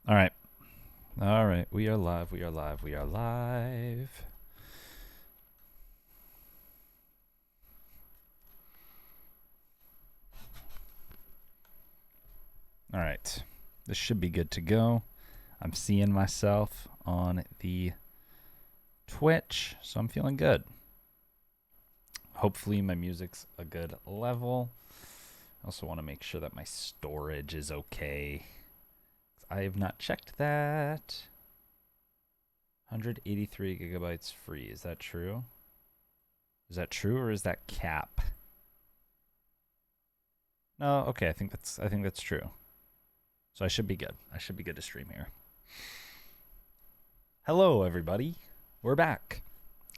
All right. All right. We are live. We are live. We are live. All right. This should be good to go. I'm seeing myself on the Twitch, so I'm feeling good. Hopefully, my music's a good level. I also want to make sure that my storage is okay. I have not checked that. 183 gigabytes free. Is that true? Is that true or is that cap? No, okay, I think that's true. So I should be good. I should be good to stream here. Hello everybody. We're back.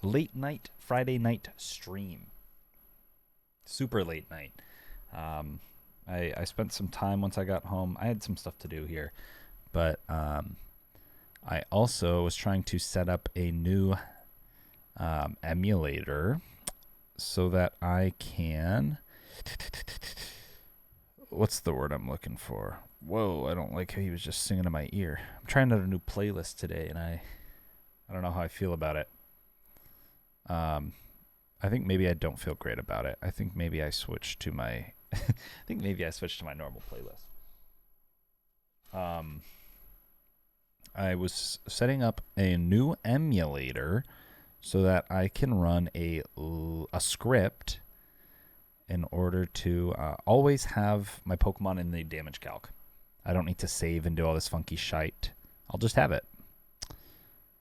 Late night Friday night stream. Super late night. I spent some time once I got home. I had some stuff to do here, but I also was trying to set up a new emulator so that I can. What's the word I'm looking for? Whoa, I don't like how he was just singing in my ear. I'm trying out a new playlist today, and I don't know how I feel about it. I think maybe I don't feel great about it. I think maybe I switched to my normal playlist. I was setting up a new emulator so that I can run a script in order to always have my Pokemon in the damage calc. I don't need to save and do all this funky shite. I'll just have it.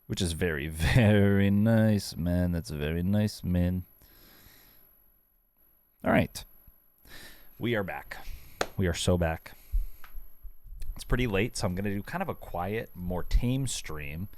Which is very, very nice, man. That's very nice, man. All right. We are back. We are so back. It's pretty late, so I'm going to do kind of a quiet, more tame stream.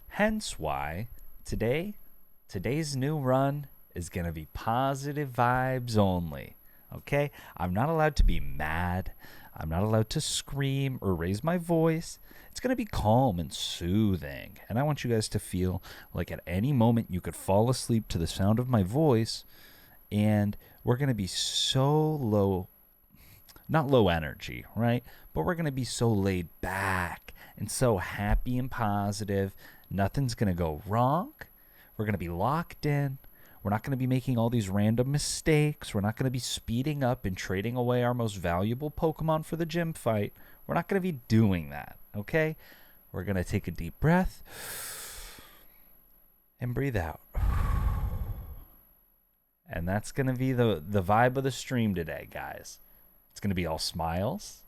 Hence why today's new run is going to be positive vibes only. Okay? I'm not allowed to be mad. I'm not allowed to scream or raise my voice. It's going to be calm and soothing. And I want you guys to feel like at any moment you could fall asleep to the sound of my voice. And we're going to be so low, not low energy, right? But we're going to be so laid back and so happy and positive. Nothing's going to go wrong. We're going to be locked in. We're not going to be making all these random mistakes. We're not going to be speeding up and trading away our most valuable Pokemon for the gym fight. We're not going to be doing that, okay? We're going to take a deep breath and breathe out. And that's going to be the vibe of the stream today, guys. It's going to be all smiles.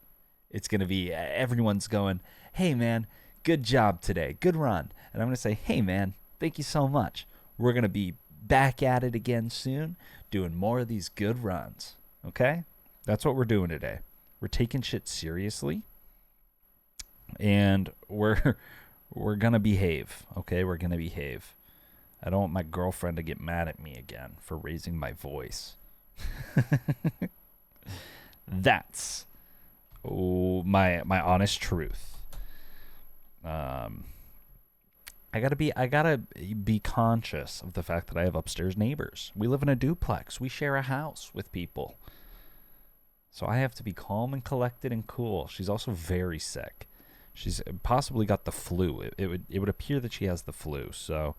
It's going to be everyone's going, hey, man, good job today. Good run. And I'm going to say, hey, man, thank you so much. We're going to be back at it again soon, doing more of these good runs. Okay? That's what we're doing today. We're taking shit seriously. And we're going to behave. Okay? We're going to behave. I don't want my girlfriend to get mad at me again for raising my voice. That's my honest truth. I gotta be conscious of the fact that I have upstairs neighbors. We live in a duplex. We share a house with people. So I have to be calm and collected and cool. She's also very sick. She's possibly got the flu. It would appear that she has the flu. So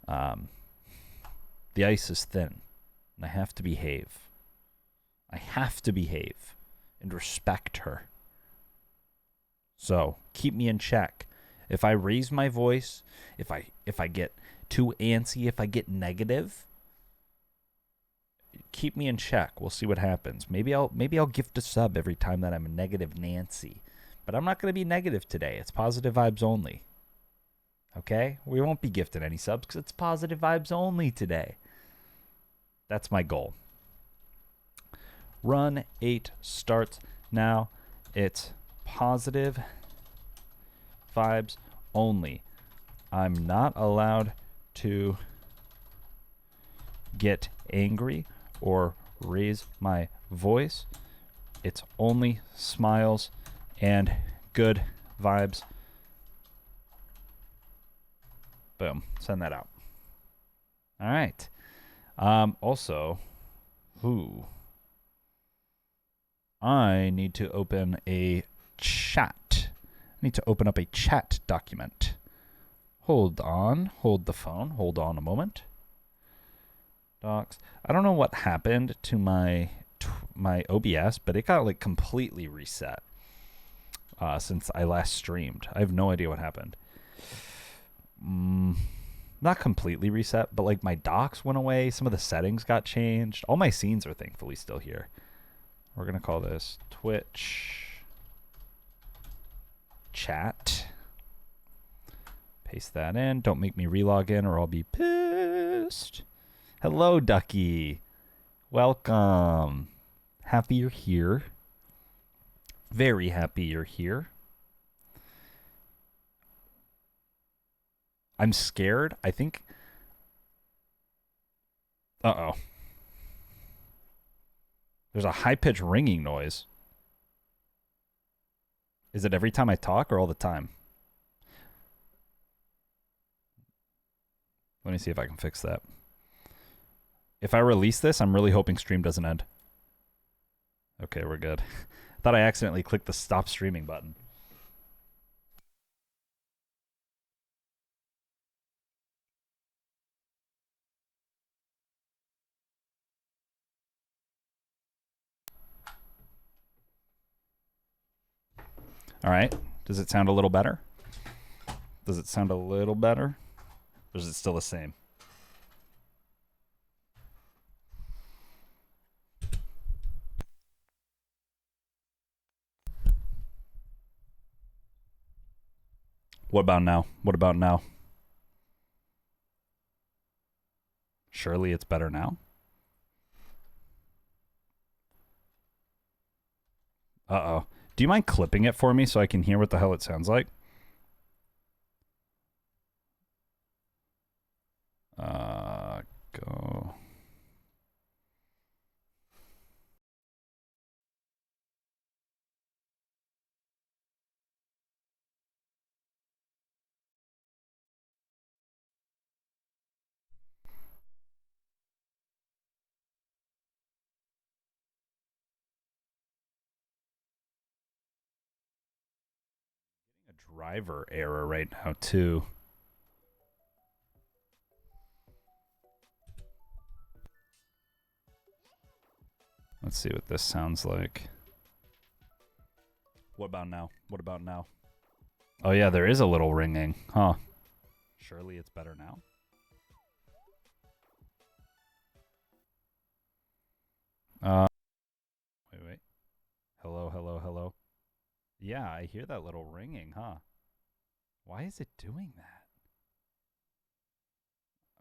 the ice is thin. And I have to behave. I have to behave and respect her. So keep me in check. If I raise my voice, if I get too antsy, if I get negative, keep me in check. We'll see what happens. Maybe I'll gift a sub every time that I'm a negative Nancy. But I'm not going to be negative today. It's positive vibes only. Okay? We won't be gifted any subs because it's positive vibes only today. That's my goal. Run 8 starts now. It's positive vibes only. I'm not allowed to get angry or raise my voice. It's only smiles and good vibes. Boom. Send that out. All right. Also, I need to open a chat need to open up a chat document. Hold on. Hold the phone. Hold on a moment. Docs. I don't know what happened to my OBS, but it got like completely reset since I last streamed. I have no idea what happened. Not completely reset, but like my docs went away. Some of the settings got changed. All my scenes are thankfully still here. We're going to call this Twitch chat. Paste that in. Don't make me relog in or I'll be pissed. Hello, Ducky. Welcome. Happy you're here. Very happy you're here. I'm scared. I think... Uh-oh. There's a high-pitched ringing noise. Is it every time I talk or all the time? Let me see if I can fix that. If I release this, I'm really hoping stream doesn't end. Okay, we're good. I thought I accidentally clicked the stop streaming button. All right. Does it sound a little better? Does it sound a little better? Or is it still the same? What about now? What about now? Surely it's better now? Uh-oh. Do you mind clipping it for me so I can hear what the hell it sounds like? Go. A driver error right now, too. Let's see what this sounds like. What about now? What about now? Oh, yeah, there is a little ringing. Huh. Surely it's better now? Wait. Hello, hello, hello. Yeah, I hear that little ringing, huh? Why is it doing that?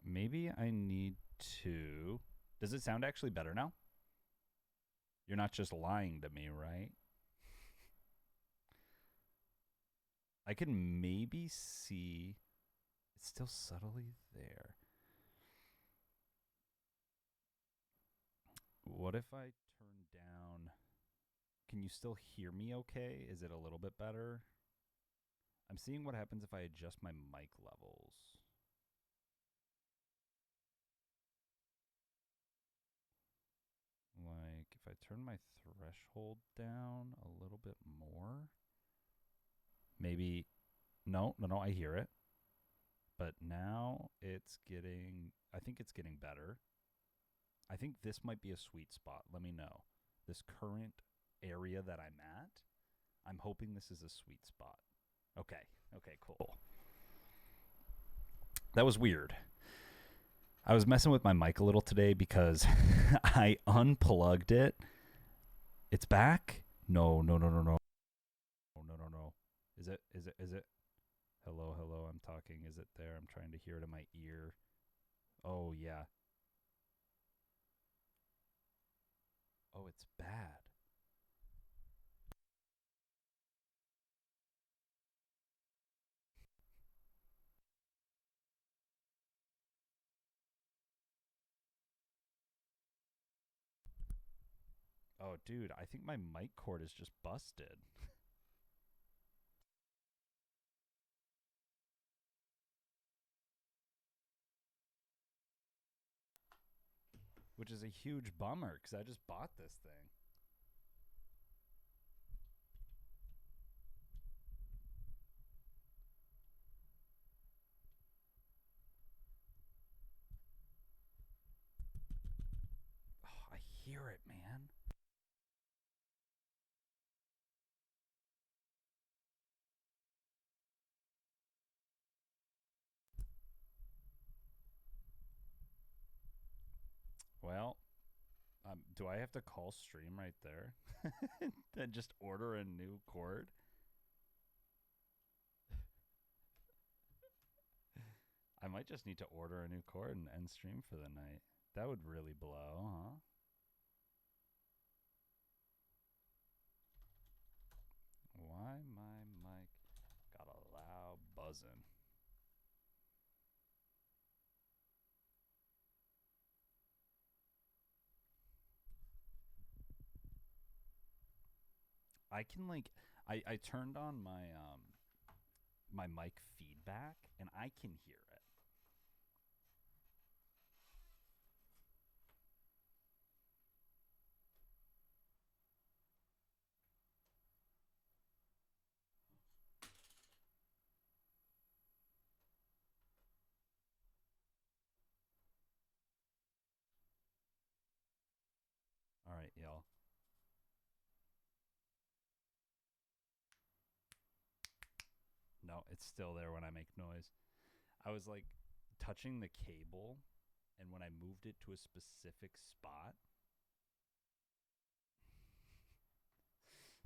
Maybe I need to... Does it sound actually better now? You're not just lying to me, right? I can maybe see... It's still subtly there. What if I turn down... Can you still hear me okay? Is it a little bit better? I'm seeing what happens if I adjust my mic levels. Like, if I turn my threshold down a little bit more... Maybe... No, I hear it. But now it's getting... I think it's getting better. I think this might be a sweet spot. Let me know. This current area that I'm at, I'm hoping this is a sweet spot. Okay, cool. That was weird. I was messing with my mic a little today because I unplugged it. It's back? No. No. Is it? Hello, I'm talking. Is it there? I'm trying to hear it in my ear. Oh, yeah. Oh, it's bad. Oh, dude, I think my mic cord is just busted. Which is a huge bummer because I just bought this thing. Do I have to call stream right there? And just order a new cord? I might just need to order a new cord and end stream for the night. That would really blow, huh? Why my mic got a loud buzzing? I can like I turned on my my mic feedback and I can hear it. All right, y'all. No, it's still there when I make noise. I was like touching the cable, and when I moved it to a specific spot,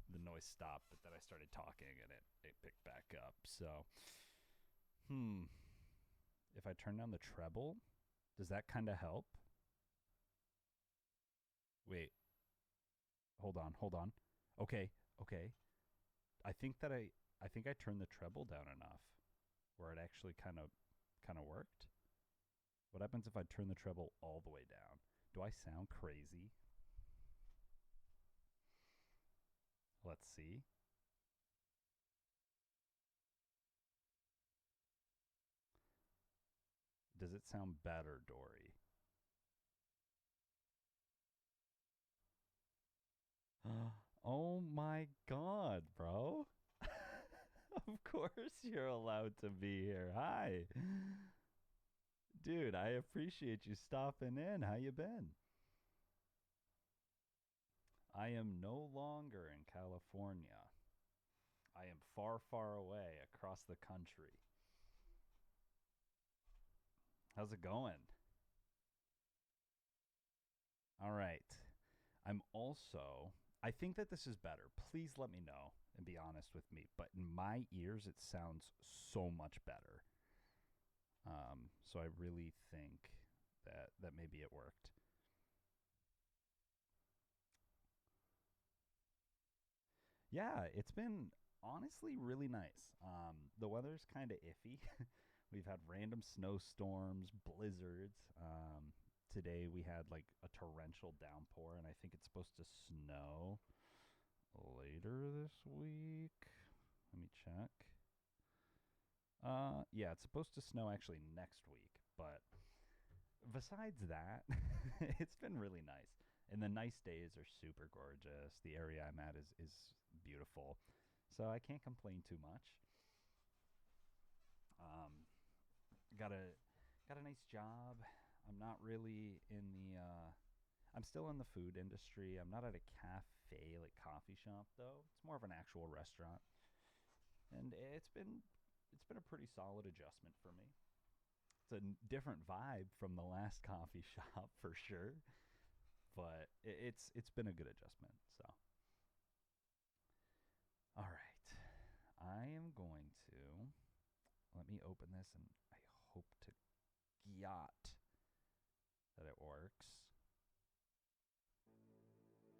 the noise stopped, but then I started talking and it picked back up. So, if I turn down the treble, does that kind of help? Wait, hold on. Okay. I think I turned the treble down enough where it actually kind of worked. What happens if I turn the treble all the way down? Do I sound crazy? Let's see. Does it sound better, Dory? Oh my god, bro. Of course you're allowed to be here. Hi. Dude, I appreciate you stopping in. How you been? I am no longer in California. I am far, far away across the country. How's it going? All right. I think that this is better. Please let me know and be honest with me. But in my ears, it sounds so much better. So I really think that maybe it worked. Yeah, it's been honestly really nice. The weather's kind of iffy. We've had random snowstorms, blizzards. Today we had like a torrential downpour, and I think it's supposed to snow later this week. Let me check. Yeah, it's supposed to snow actually next week, but besides that, it's been really nice. And the nice days are super gorgeous. The area I'm at is beautiful. So I can't complain too much. Um, got a got a nice job. I'm not really in the I'm still in the food industry. I'm not at a cafe like coffee shop though. It's more of an actual restaurant. And it's been a pretty solid adjustment for me. It's a different vibe from the last coffee shop for sure, but it's been a good adjustment. So, all right, I am going to let me open this, and I hope to yacht that it works.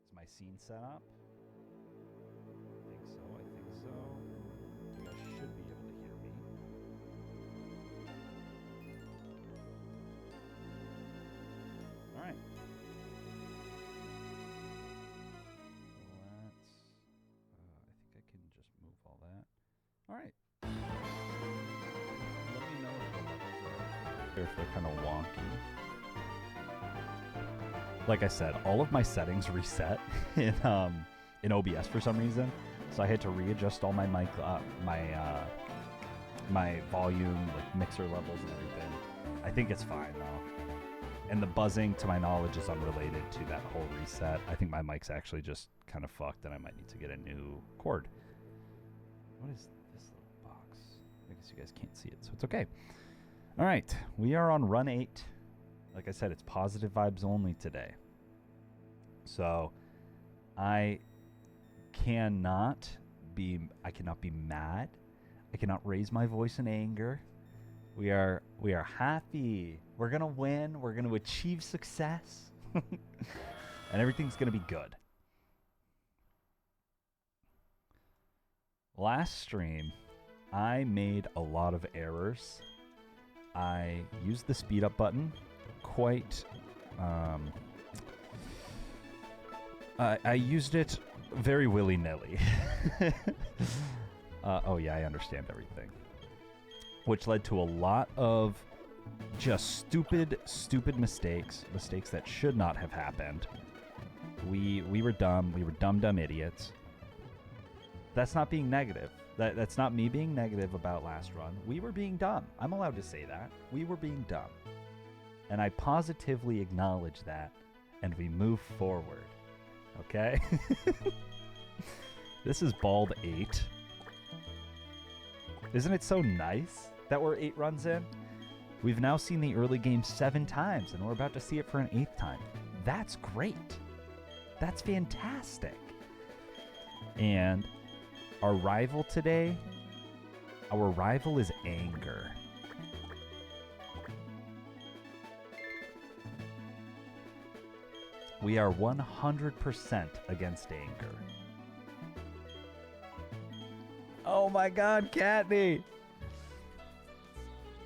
Is my scene set up? I think so. You guys should be able to hear me. All right. I think I can just move all that. All right. Let me know if the levels are, if they're kind of wonky. Like I said, all of my settings reset in OBS for some reason, so I had to readjust all my mic, my volume, like mixer levels and everything. I think it's fine though. And the buzzing, to my knowledge, is unrelated to that whole reset. I think my mic's actually just kind of fucked, and I might need to get a new cord. What is this little box? I guess you guys can't see it, so it's okay. All right, we are on run 8. Like I said, it's positive vibes only today. So I cannot be mad. I cannot raise my voice in anger. We are happy. We're gonna win. We're gonna achieve success, and everything's gonna be good. Last stream, I made a lot of errors. I used the speed up button quite. I used it very willy-nilly. Oh yeah, I understand everything. Which led to a lot of just stupid mistakes that should not have happened. We were dumb. We were dumb idiots. That's not being negative. That's not me being negative about last run. We were being dumb. I'm allowed to say that. We were being dumb. And I positively acknowledge that, and we move forward. Okay? This is Bald 8. Isn't it so nice that we're 8 runs in? We've now seen the early game 7 times, and we're about to see it for an 8th time. That's great. That's fantastic. And our rival today, our rival is anger. We are 100% against anger. Oh my god, Katney!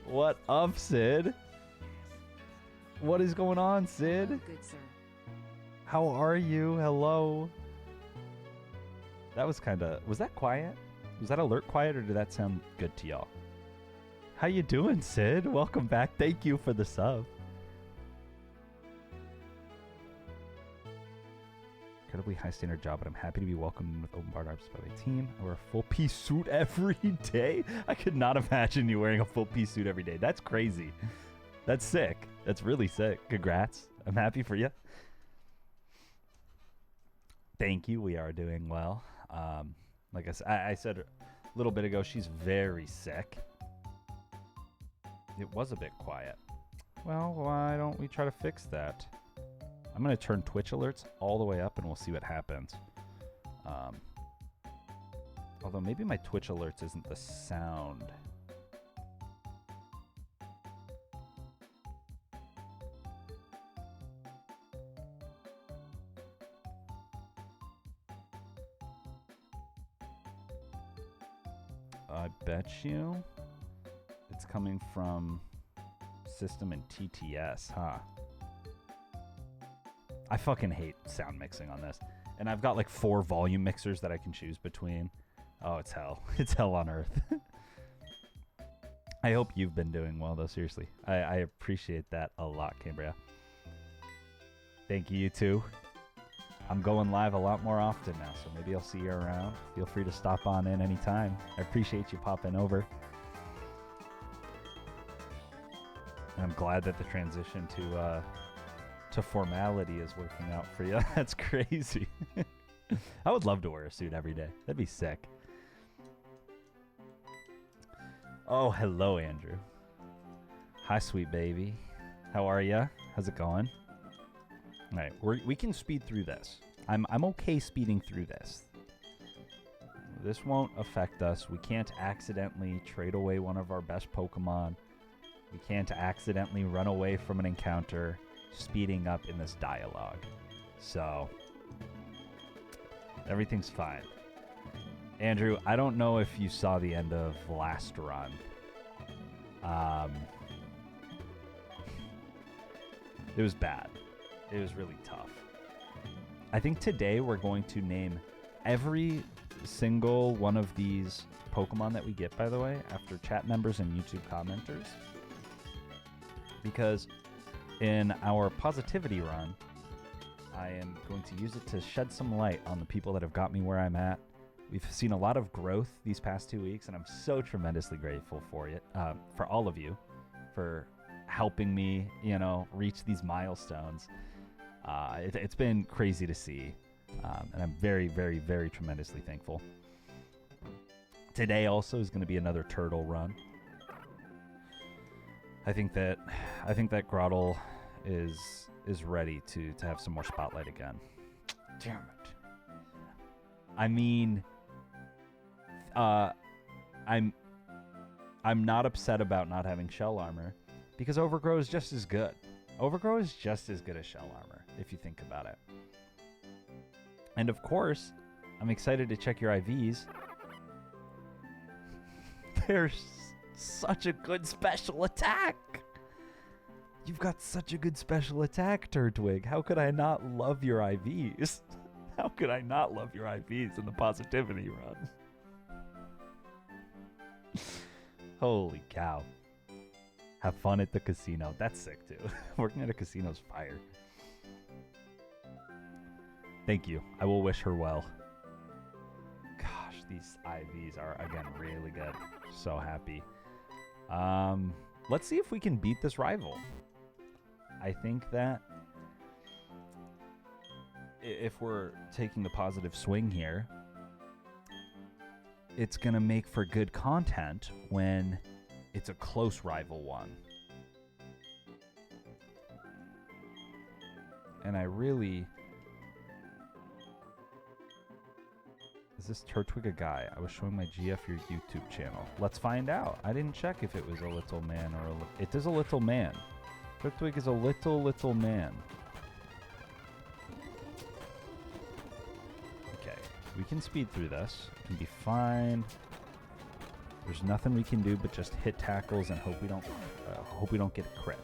What up, Sid? What is going on, Sid? Oh, good, sir. How are you? Hello. That was was that quiet? Was that alert quiet, or did that sound good to y'all? How you doing, Sid? Welcome back. Thank you for the sub. Incredibly high standard job, but I'm happy to be welcomed with open barred arms by my team. I wear a full piece suit every day. I could not imagine you wearing a full piece suit every day. That's crazy. That's sick. That's really sick. Congrats. I'm happy for you. Thank you. We are doing well. Like I said a little bit ago, she's very sick. It was a bit quiet. Well, why don't we try to fix that? I'm going to turn Twitch alerts all the way up and we'll see what happens. Although maybe my Twitch alerts isn't the sound. I bet you it's coming from system and TTS, huh? I fucking hate sound mixing on this. And I've got like 4 volume mixers that I can choose between. Oh, it's hell. It's hell on earth. I hope you've been doing well, though, seriously. I appreciate that a lot, Cambria. Thank you, you too. I'm going live a lot more often now, so maybe I'll see you around. Feel free to stop on in anytime. I appreciate you popping over. And I'm glad that the transition to formality is working out for you. That's crazy. I would love to wear a suit every day. That'd be sick. Oh, hello, Andrew. Hi, sweet baby. How are ya? How's it going? All right, we can speed through this. I'm okay speeding through this. This won't affect us. We can't accidentally trade away one of our best Pokemon. We can't accidentally run away from an encounter. Speeding up in this dialogue. So everything's fine. Andrew, I don't know if you saw the end of last run. It was bad. It was really tough. I think today we're going to name every single one of these Pokemon that we get, by the way, after chat members and YouTube commenters. Because in our positivity run, I am going to use it to shed some light on the people that have got me where I'm at. We've seen a lot of growth these past 2 weeks, and I'm so tremendously grateful for it, for all of you, for helping me, reach these milestones. It's been crazy to see, and I'm very, very, very tremendously thankful. Today also is going to be another turtle run. I think that Grottle is ready to have some more spotlight again. Damn it. I mean, I'm not upset about not having shell armor because Overgrow is just as good. Overgrow is just as good as shell armor if you think about it. And of course, I'm excited to check your IVs. There's such a good special attack. You've got such a good special attack, Turtwig. How could I not love your IVs? How could I not love your IVs in the positivity run? Holy cow. Have fun at the casino. That's sick, too. Working at a casino's fire. Thank you. I will wish her well. Gosh, these IVs are, again, really good. So happy. Let's see if we can beat this rival. I think that if we're taking the positive swing here, it's going to make for good content when it's a close rival one. And I really... Is this Turtwig a guy? I was showing my GF your YouTube channel. Let's find out. I didn't check if it was a little man or a... It is a little man. Turtwig is a little man. Okay. We can speed through this. It can be fine. There's nothing we can do but just hit tackles and hope we don't get a crit.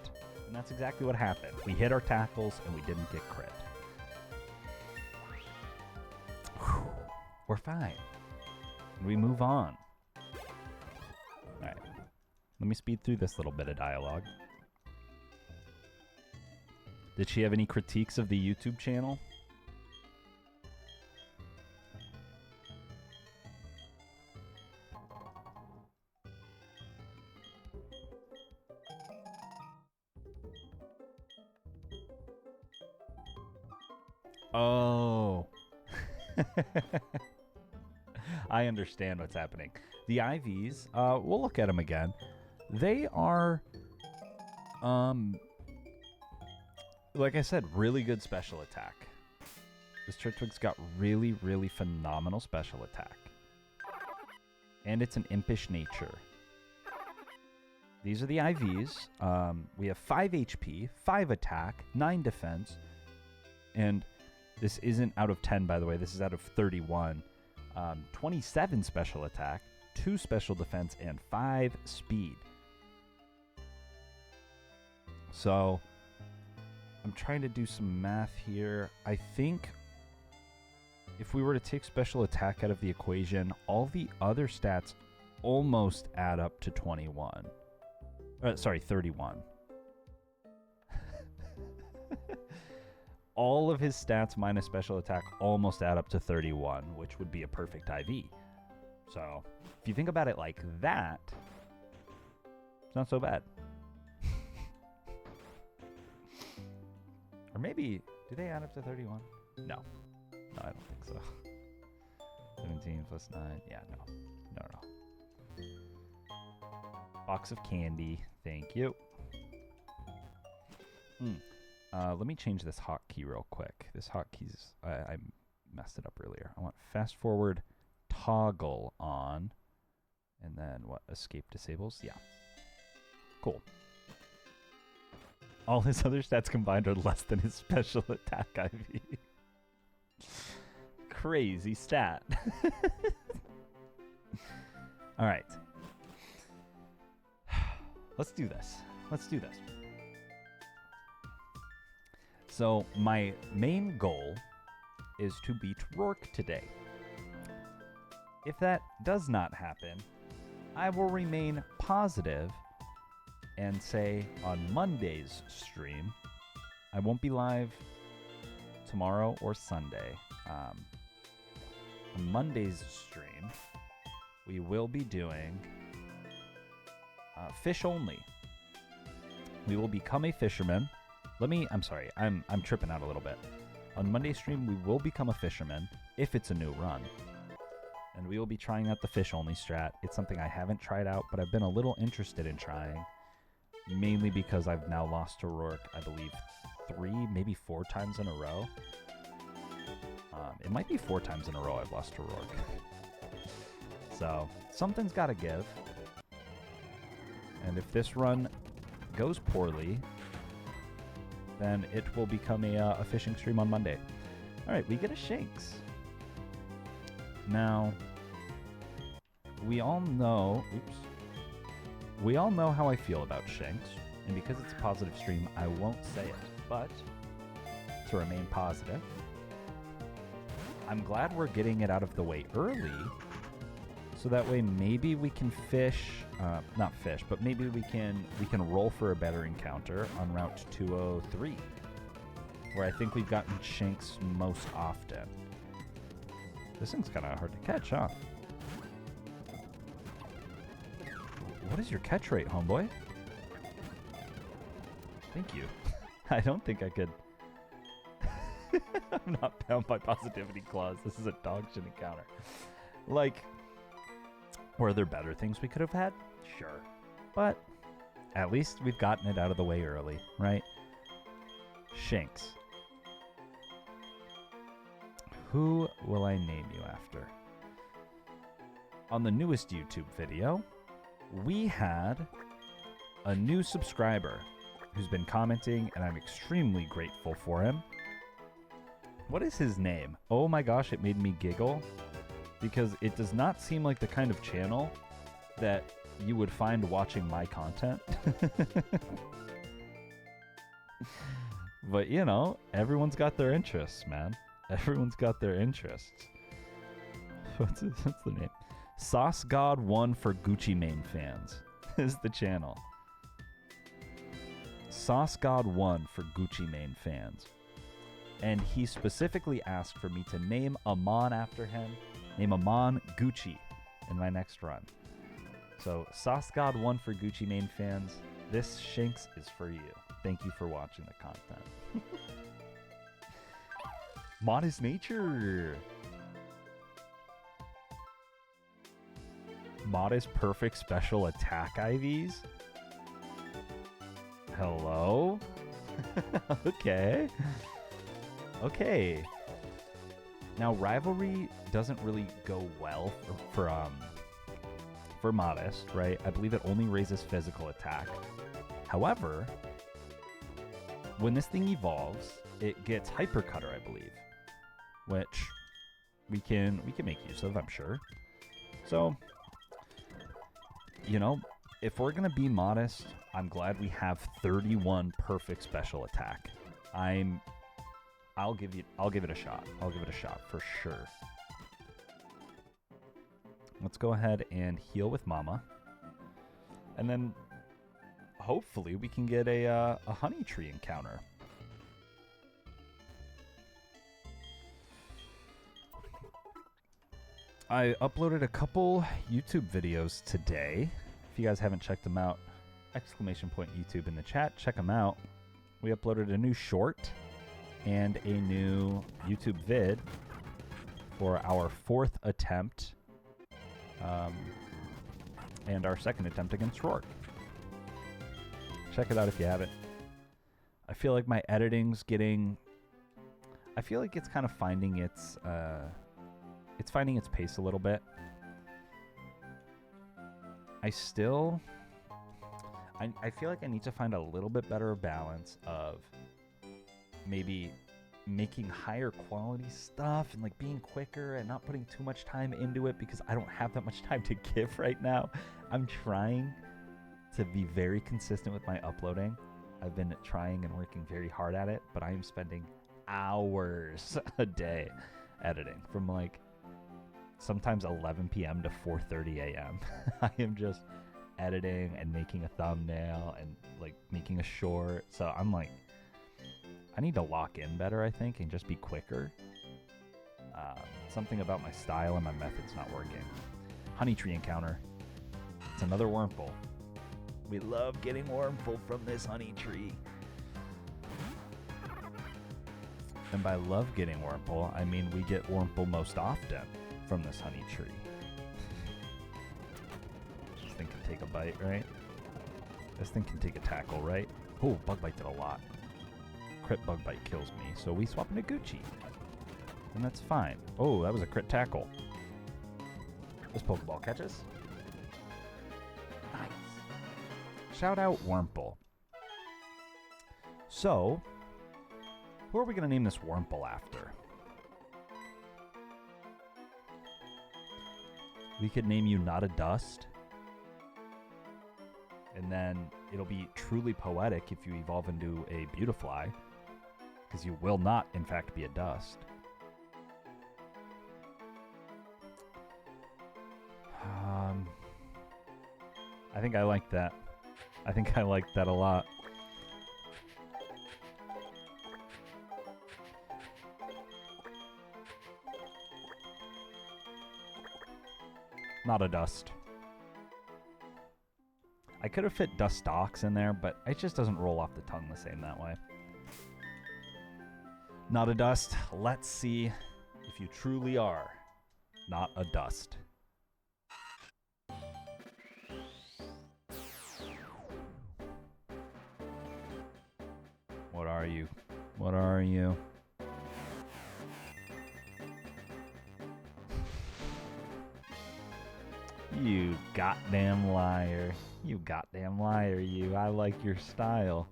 And that's exactly what happened. We hit our tackles and we didn't get crit. Whew. We're fine. And we move on. Alright. Let me speed through this little bit of dialogue. Did she have any critiques of the YouTube channel? Oh. I understand what's happening. The IVs, we'll look at them again. They are, like I said, really good special attack. This Turtwig's got really, really phenomenal special attack. And it's an impish nature. These are the IVs. We have 5 HP, 5 attack, 9 defense, and this isn't out of 10, by the way. This is out of 31. 27 special attack, 2 special defense, and 5 speed. So, I'm trying to do some math here. I think if we were to take special attack out of the equation, all the other stats almost add up to 21. Sorry, 31. All of his stats minus special attack almost add up to 31, which would be a perfect IV. So, if you think about it like that, it's not so bad. Or maybe, do they add up to 31? No. No, I don't think so. 17 plus 9. Yeah, no. Box of candy. Thank you. Let me change this hotkey real quick. This hotkey's, I messed it up earlier. I want fast forward toggle on. And then what? Escape disables? Yeah. Cool. All his other stats combined are less than his special attack IV. Crazy stat. All right. Let's do this. So my main goal is to beat Rourke today. If that does not happen, I will remain positive and say on Monday's stream, I won't be live tomorrow or Sunday. On Monday's stream, we will be doing fish only. We will become a fisherman. I'm sorry, I'm tripping out a little bit. On Monday's stream, we will become a fisherman if it's a new run. And we will be trying out the fish only strat. It's something I haven't tried out, but I've been a little interested in trying. Mainly because I've now lost to Rourke, I believe, 3, maybe 4 times in a row. It might be 4 times in a row I've lost to Rourke. So, something's got to give. And if this run goes poorly, then it will become a fishing stream on Monday. Alright, we get a Shanks. Now, we all know... Oops. We all know how I feel about Shanks. And because it's a positive stream, I won't say it. But, to remain positive, I'm glad we're getting it out of the way early, so that way maybe we can fish, not fish, but maybe we can roll for a better encounter on Route 203, where I think we've gotten Shanks most often. This thing's kind of hard to catch, huh? What is your catch rate, homeboy? Thank you. I don't think I could... I'm not bound by positivity clause. This is a dog shit encounter. Like, were there better things we could have had? Sure. But at least we've gotten it out of the way early, right? Shanks. Who will I name you after? On the newest YouTube video, we had a new subscriber who's been commenting, and I'm extremely grateful for him. What is his name? Oh my gosh, it made me giggle because it does not seem like the kind of channel that you would find watching my content. But, you know, everyone's got their interests, man. Everyone's got their interests. What's the name? Sauce God 1 for Gucci Mane fans is the channel. Sauce God 1 for Gucci Mane fans. And he specifically asked for me to name Amon after him, name Amon Gucci in my next run. So, Sauce God 1 for Gucci Mane fans, this Shanks is for you. Thank you for watching the content. Modest Nature! Modest Perfect Special Attack IVs? Hello? Okay. Okay. Now, Rivalry doesn't really go well for Modest, right? I believe it only raises physical attack. However, when this thing evolves, it gets Hyper Cutter, I believe, which we can make use of, I'm sure. So, you know, if we're gonna be Modest, I'm glad we have 31 perfect special attack. I'll give it a shot. I'll give it a shot for sure. Let's go ahead and heal with Mama. And then hopefully we can get a honey tree encounter. I uploaded a couple YouTube videos today. If you guys haven't checked them out, !YouTube in the chat, check them out. We uploaded a new short and a new YouTube vid for our 4th attempt and our 2nd attempt against Rourke. Check it out if you haven't. I feel like my editing's getting... I feel like it's kind of finding its pace a little bit. I feel like I need to find a little bit better balance of maybe making higher quality stuff and like being quicker and not putting too much time into it because I don't have that much time to give right now. I'm trying to be very consistent with my uploading. I've been trying and working very hard at it, but I am spending hours a day editing from like sometimes 11 p.m. to 4:30 a.m. I am just editing and making a thumbnail and like making a short. So I'm like, I need to lock in better, I think, and just be quicker. Something about my style and my method's not working. Honey tree encounter. It's another Wurmple. We love getting Wurmple from this honey tree. And by love getting Wurmple, I mean we get Wurmple most often from this honey tree. This thing can take a bite, right? This thing can take a tackle, right? Oh, Bug Bite did a lot. Crit Bug Bite kills me, so we swap into Gucci. and that's fine. Oh, that was a crit tackle. This Pokeball catches. Nice. Shout out Wurmple. So, who are we going to name this Wurmple after? We could name you Not a Dust. And then it'll be truly poetic if you evolve into a Beautifly. Because you will not, in fact, be a dust. I think I like that. I think I like that a lot. Not a dust. I could have fit Dustox in there, but it just doesn't roll off the tongue the same that way. Not a dust. Let's see if you truly are not a dust. What are you? What are you? You goddamn liar. You goddamn liar, you. I like your style.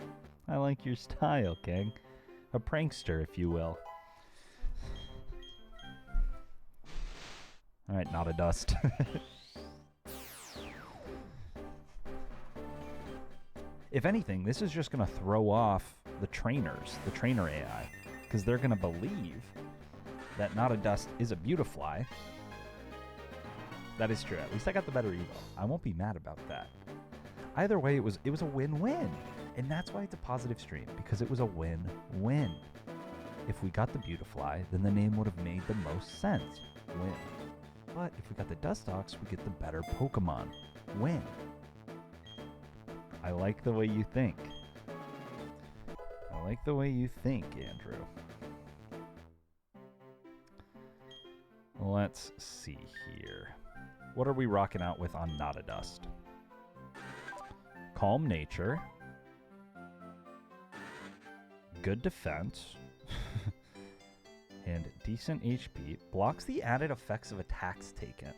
I like your style, King. A prankster, if you will. Alright, not a dust. If anything, this is just going to throw off the trainers, the trainer AI, because they're going to believe that Not a Dust is a Beautifly. That is true. At least I got the better evo. I won't be mad about that. Either way, it was a win-win. And that's why it's a positive stream, because it was a win-win. If we got the Beautifly, then the name would have made the most sense. Win. But if we got the Dustox, we get the better Pokemon. Win. I like the way you think. I like the way you think, Andrew. Let's see here. What are we rocking out with on Not a Dust? Calm nature. Good defense. And decent HP. Blocks the added effects of attacks taken.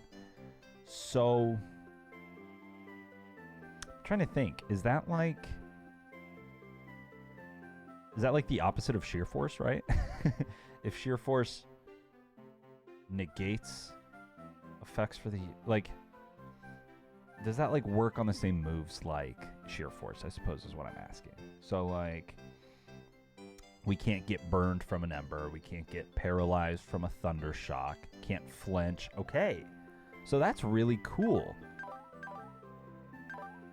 So... trying to think, is that like the opposite of sheer force, right? If sheer force negates effects for the, like, does that like work on the same moves like sheer force, I suppose is what I'm asking. So like, we can't get burned from an ember, we can't get paralyzed from a thunder shock, can't flinch. Okay, so that's really cool.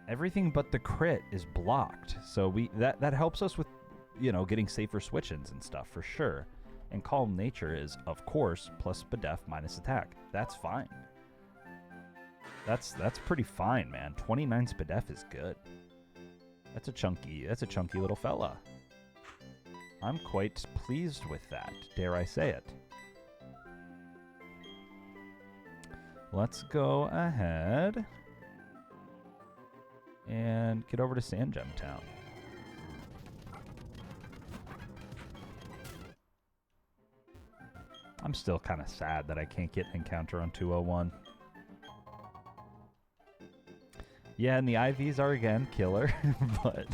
Everything but the crit is blocked, so that helps us with, you know, getting safer switch-ins and stuff for sure. And Calm Nature is, of course, plus Spadef minus attack. That's fine. That's pretty fine, man. 29 Spadef is good. That's a chunky little fella. I'm quite pleased with that, dare I say it. Let's go ahead and get over to Sandgem Town. I'm still kind of sad that I can't get an encounter on 201. Yeah, and the IVs are again killer, but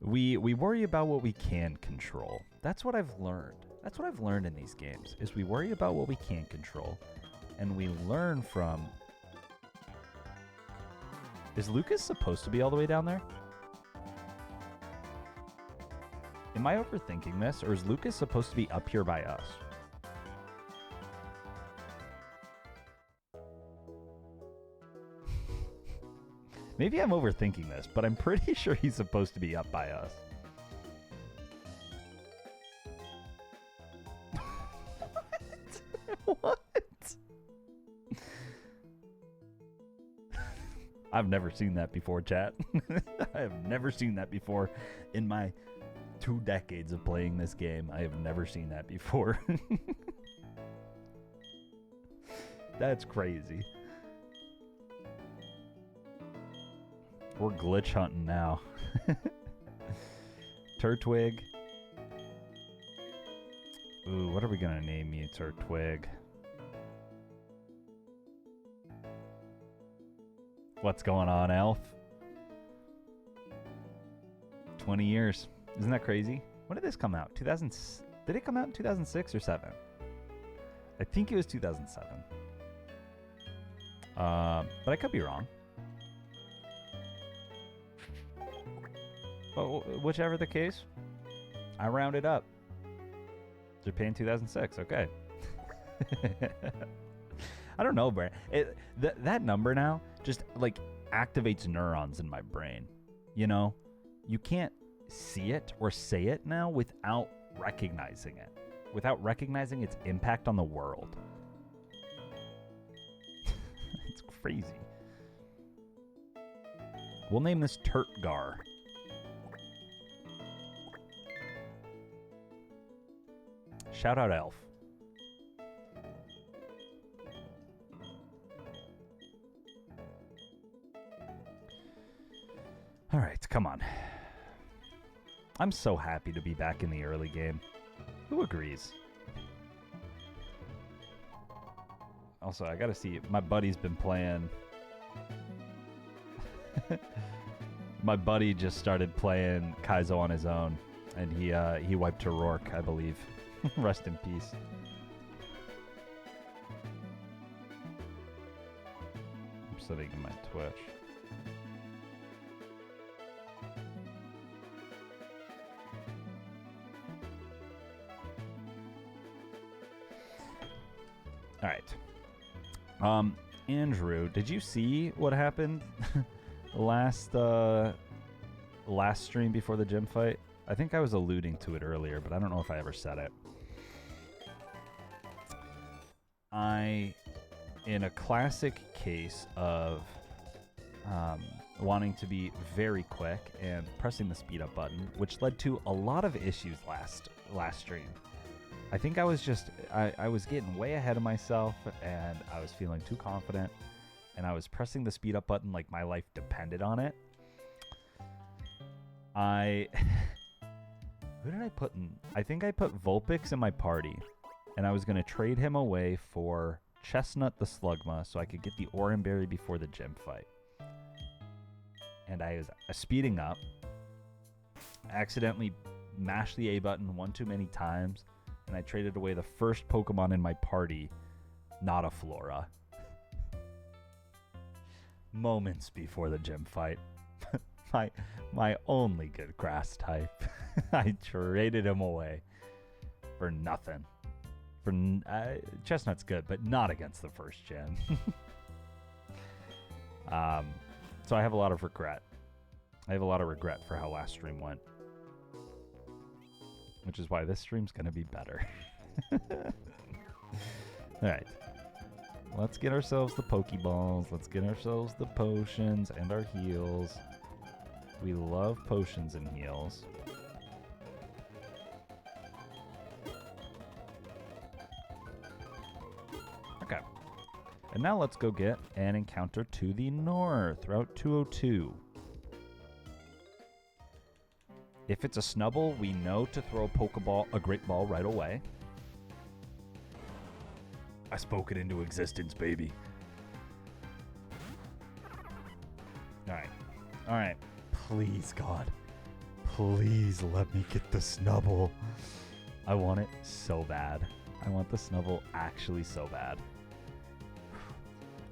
we worry about what we can control. That's what I've learned. That's what I've learned in these games, is we worry about what we can't control, and we learn from... Is Lucas supposed to be all the way down there? Am I overthinking this, or is Lucas supposed to be up here by us? Maybe I'm overthinking this, but I'm pretty sure he's supposed to be up by us. What? What? I've never seen that before, chat. I have never seen that before in my 2 decades of playing this game. I have never seen that before. That's crazy. We're glitch hunting now. Turtwig. Ooh, what are we gonna name you, Turtwig? What's going on, Elf? 20 years. Isn't that crazy? When did this come out? Did it come out in 2006 or 7? I think it was 2007. But I could be wrong. But whichever the case, I rounded up. Japan 2006. Okay. I don't know, Brad. That number now just like activates neurons in my brain. You know, you can't see it or say it now without recognizing it, without recognizing its impact on the world. It's crazy. We'll name this Turtgar. Shout out Elf. All right, come on. I'm so happy to be back in the early game. Who agrees? Also, I gotta see, my buddy's been playing. My buddy just started playing Kaizo on his own, and he wiped Rourke, I believe. Rest in peace. I'm sitting in my Twitch. All right. Andrew, did you see what happened last stream before the gym fight? I think I was alluding to it earlier, but I don't know if I ever said it. In a classic case of wanting to be very quick and pressing the speed up button, which led to a lot of issues last stream. I think I was getting way ahead of myself, and I was feeling too confident, and I was pressing the speed up button like my life depended on it. Who did I put in? I think I put Vulpix in my party, and I was going to trade him away for Chestnut the Slugma so I could get the Oranberry before the gym fight. And I was speeding up, accidentally mashed the A button one too many times, and I traded away the first Pokemon in my party, not a Flora. Moments before the gym fight. my only good grass type. I traded him away for nothing. Chestnut's good, but not against the first gen. So I have a lot of regret. I have a lot of regret for how last stream went. Which is why this stream's going to be better. Alright. Let's get ourselves the Pokeballs. Let's get ourselves the potions and our heals. We love potions and heals. Okay. And now let's go get an encounter to the north. Route 202. If it's a Snubble, we know to throw a Great Ball right away. I spoke it into existence, baby. Alright. Alright. Please, God. Please let me get the Snubble. I want it so bad. I want the Snubble actually so bad.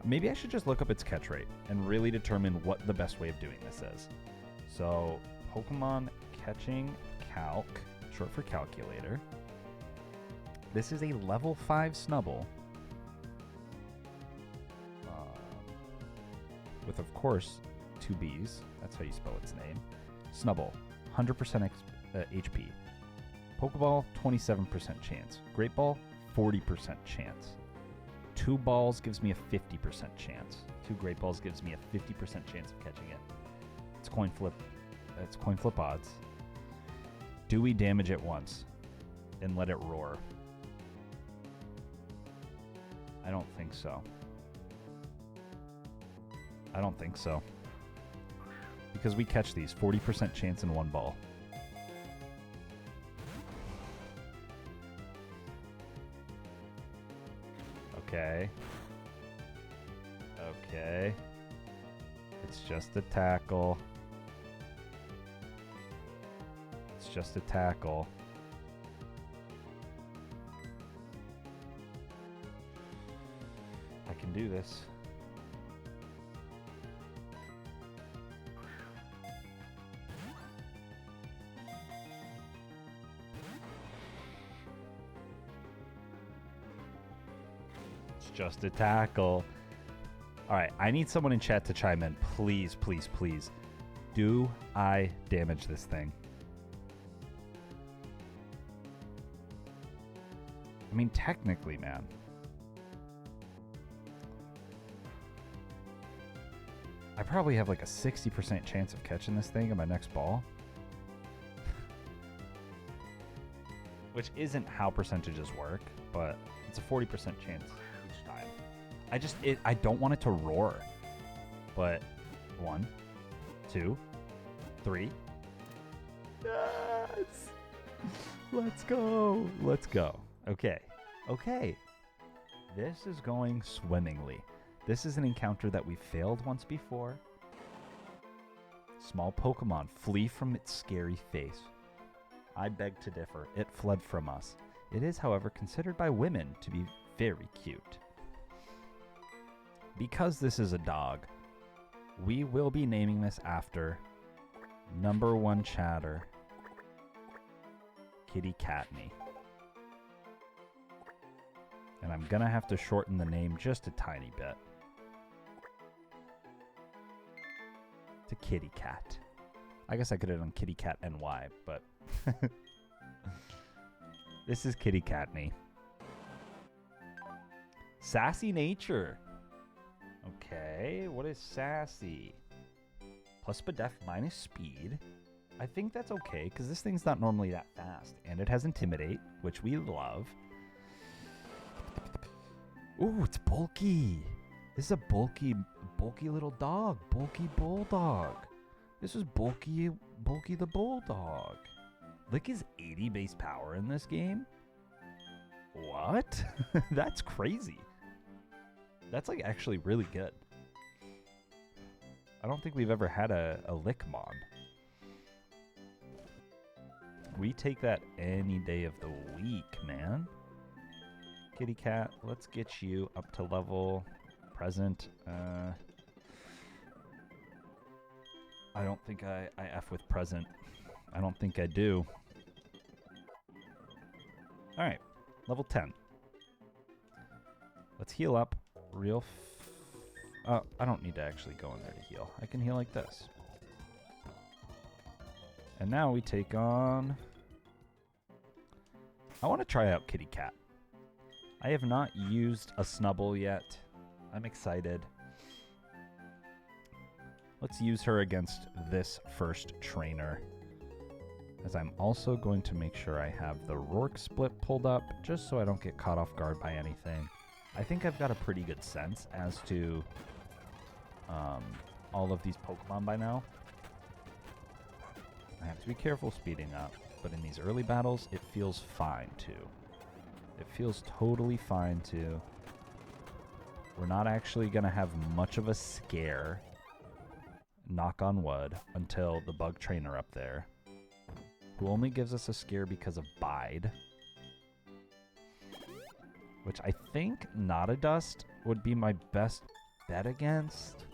Maybe I should just look up its catch rate and really determine what the best way of doing this is. So, Pokemon Catching Calc, short for calculator. This is a level 5 Snubble. With, of course, 2 B's. That's how you spell its name. Snubble, 100% HP. Pokeball, 27% chance. Great Ball, 40% chance. 2 balls gives me a 50% chance. 2 Great Balls gives me a 50% chance of catching it. It's coin flip. It's coin flip odds. Do we damage it once and let it roar? I don't think so. I don't think so. Because we catch these. 40% chance in 1 ball. Okay. Okay. It's just a tackle. It's just a tackle. I can do this. It's just a tackle. All right, I need someone in chat to chime in. Please, please, please. Do I damage this thing? I mean, technically, man. I probably have like a 60% chance of catching this thing in my next ball. Which isn't how percentages work, but it's a 40% chance each time. I don't want it to roar. But 1, 2, 3. Yes! Let's go. Let's go. Okay. Okay. This is going swimmingly. This is an encounter that we failed once before. Small Pokemon flee from its scary face. I beg to differ. It fled from us. It is, however, considered by women to be very cute. Because this is a dog, we will be naming this after #1 chatter, Kitty Catney. And I'm gonna have to shorten the name just a tiny bit to Kitty Cat. I guess I could have done Kitty Cat NY, but this is Kitty Catney. Sassy nature. Okay, what is sassy? Plus def minus speed. I think that's okay, because this thing's not normally that fast. And it has intimidate, which we love. Ooh, it's bulky. This is a bulky little dog. Bulky bulldog. This is bulky the bulldog. Look, his 80 base power in this game. What? That's crazy. That's like actually really good. I don't think we've ever had a Lickmon. We take that any day of the week, man. Kitty Cat, let's get you up to level present. I don't think I F with present. I don't think I do. Alright, level 10. Let's heal up real I don't need to actually go in there to heal. I can heal like this. And now we take on... I want to try out Kitty Cat. I have not used a Snubble yet. I'm excited. Let's use her against this first trainer. As I'm also going to make sure I have the Rourke split pulled up, just so I don't get caught off guard by anything. I think I've got a pretty good sense as to all of these Pokemon by now. I have to be careful speeding up, but in these early battles, it feels fine too. It feels totally fine too. We're not actually going to have much of a scare, knock on wood, until the bug trainer up there, who only gives us a scare because of Bide, which I think Dust would be my best bet against.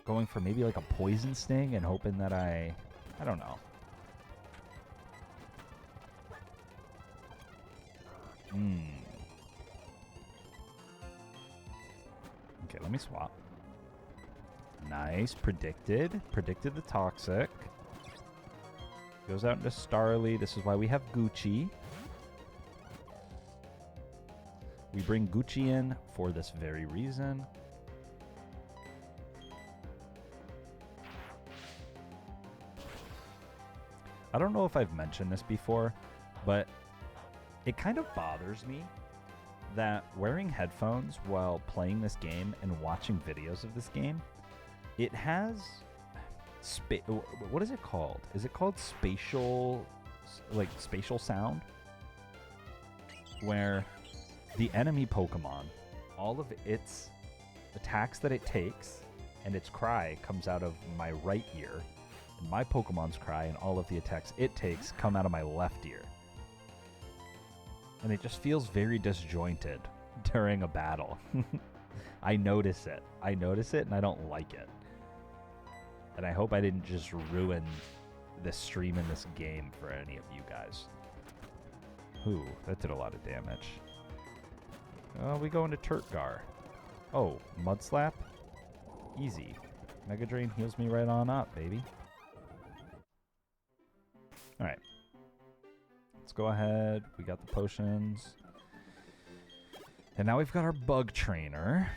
Going for maybe like a Poison Sting and hoping that I don't know. Okay, let me swap. Nice. Predicted the Toxic. Goes out into Starly. This is why we have Gucci. We bring Gucci in for this very reason. I don't know if I've mentioned this before, but it kind of bothers me that wearing headphones while playing this game and watching videos of this game, it has what is it called? Is it called spatial sound? Where the enemy Pokemon all of its attacks that it takes and its cry comes out of my right ear, and my Pokemon's cry and all of the attacks it takes come out of my left ear. And it just feels very disjointed during a battle. I notice it. I notice it and I don't like it. And I hope I didn't just ruin this stream in this game for any of you guys. Ooh, that did a lot of damage. We go into Turtgar. Oh, Mud Slap? Easy. Mega Drain heals me right on up, baby. Alright. Let's go ahead. We got the potions. And now we've got our Bug Trainer,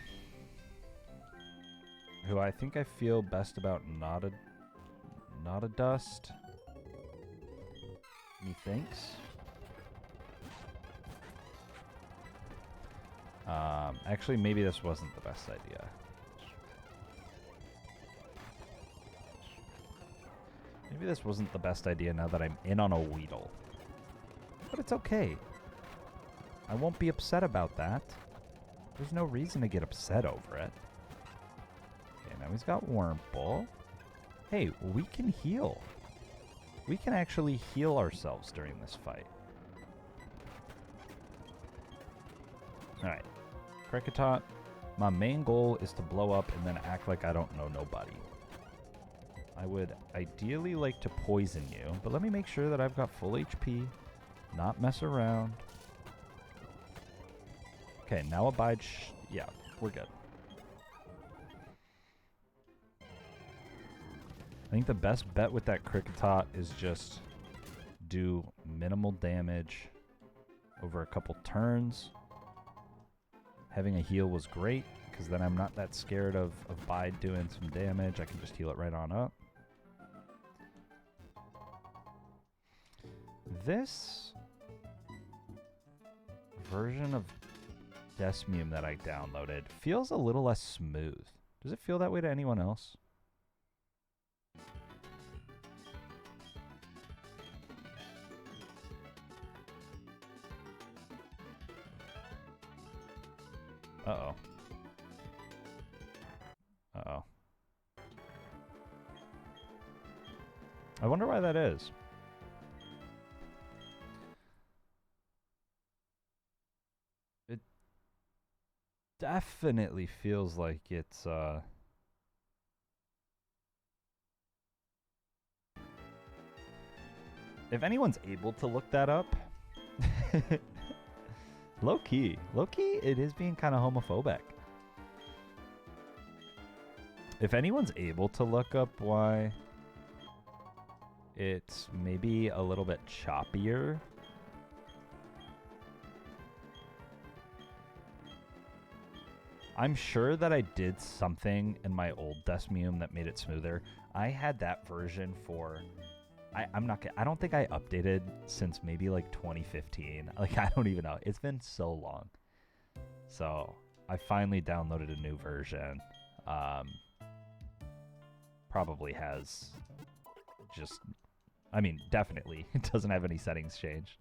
who I think I feel best about not a dust. Methinks. Actually, maybe this wasn't the best idea. Maybe this wasn't the best idea now that I'm in on a Weedle. But it's okay. I won't be upset about that. There's no reason to get upset over it. Okay, now he's got Wurmple. Hey, we can heal. We can actually heal ourselves during this fight. Alright. Kricketot, my main goal is to blow up and then act like I don't know nobody. I would ideally like to poison you, but let me make sure that I've got full HP, not mess around. Okay, now Abide. Yeah, we're good. I think the best bet with that Kricketot is just do minimal damage over a couple turns. Having a heal was great, because then I'm not that scared of Bide doing some damage. I can just heal it right on up. This version of Desmume that I downloaded feels a little less smooth. Does it feel that way to anyone else? Uh-oh. Uh-oh. I wonder why that is. It definitely feels like it's, if anyone's able to look that up... Low-key, it is being kind of homophobic. If anyone's able to look up why it's maybe a little bit choppier, I'm sure that I did something in my old Desmume that made it smoother. I had that version for... I don't think I updated since maybe like 2015. Like, I don't even know. It's been so long. So I finally downloaded a new version. Probably has just, I mean, definitely it doesn't have any settings changed.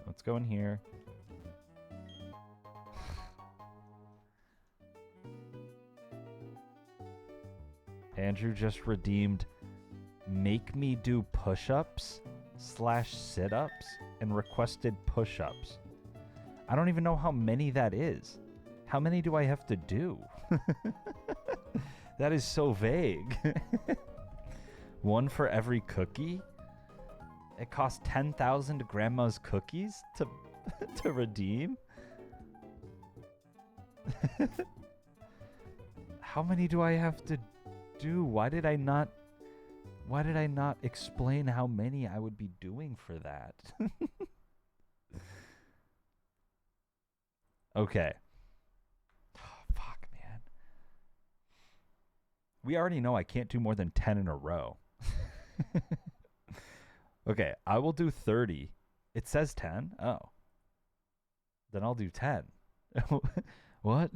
Let's go in here. Andrew just redeemed make me do push-ups / sit-ups and requested push-ups. I don't even know how many that is. How many do I have to do? That is so vague. One for every cookie? It costs 10,000 grandma's cookies to redeem? How many do I have to do? Why did I not explain how many I would be doing for that? Okay. Oh, fuck, man. We already know I can't do more than 10 in a row. Okay, I will do 30. It says 10? Oh. Then I'll do 10. What?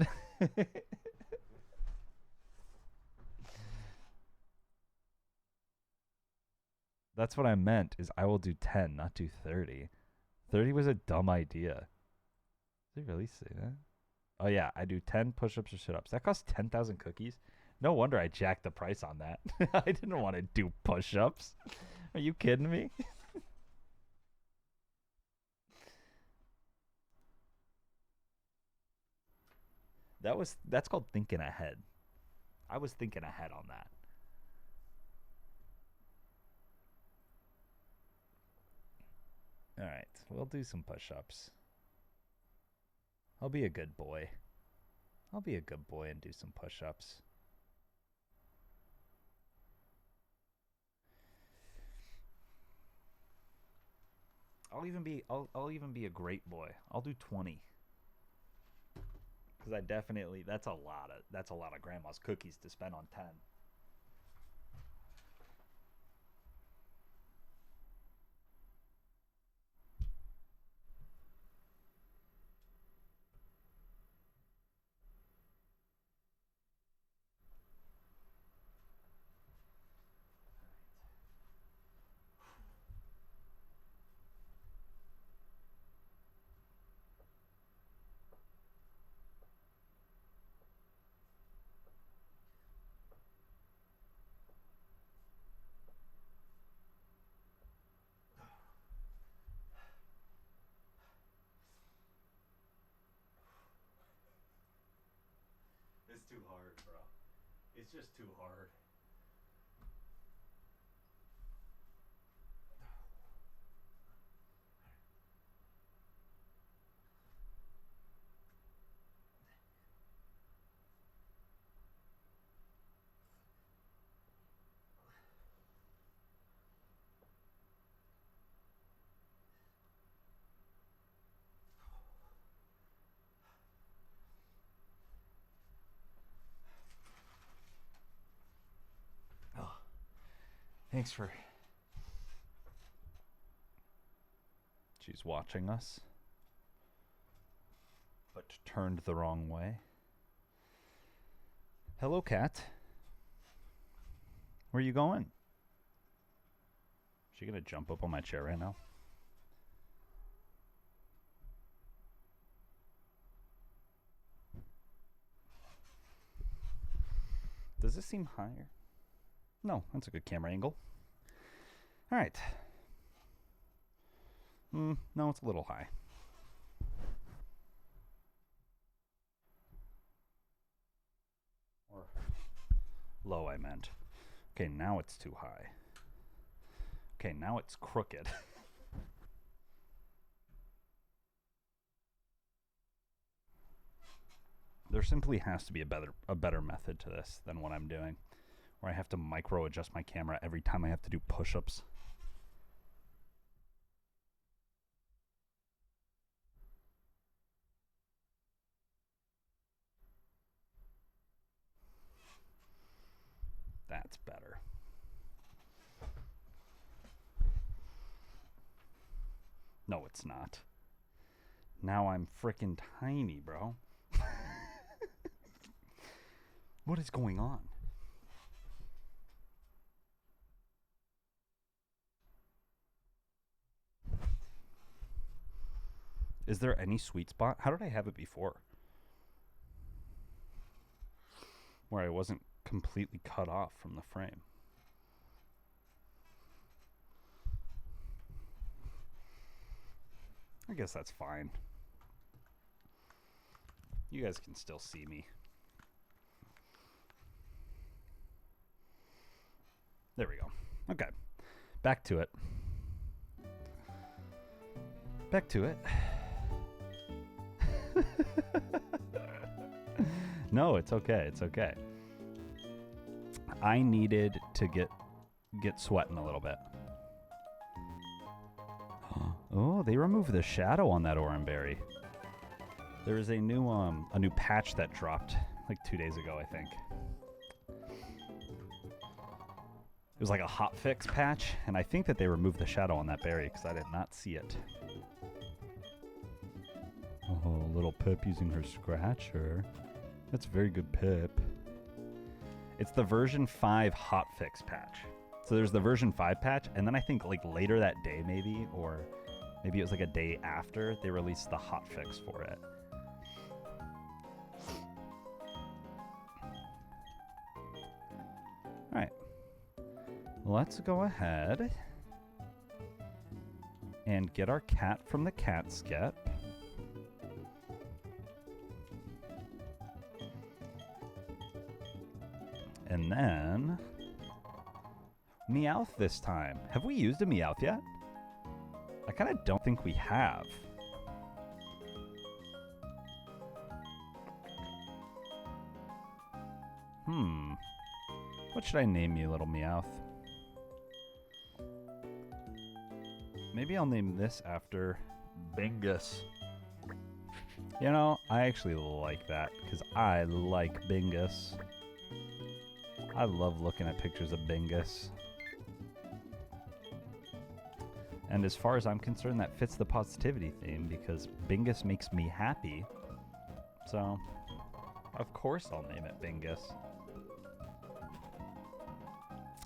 That's what I meant, is I will do 10, not do 30. 30 was a dumb idea. Did they really say that? Oh yeah, I do 10 push-ups or sit-ups. That costs 10,000 cookies. No wonder I jacked the price on that. I didn't want to do push-ups. Are you kidding me? That's called thinking ahead. I was thinking ahead on that. All right, we'll do some push-ups. I'll be a good boy. I'll be a good boy and do some push-ups. I'll even be a great boy. I'll do 20. Cuz that's a lot of grandma's cookies to spend on 10. It's too hard, bro. It's just too hard. Oh, thanks for. She's watching us, but turned the wrong way. Hello, cat. Where are you going? Is she gonna jump up on my chair right now? Does this seem higher? No, that's a good camera angle. All right. No, it's a little high. Or low, I meant. Okay, now it's too high. Okay, now it's crooked. There simply has to be a better method to this than what I'm doing, where I have to micro adjust my camera every time I have to do push-ups. That's better. No, it's not. Now I'm freaking tiny, bro. What is going on? Is there any sweet spot? How did I have it before? Where I wasn't completely cut off from the frame. I guess that's fine. You guys can still see me. There we go. Okay. Back to it. Back to it. No, it's okay. It's okay. I needed to get sweating a little bit. Oh, they removed the shadow on that Oranberry. There is a new patch that dropped like 2 days ago, I think. It was like a hot fix patch, and I think that they removed the shadow on that berry because I did not see it. Oh, little Pip using her scratcher. That's a very good Pip. It's the version 5 hotfix patch. So there's the version 5 patch, and then I think like later that day maybe, or Maybe it was like a day after they released the hotfix for it. Alright. Let's go ahead and get our cat from the cat skip. And then Meowth this time. Have we used a Meowth yet? I kind of don't think we have. What should I name you, little Meowth? Maybe I'll name this after Bingus. You know, I actually like that because I like Bingus. I love looking at pictures of Bingus. And as far as I'm concerned, that fits the positivity theme because Bingus makes me happy. So, of course I'll name it Bingus.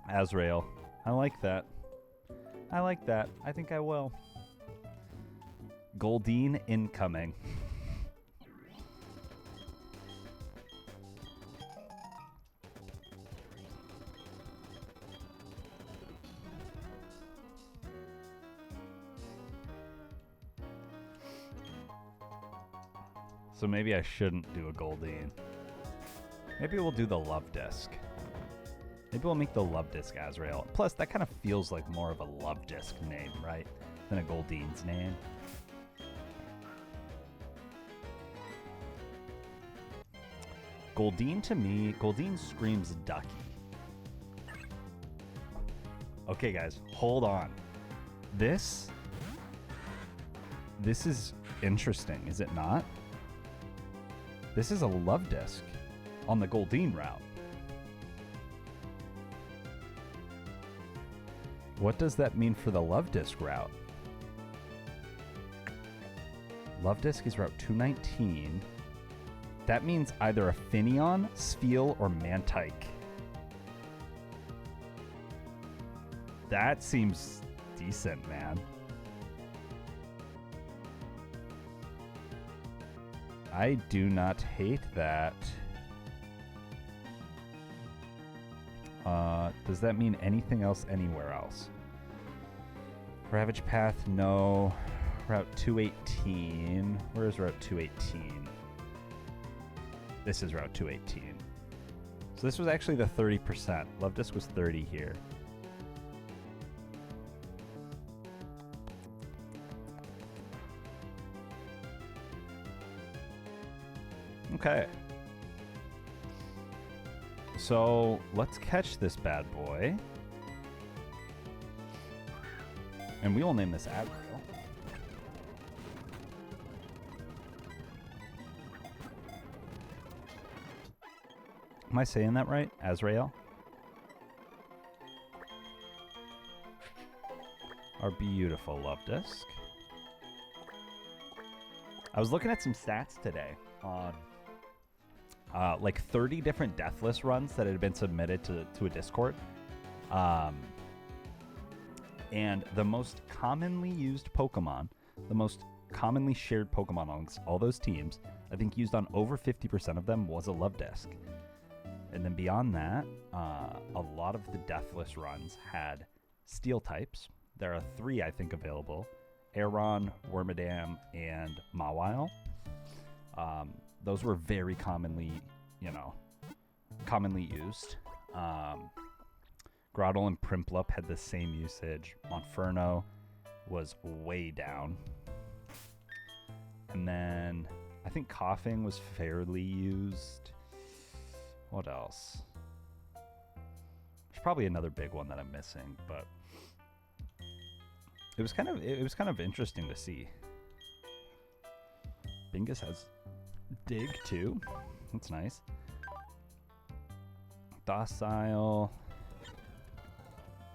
Azrael. I like that. I like that. I think I will. Goldeen incoming. So maybe I shouldn't do a Goldeen. Maybe we'll do the Love Disc. Maybe we'll make the Love Disc Azrael. Plus, that kind of feels like more of a Love Disc name, right? Than a Goldeen's name. Goldeen to me, Goldeen screams Ducky. Okay, guys, hold on. This is interesting, is it not? This is a Love Disc on the Goldeen route. What does that mean for the Love Disc route? Love Disc is route 219. That means either a Finneon, Spheal, or Mantike. That seems decent, man. I do not hate that. Does that mean anything else anywhere else? Ravage Path, no. Route 218. Where is Route 218? This is Route 218. So this was actually the 30%. Love Disc was 30 here. Okay. So let's catch this bad boy. And we will name this Azrael. Am I saying that right? Azrael? Our beautiful Love Disc. I was looking at some stats today on like 30 different Deathless runs that had been submitted to a Discord. And the most commonly used Pokemon, the most commonly shared Pokemon amongst all those teams, I think used on over 50% of them was a Love Disc. And then beyond that, a lot of the Deathless runs had Steel types. There are 3, I think, available. Aeron, Wormadam, and Mawile. Those were very commonly, commonly used. Groudle and Prinplup had the same usage. Monferno was way down. And then I think Coughing was fairly used. What else? There's probably another big one that I'm missing, but it was kind of interesting to see. Bingus has Dig too. That's nice. Docile.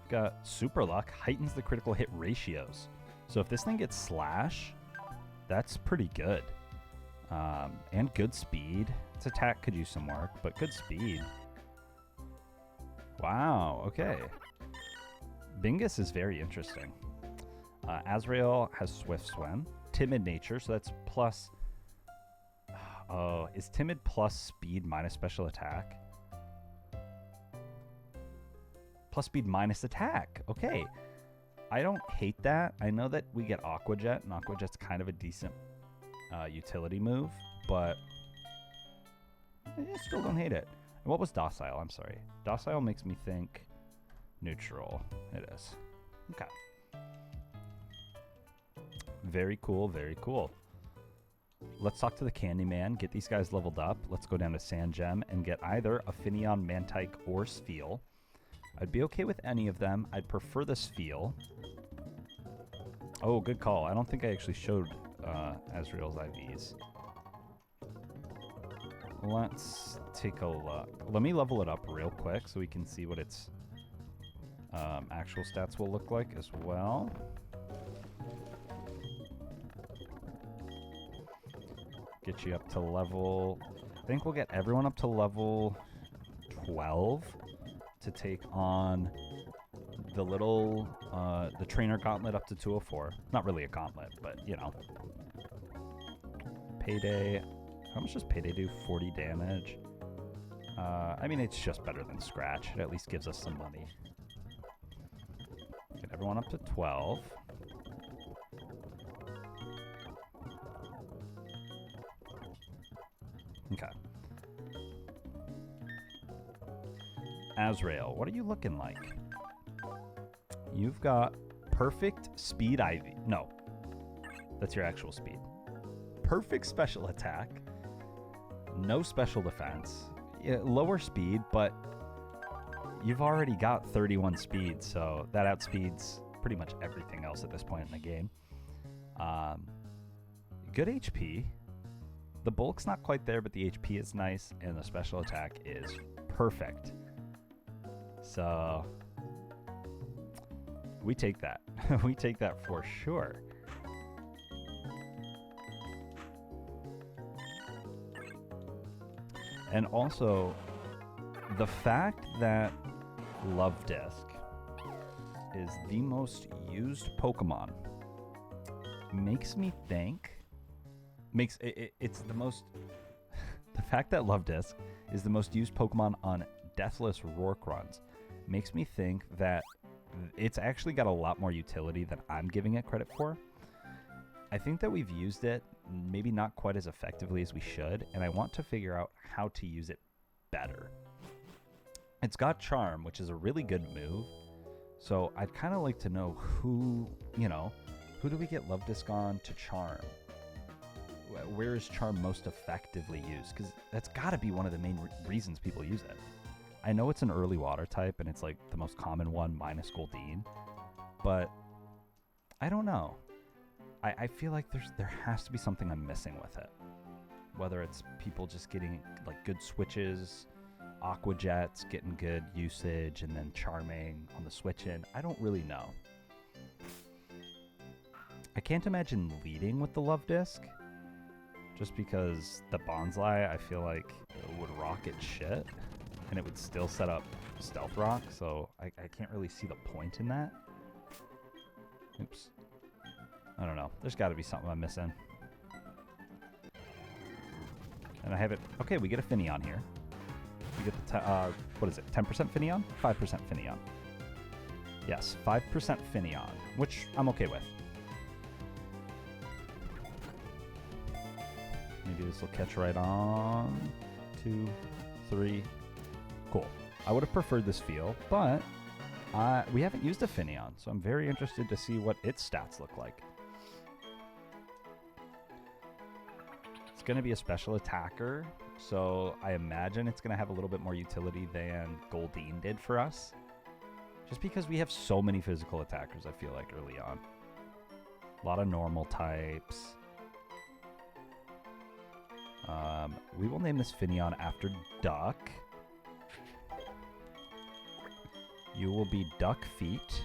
Got Super Luck, heightens the critical hit ratios. So if this thing gets Slash, that's pretty good. And good speed. Its attack could use some work, but good speed. Wow, okay. Bingus is very interesting. Azrael has Swift Swim. Timid Nature, so that's plus... Oh, is Timid plus Speed minus Special Attack? Plus Speed minus Attack. Okay. I don't hate that. I know that we get Aqua Jet, and Aqua Jet's kind of a decent utility move, but I still don't hate it. And what was Docile? I'm sorry. Docile makes me think neutral. It is. Okay. Very cool, very cool. Let's talk to the Candyman, get these guys leveled up. Let's go down to Sand Gem and get either a Finneon, Mantike, or Spheal. I'd be okay with any of them. I'd prefer the Spheal. Oh, good call. I don't think I actually showed Azrael's IVs. Let's take a look. Let me level it up real quick so we can see what its actual stats will look like as well. Get you up to level... I think we'll get everyone up to level 12 to take on the little... the trainer gauntlet up to 204. Not really a gauntlet, but, you know. Payday... How much does Payday do? 40 damage. I mean, it's just better than Scratch. It at least gives us some money. Get everyone up to 12. Okay. Azrael, what are you looking like? You've got perfect speed Ivy. No. That's your actual speed. Perfect special attack. No special defense. Yeah, lower speed, but you've already got 31 speed, so that outspeeds pretty much everything else at this point in the game. Good HP. The bulk's not quite there, but the HP is nice, and the special attack is perfect. So we take that. We take that for sure. And also, the fact that Love Disc is the most used Pokemon makes me think... It's the most... The fact that Love Disc is the most used Pokemon on Deathless Rourke runs makes me think that it's actually got a lot more utility than I'm giving it credit for. I think that we've used it maybe not quite as effectively as we should, and I want to figure out how to use it better. It's got Charm, which is a really good move, so I'd kind of like to know who do we get Love Disc on to Charm? Where is Charm most effectively used? Because that's got to be one of the main reasons people use it. I know it's an early water type, and it's like the most common one minus Goldeen, but I don't know. I feel like there has to be something I'm missing with it. Whether it's people just getting like good switches, Aqua Jets getting good usage, and then charming on the switch in. I don't really know. I can't imagine leading with the Love Disc, just because the Bonsly, I feel like would rocket shit, and it would still set up Stealth Rock, so I can't really see the point in that. Oops. I don't know. There's got to be something I'm missing. And I have it... Okay, we get a Finneon here. We get the... what is it? 10% Finneon? 5% Finneon. Yes, 5% Finneon, which I'm okay with. Maybe this will catch right on. 2, 3. Cool. I would have preferred this feel, but we haven't used a Finneon, so I'm very interested to see what its stats look like. It's going to be a special attacker, so I imagine it's going to have a little bit more utility than Goldeen did for us. Just because we have so many physical attackers, I feel like, early on. A lot of normal types. We will name this Finneon after Duck. You will be Duck Feet.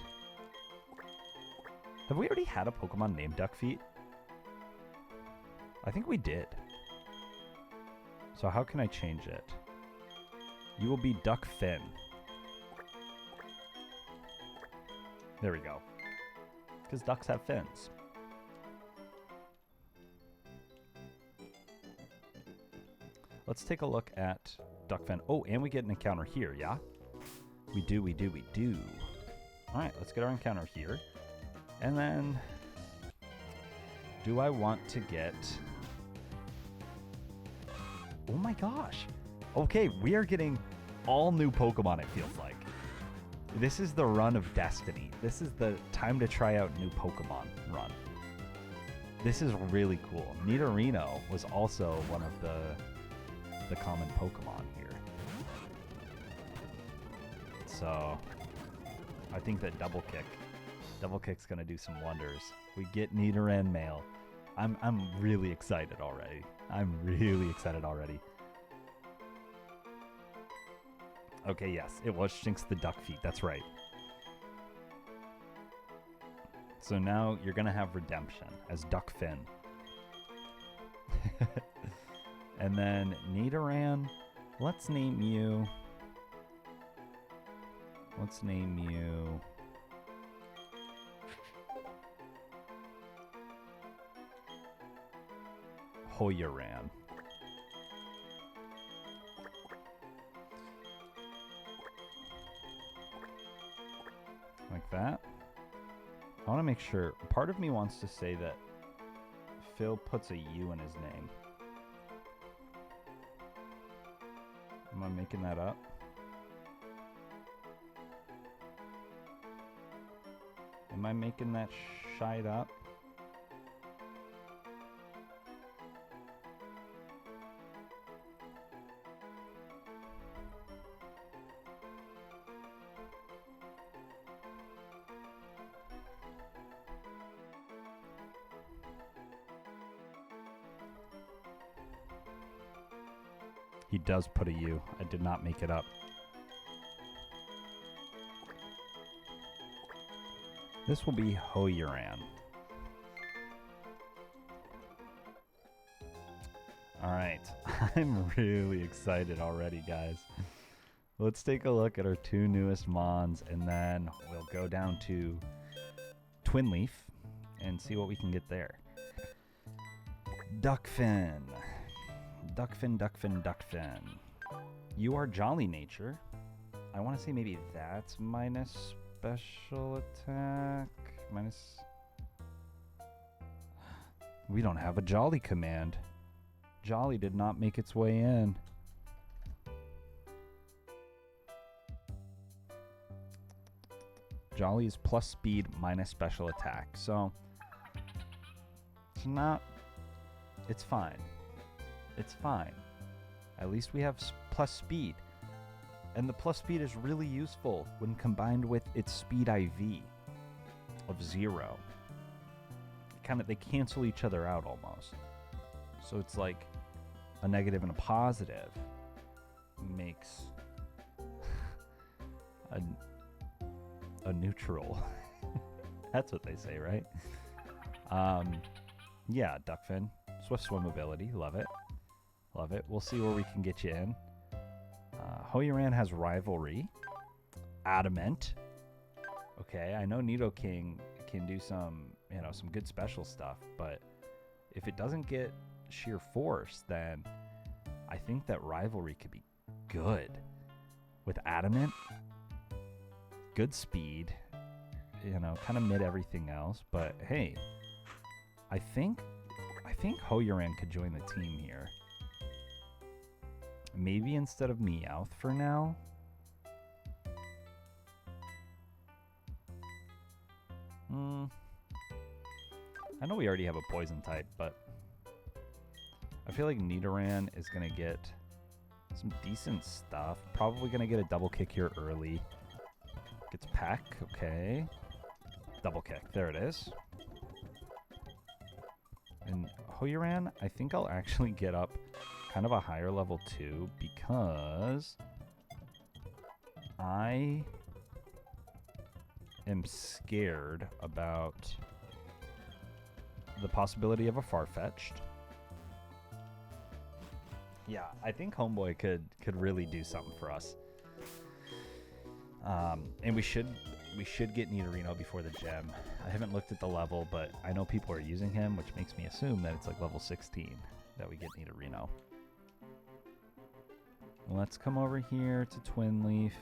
Have we already had a Pokemon named Duck Feet? I think we did. So how can I change it? You will be Duck Fin. There we go. because ducks have fins. Let's take a look at duck fin. Oh, and we get an encounter here, yeah? We do. All right, let's get our encounter here. And then, do I want to get... Oh my gosh. Okay, we are getting all new Pokemon, it feels like. This is the run of destiny. This is the time to try out new Pokemon run. This is really cool. Nidorino was also one of the common Pokemon here. So I think that Double Kick's gonna do some wonders. We get Nidoran male. I'm really excited already. Okay, yes, it was Shinx the Duck Feet. That's right. So now you're gonna have redemption as Duck Fin. And then Nidoran, let's name you Hoyoran. Like that. I want to make sure. Part of me wants to say that Phil puts a U in his name. Am I making that up? Am I making that shite up? He does put a U. I did not make it up. This will be Hoyoran. Alright. I'm really excited already, guys. Let's take a look at our two newest Mons, and then we'll go down to Twinleaf and see what we can get there. Duckfin. Duckfin. You are Jolly Nature. I want to say maybe that's minus special attack. Minus... We don't have a Jolly command. Jolly did not make its way in. Jolly is plus speed minus special attack. So, it's not... It's fine. It's fine. At least we have plus speed. And the plus speed is really useful when combined with its speed IV of 0. They cancel each other out almost. So it's like a negative and a positive makes a neutral. That's what they say, right? Yeah, Duckfin. Swift swim ability. Love it. Love it. We'll see where we can get you in. Hoyoran has Rivalry. Adamant. Okay, I know Nidoking can do some good special stuff, but if it doesn't get sheer force, then I think that Rivalry could be good. With Adamant, good speed, kind of mid everything else, but hey, I think Hoyoran could join the team here. Maybe instead of Meowth for now. I know we already have a poison type, but I feel like Nidoran is going to get some decent stuff. Probably going to get a double kick here early. Gets Peck, okay. Double kick, there it is. And Hoyoran, I think I'll actually get up kind of a higher level too, because I am scared about the possibility of a Farfetch'd. Yeah, I think Homeboy could really do something for us. And we should we should get Nidorino before the gym. I haven't looked at the level, but I know people are using him, which makes me assume that it's like level 16 that we get Nidorino. Let's come over here to Twin Leaf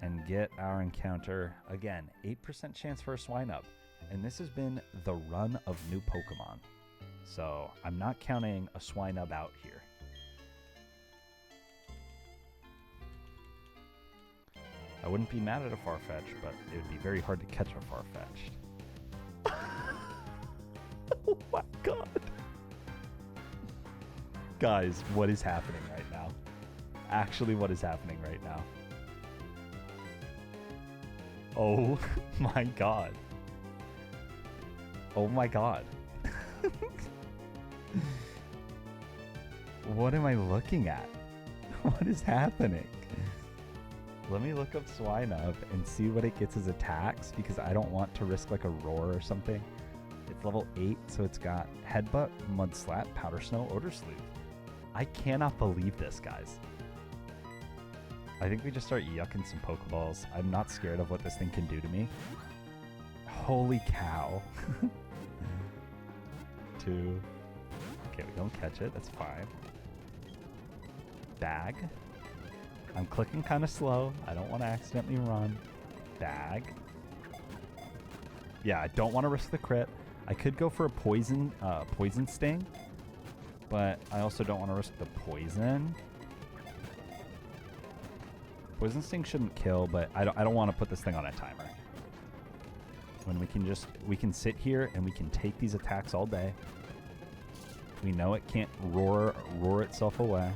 and get our encounter. Again, 8% chance for a Swinub. And this has been the run of new Pokemon. So I'm not counting a Swinub out here. I wouldn't be mad at a Farfetch, but it would be very hard to catch a Farfetch. Oh my god. Guys, what is happening right now? Actually, what is happening right now? Oh my god. Oh my god. What am I looking at? What is happening? Let me look up Swinub and see what it gets as attacks, because I don't want to risk like a roar or something. It's level 8, so it's got Headbutt, Mud Slap, Powder Snow, Odor Sleuth. I cannot believe this, guys. I think we just start yucking some Pokeballs. I'm not scared of what this thing can do to me. Holy cow. 2. Okay, we don't catch it. That's fine. Bag. I'm clicking kind of slow. I don't want to accidentally run. Bag. Yeah, I don't want to risk the crit. I could go for a poison sting, but I also don't want to risk the poison. Poison sting shouldn't kill, but I don't want to put this thing on a timer. When we can sit here and we can take these attacks all day. We know it can't roar itself away.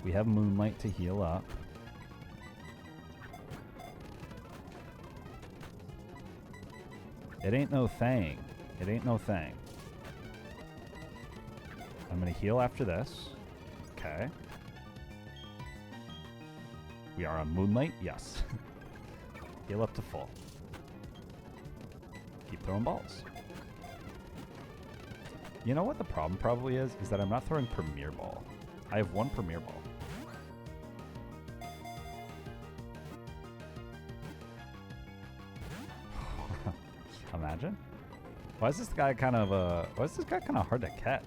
We have Moonlight to heal up. It ain't no thing. It ain't no thing. I'm gonna heal after this. Okay. We are on Moonlight? Yes. Heal up to full. Keep throwing balls. You know what the problem probably is that I'm not throwing Premier Ball. I have one Premier Ball. Imagine. Why is this guy kind of hard to catch?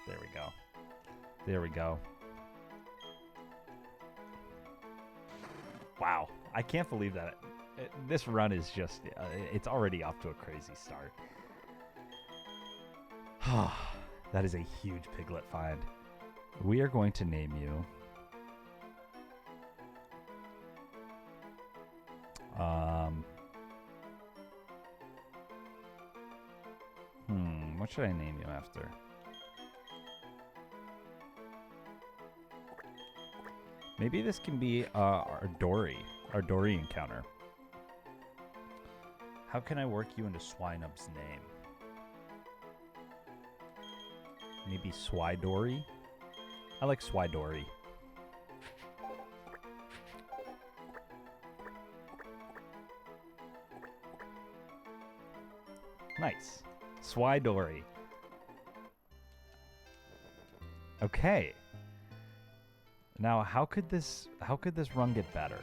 There we go. There we go. Wow. I can't believe that. This run is just, it's already off to a crazy start. That is a huge Piglet find. We are going to name you what should I name you after? Maybe this can be our Dory encounter. How can I work you into Swinub's name? Maybe Swidory? I like Swidory. Nice. Swidory. Okay. Now, how could this run get better?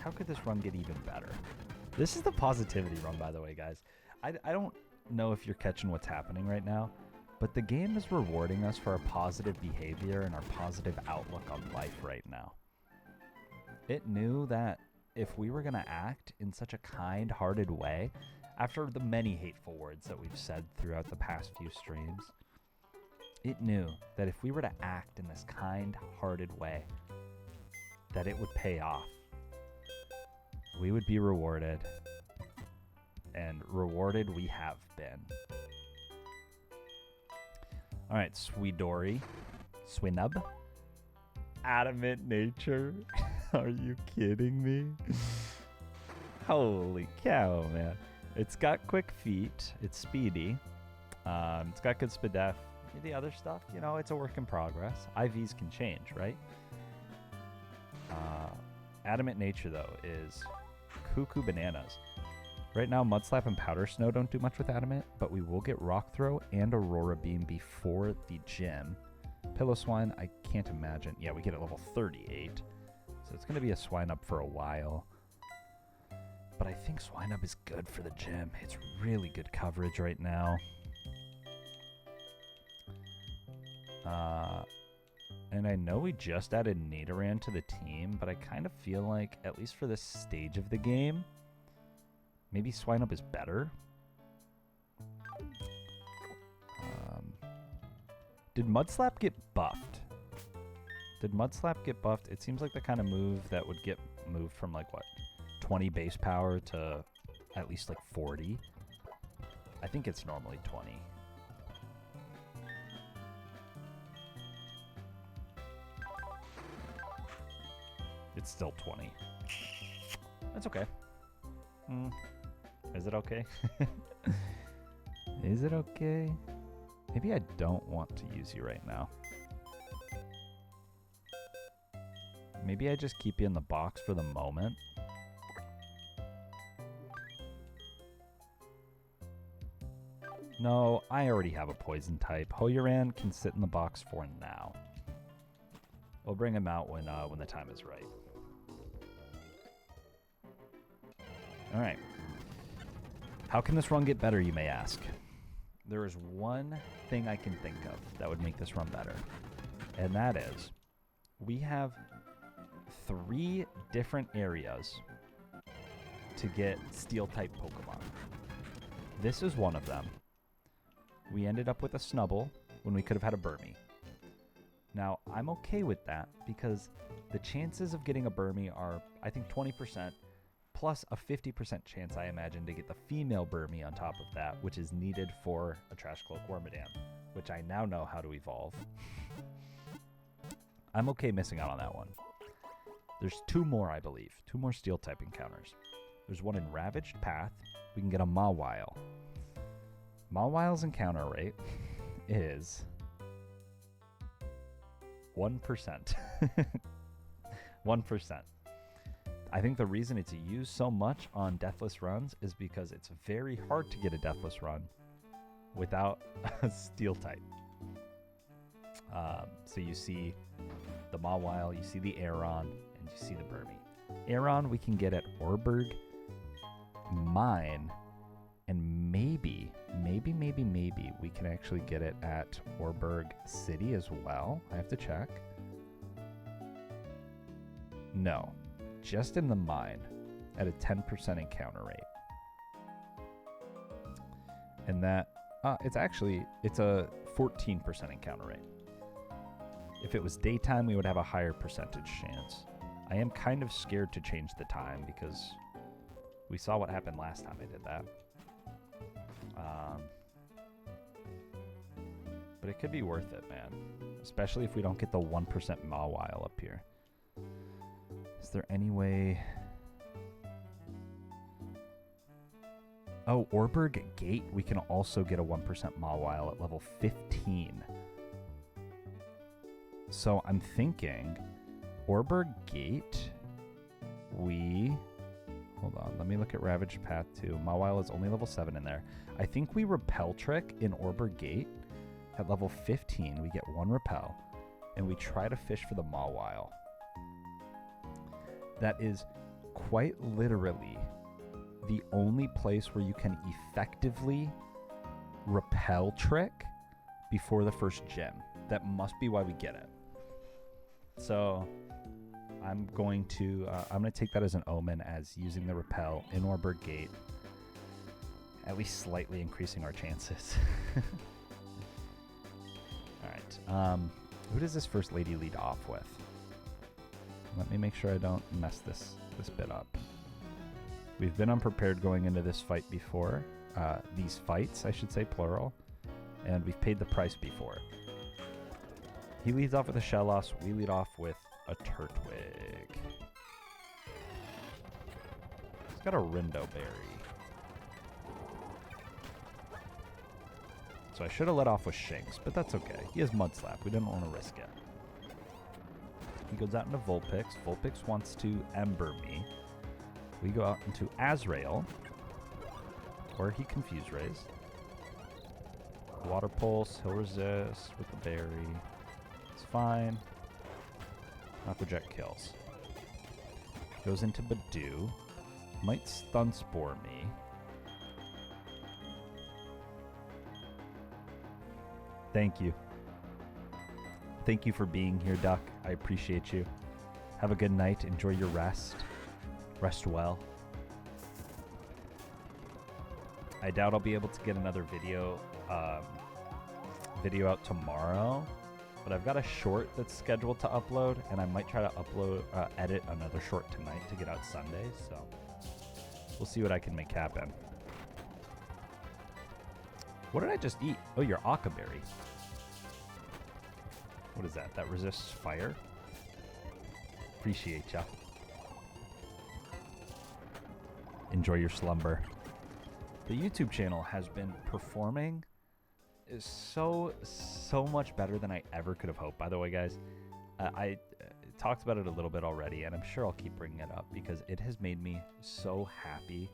How could this run get even better? This is the positivity run, by the way, guys. I don't know if you're catching what's happening right now, but the game is rewarding us for our positive behavior and our positive outlook on life right now. It knew that if we were going to act in such a kind-hearted way, after the many hateful words that we've said throughout the past few streams, it knew that if we were to act in this kind-hearted way, that it would pay off. We would be rewarded, and rewarded we have been. All right, Swidori, Swinub, Adamant Nature. Are you kidding me? Holy cow, man. It's got quick feet. It's speedy. It's got good speed def. The other stuff, you know, it's a work in progress. IVs can change, right? Adamant Nature, though, is cuckoo bananas. Right now, Mud Slap and Powder Snow don't do much with Adamant, but we will get Rock Throw and Aurora Beam before the gym. Pillow Swine, I can't imagine. Yeah, we get it level 38. So it's going to be a Swine up for a while. But I think Swine Up is good for the gym. It's really good coverage right now. And I know we just added Nidoran to the team, but I kind of feel like, at least for this stage of the game, maybe Swine Up is better. Did Mudslap get buffed? Did Mudslap get buffed? It seems like the kind of move that would get moved from like, what, 20 base power to at least like 40. I think it's normally 20. It's still 20. That's okay. Is it okay? Is it okay? Maybe I don't want to use you right now. Maybe I just keep you in the box for the moment. No, I already have a poison type. Hoyoran can sit in the box for now. We'll bring him out when the time is right. All right. How can this run get better, you may ask? There is one thing I can think of that would make this run better, and that is we have 3 different areas to get Steel-type Pokemon. This is one of them. We ended up with a Snubbull when we could have had a Burmy. Now, I'm okay with that because the chances of getting a Burmy are, I think, 20%, plus a 50% chance, I imagine, to get the female Burmy on top of that, which is needed for a Trash Cloak Wormadam, which I now know how to evolve. I'm okay missing out on that one. There's 2 more, I believe. 2 more Steel-type encounters. There's one in Ravaged Path. We can get a Mawile. Mawile's encounter rate is 1%. 1%. I think the reason it's used so much on deathless runs is because it's very hard to get a deathless run without a Steel type. So you see the Mawile, you see the Aeron, and you see the Burmy. Aeron we can get at Orberg Mine, and maybe we can actually get it at Orberg City as well. I have to check. No, just in the mine at a 10% encounter rate. And that, it's a 14% encounter rate. If it was daytime, we would have a higher percentage chance. I am kind of scared to change the time because we saw what happened last time I did that. But it could be worth it, man. Especially if we don't get the 1% Mawile up here. Is there any way... Oh, Orberg Gate, we can also get a 1% Mawile at level 15. So I'm thinking Orberg Gate, hold on, let me look at Ravaged Path too. Mawile is only level 7 in there. I think we Repel Trick in Orberg Gate at level 15. We get 1 Repel, and we try to fish for the Mawile. That is quite literally the only place where you can effectively Repel Trick before the first gym. That must be why we get it. So I'm going to take that as an omen, as using the Repel in Orberg Gate, at least slightly increasing our chances. All right. Who does this first lady lead off with? Let me make sure I don't mess this bit up. We've been unprepared going into this fight before. These fights, I should say, plural. And we've paid the price before. He leads off with a Shellos. We lead off with a Turtwig. He's got a Rindo Berry. So I should have let off with Shinx, but that's okay. He has Mudslap. We didn't want to risk it. He goes out into Vulpix. Vulpix wants to Ember me. We go out into Azrael, or he Confuse Rays. Water Pulse, he'll resist with the berry. It's fine. Aqua Jet kills. Goes into Badoo. Might stun spore me. Thank you. Thank you for being here, Duck. I appreciate you. Have a good night. Enjoy your rest. Rest well. I doubt I'll be able to get another video out tomorrow, but I've got a short that's scheduled to upload, and I might try to edit another short tonight to get out Sunday, so we'll see what I can make happen. What did I just eat? Oh, your Akaberry. What is that? That resists fire? Appreciate ya. Enjoy your slumber. The YouTube channel has been performing so much better than I ever could have hoped. By the way, guys, I talked about it a little bit already, and I'm sure I'll keep bringing it up because it has made me so happy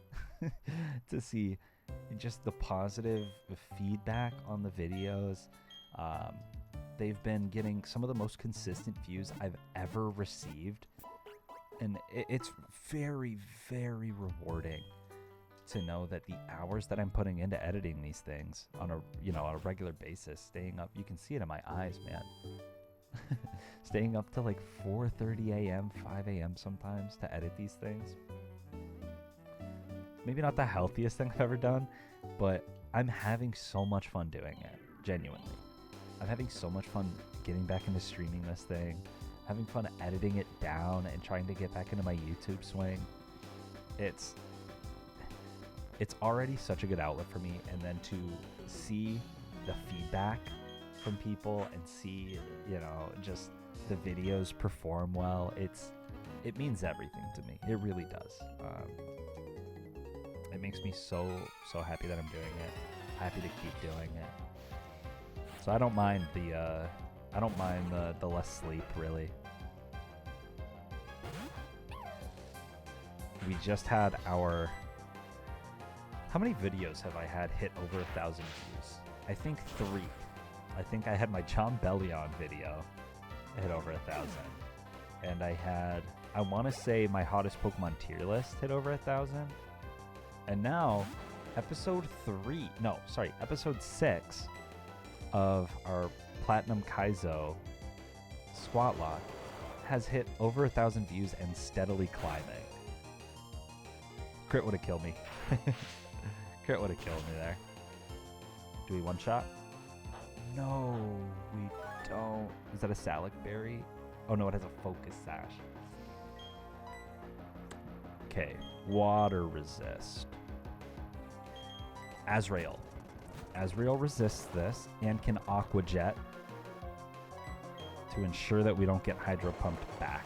to see just the positive feedback on the videos. They've been getting some of the most consistent views I've ever received, and it's very, very rewarding to know that the hours that I'm putting into editing these things on a regular basis, staying up, you can see it in my eyes, man. Staying up to like 4:30 a.m., 5 a.m. sometimes to edit these things. Maybe not the healthiest thing I've ever done, but I'm having so much fun doing it, genuinely. I'm having so much fun getting back into streaming this thing, having fun editing it down and trying to get back into my YouTube swing. It's already such a good outlet for me, and then to see the feedback from people and see, just the videos perform well, it means everything to me. It really does. It makes me so happy that I'm doing it. Happy to keep doing it. So I don't mind the less sleep, really. We just had our... How many videos have I had hit over 1,000 views? I think 3. I think I had my John Bellion video hit over 1,000. And I want to say my hottest Pokemon tier list hit over 1,000. And now, episode 6 of our Platinum Kaizo Squat Lock has hit over 1,000 views and steadily climbing. Crit would have killed me. Crit would have killed me there. Do we one-shot? No, we don't. Is that a Salic Berry? Oh no, it has a Focus Sash. Okay, Water Resist. Azrael. Azrael resists this and can Aqua Jet to ensure that we don't get Hydro Pumped back.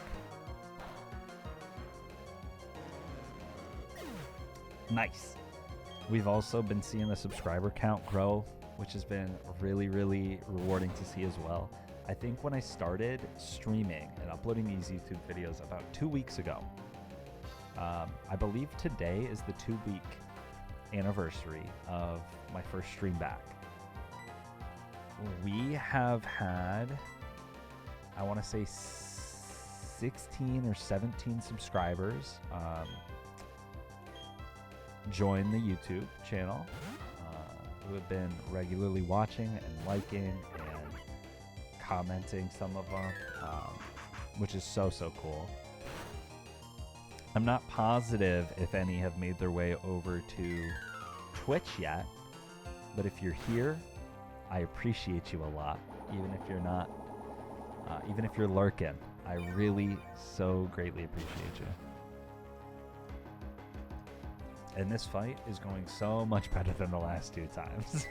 Nice. We've also been seeing the subscriber count grow, which has been really, really rewarding to see as well. I think when I started streaming and uploading these YouTube videos about 2 weeks ago, I believe today is the 2-week anniversary of my first stream back. We have had, I want to say 16 or 17 subscribers join the YouTube channel, who have been regularly watching and liking and commenting, some of them, which is so cool. I'm not positive if any have made their way over to Twitch yet, but if you're here, I appreciate you a lot. Even if you're not, even if you're lurking, I really so greatly appreciate you. And this fight is going so much better than the last 2 times,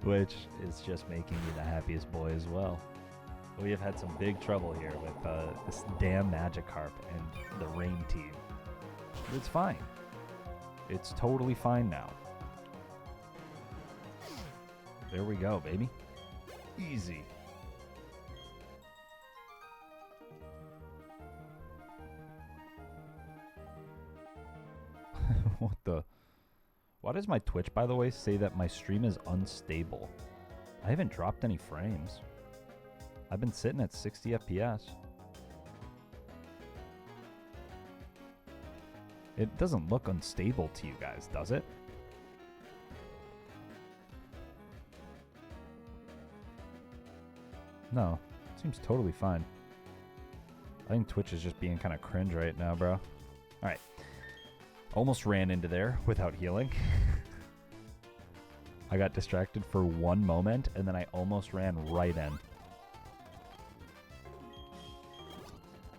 which is just making me the happiest boy as well. We have had some big trouble here with this damn Magikarp and the Rain team. But it's fine. It's totally fine now. There we go, baby. Easy. What the? Why does my Twitch, by the way, say that my stream is unstable? I haven't dropped any frames. I've been sitting at 60 FPS. It doesn't look unstable to you guys, does it? No, seems totally fine. I think Twitch is just being kind of cringe right now, bro. All right. Almost ran into there without healing. I got distracted for one moment, and then I almost ran right in.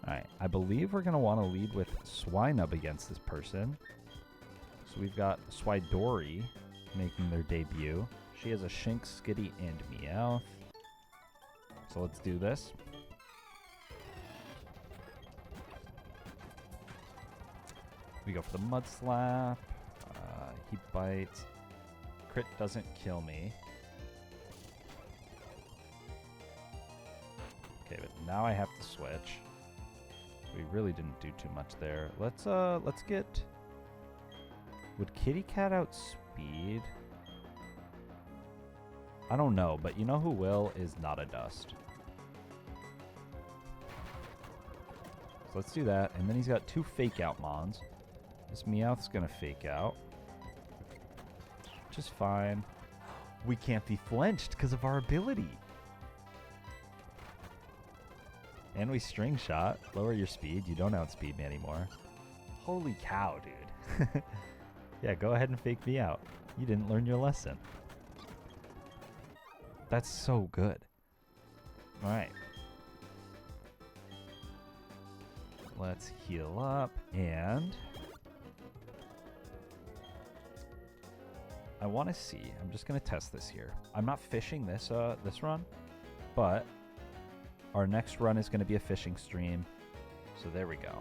Alright, I believe we're going to want to lead with Swinub against this person. So we've got Swidori making their debut. She has a Shink, Skitty, and Meowth. So let's do this. We go for the Mud Slap. He bites. Crit doesn't kill me. Okay, but now I have to switch. We really didn't do too much there. Let's get... Would Kitty Cat outspeed? I don't know, but you know who will is Not a Dust. So let's do that, and then he's got 2 Fake Out Mons. This Meowth's gonna Fake Out. Which is fine. We can't be flinched because of our ability. And we String Shot. Lower your speed. You don't outspeed me anymore. Holy cow, dude. Yeah, go ahead and fake me out. You didn't learn your lesson. That's so good. Alright. Let's heal up, and I want to see. I'm just going to test this here. I'm not fishing this run, but our next run is going to be a fishing stream. So there we go.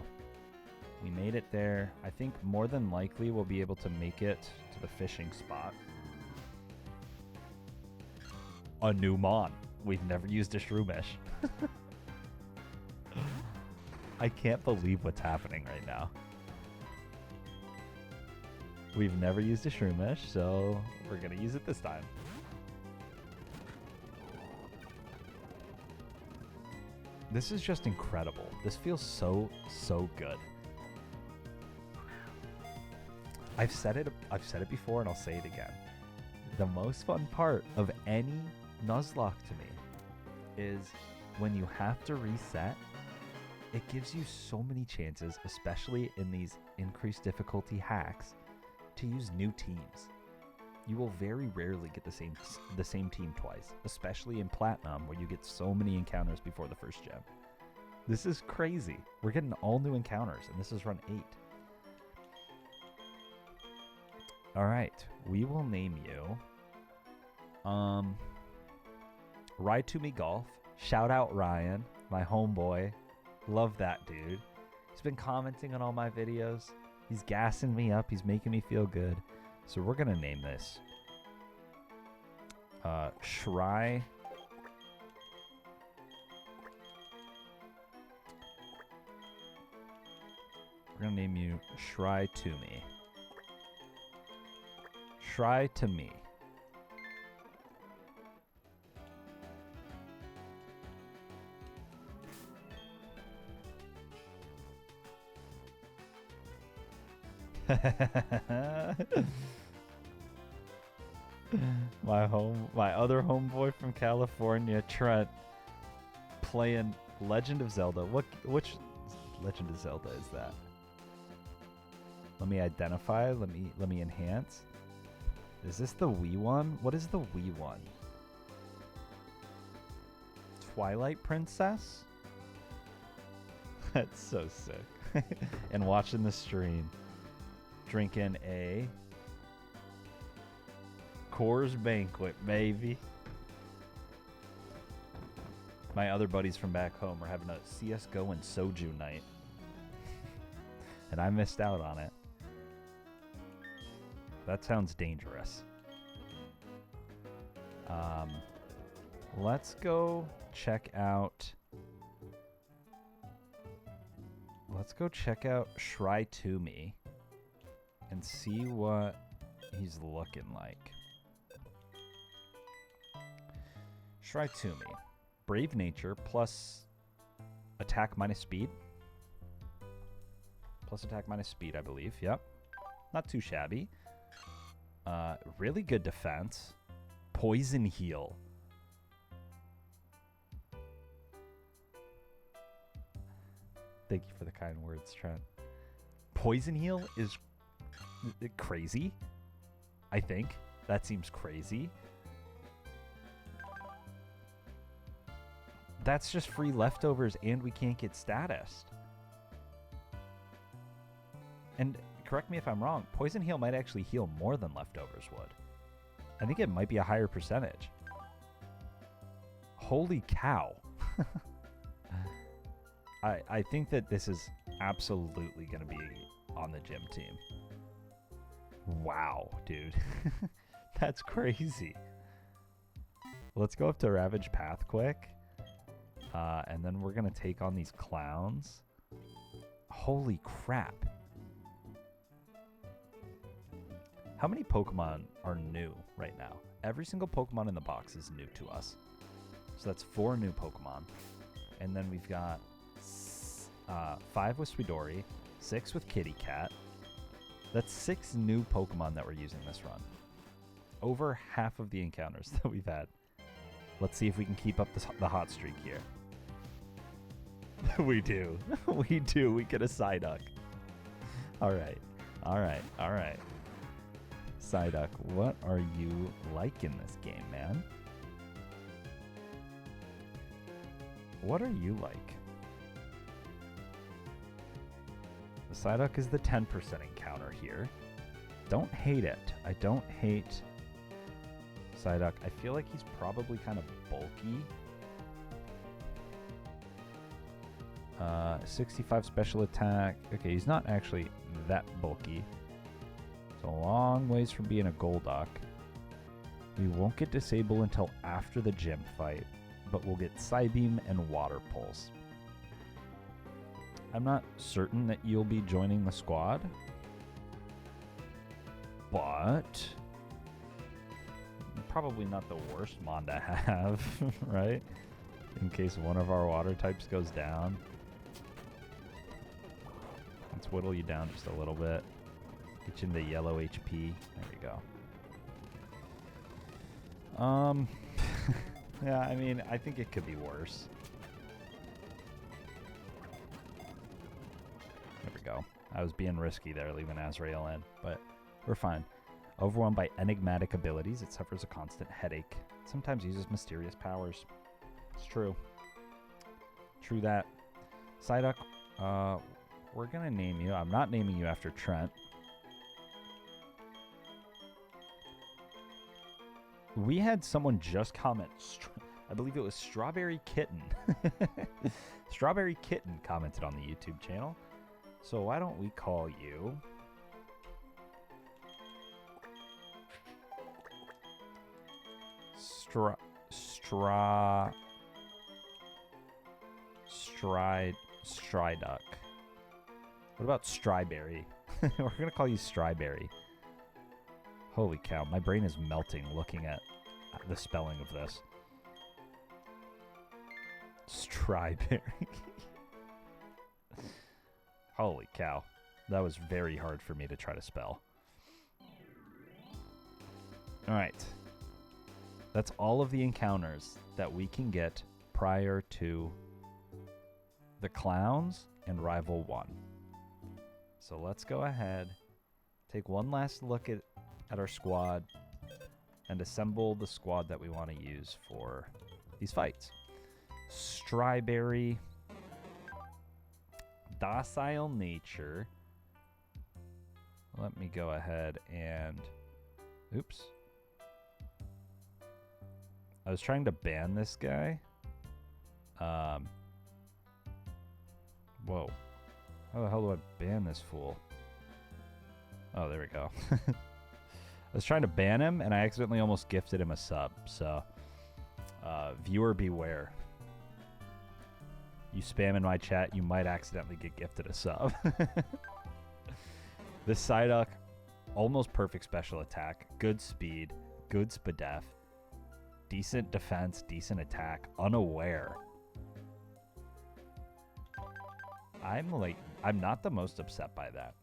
We made it there. I think more than likely we'll be able to make it to the fishing spot. A new Mon. We've never used a Shroomish. I can't believe what's happening right now. We've never used a Shroomish, so we're going to use it this time. This is just incredible. This feels so, so good. I've said it before, and I'll say it again. The most fun part of any Nuzlocke to me is when you have to reset. It gives you so many chances, especially in these increased difficulty hacks, to use new teams. You will very rarely get the same team twice, especially in Platinum, where you get so many encounters before the first gem. This is crazy. We're getting all new encounters, and this is run 8. Alright, we will name you Ride to Me Golf. Shout out Ryan, my homeboy. Love that dude. He's been commenting on all my videos. He's gassing me up. He's making me feel good. So we're going to name this Shry. We're going to name you Shry to Me. Shry to Me. My other homeboy from California, Trent, playing Legend of Zelda. Which Legend of Zelda is that? Let me identify. Let me enhance. Is this the Wii one? What is the Wii one? Twilight Princess? That's so sick. And watching the stream. Drinking a Coors Banquet, baby. My other buddies from back home are having a CSGO and soju night. And I missed out on it. That sounds dangerous. Let's go check out... Let's go check out Shry to Me and see what he's looking like. Shry to Me. Brave Nature plus attack minus speed. Plus attack minus speed, I believe. Yep. Not too shabby. Really good defense. Poison heal. Thank you for the kind words, Trent. Poison heal is crazy. I think. That seems crazy. That's just free leftovers and we can't get statused. And correct me if I'm wrong, Poison Heal might actually heal more than leftovers would. I think it might be a higher percentage. Holy cow. I think that this is absolutely going to be on the gym team. Wow, dude. That's crazy. Let's go up to Ravage Path quick. And then we're going to take on these clowns. Holy crap. How many Pokemon are new right now? Every single Pokemon in the box is new to us. So that's 4 new Pokemon. And then we've got 5 with Suidori, 6 with Kitty Cat. That's 6 new Pokemon that we're using this run. Over half of the encounters that we've had. Let's see if we can keep up the hot streak here. We do. We do. We get a Psyduck. All right. All right. All right. Psyduck, what are you like in this game, man? What are you like? The Psyduck is the 10% encounter here. Don't hate it. I don't hate Psyduck. I feel like he's probably kind of bulky. 65 special attack. Okay, he's not actually that bulky. It's a long ways from being a Golduck. We won't get Disable until after the gym fight, but we'll get Psybeam and Water Pulse. I'm not certain that you'll be joining the squad, but probably not the worst mon to have, right? In case one of our water types goes down. Let's whittle you down just a little bit. Get you into yellow HP. There we go. Yeah, I mean, I think it could be worse. There we go. I was being risky there, leaving Azrael in, but we're fine. Overwhelmed by enigmatic abilities, it suffers a constant headache. It sometimes uses mysterious powers. It's true. True that. Psyduck, we're gonna name you. I'm not naming you after Trent. We had someone just comment, I believe it was Strawberry Kitten. Strawberry Kitten commented on the YouTube channel. So why don't we call you... Stryduck. What about Stryberry? We're going to call you Stryberry. Holy cow, my brain is melting looking at the spelling of this. Stryberry. Holy cow. That was very hard for me to try to spell. Alright. That's all of the encounters that we can get prior to the clowns and Rival 1. So let's go ahead, take one last look at our squad, and assemble the squad that we want to use for these fights. Stryberry, Docile Nature. Let me go ahead and... Oops. I was trying to ban this guy. Whoa. How the hell do I ban this fool? Oh, there we go. I was trying to ban him, and I accidentally almost gifted him a sub. So, viewer beware. You spam in my chat, you might accidentally get gifted a sub. This Psyduck, almost perfect special attack, good speed, good spadef, decent defense, decent attack, unaware. I'm not the most upset by that.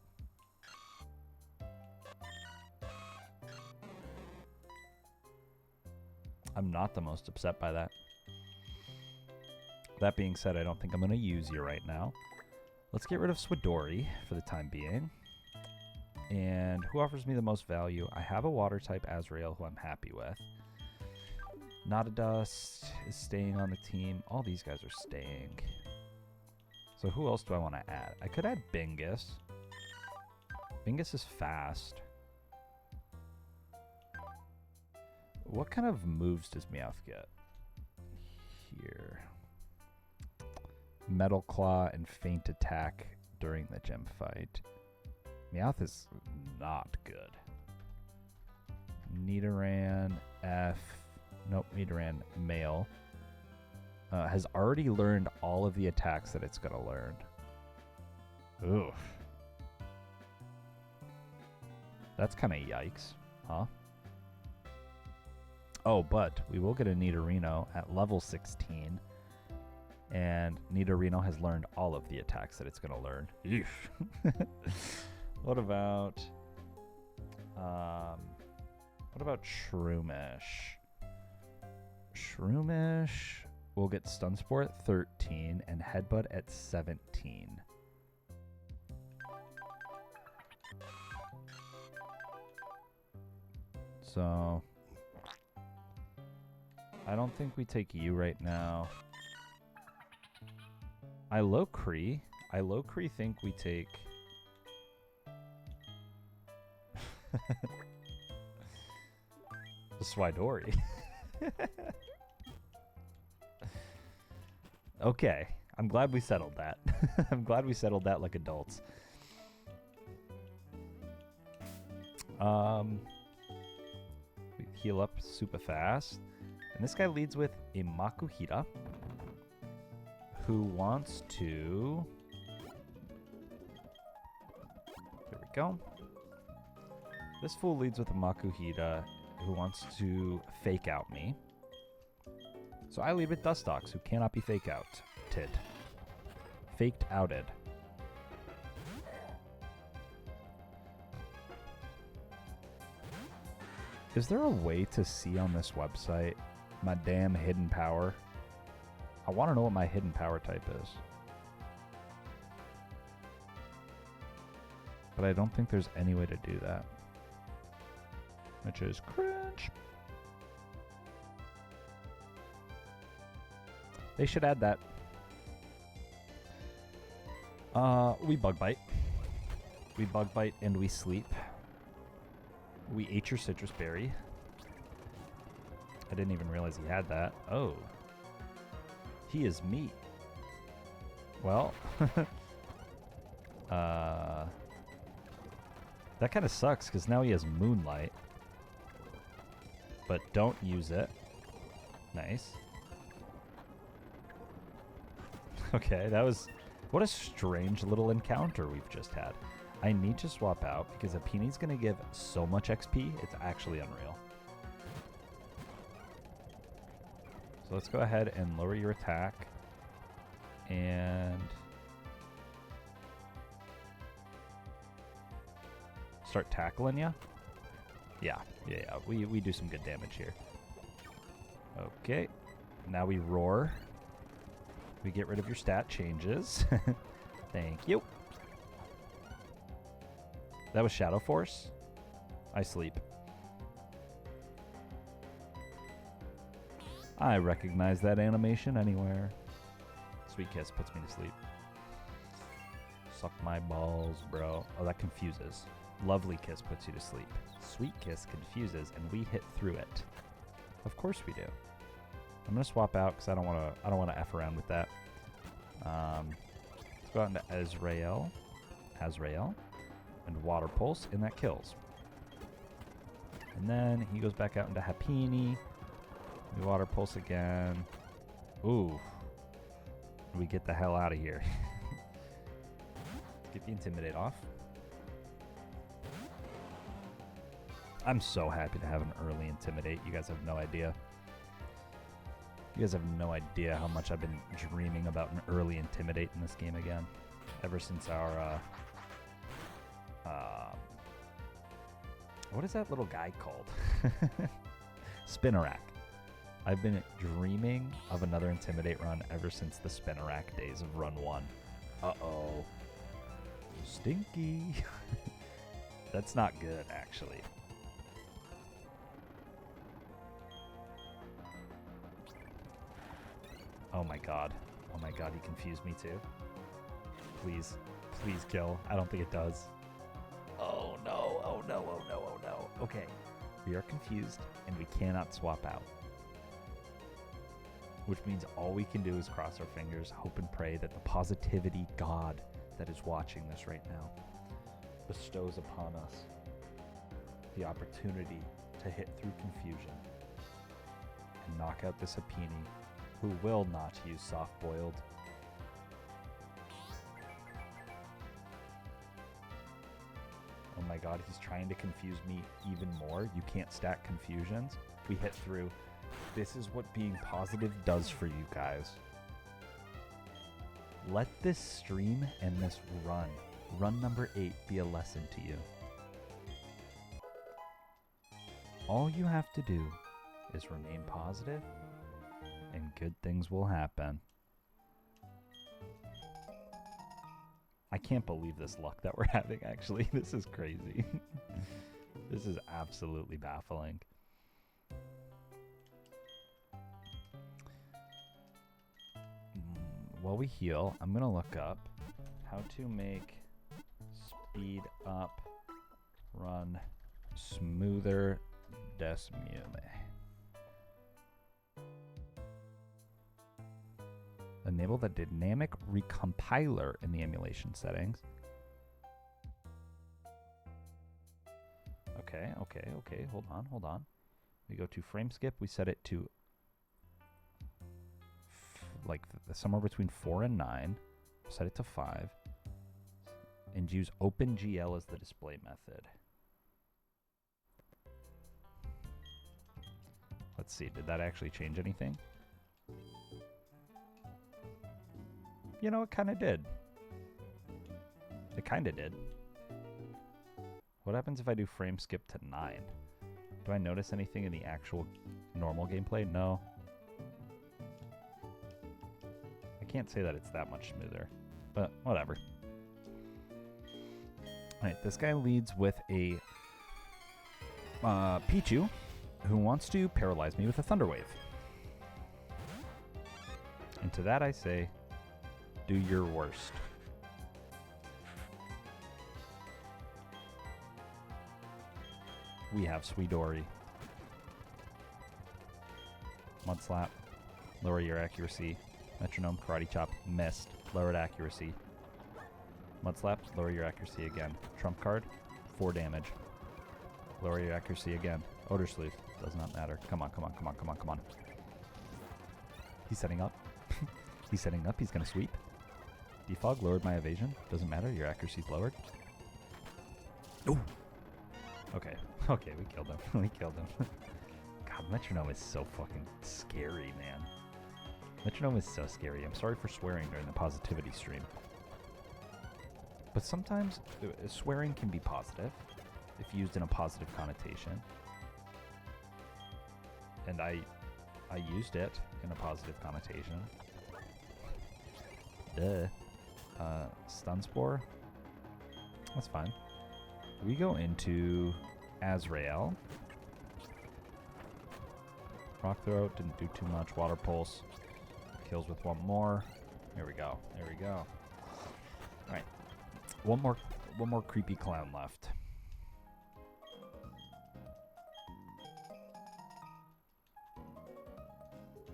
I'm not the most upset by that. That being said, I don't think I'm going to use you right now. Let's get rid of Swidori for the time being. And who offers me the most value? I have a water type Azrael who I'm happy with. Not a Dust is staying on the team. All these guys are staying. So who else do I want to add? I could add Bingus. Bingus is fast. What kind of moves does Meowth get? Here. Metal Claw and Faint Attack during the gym fight. Meowth is not good. Nidoran F. Nope, Nidoran male. Has already learned all of the attacks that it's going to learn. Oof. That's kind of yikes, huh? Oh, but we will get a Nidorino at level 16. And Nidorino has learned all of the attacks that it's going to learn. What about Shroomish? Shroomish will get Stun Spore at 13 and Headbutt at 17. So I don't think we take you right now. I low Cree think we take the Swidori. Okay, I'm glad we settled that. I'm glad we settled that like adults. We heal up super fast. And this guy leads with a Makuhita, who wants to... There we go. This fool leads with a Makuhita, who wants to fake out me. So I lead with Dustox, who cannot be fake outed. Faked outed. Is there a way to see on this website my damn hidden power? I want to know what my hidden power type is. But I don't think there's any way to do that. Which is cringe. They should add that. We bug bite. We bug bite and we sleep. We ate your citrus berry. I didn't even realize he had that. Oh. He is me. Well. That kind of sucks because now he has Moonlight. But don't use it. Nice. Okay, that was... What a strange little encounter we've just had. I need to swap out because Apini's going to give so much XP, it's actually unreal. So let's go ahead and lower your attack. And... start tackling ya? Yeah. We do some good damage here. Okay. Now we roar. We get rid of your stat changes. Thank you. That was Shadow Force. I sleep. I recognize that animation anywhere. Sweet Kiss puts me to sleep. Suck my balls, bro. Oh, that confuses. Lovely Kiss puts you to sleep. Sweet Kiss confuses, and we hit through it. Of course we do. I'm gonna swap out because I don't want to f around with that. Let's go out into Azrael, and Water Pulse, and that kills. And then he goes back out into Happiny. We Water Pulse again. Ooh, we get the hell out of here. Get the Intimidate off. I'm so happy to have an early Intimidate. You guys have no idea. You guys have no idea how much I've been dreaming about an early Intimidate in this game again. ever since our what is that little guy called? Spinnerack. I've been dreaming of another Intimidate run ever since the Spinnerack days of run 1. Uh-oh. Stinky. That's not good, actually. Oh my god. Oh my god, he confused me too. Please. Please kill. I don't think it does. Oh no. Oh no. Oh no. Oh no. Okay. We are confused and we cannot swap out. Which means all we can do is cross our fingers, hope and pray that the positivity god that is watching this right now bestows upon us the opportunity to hit through confusion and knock out this Apini, who will not use soft-boiled. Oh my god, he's trying to confuse me even more. You can't stack confusions. We hit through. This is what being positive does for you guys. Let this stream and this run number 8, be a lesson to you. All you have to do is remain positive and good things will happen. I can't believe this luck that we're having, actually. This is crazy. This is absolutely baffling. While we heal, I'm going to look up how to make speed up run smoother des Mume. Enable the dynamic recompiler in the emulation settings. Okay. Hold on. We go to frame skip. We set it to like somewhere between 4 and 9. Set it to 5. And use OpenGL as the display method. Let's see, did that actually change anything? You know, it kind of did. It kind of did. What happens if I do frame skip to 9? Do I notice anything in the actual normal gameplay? No. I can't say that it's that much smoother, but whatever. Alright, this guy leads with a Pichu, who wants to paralyze me with a Thunder Wave. And to that I say, do your worst. We have Sweedori. Mud Slap. Lower your accuracy. Metronome, Karate Chop, missed. Lowered accuracy. Mud Slap, lower your accuracy again. Trump card, 4 damage. Lower your accuracy again. Odor Sleuth, does not matter. Come on. He's setting up. He's setting up, he's gonna sweep. Defog, lowered my evasion. Doesn't matter, your accuracy's lowered. Ooh! Okay, we killed him. We killed him. God, Metronome is so fucking scary, man. Metronome is so scary. I'm sorry for swearing during the positivity stream. But sometimes swearing can be positive if used in a positive connotation. And I used it in a positive connotation. Duh. Stun Spore. That's fine. We go into Azrael. Rock Throw didn't do too much. Water Pulse. Kills with one more. There we go. Alright. One more creepy clown left.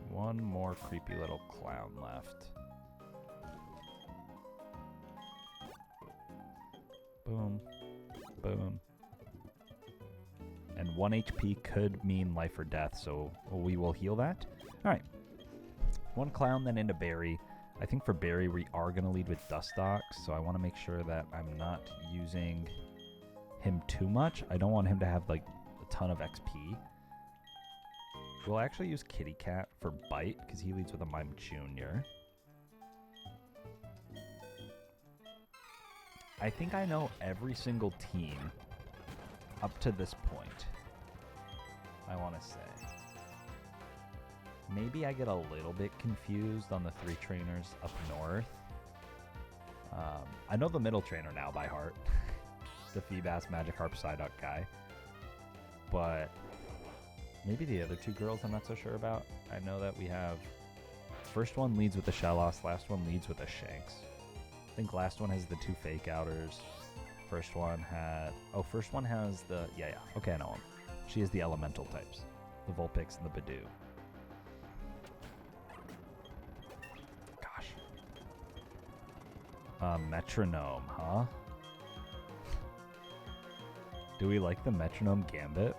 One more creepy little clown left. Boom. And 1 HP could mean life or death, so we will heal that. Alright. One clown, then into Barry. I think for Barry, we are going to lead with Dustox, so I want to make sure that I'm not using him too much. I don't want him to have, like, a ton of XP. We'll actually use Kitty Cat for Bite, because he leads with a Mime Junior. I think I know every single team up to this point, I want to say. Maybe I get a little bit confused on the 3 trainers up north. I know the middle trainer now by heart. The Feebass Magikarp Psyduck guy. But maybe the other 2 girls I'm not so sure about. I know that we have... First one leads with the Shellos, last one leads with the Shanks. I think last one has the 2 Fake Outers. First one had... Oh, first one has the... Yeah. Okay, I know him. She has the Elemental types. The Vulpix and the Badoo. Gosh. Metronome, huh? Do we like the Metronome Gambit?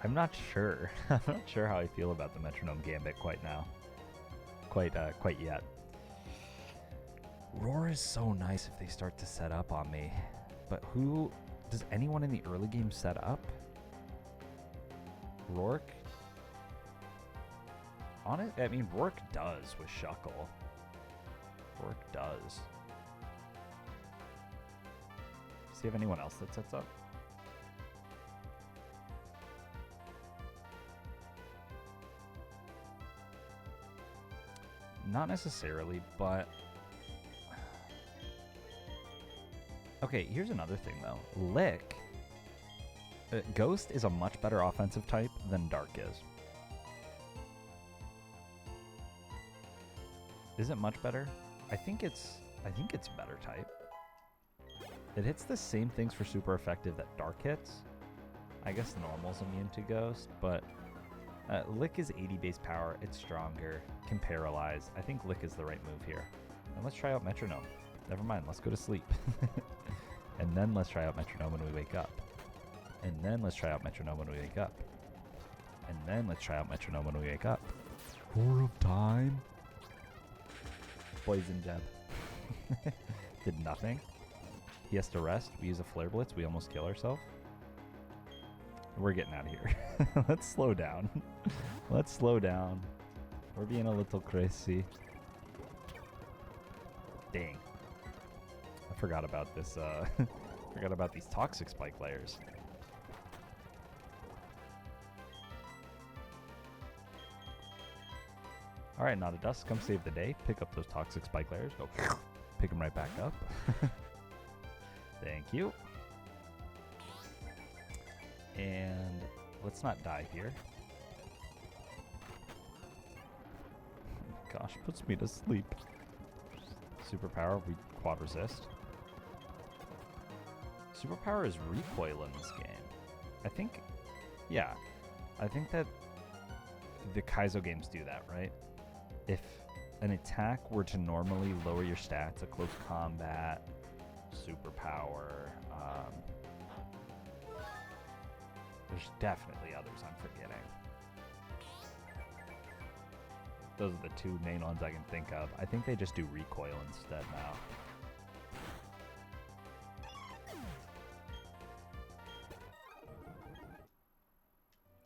I'm not sure. I'm not sure how I feel about the Metronome Gambit quite now. Quite yet. Roar is so nice if they start to set up on me. But who... Does anyone in the early game set up? Rourke? On it? I mean, Rourke does with Shuckle. Rourke does. Does he have anyone else that sets up? Not necessarily, but... Okay, here's another thing, though. Lick... Ghost is a much better offensive type than Dark is. Is it much better? I think it's a better type. It hits the same things for super effective that Dark hits. I guess Normal's immune to Ghost, but Lick is 80 base power. It's stronger. Can paralyze. I think Lick is the right move here. And let's try out Metronome. Never mind. Let's go to sleep. And then let's try out Metronome when we wake up. And then let's try out Metronome when we wake up. And then let's try out Metronome when we wake up. Roar of Time. Poison Jab. Did nothing. He has to rest. We use a Flare Blitz. We almost kill ourselves. We're getting out of here. Let's slow down. Let's slow down. We're being a little crazy. Dang. I forgot about this. Forgot about these toxic spike layers. All right, Not a Dust, come save the day. Pick up those toxic spike layers. Go pick them right back up. Thank you. And let's not die here. Gosh, puts me to sleep. Superpower, we quad resist. Superpower is recoil in this game. I think, yeah. I think that the Kaizo games do that, right? If an attack were to normally lower your stats, a close combat, superpower, there's definitely others I'm forgetting. Those are the 2 main ones I can think of. I think they just do recoil instead now.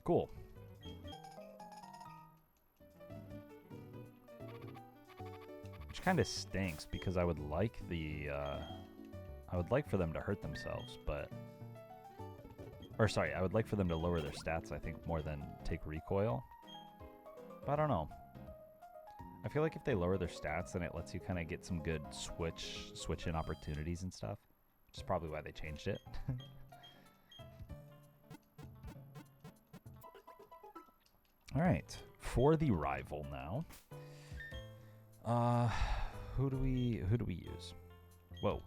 Cool. Which kind of stinks because I would like for them to hurt themselves, but... Or sorry, I would like for them to lower their stats, I think, more than take recoil. But I don't know. I feel like if they lower their stats, then it lets you kind of get some good switch-in opportunities and stuff. Which is probably why they changed it. Alright, for the rival now. Who do we use? Whoa.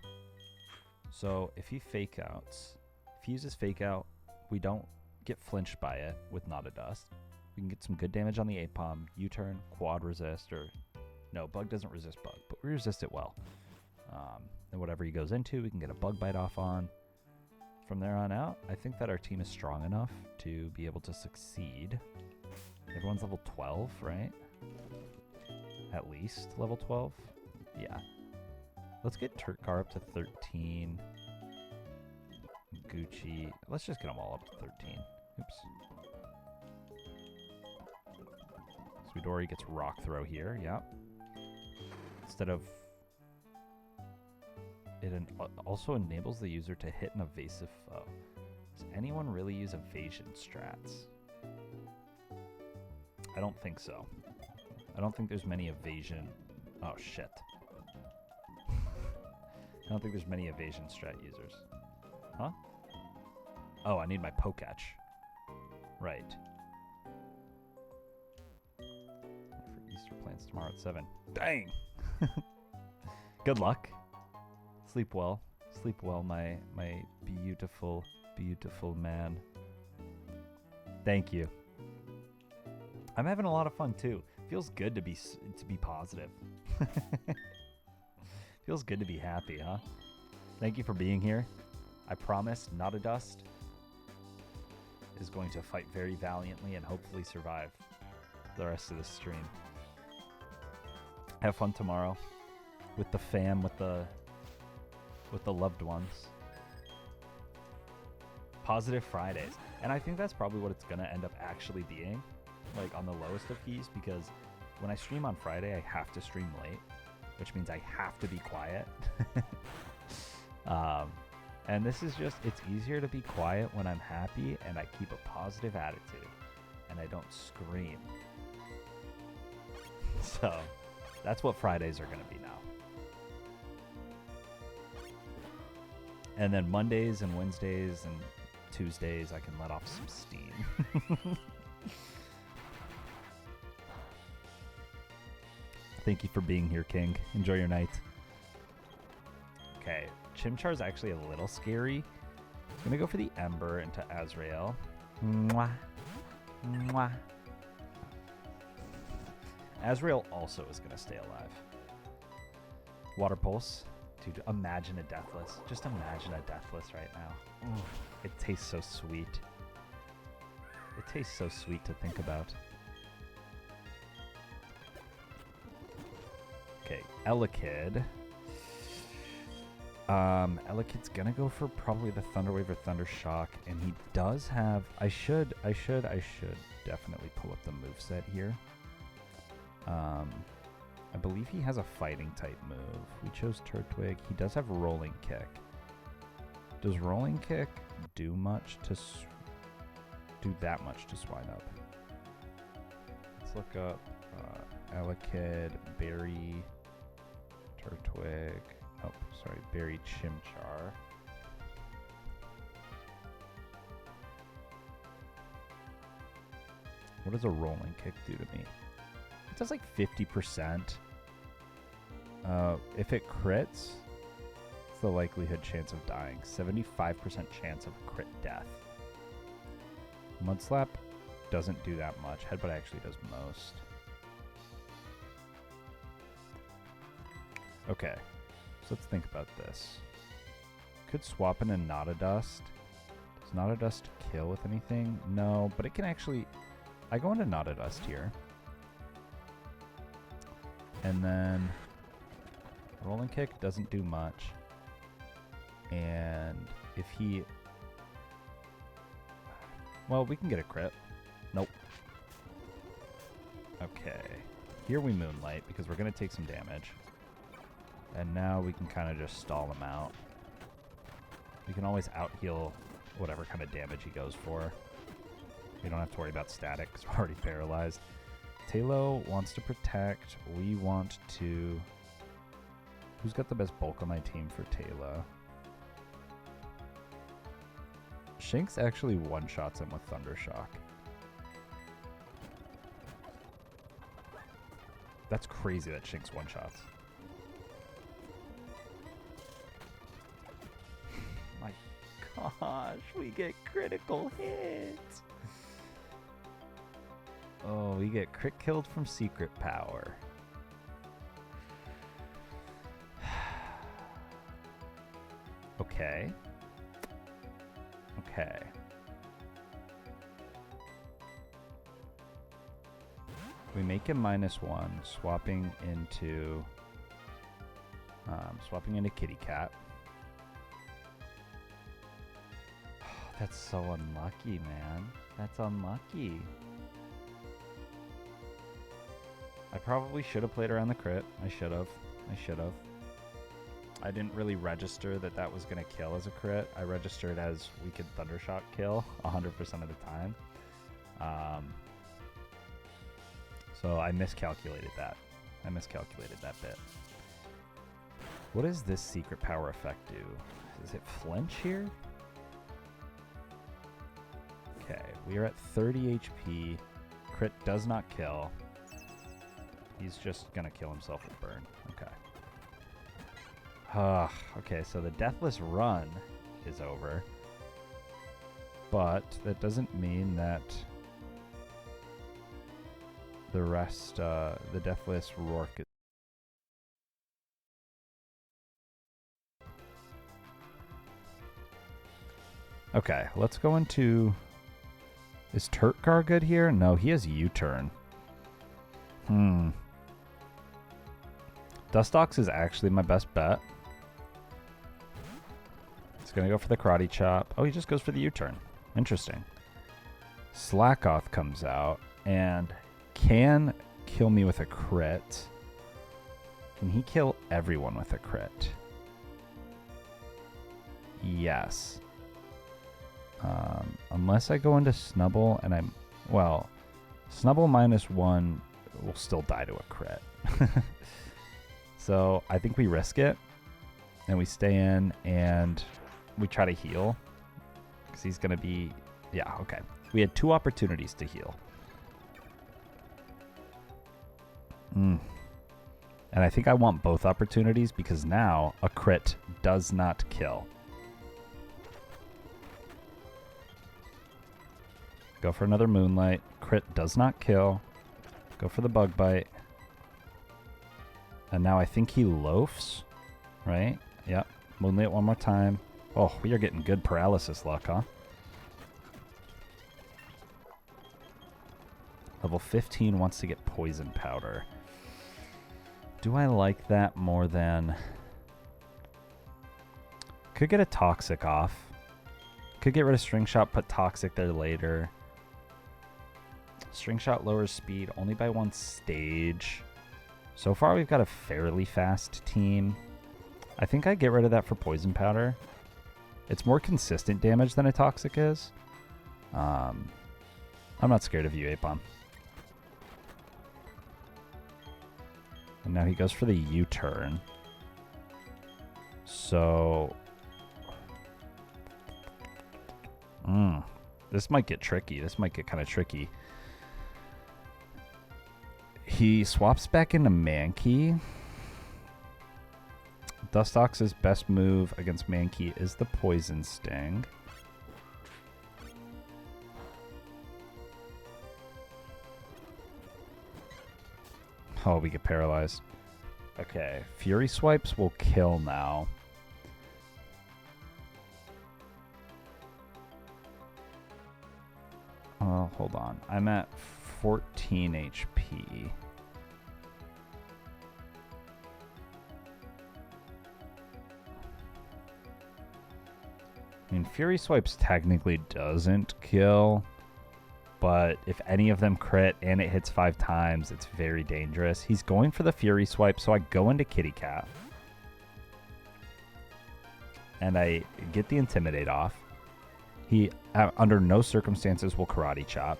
So if he fake outs, if he uses fake out, we don't get flinched by it with Not a Dust. We can get some good damage on the A-Palm, U-turn, quad resist, or... No, Bug doesn't resist Bug, but we resist it well. And whatever he goes into, we can get a Bug Bite off on. From there on out, I think that our team is strong enough to be able to succeed. Everyone's level 12, right? At least level 12? Yeah. Let's get Turtkar up to 13. Gucci. Let's just get them all up to 13. Oops. Sweetori gets Rock Throw here, yeah. Instead of... also enables the user to hit an evasive foe. Does anyone really use evasion strats? I don't think so. I don't think there's many evasion... Oh, shit. I don't think there's many evasion strat users. Huh? Oh, I need my Pokach. Right. For Easter plans tomorrow at 7. Dang! Good luck. Sleep well. Sleep well, my beautiful, beautiful man. Thank you. I'm having a lot of fun too. Feels good to be positive. Feels good to be happy, huh? Thank you for being here. I promise Not a Dust is going to fight very valiantly and hopefully survive the rest of the stream. Have fun tomorrow with the fam, with the loved ones. Positive Fridays. And I think that's probably what it's going to end up actually being, like on the lowest of keys, because when I stream on Friday, I have to stream late, which means I have to be quiet. And this is just, it's easier to be quiet when I'm happy and I keep a positive attitude and I don't scream. So that's what Fridays are going to be now. And then Mondays and Wednesdays and Tuesdays, I can let off some steam. Thank you for being here, King. Enjoy your night. Okay, Chimchar's actually a little scary. I'm gonna go for the Ember into Azrael. Mwah. Mwah. Azrael also is gonna stay alive. Water Pulse. Dude, imagine a Deathless. Just imagine a Deathless right now. It tastes so sweet. It tastes so sweet to think about. Okay, Elekid. Elekid's gonna go for probably the Thunder Wave or Thunder Shock, and he does have... I should definitely pull up the moveset here. I believe he has a fighting type move. We chose Turtwig. He does have Rolling Kick. Does Rolling Kick do much to do that much to Swinub? Let's look up Elekid, Berry, Turtwig. Oh, sorry, Berry Chimchar. What does a Rolling Kick do to me? It does like 50%. If it crits, it's the likelihood chance of dying. 75% chance of crit death. Mudslap doesn't do that much. Headbutt actually does most. Okay, so let's think about this. Could swap in a Not a Dust. Does Not a Dust kill with anything? No, but it can actually... I go into Not a Dust here. And then Rolling Kick doesn't do much. And if he... Well, we can get a crit. Nope. Okay. Here we Moonlight because we're going to take some damage. And now we can kind of just stall him out. We can always out-heal whatever kind of damage he goes for. We don't have to worry about static because we're already paralyzed. Talo wants to protect. We want to... Who's got the best bulk on my team for Talo? Shanks actually one-shots him with Thunder Shock. That's crazy that Shanks one-shots. My gosh, we get critical hits. Oh, we get crit killed from Secret Power. Okay. Okay. We make him -1, swapping into Kitty Cat. That's so unlucky, man. That's unlucky. I probably should have played around the crit. I should have. I didn't really register that that was going to kill as a crit. I registered as we could Thundershock kill 100% of the time. So I miscalculated that. I miscalculated that bit. What does this secret power effect do? Does it flinch here? Okay, we are at 30 HP. Crit does not kill. He's just going to kill himself with burn. Okay. Okay, so the Deathless Run is over. But that doesn't mean that the rest, the Deathless Rourke is... Okay, let's go into... Is Turtgar good here? No, he has U-turn. Dustox is actually my best bet. He's going to go for the Karate Chop. Oh, he just goes for the U-turn. Interesting. Slackoth comes out and can kill me with a crit. Can he kill everyone with a crit? Yes. Unless I go into Snubble and I'm... Well, Snubble -1 will still die to a crit. So I think we risk it. And we stay in and we try to heal. Because he's going to be... Yeah, okay. We had 2 opportunities to heal. And I think I want both opportunities because now a crit does not kill. Go for another Moonlight. Crit does not kill. Go for the Bug Bite. And now I think he loafs, right? Yep. Moonlight one more time. Oh, we are getting good paralysis luck, huh? Level 15 wants to get Poison Powder. Do I like that more than... Could get a Toxic off. Could get rid of String Shot, put Toxic there later. String Shot lowers speed only by 1 stage. So far, we've got a fairly fast team. I think I get rid of that for Poison Powder. It's more consistent damage than a Toxic is. I'm not scared of you, Apom. And now he goes for the U-turn. So... This might get tricky. This might get kind of tricky. He swaps back into Mankey. Dustox's best move against Mankey is the Poison Sting. Oh, we get paralyzed. Okay, Fury Swipes will kill now. Oh, hold on. I'm at 14 HP. I mean, Fury Swipes technically doesn't kill, but if any of them crit and it hits 5 times, it's very dangerous. He's going for the Fury Swipe, so I go into Kitty Cat. And I get the Intimidate off. He, under no circumstances, will Karate Chop.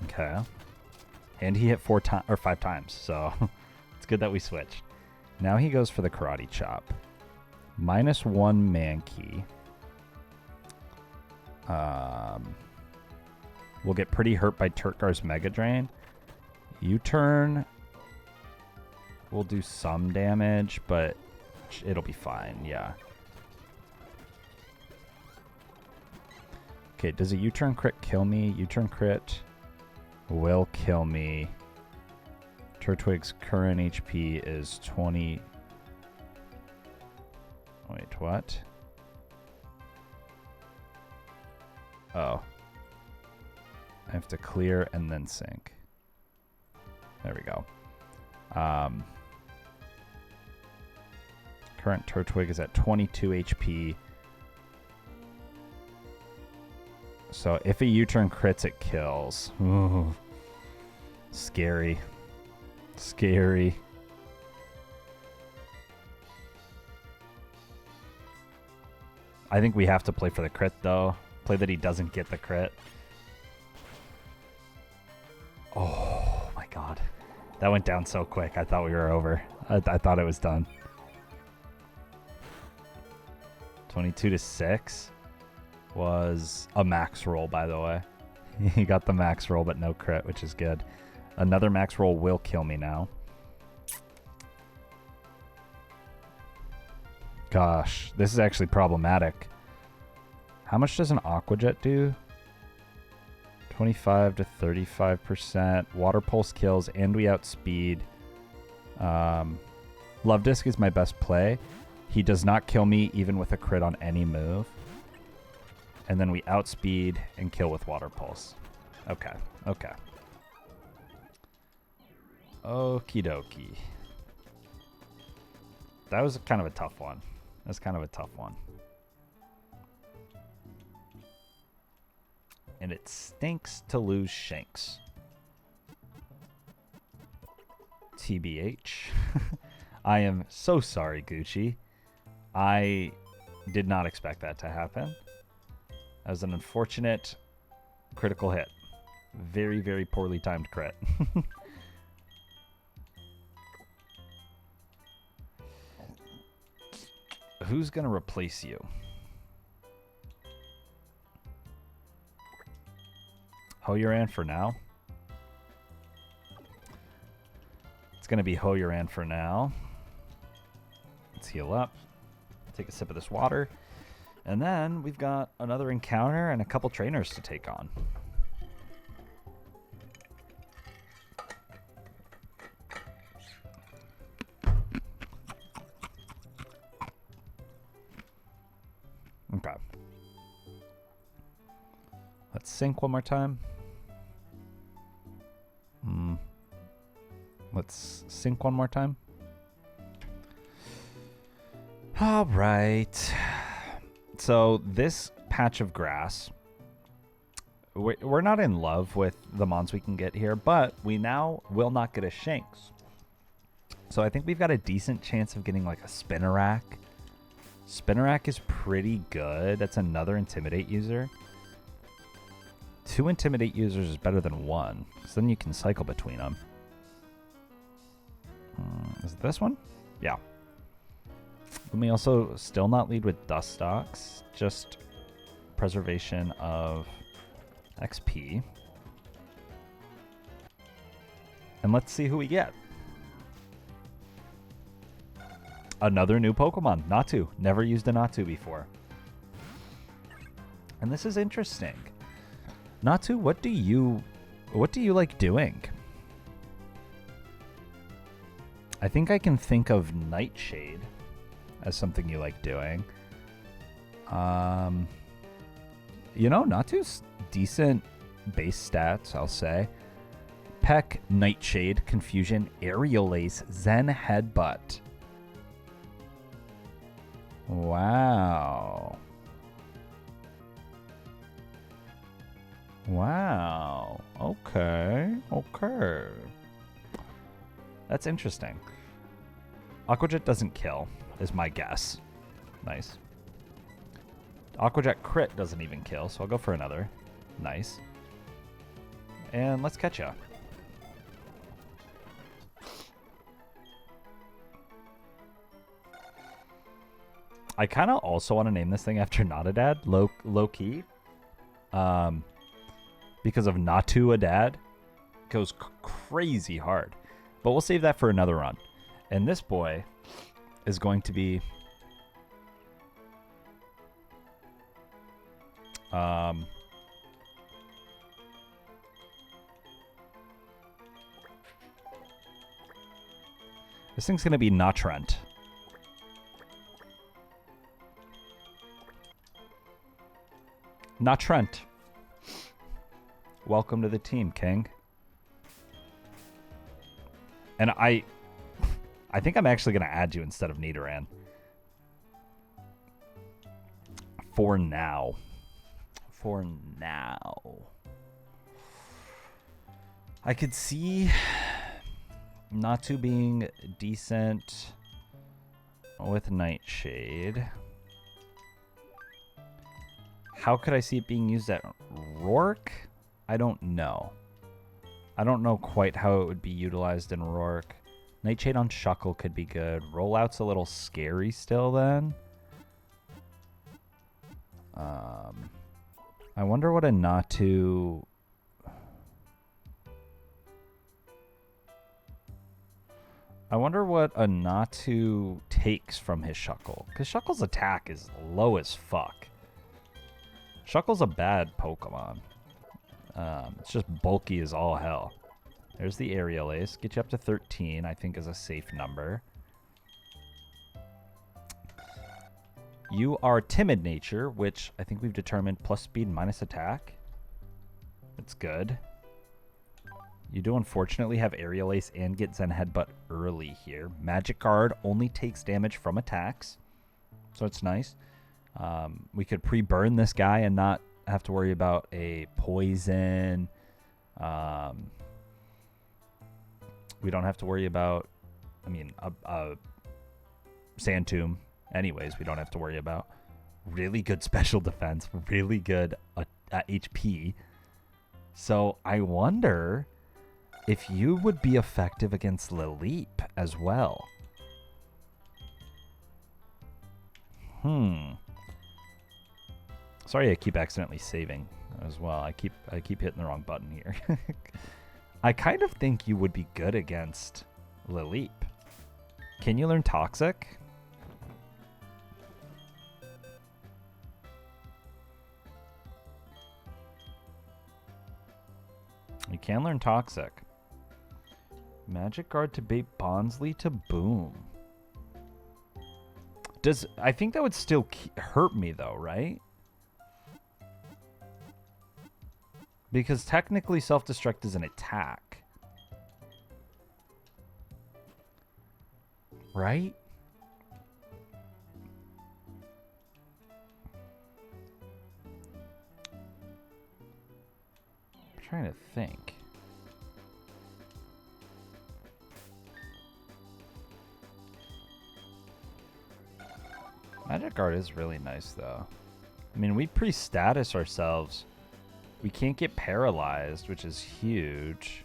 Okay. And he hit 5 times, so it's good that we switched. Now he goes for the Karate Chop. -1 Mankey. We'll get pretty hurt by Turtgar's Mega Drain. U-turn will do some damage, but it'll be fine, yeah. Okay, does a U-turn crit kill me? U-turn crit will kill me. Turtwig's current HP is 20... Wait, what? Oh. I have to clear and then sink. There we go. Current Turtwig is at 22 HP. So if a U-turn crits, it kills. Ooh. Scary. Scary. I think we have to play for the crit, though. Play that he doesn't get the crit. Oh, my God. That went down so quick. I thought we were over. I thought it was done. 22-6 was a max roll, by the way. He got the max roll, but no crit, which is good. Another max roll will kill me now. Gosh, this is actually problematic. How much does an Aqua Jet do? 25 to 35%. Water Pulse kills, and we outspeed. Love Disc is my best play. He does not kill me even with a crit on any move. And then we outspeed and kill with Water Pulse. Okay, okay. Okie dokie. That was kind of a tough one. That's kind of a tough one. And it stinks to lose Shanks. TBH. I am so sorry, Gucci. I did not expect that to happen. That was an unfortunate critical hit. Very, very poorly timed crit. Who's going to replace you? Hoyoran for now. It's going to be Hoyoran for now. Let's heal up. Take a sip of this water. And then we've got another encounter and a couple trainers to take on. Okay. Let's sync one more time. Let's sync one more time. All right. So this patch of grass, we're not in love with the mons we can get here, but we now will not get a Shanks. So I think we've got a decent chance of getting like a Spinnerack. Spinnerack is pretty good. That's another Intimidate user. 2 Intimidate users is better than 1, so then you can cycle between them. Is it this one? Yeah. Let me also still not lead with Dustox, just preservation of XP. And let's see who we get. Another new Pokemon, Natu. Never used a Natu before. And this is interesting. Natu, what do you like doing? I think I can think of Nightshade as something you like doing. You know, Natu's decent base stats, I'll say. Peck, Nightshade, Confusion, Aerial Ace, Zen Headbutt. Wow. Wow. Okay. Okay. That's interesting. Aqua Jet doesn't kill, is my guess. Nice. Aqua Jet crit doesn't even kill, so I'll go for another. Nice. And let's catch ya. I kind of also want to name this thing after Not a Dad, low key. Because of Natu a Dad. Goes crazy hard. But we'll save that for another run. And this boy is going to be this thing's going to be Natrent. Natrent. Welcome to the team, King. And I think I'm actually going to add you instead of Nidoran. For now. For now. I could see Natu being decent with Nightshade. How could I see it being used at Rourke? I don't know. I don't know quite how it would be utilized in Rourke. Nightshade on Shuckle could be good. Rollout's a little scary still then. I wonder what a Natu... I wonder what a Natu takes from his Shuckle. Because Shuckle's attack is low as fuck. Shuckle's a bad Pokemon. It's just bulky as all hell. There's the Aerial Ace. Get you up to 13, I think is a safe number. You are Timid Nature, which I think we've determined plus speed minus attack. That's good. You do unfortunately have Aerial Ace and get Zen Headbutt early here. Magic Guard only takes damage from attacks, so it's nice. We could pre-burn this guy and not have to worry about a poison. We don't have to worry about, I mean, a Sand Tomb. Anyways, we don't have to worry about. Really good special defense, really good HP. So I wonder if you would be effective against Lileep as well. Sorry, I keep accidentally saving as well. I keep hitting the wrong button here. I kind of think you would be good against Lileep. Can you learn Toxic? You can learn Toxic. Magic Guard to bait Bonsly to Boom. I think that would still hurt me though, right? Because technically Self-Destruct is an attack. Right? I'm trying to think. Magic Guard is really nice though. I mean, we pre-status ourselves. We can't get paralyzed, which is huge.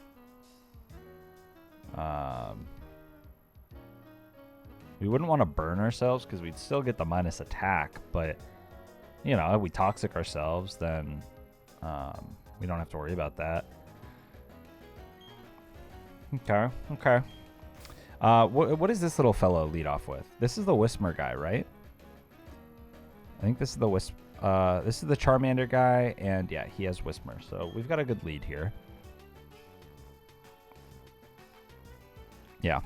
We wouldn't want to burn ourselves because we'd still get the minus attack, but you know, if we Toxic ourselves, then we don't have to worry about that. Okay. What does this little fellow lead off with? This is the Whismur guy, right? I think this is the this is the Charmander guy, and yeah, he has Whismur, so we've got a good lead here. Yeah.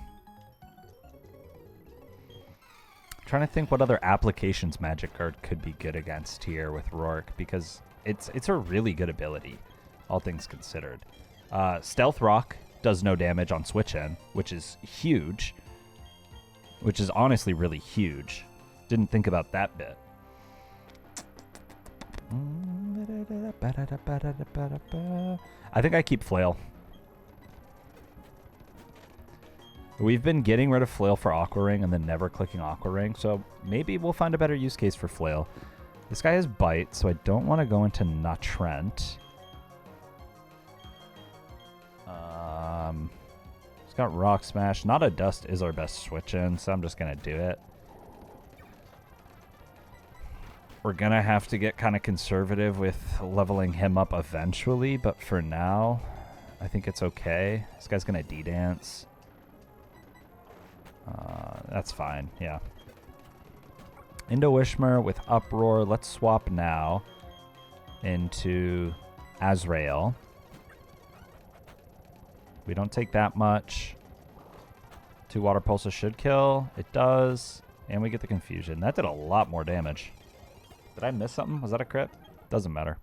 Trying to think what other applications Magic Guard could be good against here with Rourke, because it's a really good ability, all things considered. Stealth Rock does no damage on Switch In, which is huge. Which is honestly really huge. Didn't think about that bit. I think I keep Flail. We've been getting rid of Flail for Aqua Ring and then never clicking Aqua Ring, so maybe we'll find a better use case for Flail. This guy has Bite, so I don't want to go into Natrent. He's got Rock Smash. Not a Dust is our best switch in, so I'm just going to do it. We're going to have to get kind of conservative with leveling him up eventually, but for now, I think it's okay. This guy's going to D-Dance. That's fine, yeah. Into Wishmer with Uproar. Let's swap now into Azrael. We don't take that much. 2 Water Pulses should kill. It does. And we get the Confusion. That did a lot more damage. Did I miss something? Was that a crit? Doesn't matter.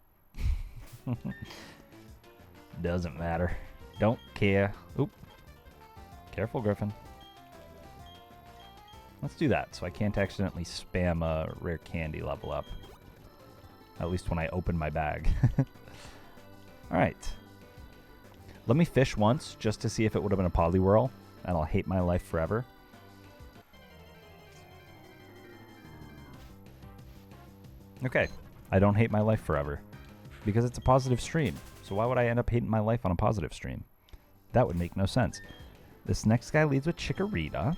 Doesn't matter. Don't care. Oop. Careful, Griffin. Let's do that so I can't accidentally spam a rare candy level up. At least when I open my bag. Alright. Let me fish once just to see if it would have been a Poliwhirl, and I'll hate my life forever. Okay. I don't hate my life forever because it's a positive stream. So why would I end up hating my life on a positive stream? That would make no sense. This next guy leads with Chikorita,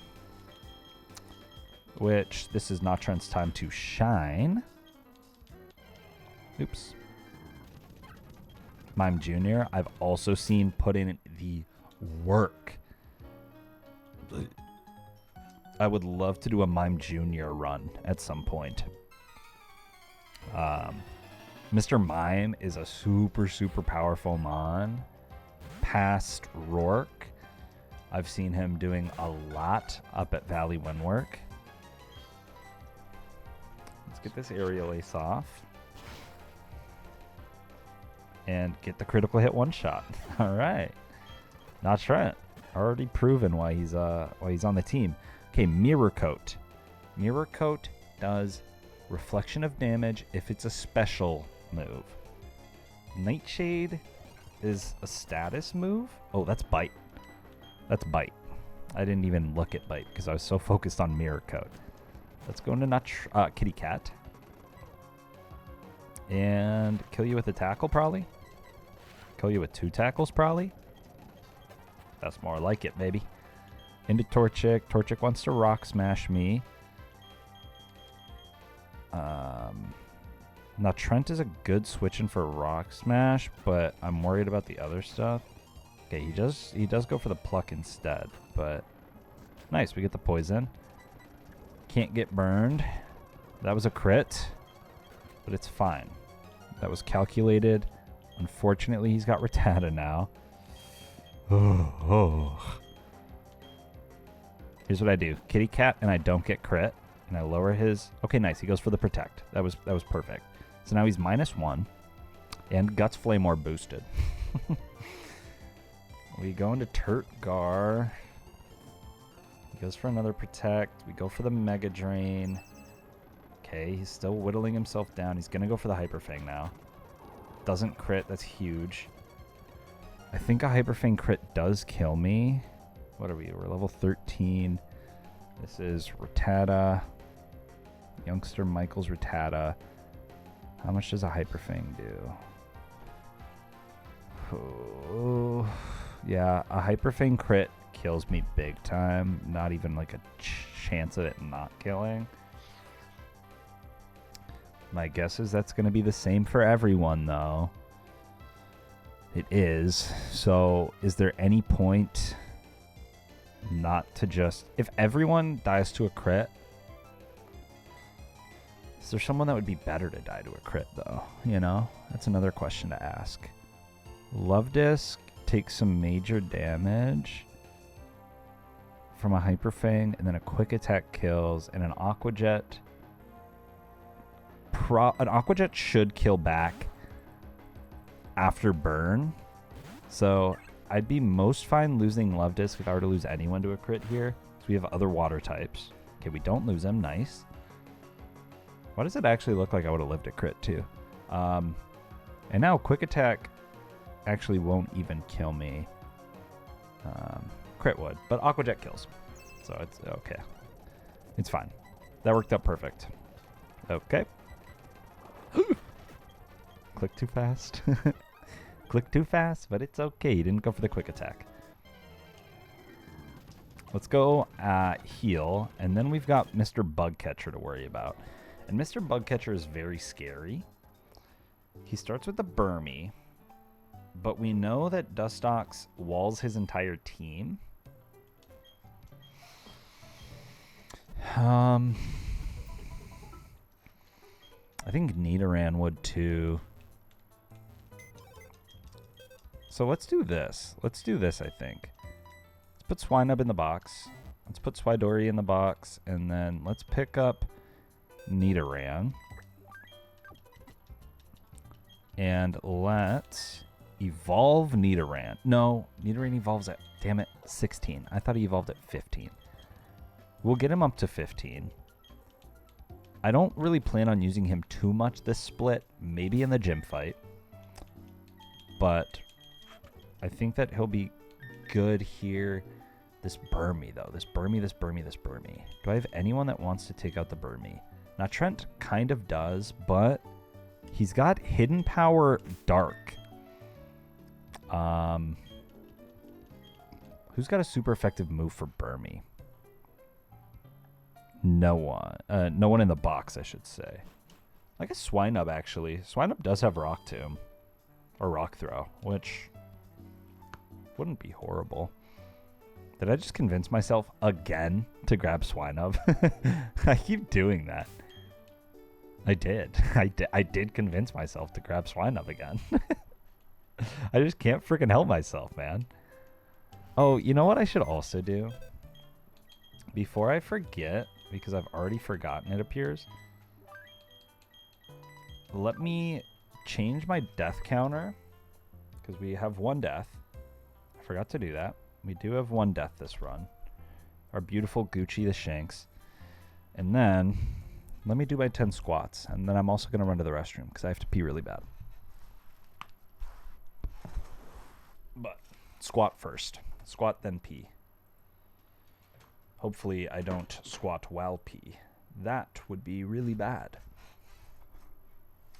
which this is not Trent's time to shine. Oops. Mime Jr. I've also seen put in the work. I would love to do a Mime Jr. run at some point. Mr. Mime is a super, super powerful mon. Past Rourke, I've seen him doing a lot up at Valley Windwork. Let's get this aerial ace off. And get the critical hit one shot. All right. Not Trent. Already proven why he's on the team. Okay, Mirror Coat. Mirror Coat does reflection of damage if it's a special move. Nightshade is a status move. Oh, that's Bite. That's Bite. I didn't even look at Bite because I was so focused on Mirror Coat. Let's go into Kitty Cat. And kill you with a tackle, probably. Kill you with 2 tackles, probably. That's more like it, baby. Into Torchic. Torchic wants to Rock Smash me. Now, Trent is a good switch-in for Rock Smash, but I'm worried about the other stuff. Okay, he does go for the Pluck instead, but nice. We get the Poison. Can't get burned. That was a crit, but it's fine. That was calculated. Unfortunately, he's got Rattata now. Here's what I do. Kitty Cat, and I don't get crit. And I lower his... Okay, nice. He goes for the Protect. That was perfect. So now he's -1. And Guts Flamor boosted. We go into Turtgar. He goes for another Protect. We go for the Mega Drain. Okay, he's still whittling himself down. He's going to go for the Hyper Fang now. Doesn't crit. That's huge. I think a Hyper Fang crit does kill me. What are we? We're level 13. This is Rattata. Youngster Michael's Rattata. How much does a Hyper Fang do? Oh, yeah, a Hyper Fang crit kills me big time. Not even like a chance of it not killing. My guess is that's going to be the same for everyone, though. It is. So, is there any point not to just... If everyone dies to a crit, is there someone that would be better to die to a crit, though? You know? That's another question to ask. Love Disc takes some major damage from a Hyper Fang, and then a Quick Attack kills, and an Aqua Jet... An Aqua Jet should kill back after burn. So I'd be most fine losing Love Disc if I were to lose anyone to a crit here. So we have other water types. Okay, we don't lose him. Nice. Why does it actually look like I would have lived a crit too? And now Quick Attack actually won't even kill me. Crit would, but Aqua Jet kills. So it's okay. It's fine. That worked out perfect. Okay. Click too fast. Click too fast, but it's okay. You didn't go for the Quick Attack. Let's go heal, and then we've got Mr. Bugcatcher to worry about. And Mr. Bugcatcher is very scary. He starts with the Burmy, but we know that Dustox walls his entire team. I think Nidoran would too. So let's do this. Let's do this, I think. Let's put Swinub in the box. Let's put Swidori in the box. And then let's pick up Nidoran. And let's evolve Nidoran. No, Nidoran evolves at, damn it, 16. I thought he evolved at 15. We'll get him up to 15. I don't really plan on using him too much this split. Maybe in the gym fight. But I think that he'll be good here. This Burmy, though. This Burmy. Do I have anyone that wants to take out the Burmy? Now, Trent kind of does, but He's got Hidden Power Dark. Who's got a super effective move for Burmy? No one. No one in the box, I should say. I guess Swinub, actually. Swinub does have Rock Tomb. Or Rock Throw, which wouldn't be horrible. Did I just convince myself again to grab Swinub? I keep doing that. I did. I did convince myself to grab Swinub again. I just can't freaking help myself, man. Oh, you know what I should also do? Before I forget, because I've already forgotten, it appears. Let me change my death counter, because we have 1 death. I forgot to do that. We do have 1 death this run. Our beautiful Gucci the Shanks. And then, let me do my 10 squats. And then I'm also going to run to the restroom, because I have to pee really bad. But, squat first. Squat, then pee. Hopefully I don't squat while pee. That would be really bad.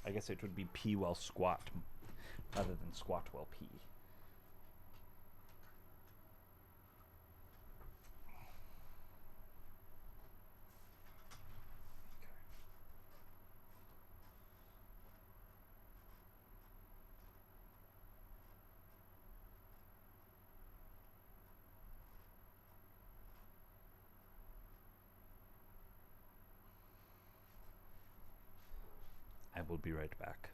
I guess it would be pee while squat, rather than squat while pee. I will be right back.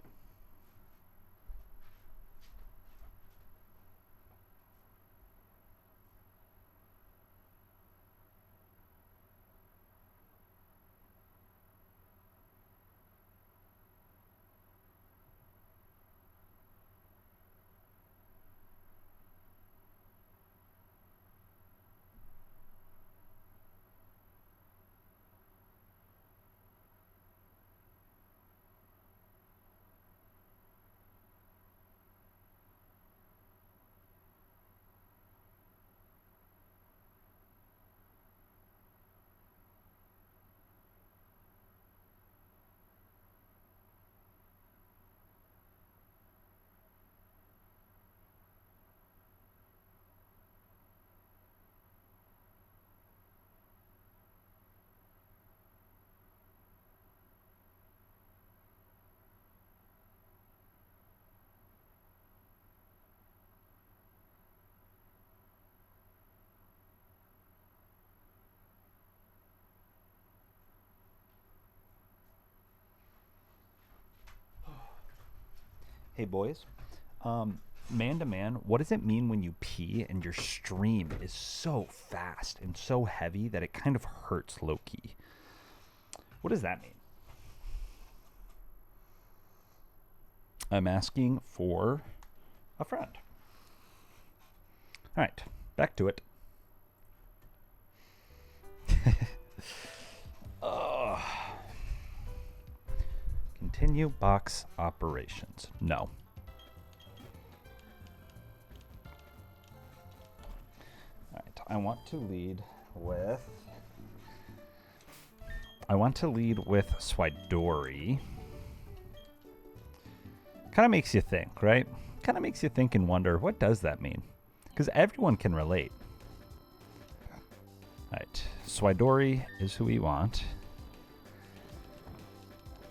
Hey boys, man to man, what does it mean when you pee and your stream is so fast and so heavy that it kind of hurts low-key? What does that mean? I'm asking for a friend. All right, back to it. Continue box operations. No. All right, I want to lead with Swidori. Kind of makes you think, right? Kind of makes you think and wonder, what does that mean? Because everyone can relate. All right, Swidori is who we want.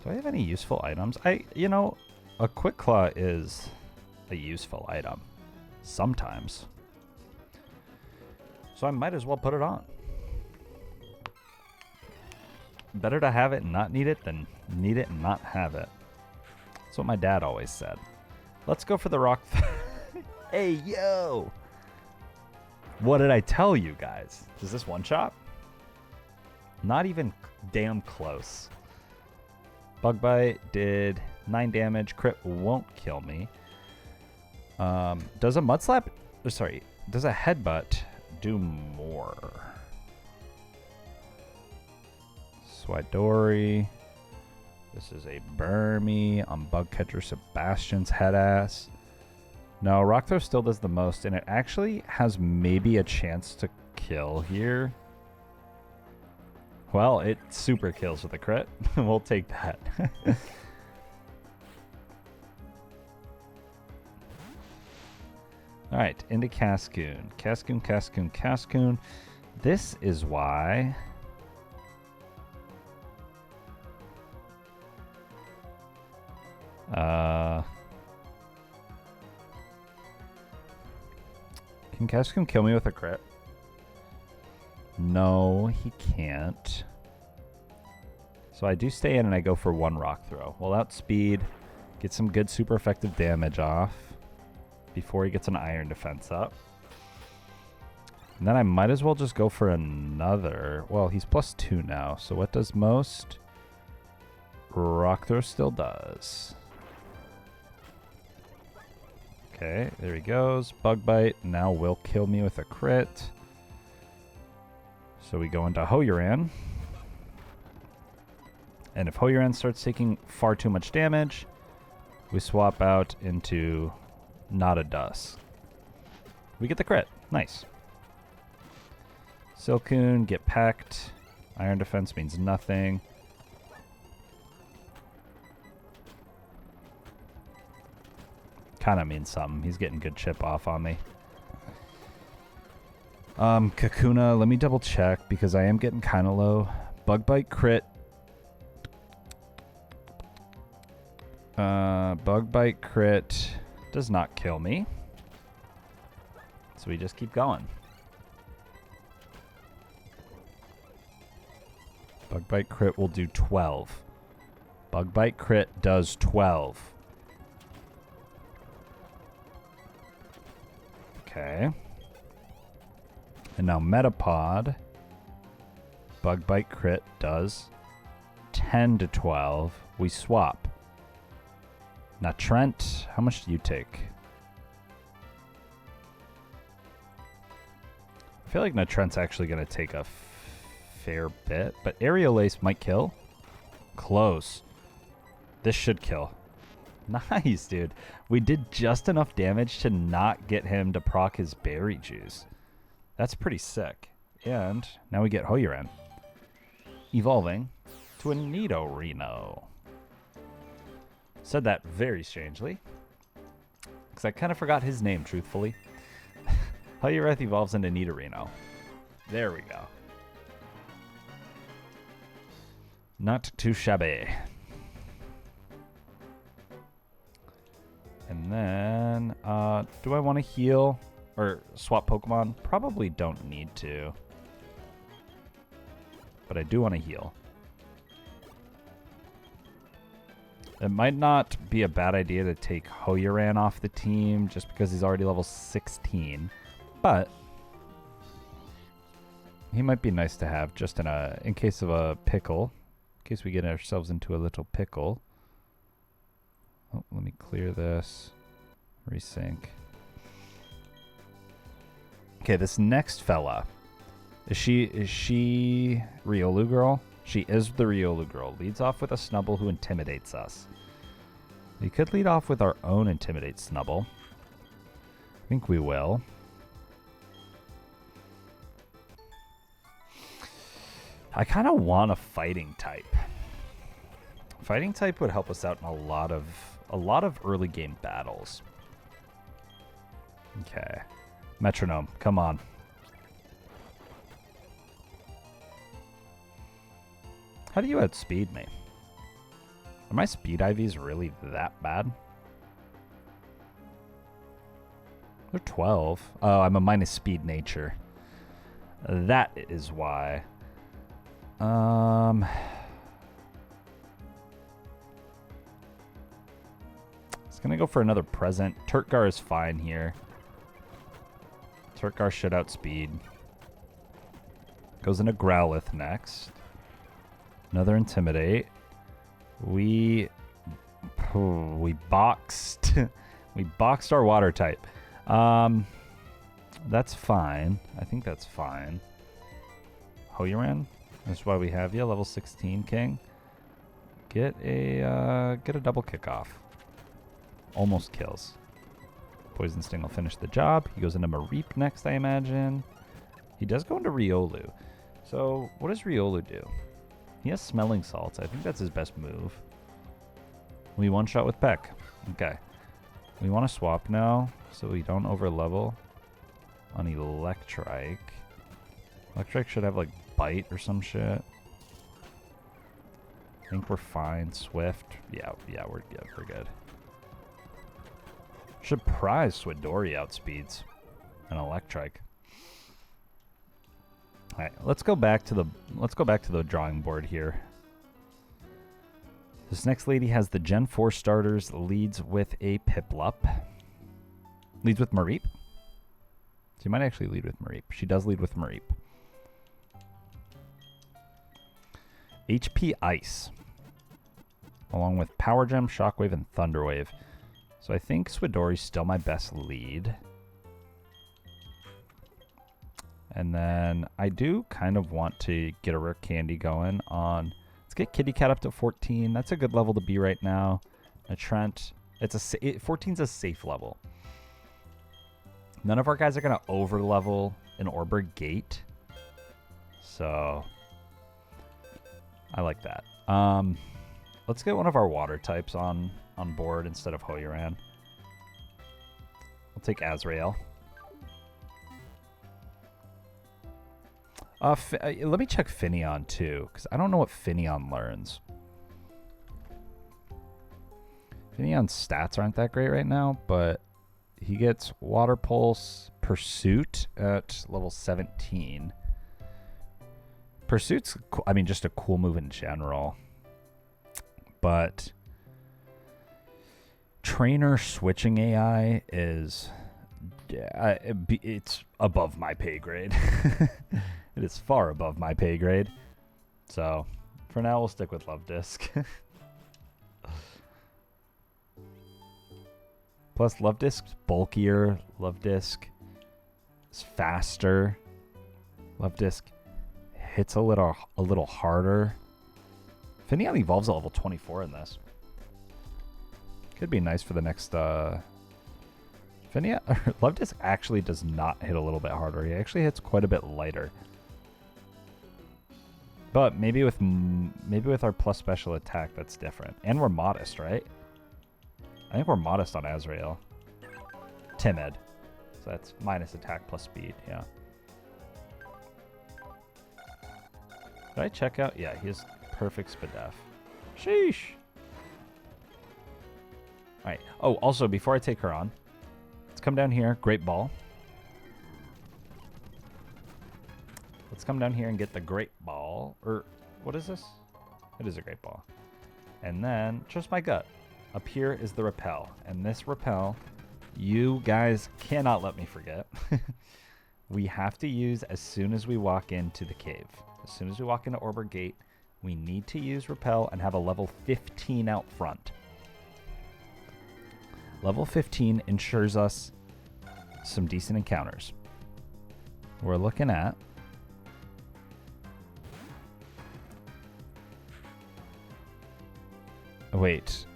Do I have any useful items? A Quick Claw is a useful item. Sometimes. So I might as well put it on. Better to have it and not need it than need it and not have it. That's what my dad always said. Let's go for the rock. Hey, yo! What did I tell you guys? Is this one shot? Not even damn close. Bug Bite did 9 damage. Crit won't kill me. Does a Mud Slap... Sorry. Does a Headbutt do more? Swidori. This is a Burmy on Bugcatcher Sebastian's head ass. No, Rock Throw still does the most, and it actually has maybe a chance to kill here. Well, it super kills with a crit. We'll take that. All right, into Cascoon. Cascoon, Cascoon, Cascoon. This is why... Can Cascoon kill me with a crit? No, he can't. So I do stay in and I go for one rock throw. We'll outspeed, get some good super effective damage off before he gets an iron defense up. And then I might as well just go for another. Well, he's +2 now. So what does most? Rock throw still does. Okay, there he goes. Bug bite now will kill me with a crit. So we go into Hoyoran. And if Hoyoran starts taking far too much damage, we swap out into Nada Dust. We get the crit. Nice. Silcoon, get pecked. Iron defense means nothing. Kind of means something. He's getting good chip off on me. Kakuna, let me double check because I am getting kind of low. Bug bite crit. Bug bite crit does not kill me. So we just keep going. Bug bite crit will do 12. Bug bite crit does 12. Okay. And now Metapod. Bug bite crit does 10 to 12. We swap. Now Trent, how much do you take? I feel like Trent's actually going to take a fair bit, but Aerial Ace might kill. Close. This should kill. Nice, dude. We did just enough damage to not get him to proc his berry juice. That's pretty sick. And now we get Hoyoran. Evolving to a Nidorino. Said that very strangely. Because I kind of forgot his name, truthfully. Hoyoran evolves into Nidorino. There we go. Not too shabby. And then, do I want to heal or swap Pokemon? Probably don't need to. But I do want to heal. It might not be a bad idea to take Hoyoran off the team just because he's already level 16. But he might be nice to have just in case of a pickle. In case we get ourselves into a little pickle. Oh, let me clear this. Resync. Okay, this next fella. Is she Riolu girl? She is the Riolu girl. Leads off with a Snubble who intimidates us. We could lead off with our own Intimidate Snubble. I think we will. I kind of want a fighting type. Fighting type would help us out in a lot of early game battles. Okay. Metronome, come on. How do you outspeed me? Are my speed IVs really that bad? They're 12. Oh, I'm a minus speed nature. That is why. It's gonna go for another present. Turtgar is fine here. Turtgar should outspeed. Goes into Growlithe next. Another Intimidate. We boxed. We boxed our water type. That's fine. I think that's fine. Hoyoran. That's why we have you, level 16 king. Get a double kick off. Almost kills. Poison Sting will finish the job. He goes into Mareep next, I imagine. He does go into Riolu. So what does Riolu do? He has Smelling Salts. I think that's his best move. We one-shot with Peck. Okay. We want to swap now so we don't over level on Electrike. Electrike should have like Bite or some shit. I think we're fine. Swift. Yeah, we're good. We're good. Should prize Swidori outspeeds an Electrike. All right, let's go back to the drawing board here. This next lady has the Gen 4 starters, leads with a Piplup. Leads with Mareep. She might actually lead with Mareep. She does lead with Mareep. HP Ice. Along with Power Gem, Shockwave, and Thunderwave. So I think Swidori's still my best lead. And then I do kind of want to get a Rare Candy going on... Let's get Kitty Cat up to 14. That's a good level to be right now. A Trent. 14's a safe level. None of our guys are going to over level an Orbor Gate. So I like that. Let's get one of our water types on board instead of Hoyoran. We'll take Azrael. Let me check Finneon too, because I don't know what Finneon learns. Finneon's stats aren't that great right now, but he gets Water Pulse, Pursuit at level 17. Pursuit's, I mean, just a cool move in general. But trainer switching AI is... it's above my pay grade. It is far above my pay grade. So, for now, we'll stick with Love Disc. Plus, Love Disc's bulkier. Love Disc is faster. Love Disc hits a little harder. Finneon evolves at level 24 in this. Could be nice for the next... Finneon, Love Disc actually does not hit a little bit harder. He actually hits quite a bit lighter. But maybe with our plus special attack, that's different. And we're modest, right? I think we're modest on Azrael. Timid. So that's minus attack plus speed, yeah. Did I check out? Yeah, he has perfect Spadef. Sheesh. Alright. Oh, also, before I take her on, let's come down here. Great Ball. Let's come down here and get the Great Ball. Or, what is this? It is a Great Ball. And then, just my gut. Up here is the Repel. And this Repel, you guys cannot let me forget. We have to use as soon as we walk into the cave. As soon as we walk into Orbor Gate, we need to use Repel and have a level 15 out front. Level 15 ensures us some decent encounters. We're looking at... Wait.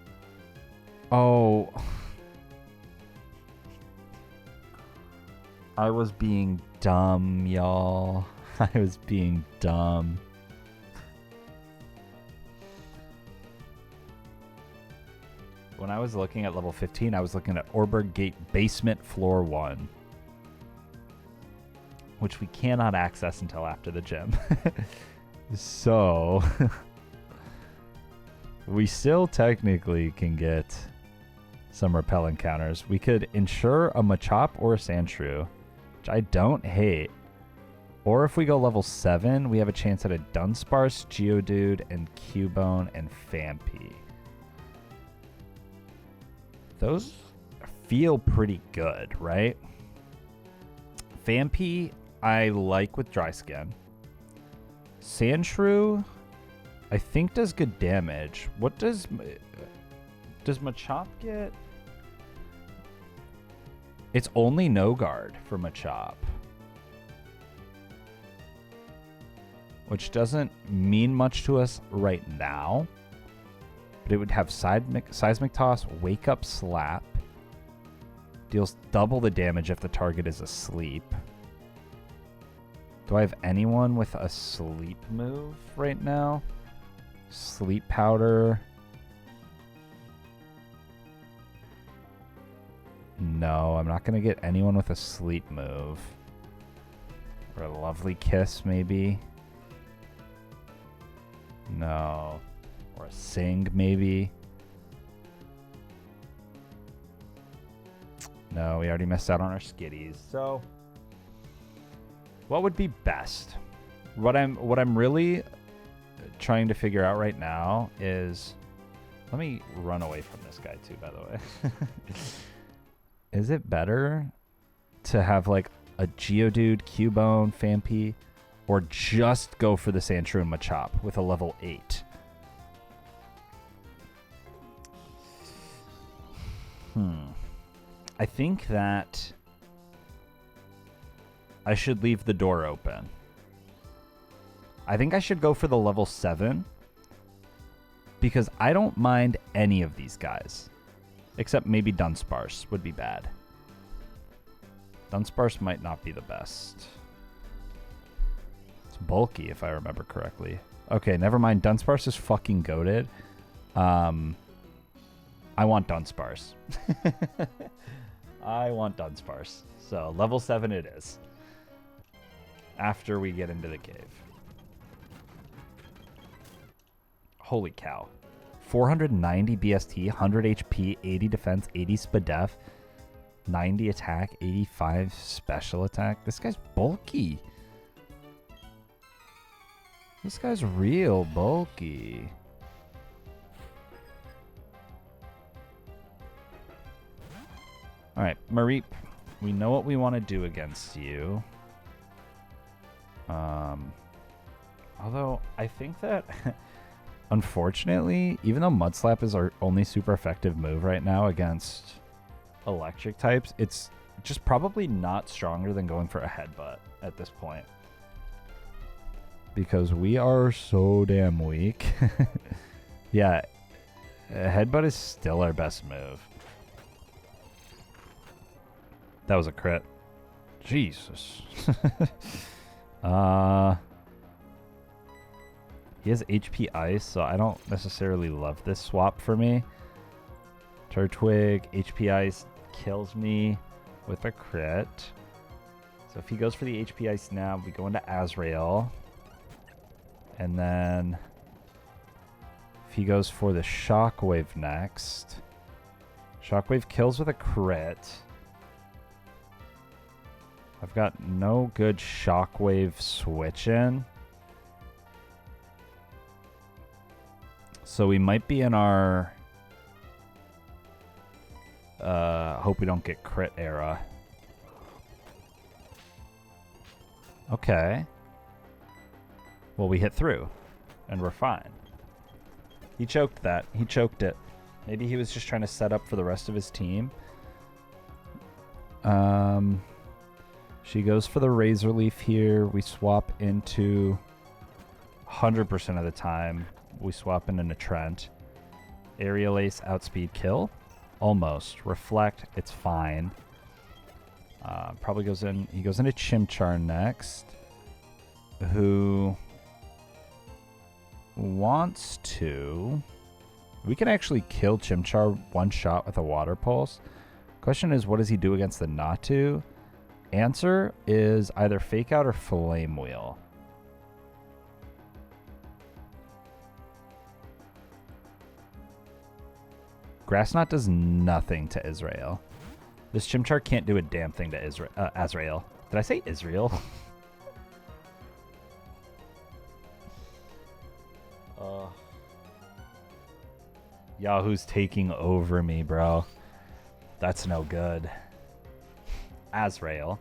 Oh. I was being dumb, y'all. I was being dumb. When I was looking at level 15, I was looking at Orbor Gate Basement Floor 1. Which we cannot access until after the gym. So... we still technically can get some Repel encounters. We could ensure a Machop or a Sandshrew, which I don't hate. Or if we go level 7, we have a chance at a Dunsparce, Geodude, and Cubone, and Phanpy. Those feel pretty good, right? Phanpy, I like with Dry Skin. Sandshrew, I think does good damage. What does Machop get? It's only no guard for Machop, which doesn't mean much to us right now. But it would have Seismic Toss, Wake Up Slap, deals double the damage if the target is asleep. Do I have anyone with a sleep move right now? Sleep Powder. No, I'm not going to get anyone with a sleep move. Or a lovely kiss, maybe. No. Or a sing, maybe. No, we already missed out on our skitties. So, what would be best? What I'm really trying to figure out right now is, let me run away from this guy too, by the way. Is it better to have like a Geodude, Cubone, Phanpy, or just go for the Sandshrew and Machop with a level 8? I think that I should leave the door open. I think I should go for the level 7 because I don't mind any of these guys. Except maybe Dunsparce would be bad. Dunsparce might not be the best. It's bulky if I remember correctly. Okay, never mind. Dunsparce is fucking goated. I want Dunsparce. I want Dunsparce. So level 7 it is. After we get into the cave. Holy cow. 490 BST, 100 HP, 80 defense, 80 spadef, 90 attack, 85 special attack. This guy's bulky. This guy's real bulky. Alright, Mareep. We know what we want to do against you. Although, I think that... Unfortunately, even though Mud Slap is our only super effective move right now against electric types, it's just probably not stronger than going for a headbutt at this point. Because we are so damn weak. Yeah, a headbutt is still our best move. That was a crit. Jesus. He has HP Ice, so I don't necessarily love this swap for me. Turtwig, HP Ice kills me with a crit. So if he goes for the HP Ice now, we go into Azrael. And then if he goes for the Shockwave next, Shockwave kills with a crit. I've got no good Shockwave switch in. So we might be in our hope we don't get crit era. Okay. Well, we hit through and we're fine. He choked that. He choked it. Maybe he was just trying to set up for the rest of his team. She goes for the Razor Leaf here. We swap into 100% of the time. We swap into Trent. Aerial Ace, outspeed, kill. Almost. Reflect, it's fine. Probably goes in. He goes into Chimchar next. Who wants to... We can actually kill Chimchar one shot with a Water Pulse. Question is, what does he do against the Natu? Answer is either Fake Out or Flame Wheel. Grass Knot does nothing to Israel. This Chimchar can't do a damn thing to Azrael. Did I say Israel? Yahoo's taking over me, bro. That's no good. Azrael.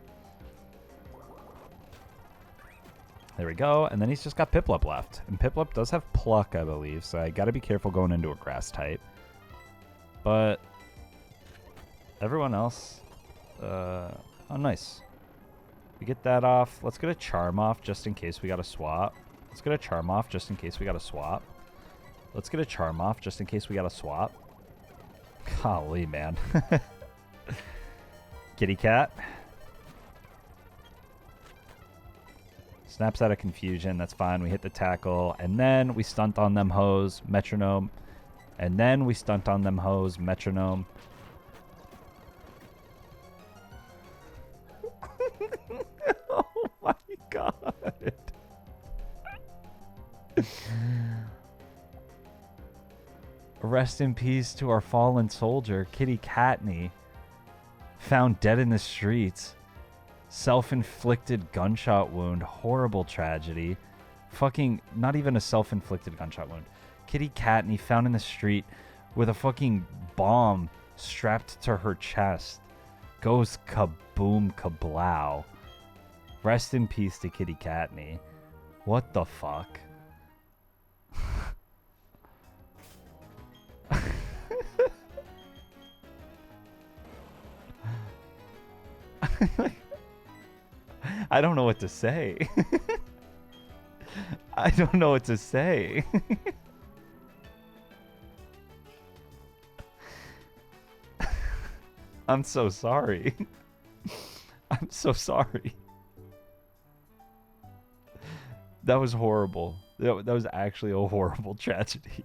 There we go. And then he's just got Piplup left. And Piplup does have Pluck, I believe. So I got to be careful going into a grass type. But everyone else... oh, nice. We get that off. Let's get a Charm off just in case we got a swap. Let's get a Charm off just in case we got a swap. Let's get a Charm off just in case we got a swap. Golly, man. Kitty Cat. Snaps out of confusion. That's fine. We hit the tackle. And then we stunt on them hoes. Metronome. And then we stunt on them hoes. Metronome. Rest in peace to our fallen soldier, Kitty Catney. Found dead in the streets. Self-inflicted gunshot wound. Horrible tragedy. Fucking, not even a self-inflicted gunshot wound. Kitty Catney found in the street with a fucking bomb strapped to her chest. Goes kaboom kablow. Rest in peace to Kitty Catney. What the fuck? I don't know what to say. I don't know what to say. I'm so sorry. I'm so sorry. That was horrible. That was actually a horrible tragedy.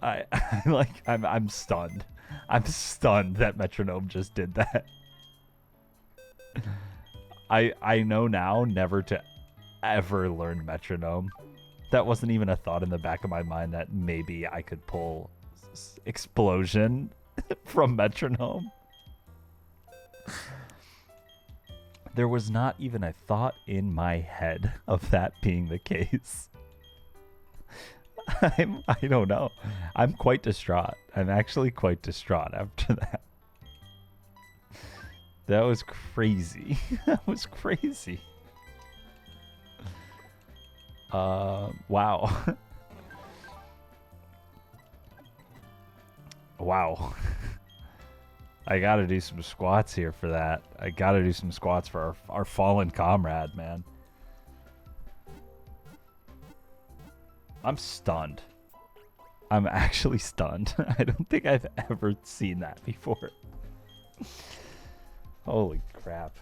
I'm stunned. I'm stunned that Metronome just did that. I know now never to ever learn Metronome. That wasn't even a thought in the back of my mind that maybe I could pull Explosion from Metronome. There was not even a thought in my head of that being the case. I don't know. I'm quite distraught. I'm actually quite distraught after that. That was crazy. That was crazy. Wow. Wow. I gotta do some squats here for that. I gotta do some squats for our fallen comrade, man. I'm stunned. I'm actually stunned. I don't think I've ever seen that before. Holy crap.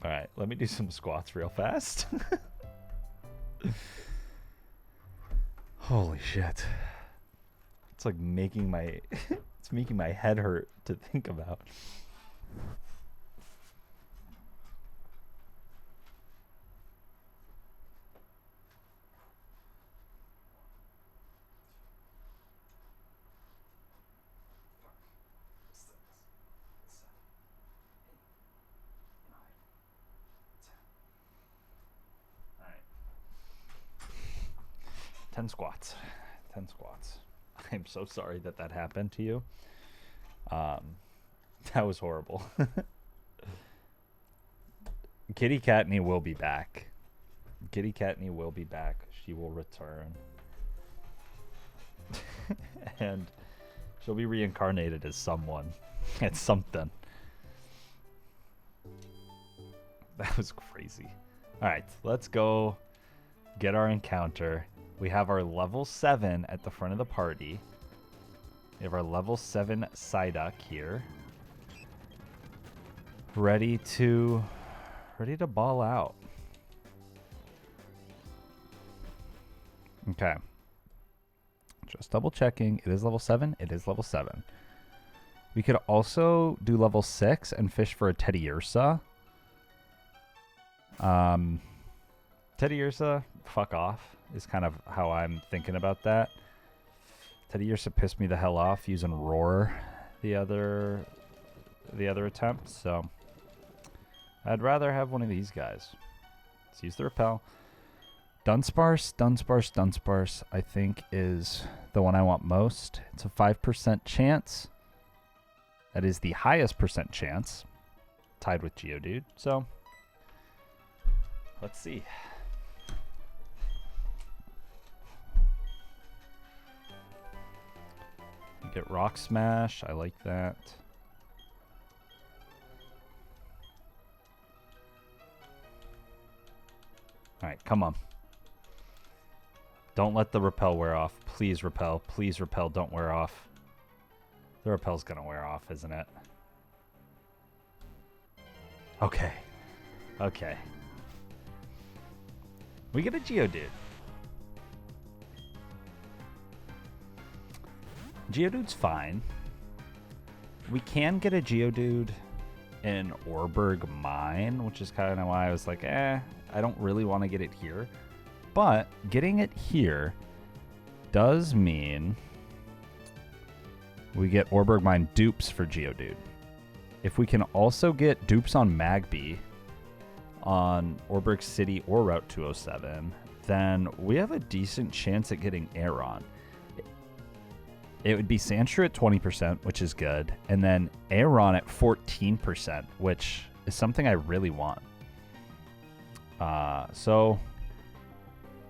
Alright, let me do some squats real fast. Holy shit. It's like making my it's making my head hurt to think about. Alright. 10 squats. 10 squats. I'm so sorry that that happened to you. That was horrible. Kitty Catney will be back. Kitty Catney will be back. She will return. And she'll be reincarnated as someone. It's something. That was crazy. Alright, let's go get our encounter. We have our level 7 at the front of the party. We have our level 7 Psyduck here. Ready to ball out. Okay. Just double checking. It is level 7. It is level 7. We could also do level 6 and fish for a Teddiursa. Teddiursa, fuck off, is kind of how I'm thinking about that. Teddiursa pissed me the hell off using Roar the other attempt, so I'd rather have one of these guys. Let's use the Repel. Dunsparce, I think is the one I want most. It's a 5% chance. That is the highest percent chance, tied with Geodude, so let's see. Get Rock Smash. I like that. Alright, come on. Don't let the Repel wear off. Please, Repel. Please, Repel, don't wear off. The Repel's gonna wear off, isn't it? Okay. Okay. We get a Geodude. Geodude's fine. We can get a Geodude in Orberg Mine, which is kind of why I was like, I don't really want to get it here. But getting it here does mean we get Orberg Mine dupes for Geodude. If we can also get dupes on Magby on Orberg City or Route 207, then we have a decent chance at getting Aeron. It would be Sandshrew at 20%, which is good, and then Aeron at 14%, which is something I really want. So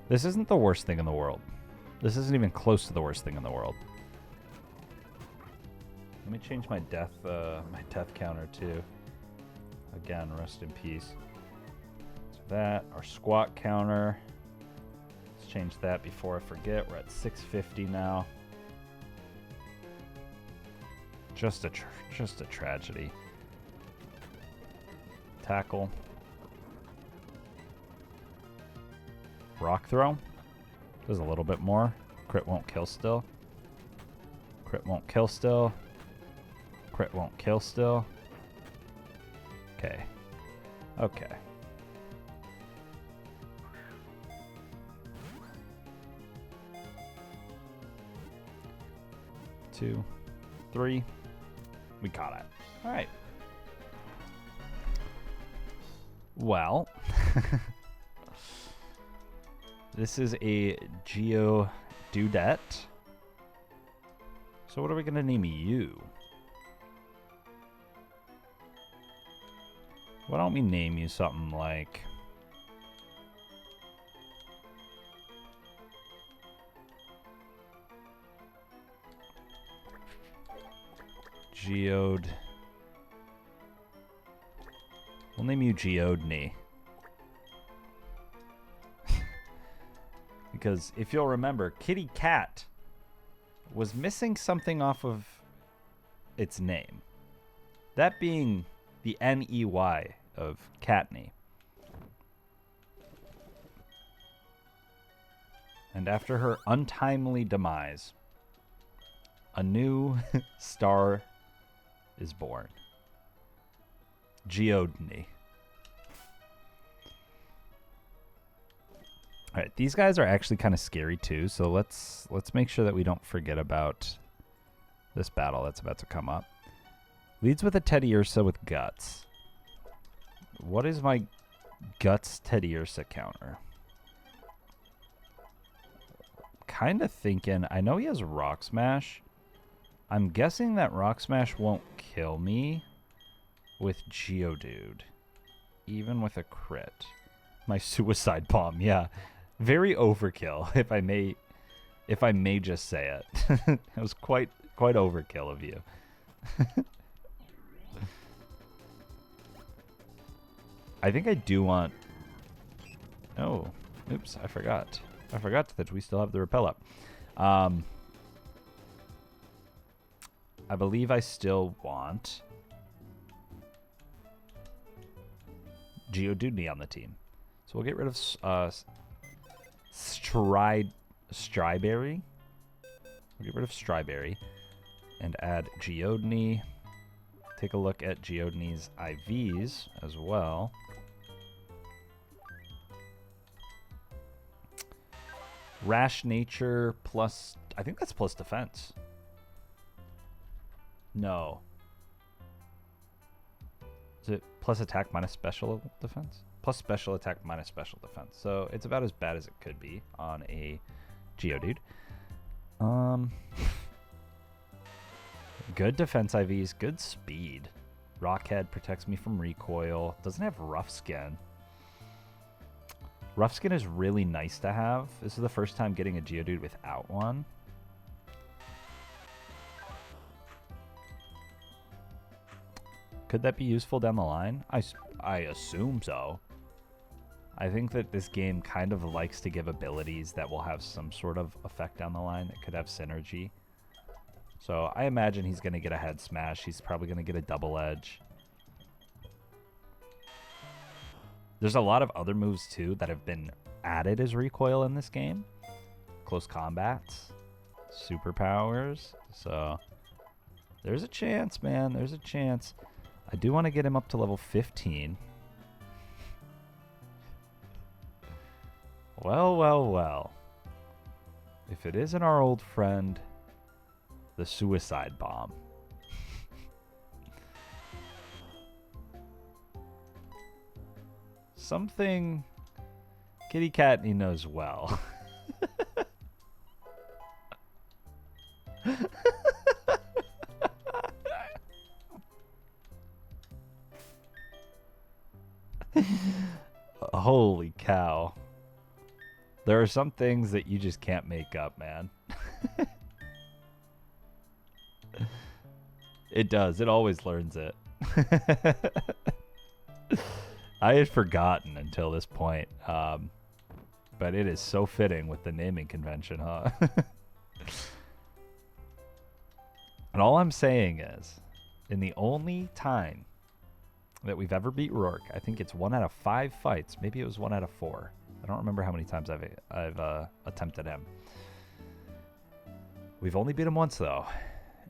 this isn't the worst thing in the world. This isn't even close to the worst thing in the world. Let me change my death counter too. Again, rest in peace. So that, our squat counter. Let's change that before I forget. We're at 650 now. Just a tragedy. Tackle. Rock throw. Does a little bit more. Crit won't kill still. Crit won't kill still. Crit won't kill still. Okay. Okay. Two, three. We caught it. All right. Well, this is a Geodudette. So what are we going to name you? Why don't we name you something like... Geode. We'll name you Geodney. Because if you'll remember, Kitty Cat was missing something off of its name. That being the N-E-Y of Catney. And after her untimely demise, a new star is born. Geodney. All right, these guys are actually kind of scary too, so let's make sure that we don't forget about this battle that's about to come up. Leads with a Teddiursa with Guts. What is my Guts Teddiursa counter? Kind of thinking, I know he has Rock Smash. I'm guessing that Rock Smash won't kill me with Geodude, even with a crit. My Suicide Bomb, yeah. Very overkill, if I may just say it. It was quite overkill of you. I think I do want... Oh, oops, I forgot. I forgot that we still have the repel up. I believe I still want Geodude on the team. So we'll get rid of Stryberry. We'll get rid of Stryberry and add Geodney. Take a look at Geodney's IVs as well. Rash Nature plus... I think that's plus defense. No. Is it plus attack minus special defense? Plus special attack minus special defense. So it's about as bad as it could be on a Geodude. Good defense IVs, good speed. Rockhead protects me from recoil. Doesn't have Rough Skin. Rough Skin is really nice to have. This is the first time getting a Geodude without one. Could that be useful down the line? I assume so. I think that this game kind of likes to give abilities that will have some sort of effect down the line that could have synergy. So I imagine he's going to get a Head Smash. He's probably going to get a Double Edge. There's a lot of other moves too that have been added as recoil in this game. Close combats, superpowers. So there's a chance, man. There's a chance. I do want to get him up to level 15. Well, well, well. If it isn't our old friend, the suicide bomb. Something Kitty Catney knows well. Holy cow. There are some things that you just can't make up, man. It does. It always learns it. I had forgotten until this point. But it is so fitting with the naming convention, huh? And all I'm saying is, in the only time that we've ever beat Rourke, I think it's 1 out of 5 fights. Maybe it was 1 out of 4. I don't remember how many times I've attempted him. We've only beat him once, though.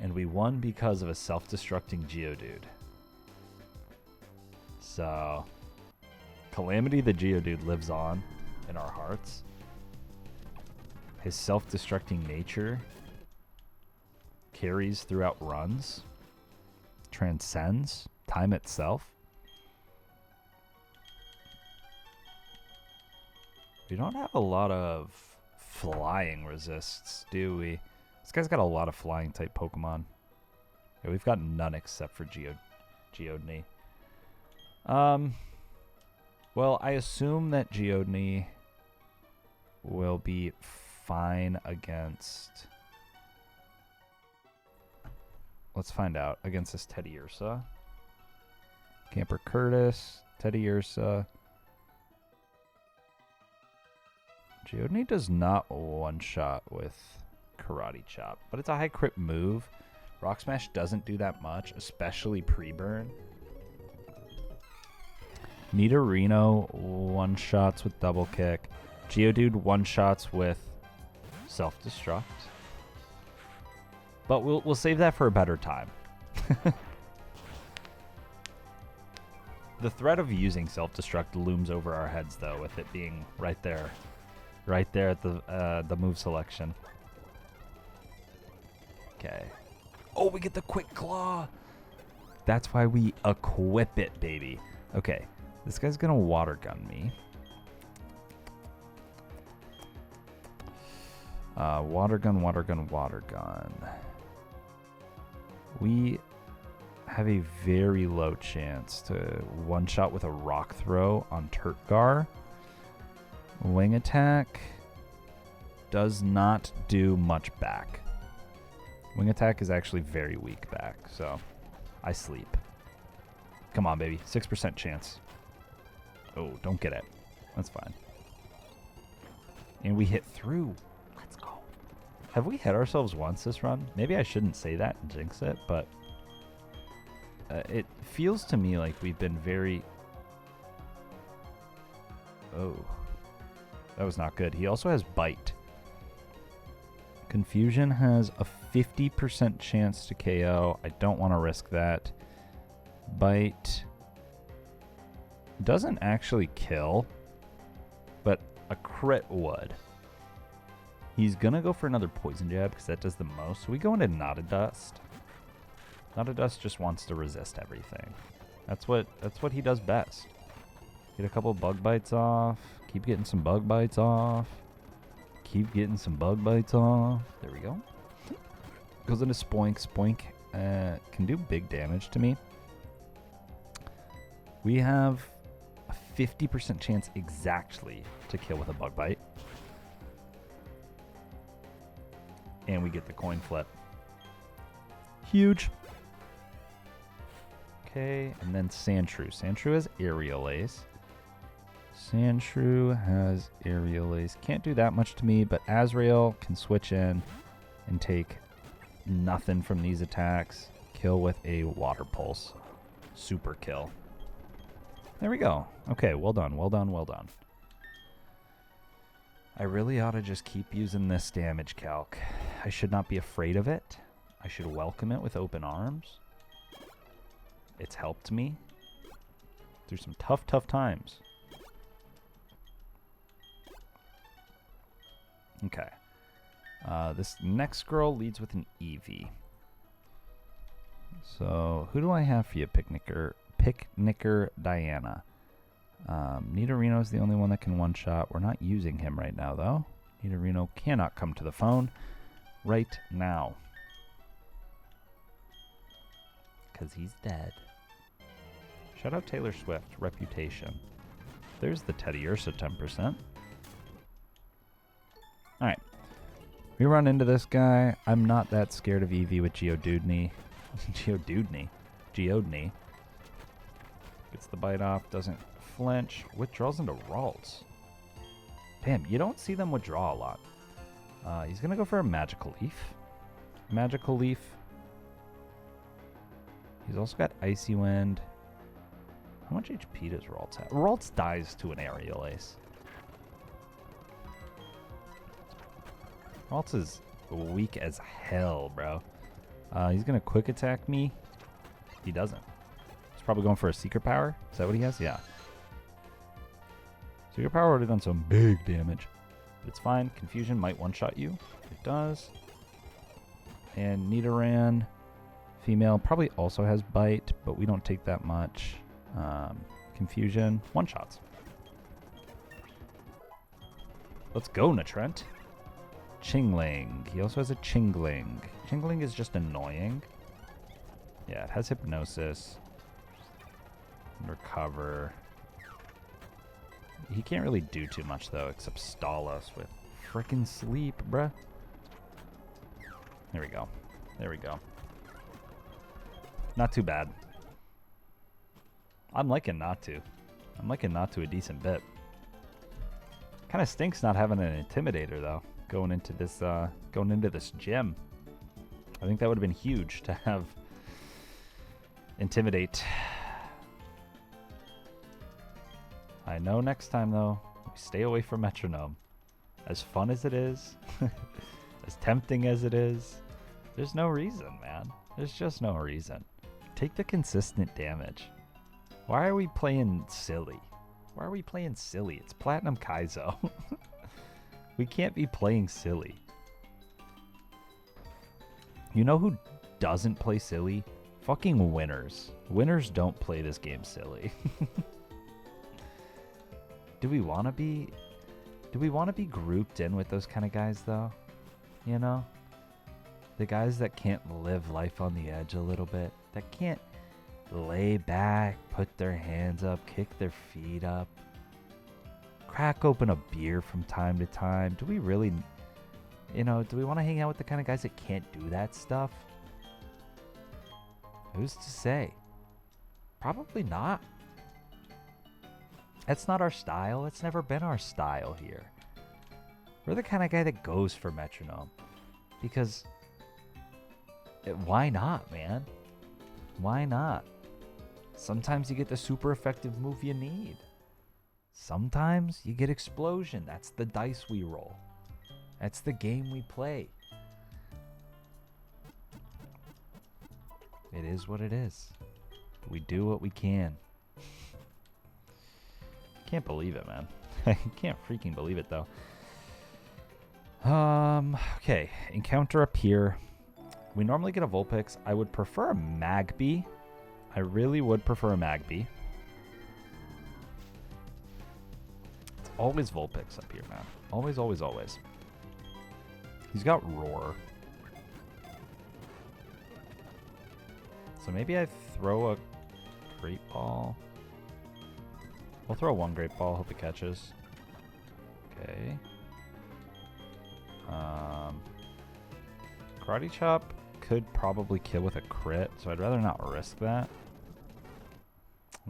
And we won because of a self-destructing Geodude. So, Calamity the Geodude lives on in our hearts. His self-destructing nature carries throughout runs, transcends time itself. We don't have a lot of flying resists, do we? This guy's got a lot of flying type Pokemon. Yeah, we've got none except for Geodney. Well, I assume that Geodney will be fine against... Let's find out. Against this Teddiursa. Camper Curtis, Teddiursa. Geodney does not one-shot with Karate Chop, but it's a high crit move. Rock Smash doesn't do that much, especially pre-burn. Nidorino one-shots with double kick. Geodude one-shots with self-destruct. But we'll save that for a better time. The threat of using self-destruct looms over our heads, though, with it being right there at the move selection. Okay. Oh, we get the quick claw. That's why we equip it, baby. Okay, this guy's gonna water gun me. Water gun, water gun, water gun. We have a very low chance to one-shot with a rock throw on Turtgar. Wing attack does not do much back. Wing attack is actually very weak back, so I sleep. Come on, baby. 6% chance. Oh, don't get it. That's fine. And we hit through. Let's go. Have we hit ourselves once this run? Maybe I shouldn't say that and jinx it, but it feels to me like we've been very... Oh. That was not good. He also has Bite. Confusion has a 50% chance to KO. I don't want to risk that. Bite doesn't actually kill, but a crit would. He's going to go for another Poison Jab because that does the most. So we go into Not a Dust. Not a Dust just wants to resist everything. That's what he does best. Get a couple Bug Bites off. Keep getting some Bug Bites off. Keep getting some Bug Bites off. There we go. Goes into Spoink. Spoink can do big damage to me. We have a 50% chance exactly to kill with a Bug Bite. And we get the coin flip. Huge. Okay, and then Sandshrew. Sandshrew has Aerial Ace. Sandshrew has Aerial Ace. Can't do that much to me, but Azrael can switch in and take nothing from these attacks. Kill with a Water Pulse. Super kill. There we go. Okay, well done, well done, well done. I really ought to just keep using this damage calc. I should not be afraid of it. I should welcome it with open arms. It's helped me through some tough, tough times. Okay. This next girl leads with an Eevee. So, who do I have for you, Picnicker Diana? Nidorino is the only one that can one-shot. We're not using him right now, though. Nidorino cannot come to the phone right now. Because he's dead. Shout out Taylor Swift. Reputation. There's the Teddy Ursa 10%. Alright. We run into this guy. I'm not that scared of Eevee with Geodude. Geodney. Gets the bite off. Doesn't flinch. Withdraws into Ralts. Damn, you don't see them withdraw a lot. He's going to go for a Magical Leaf. Magical Leaf. He's also got Icy Wind. How much HP does Ralts have? Ralts dies to an Aerial Ace. Ralts is weak as hell, bro. He's going to quick attack me. He doesn't. He's probably going for a Secret Power. Is that what he has? Yeah. Secret Power would have done some big damage. But it's fine. Confusion might one-shot you. It does. And Nidoran, female, probably also has Bite, but we don't take that much. Confusion, one-shots. Let's go, Natrent. Chingling. He also has a Chingling. Chingling is just annoying. Yeah, it has Hypnosis. Recover. He can't really do too much, though, except stall us with frickin' Sleep, bruh. There we go. There we go. Not too bad. I'm liking Natu. I'm liking Natu a decent bit. Kind of stinks not having an Intimidator, though, going into this gym. I think that would have been huge to have Intimidate. I know next time, though, we stay away from Metronome. As fun as it is, as tempting as it is, there's no reason, man. There's just no reason. Take the consistent damage. Why are we playing silly? Why are we playing silly? It's Platinum Kaizo. We can't be playing silly. You know who doesn't play silly? Fucking winners. Winners don't play this game silly. Do we want to be grouped in with those kind of guys, though? You know? The guys that can't live life on the edge a little bit. That can't lay back, put their hands up, kick their feet up. Crack open a beer from time to time. Do we really, do we want to hang out with the kind of guys that can't do that stuff? Who's to say? Probably not. That's not our style. It's never been our style here. We're the kind of guy that goes for Metronome. Because why not, man? Why not? Sometimes you get the super effective move you need. Sometimes you get Explosion. That's the dice we roll. That's the game we play. It is what it is. We do what we can. Can't believe it, man. I can't freaking believe it, though. Okay. Encounter up here. We normally get a Vulpix. I would prefer a Magby. I really would prefer a Magby. It's always Vulpix up here, man. Always, always, always. He's got Roar. So maybe I throw a Great Ball. We'll throw one Great Ball. Hope it catches. Okay. Karate Chop could probably kill with a crit, so I'd rather not risk that.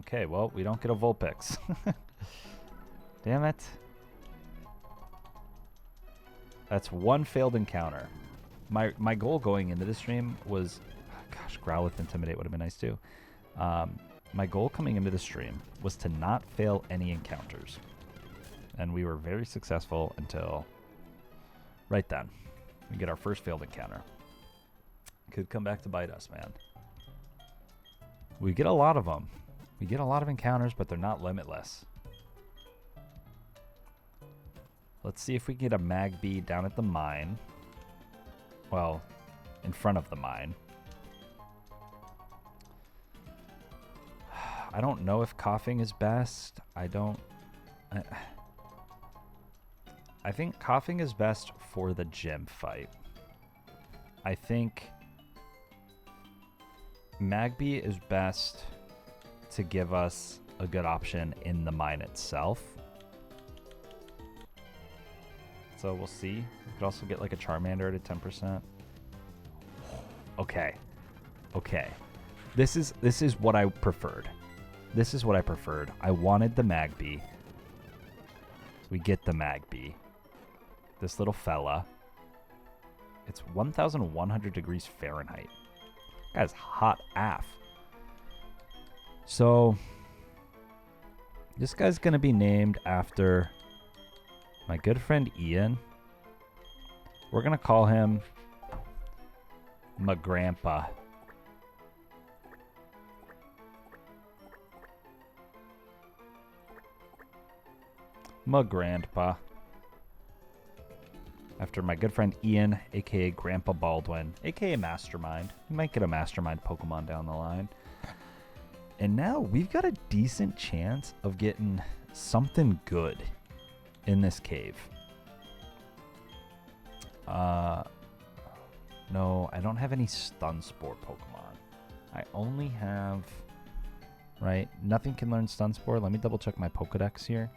Okay, well, we don't get a Vulpix. Damn it. That's one failed encounter. My goal going into the stream was... Gosh, Growl with Intimidate would have been nice too. My goal coming into the stream was to not fail any encounters. And we were very successful until right then. We get our first failed encounter. Could come back to bite us, man. We get a lot of them. We get a lot of encounters, but they're not limitless. Let's see if we can get a Magby down at the mine. Well, in front of the mine. I don't know if coughing is best. I think coughing is best for the gym fight. I think Magby is best to give us a good option in the mine itself. So we'll see. We could also get like a Charmander at a 10%. Okay. Okay. This is what I preferred. This is what I preferred. I wanted the Magby. We get the Magby. This little fella. It's 1,100 degrees Fahrenheit. That's hot AF. So, this guy's going to be named after my good friend Ian. We're going to call him my grandpa. My grandpa. After my good friend Ian, aka Grandpa Baldwin, aka Mastermind. We might get a Mastermind Pokemon down the line. And now we've got a decent chance of getting something good in this cave. No, I don't have any Stun Spore Pokemon. I only have... Right, nothing can learn Stun Spore. Let me double check my Pokedex here.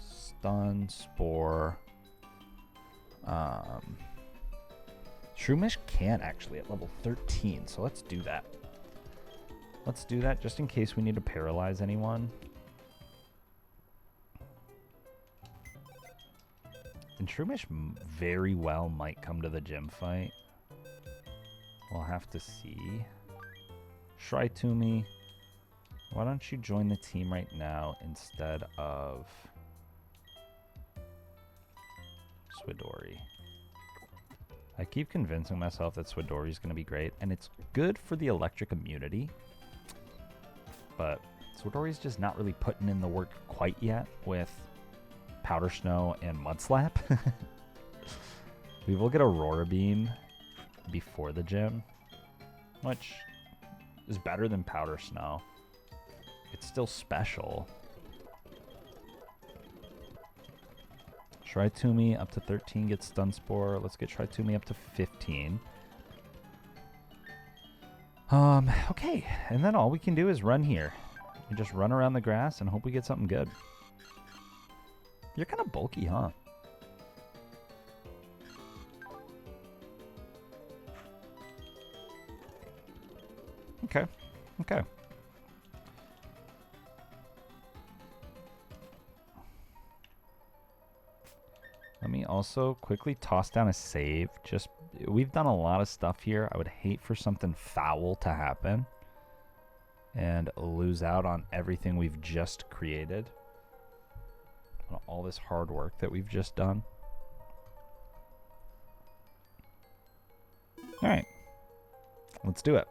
Stun Spore... Shroomish can actually at level 13, so let's do that. Let's do that just in case we need to paralyze anyone. And Shroomish very well might come to the gym fight. We'll have to see. Shrytumi, why don't you join the team right now instead of Swidori? I keep convincing myself that Swidori is going to be great, and it's good for the electric immunity. But Swidori's just not really putting in the work quite yet with Powder Snow and Mudslap. We will get Aurora Beam before the gym, which is better than Powder Snow. It's still special. Shrytumi up to 13 gets Stun Spore. Let's get Shrytumi up to 15. Okay, and then all we can do is run here. We just run around the grass and hope we get something good. You're kind of bulky, huh? Okay, okay. Let me also quickly toss down a save. Just, we've done a lot of stuff here. I would hate for something foul to happen and lose out on everything we've just created. On all this hard work that we've just done. All right, let's do it.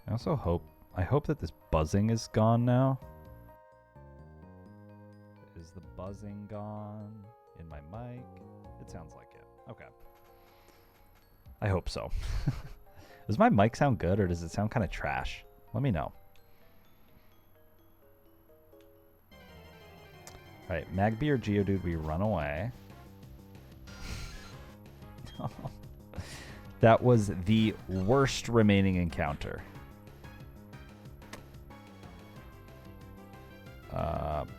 I also hope that this buzzing is gone now. Is the buzzing gone in my mic? It sounds like it. Okay. I hope so. Does my mic sound good or does it sound kind of trash? Let me know. Alright, Magby or Geodude, we run away. That was the worst remaining encounter.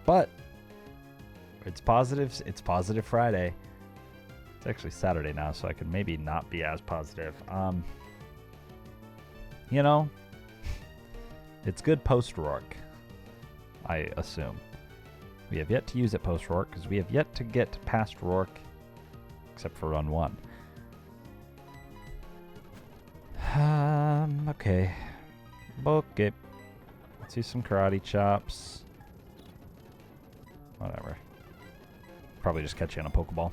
But it's positive. It's positive Friday. It's actually Saturday now, so I could maybe not be as positive. You know, it's good post-Rourke, I assume. We have yet to use it post-Rourke because we have yet to get past Rourke, except for run 1. Okay. Okay. Let's use some karate chops. Whatever. Probably just catch you on a Pokeball.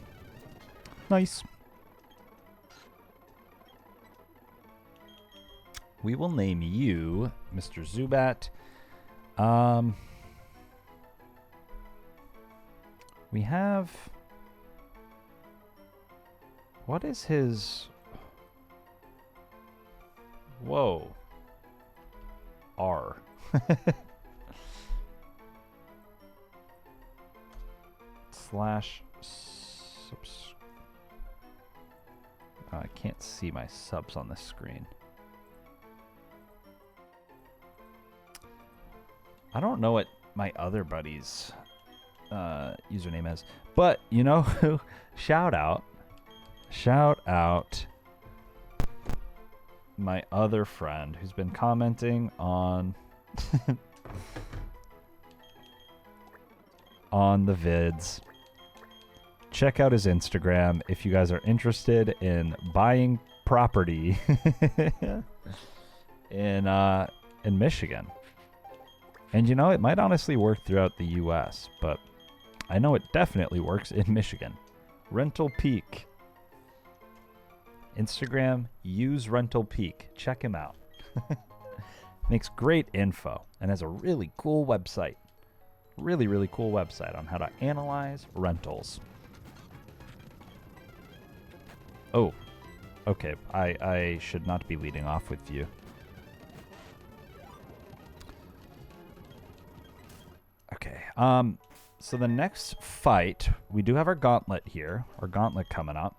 Nice. We will name you Mr. Zubat. We have... What is his... Whoa. R. Slash... Oh, I can't see my subs on this screen. I don't know what my other buddy's username is, but you know who? Shout out my other friend who's been commenting on on the vids. Check out his Instagram if you guys are interested in buying property in Michigan. And you know, it might honestly work throughout the US, but I know it definitely works in Michigan. Rental Peak. Instagram, use Rental Peak. Check him out. Makes great info and has a really cool website. Really, really cool website on how to analyze rentals. Oh, okay. I should not be leading off with you. Okay. So the next fight, we do have our gauntlet here. Our gauntlet coming up.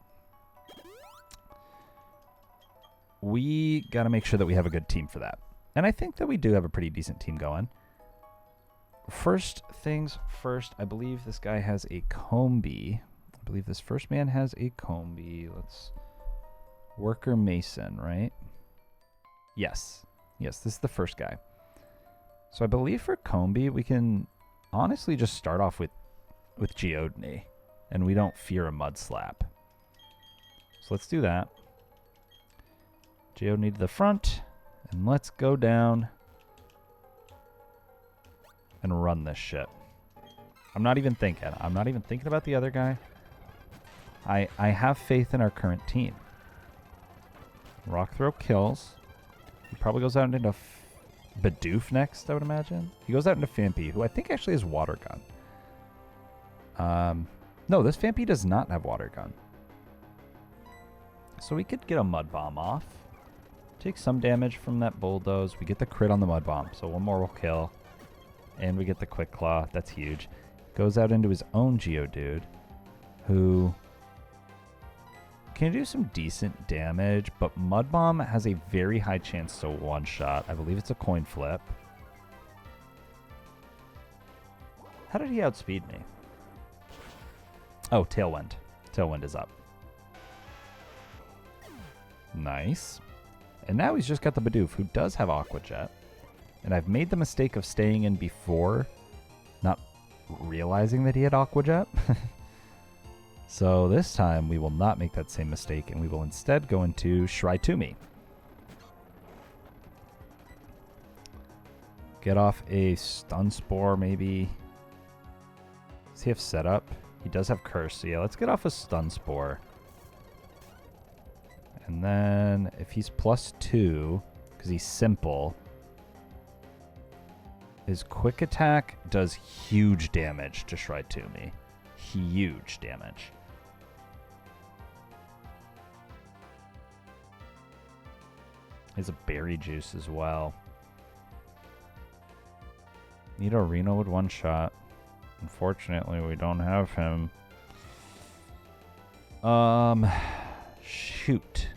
We got to make sure that we have a good team for that. And I think that we do have a pretty decent team going. First things first, I believe this guy has a combi. I believe this first man has a combi. Let's... Worker Mason, right? Yes. Yes, this is the first guy. So I believe for combi, we can honestly just start off with Geodney. And we don't fear a mud slap. So let's do that. Geodney to the front. And let's go down and run this shit. I'm not even thinking. I'm not even thinking about the other guy. I have faith in our current team. Rock throw kills. He probably goes out into Bidoof next, I would imagine. He goes out into Fampy, who I think actually has water gun. No, this Fampy does not have water gun. So we could get a mud bomb off. Take some damage from that bulldoze. We get the crit on the mud bomb, so one more will kill. And we get the quick claw. That's huge. Goes out into his own Geodude, who can do some decent damage, but Mud Bomb has a very high chance to one-shot. I believe it's a coin flip. How did he outspeed me? Oh, Tailwind. Tailwind is up. Nice. And now he's just got the Bidoof, who does have Aqua Jet. And I've made the mistake of staying in before, not realizing that he had Aqua Jet. So this time we will not make that same mistake, and we will instead go into Shrai-Tumi. Get off a Stun Spore, maybe. Does he have setup? He does have Curse, so yeah, let's get off a Stun Spore. And then if he's +2, because he's simple, his quick attack does huge damage to Shrai-Tumi. Huge damage. He has a berry juice as well. Nidorino with one shot. Unfortunately, we don't have him. Shoot.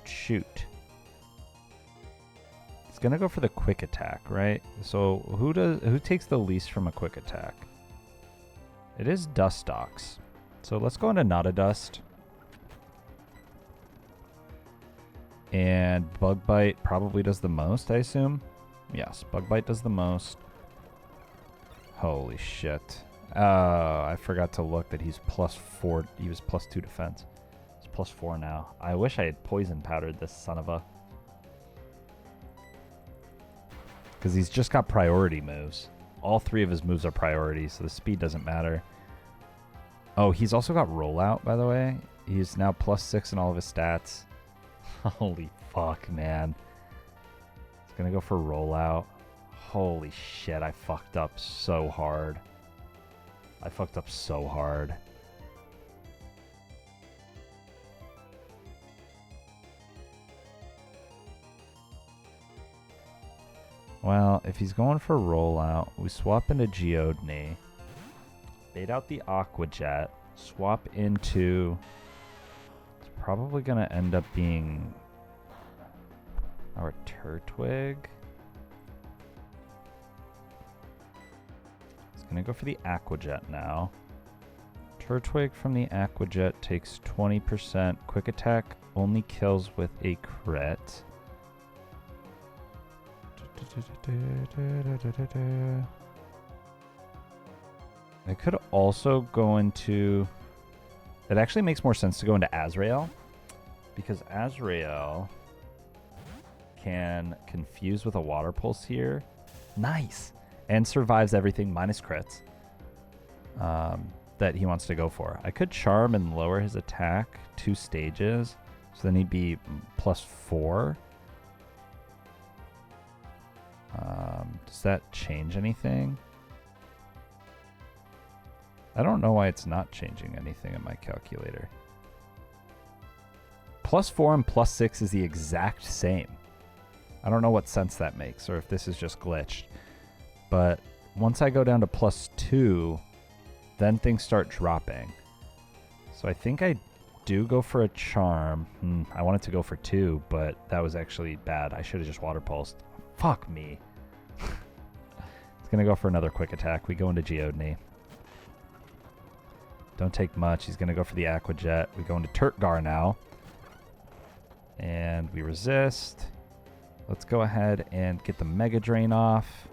Shoot. It's gonna go for the quick attack, right? So who takes the least from a quick attack? It is Dustox. So let's go into Not a Dust. And Bug Bite probably does the most, I assume. Yes, Bug Bite does the most. Holy shit. I forgot to look that he's +4. He was +2 defense. He's +4 now. I wish I had poison powdered this son of a... Because he's just got priority moves. All 3 of his moves are priority, so the speed doesn't matter. Oh, he's also got Rollout, by the way. He's now +6 in all of his stats. Holy fuck, man. He's going to go for Rollout. Holy shit, I fucked up so hard. I fucked up so hard. Well, if he's going for rollout, we swap into Geodney. Bait out the Aqua Jet. Swap into... It's probably going to end up being our Turtwig. He's going to go for the Aqua Jet now. Turtwig from the Aqua Jet takes 20%. Quick attack only kills with a crit. I could also go into... It actually makes more sense to go into Azrael, because Azrael can confuse with a water pulse here. Nice! And survives everything minus crits that he wants to go for. I could charm and lower his attack 2 stages, so then he'd be +4. Does that change anything? I don't know why it's not changing anything in my calculator. +4 and +6 is the exact same. I don't know what sense that makes, or if this is just glitched. But once I go down to +2, then things start dropping. So I think I do go for a charm. I wanted to go for 2, but that was actually bad. I should have just water pulsed. Fuck me. It's going to go for another quick attack. We go into Geodney. Don't take much. He's going to go for the Aqua Jet. We go into Turtgar now. And we resist. Let's go ahead and get the Mega Drain off.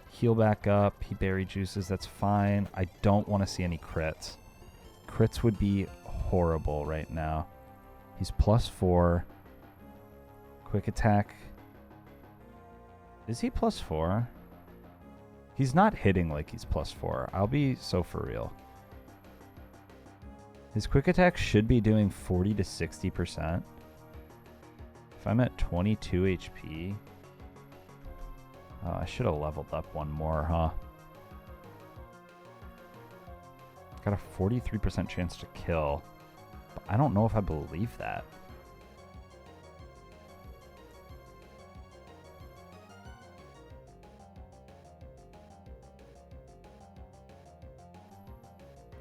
Heal back up. He berry juices. That's fine. I don't want to see any crits. Crits would be horrible right now. He's +4. Quick attack. Is he +4? He's not hitting like he's +4. I'll be so for real. His quick attack should be doing 40 to 60%. If I'm at 22 HP... I should have leveled up one more, huh? Got a 43% chance to kill. But I don't know if I believe that.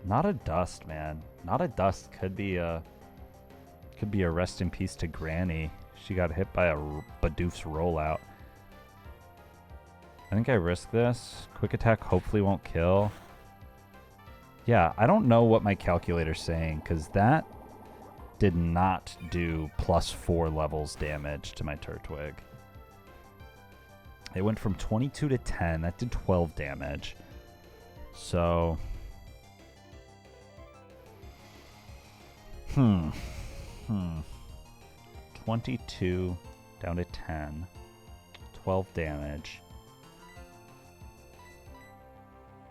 Not a dust, man. Not a dust could be a rest in peace to Granny. She got hit by a Bidoof's rollout. I think I risk this. Quick attack hopefully won't kill. Yeah, I don't know what my calculator's saying, because that did not do +4 levels damage to my Turtwig. It went from 22 to 10. That did 12 damage. So... 22 down to 10. 12 damage.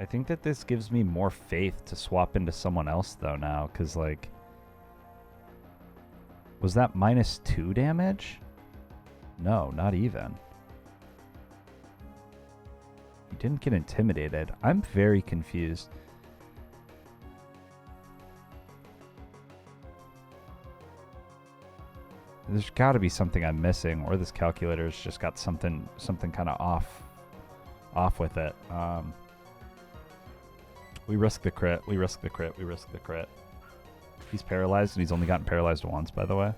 I think that this gives me more faith to swap into someone else, though, now. Because, like... Was that -2 damage? No, not even. He didn't get intimidated. I'm very confused. There's got to be something I'm missing, or this calculator's just got something kind of off with it. We risk the crit. We risk the crit. We risk the crit. He's paralyzed, and he's only gotten paralyzed once, by the way.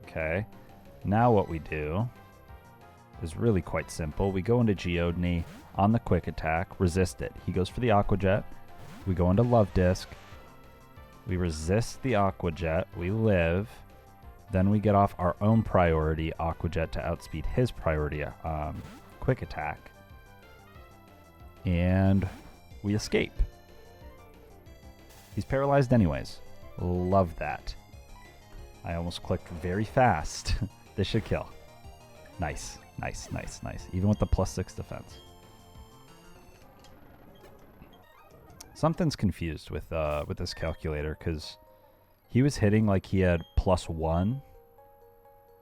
Okay. Now what we do is really quite simple. We go into Geodney on the quick attack, resist it. He goes for the Aqua Jet. We go into Love Disc. We resist the Aqua Jet. We live. Then we get off our own priority Aqua Jet to outspeed his priority quick attack. And we escape. He's paralyzed anyways. Love that. I almost clicked very fast. This should kill. Nice, nice, nice, nice. Even with the +6 defense. Something's confused with this calculator, because He was hitting like he had +1.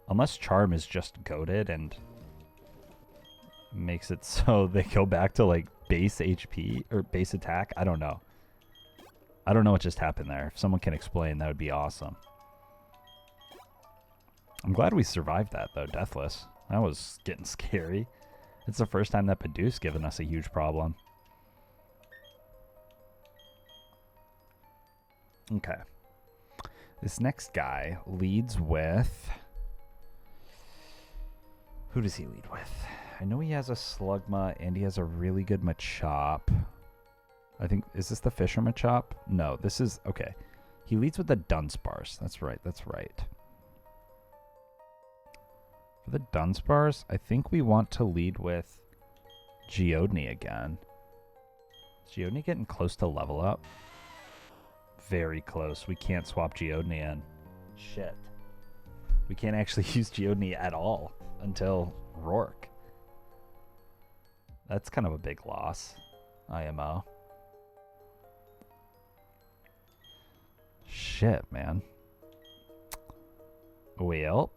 Unless Charm is just goated and makes it so they go back to like base HP or base attack. I don't know. I don't know what just happened there. If someone can explain, that would be awesome. I'm glad we survived that though, deathless. That was getting scary. It's the first time that Badoo's given us a huge problem. Okay. This next guy leads with... Who does he lead with? I know he has a Slugma and he has a really good Machop. I think, is this the Fisher Machop? No, this is, okay. He leads with the Dunsparce. That's right, that's right. For the Dunsparce, I think we want to lead with Geodney again. Is Geodney getting close to level up? Very close. We can't swap Geodney in. Shit. We can't actually use Geodney at all until Rourke. That's kind of a big loss. IMO. Shit, man. Well.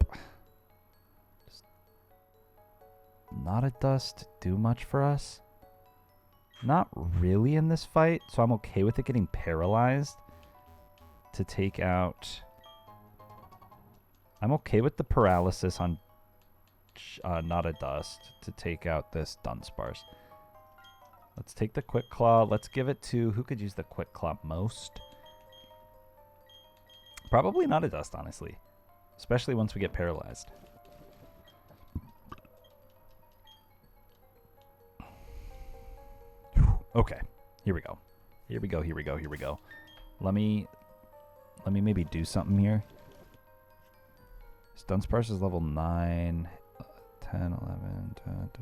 Not a dust do much for us. Not really in this fight, so I'm okay with it getting paralyzed to take out... I'm okay with the paralysis on Not a Dust to take out this Dunsparce. Let's take the Quick Claw. Let's give it to... Who could use the Quick Claw most? Probably Not a Dust, honestly. Especially once we get paralyzed. Okay, here we go. Here we go, here we go, here we go. Let me maybe do something here. Dunsparce is level 9, 10, 11,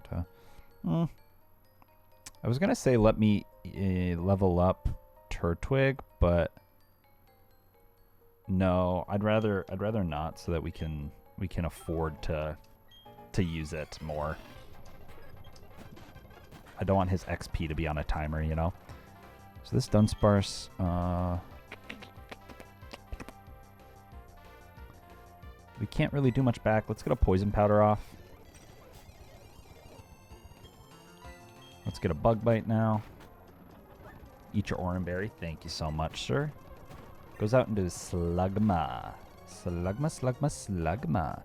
10. I was going to say let me level up Turtwig, but no, I'd rather not so that we can afford to use it more. I don't want his XP to be on a timer, you know? So this Dunsparce... we can't really do much back. Let's get a Poison Powder off. Let's get a Bug Bite now. Eat your Oranberry. Thank you so much, sir. Goes out into Slugma. Slugma, Slugma, Slugma.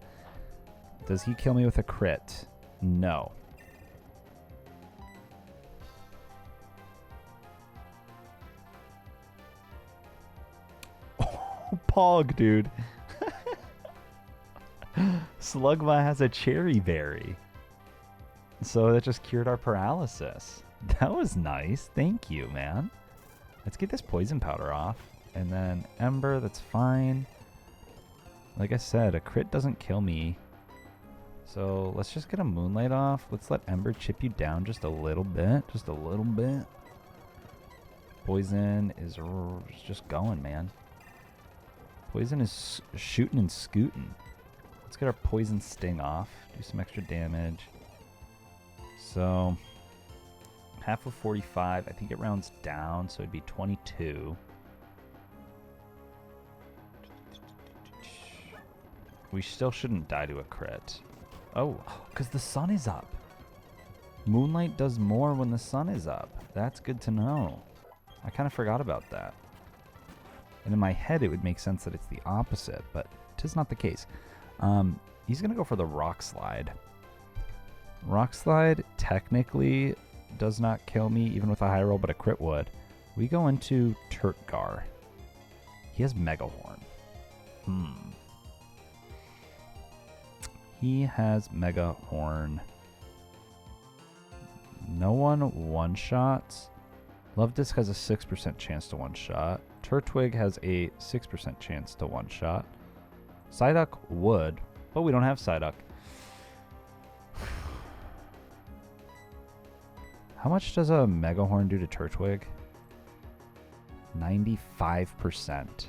Does he kill me with a crit? No. Pog, dude. Slugma has a Cherry Berry. So that just cured our paralysis. That was nice. Thank you, man. Let's get this Poison Powder off. And then Ember, that's fine. Like I said, a crit doesn't kill me. So let's just get a Moonlight off. Let's let Ember chip you down just a little bit. Just a little bit. Poison is just going, man. Poison is shooting and scooting. Let's get our Poison Sting off. Do some extra damage. So, half of 45. I think it rounds down, so it'd be 22. We still shouldn't die to a crit. Oh, because the sun is up. Moonlight does more when the sun is up. That's good to know. I kind of forgot about that. And in my head, it would make sense that it's the opposite, but 'tis not the case. He's going to go for the Rock Slide. Rock Slide technically does not kill me, even with a high roll, but a crit would. We go into Turtgar. He has Mega Horn. He has Mega Horn. No one one-shots. Love Disc has a 6% chance to one-shot. Turtwig has a 6% chance to one-shot. Psyduck would, but we don't have Psyduck. How much does a Mega Horn do to Turtwig? 95%.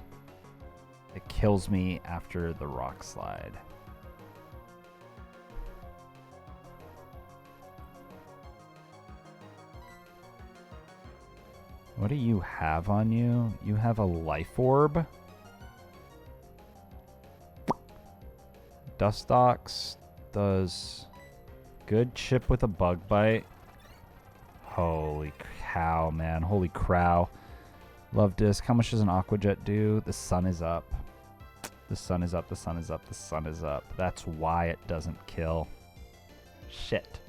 It kills me after the Rock Slide. What do you have on you? You have a Life Orb. Dustox does good chip with a bug bite. Holy cow, man. Holy crow. Love disc. How much does an Aqua Jet do? The sun is up. The sun is up. The sun is up. The sun is up. That's why it doesn't kill. Shit.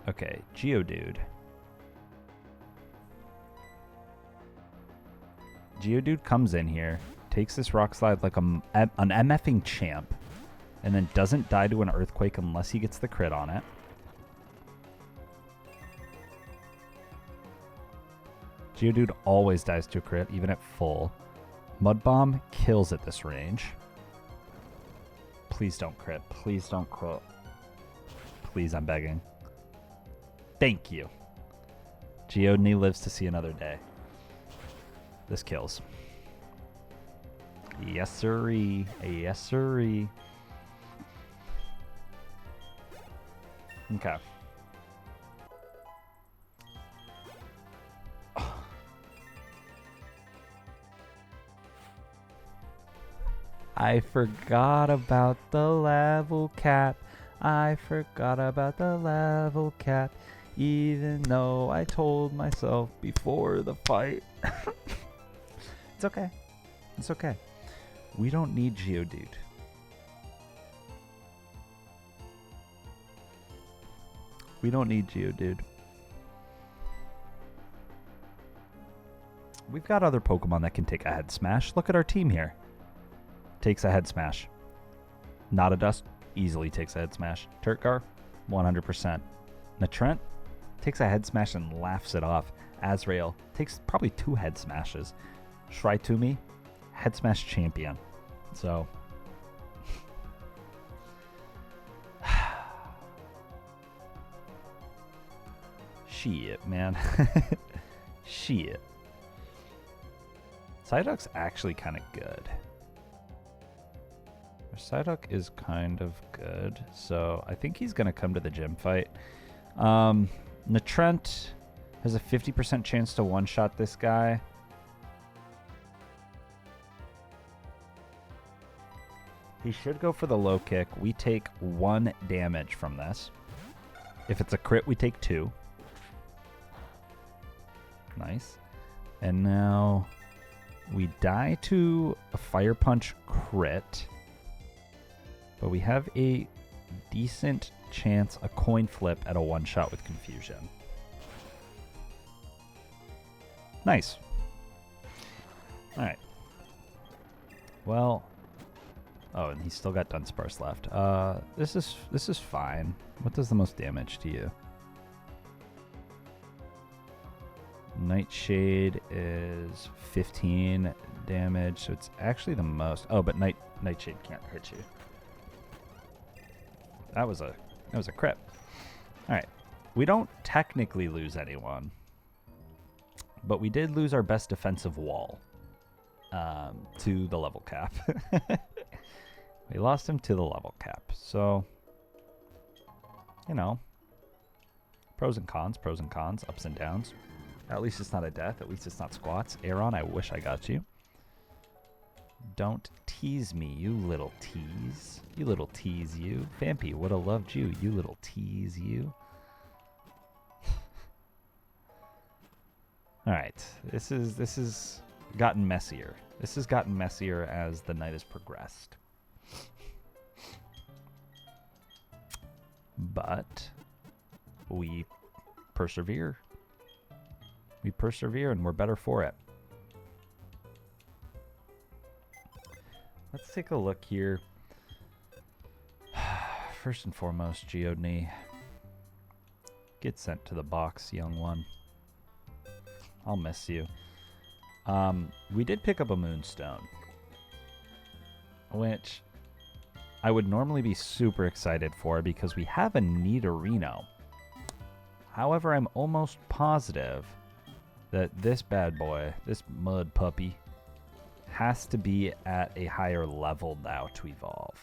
Okay, Geodude. Geodude comes in here, takes this Rock Slide like an MFing champ, and then doesn't die to an Earthquake unless he gets the crit on it. Geodude always dies to a crit, even at full. Mud Bomb kills at this range. Please don't crit. Please don't crit. Please, I'm begging. Thank you. Geodney lives to see another day. This kills. Yes, sirree. Yes, sirree. Okay. I forgot about the level cap. I forgot about the level cap. Even though I told myself before the fight. It's okay. It's okay. We don't need Geodude. We don't need Geodude. We've got other Pokemon that can take a head smash. Look at our team here. Takes a head smash. Notadust easily takes a head smash. Turtgar, 100%. Natrent takes a head smash and laughs it off. Azrael takes probably 2 head smashes. Shraitumi, head smash champion. So, shit, man. Shit. Psyduck's actually kind of good. Psyduck is kind of good, so I think he's going to come to the gym fight. Natrent has a 50% chance to one-shot this guy. He should go for the low kick. We take 1 damage from this. If it's a crit, we take 2. Nice. And now we die to a Fire Punch crit. But we have a decent chance, a coin flip at a one-shot with Confusion. Nice. Alright. Well. Oh, and he's still got Dunsparce left. This is fine. What does the most damage to you? Nightshade is 15 damage, so it's actually the most. Oh, but Nightshade can't hit you. That was a crit. All right. We don't technically lose anyone, but we did lose our best defensive wall to the level cap. We lost him to the level cap. So, you know, pros and cons, ups and downs. At least it's not a death. At least it's not squats. Aaron, I wish I got you. Don't tease me, you little tease. You little tease, you. Vampy would have loved you, you little tease, you. Alright, this is gotten messier. This has gotten messier as the night has progressed. But we persevere. We persevere and we're better for it. Let's take a look here. First and foremost, Geodney. Get sent to the box, young one. I'll miss you. We did pick up a Moonstone, which I would normally be super excited for because we have a Nidorino. However, I'm almost positive that this bad boy, this mud puppy, has to be at a higher level now to evolve.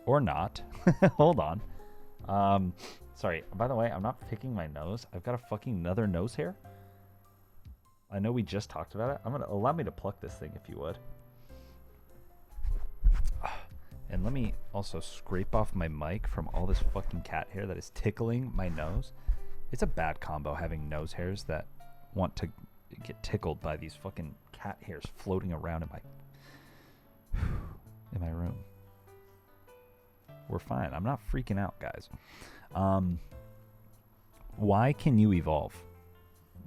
Or not. Hold on. Sorry. By the way, I'm not picking my nose. I've got a fucking another nose hair. I know we just talked about it. Allow me to pluck this thing if you would. And let me also scrape off my mic from all this fucking cat hair that is tickling my nose. It's a bad combo having nose hairs that want to get tickled by these fucking cat hairs floating around in my room. We're fine. I'm not freaking out, guys. Why can you evolve?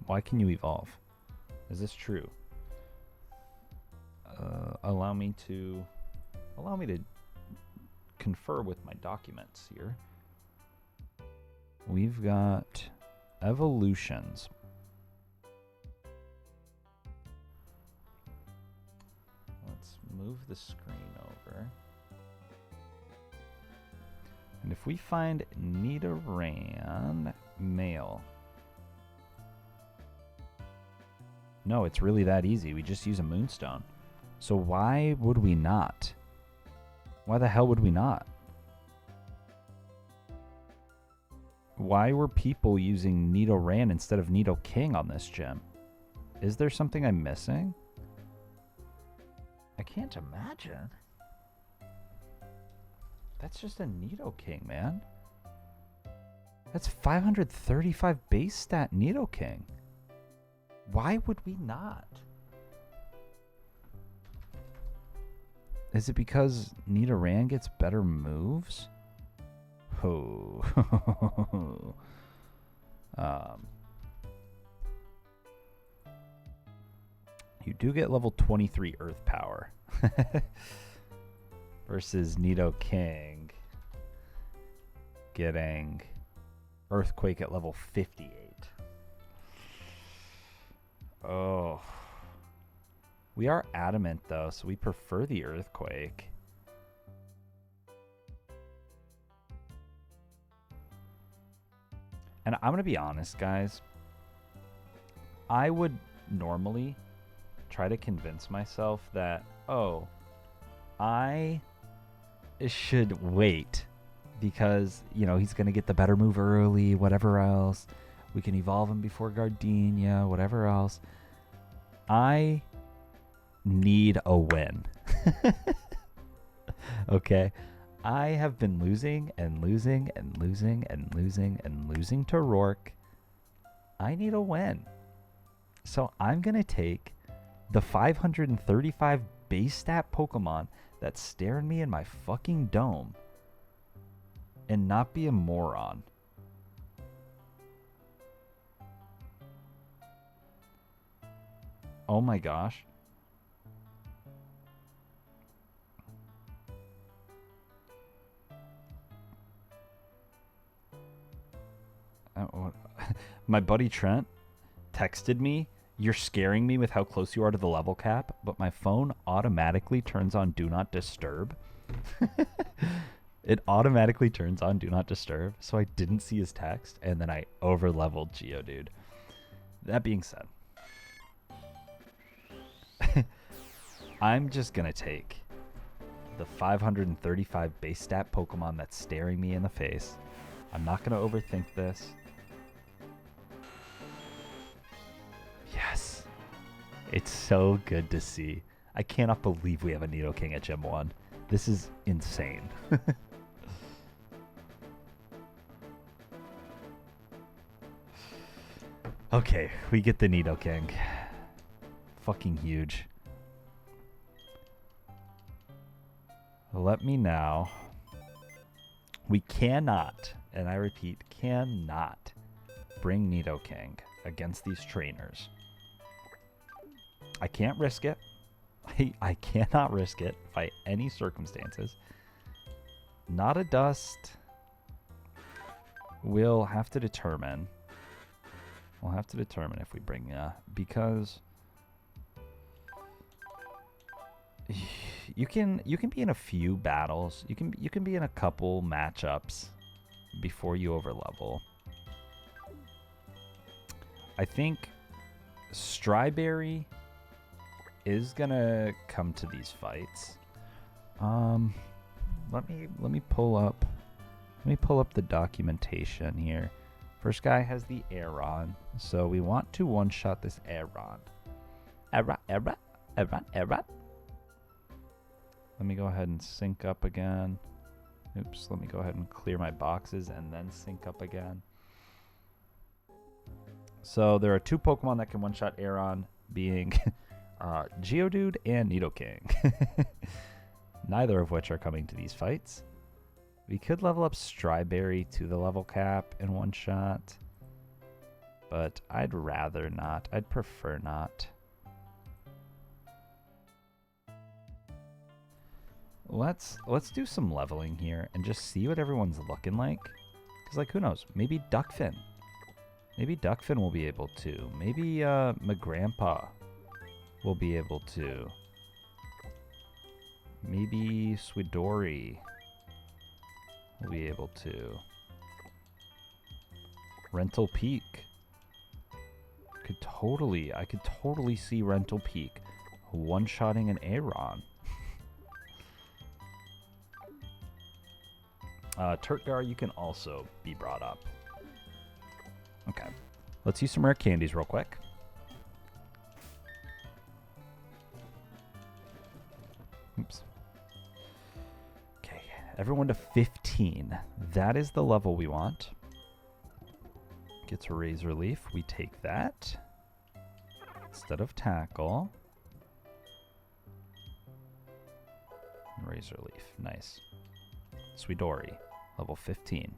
Why can you evolve? Is this true? Allow me to confer with my documents here. We've got evolutions. Let's move the screen over. And if we find Nidoran male. No, it's really that easy. We just use a moonstone. So why would we not? Why the hell would we not? Why were people using Nidoran instead of Nidoking on this gym? Is there something I'm missing? I can't imagine. That's just a Nidoking, man. That's 535 base stat Nidoking. Why would we not? Is it because Nidoran gets better moves? Oh. You do get level 23 Earth Power. Versus Nidoking getting Earthquake at level 58. Oh. We are adamant, though, so we prefer the Earthquake. And I'm going to be honest, guys. I would normally try to convince myself that, oh, I should wait because, you know, he's going to get the better move early, whatever else. We can evolve him before Gardenia, whatever else. I need a win. Okay? I have been losing and losing and losing and losing and losing to Rourke. I need a win. So I'm going to take the 535 base stat Pokemon that's staring me in my fucking dome and not be a moron. Oh my gosh. My buddy Trent texted me, "You're scaring me with how close you are to the level cap," but my phone automatically turns on Do Not Disturb. It automatically turns on Do Not Disturb, so I didn't see his text, and then I over-leveled Geodude. That being said, I'm just going to take the 535 base stat Pokemon that's staring me in the face. I'm not going to overthink this. Yes. It's so good to see. I cannot believe we have a Nidoking at Gym 1. This is insane. Okay, we get the Nidoking. Fucking huge. Let me now. We cannot, and I repeat, cannot bring Nidoking against these trainers. I can't risk it. I cannot risk it by any circumstances. Not a dust. We'll have to determine. We'll have to determine if we bring because you can be in a few battles. You can be in a couple matchups before you overlevel. I think Strawberry is gonna come to these fights. let me pull up the documentation here. First guy has the Aeron, so we want to one-shot this Aeron. Aeron. Let me go ahead and sync up again. Oops, let me go ahead and clear my boxes and then sync up again. So there are two Pokemon that can one-shot Aeron, being Geodude and Nidoking. Neither of which are coming to these fights. We could level up Strawberry to the level cap in one shot, but I'd rather not. I'd prefer not. Let's do some leveling here and just see what everyone's looking like. Because, like, who knows? Maybe Duckfin. Maybe Duckfin will be able to. Maybe my grandpa will be able to. Maybe Swidori will be able to. Rental Peak. I could totally see Rental Peak one-shotting an Aeron. Turtgar, you can also be brought up. Okay. Let's use some rare candies real quick. Oops. Okay, everyone to 15. That is the level we want. Gets a Razor Leaf. We take that instead of Tackle. Razor Leaf. Nice. Swidori. Level 15.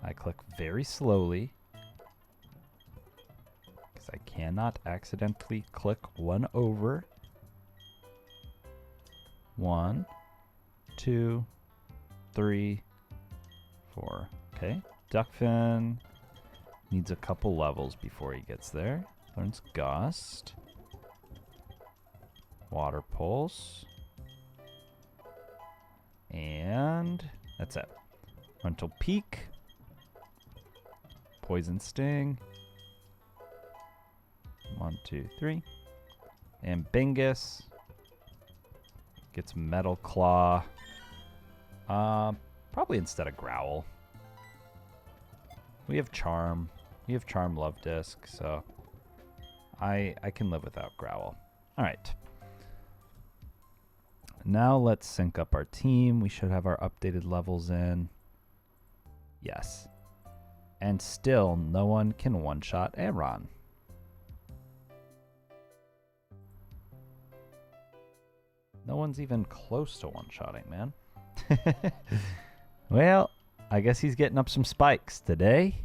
I click very slowly because I cannot accidentally click one over. 1, 2, 3, 4. Okay. Duckfin needs a couple levels before he gets there. Learns Gust. Water Pulse. And that's it. Rental Peak. Poison Sting. 1, 2, 3. And Bingus gets Metal Claw. Probably instead of Growl. We have Charm. We have Charm Love Disc, so I can live without Growl. Alright. Now let's sync up our team. We should have our updated levels in. Yes. And still, no one can one-shot Aeron. No one's even close to one-shotting, man. Well, I guess he's getting up some spikes today.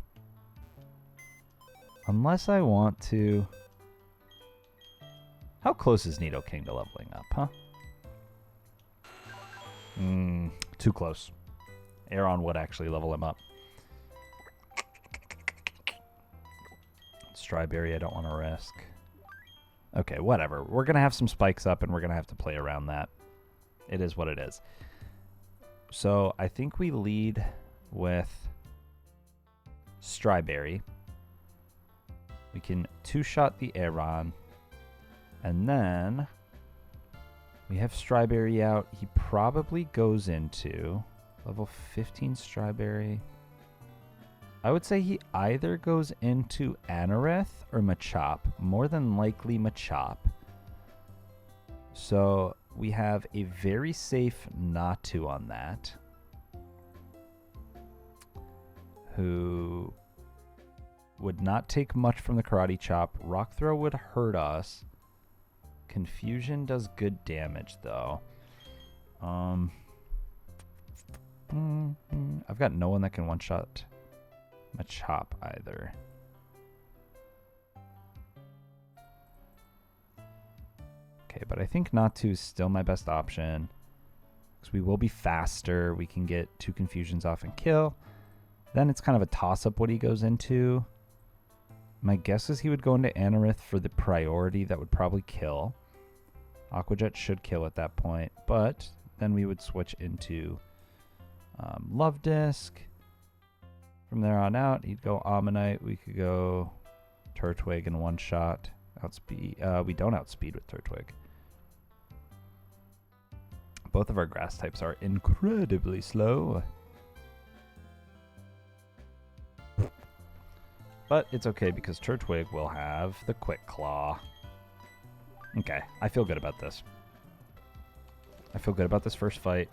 Unless I want to... How close is Nidoking to leveling up, huh? Too close. Aeron would actually level him up. Strawberry, I don't want to risk. Okay, whatever. We're going to have some spikes up, and we're going to have to play around that. It is what it is. So, I think we lead with Strawberry. We can two-shot the Aeron. And then we have Strawberry out. He probably goes into level 15 Strawberry. I would say he either goes into Anorith or Machop. More than likely Machop. So we have a very safe Natu on that. Who would not take much from the Karate Chop. Rock Throw would hurt us. Confusion does good damage, though. I've got no one that can one-shot Machop either. Okay, but I think Natu is still my best option. Because we will be faster. We can get 2 confusions off and kill. Then it's kind of a toss-up what he goes into. My guess is he would go into Anorith for the priority that would probably kill. Aqua Jet should kill at that point, but then we would switch into Love Disc. From there on out, he'd go Ammonite. We could go Turtwig in one shot. Outspeed. We don't outspeed with Turtwig. Both of our grass types are incredibly slow. But it's okay because Turtwig will have the Quick Claw. Okay, I feel good about this. I feel good about this first fight.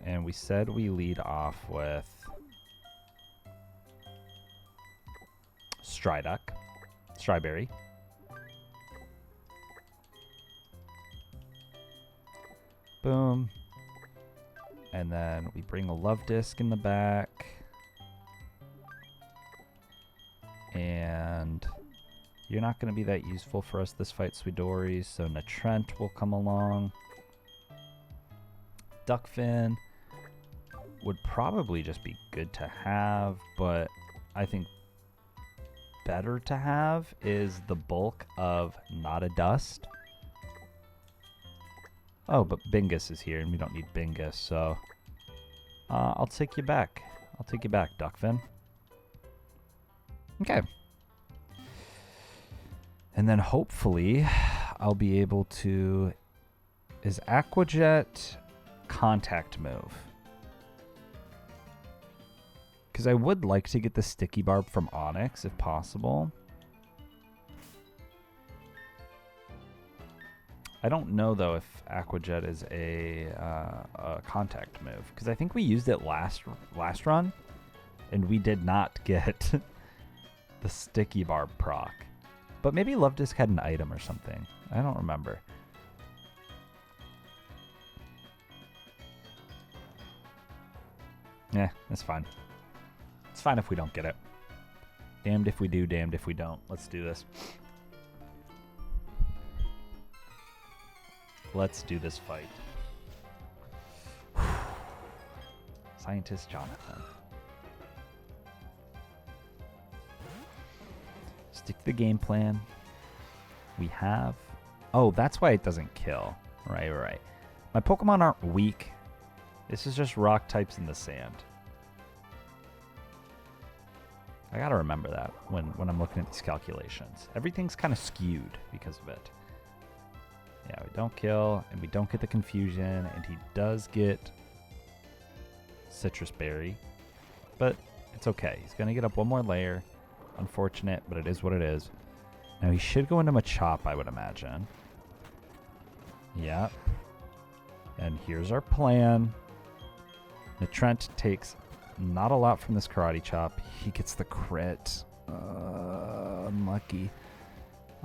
And we said we lead off with Stryberry. Boom. And then we bring a Love Disc in the back. And you're not going to be that useful for us this fight, Sweedory, so Natrent will come along. Duckfin would probably just be good to have, but I think better to have is the bulk of Not a Dust. Oh, but Bingus is here, and we don't need Bingus, so I'll take you back. I'll take you back, Duckfin. Okay. And then hopefully I'll be able to... Is Aquajet contact move? Because I would like to get the Sticky Barb from Onyx if possible. I don't know though if Aquajet is a contact move, because I think we used it last run, and we did not get the Sticky Barb proc. But maybe Love Disc had an item or something. I don't remember. Yeah, that's fine. It's fine if we don't get it. Damned if we do, damned if we don't. Let's do this. Let's do this fight. Scientist Jonathan. Stick to the game plan. We have... Oh, that's why it doesn't kill. Right. My Pokemon aren't weak. This is just rock types in the sand. I gotta remember that when I'm looking at these calculations. Everything's kind of skewed because of it. Yeah, we don't kill, and we don't get the confusion, and he does get Citrus Berry. But it's okay. He's gonna get up one more layer. Unfortunate, but it is what it is. Now he should go into Machop, I would imagine. Yep. And here's our plan. Natrent takes not a lot from this Karate Chop. He gets the crit. Unlucky.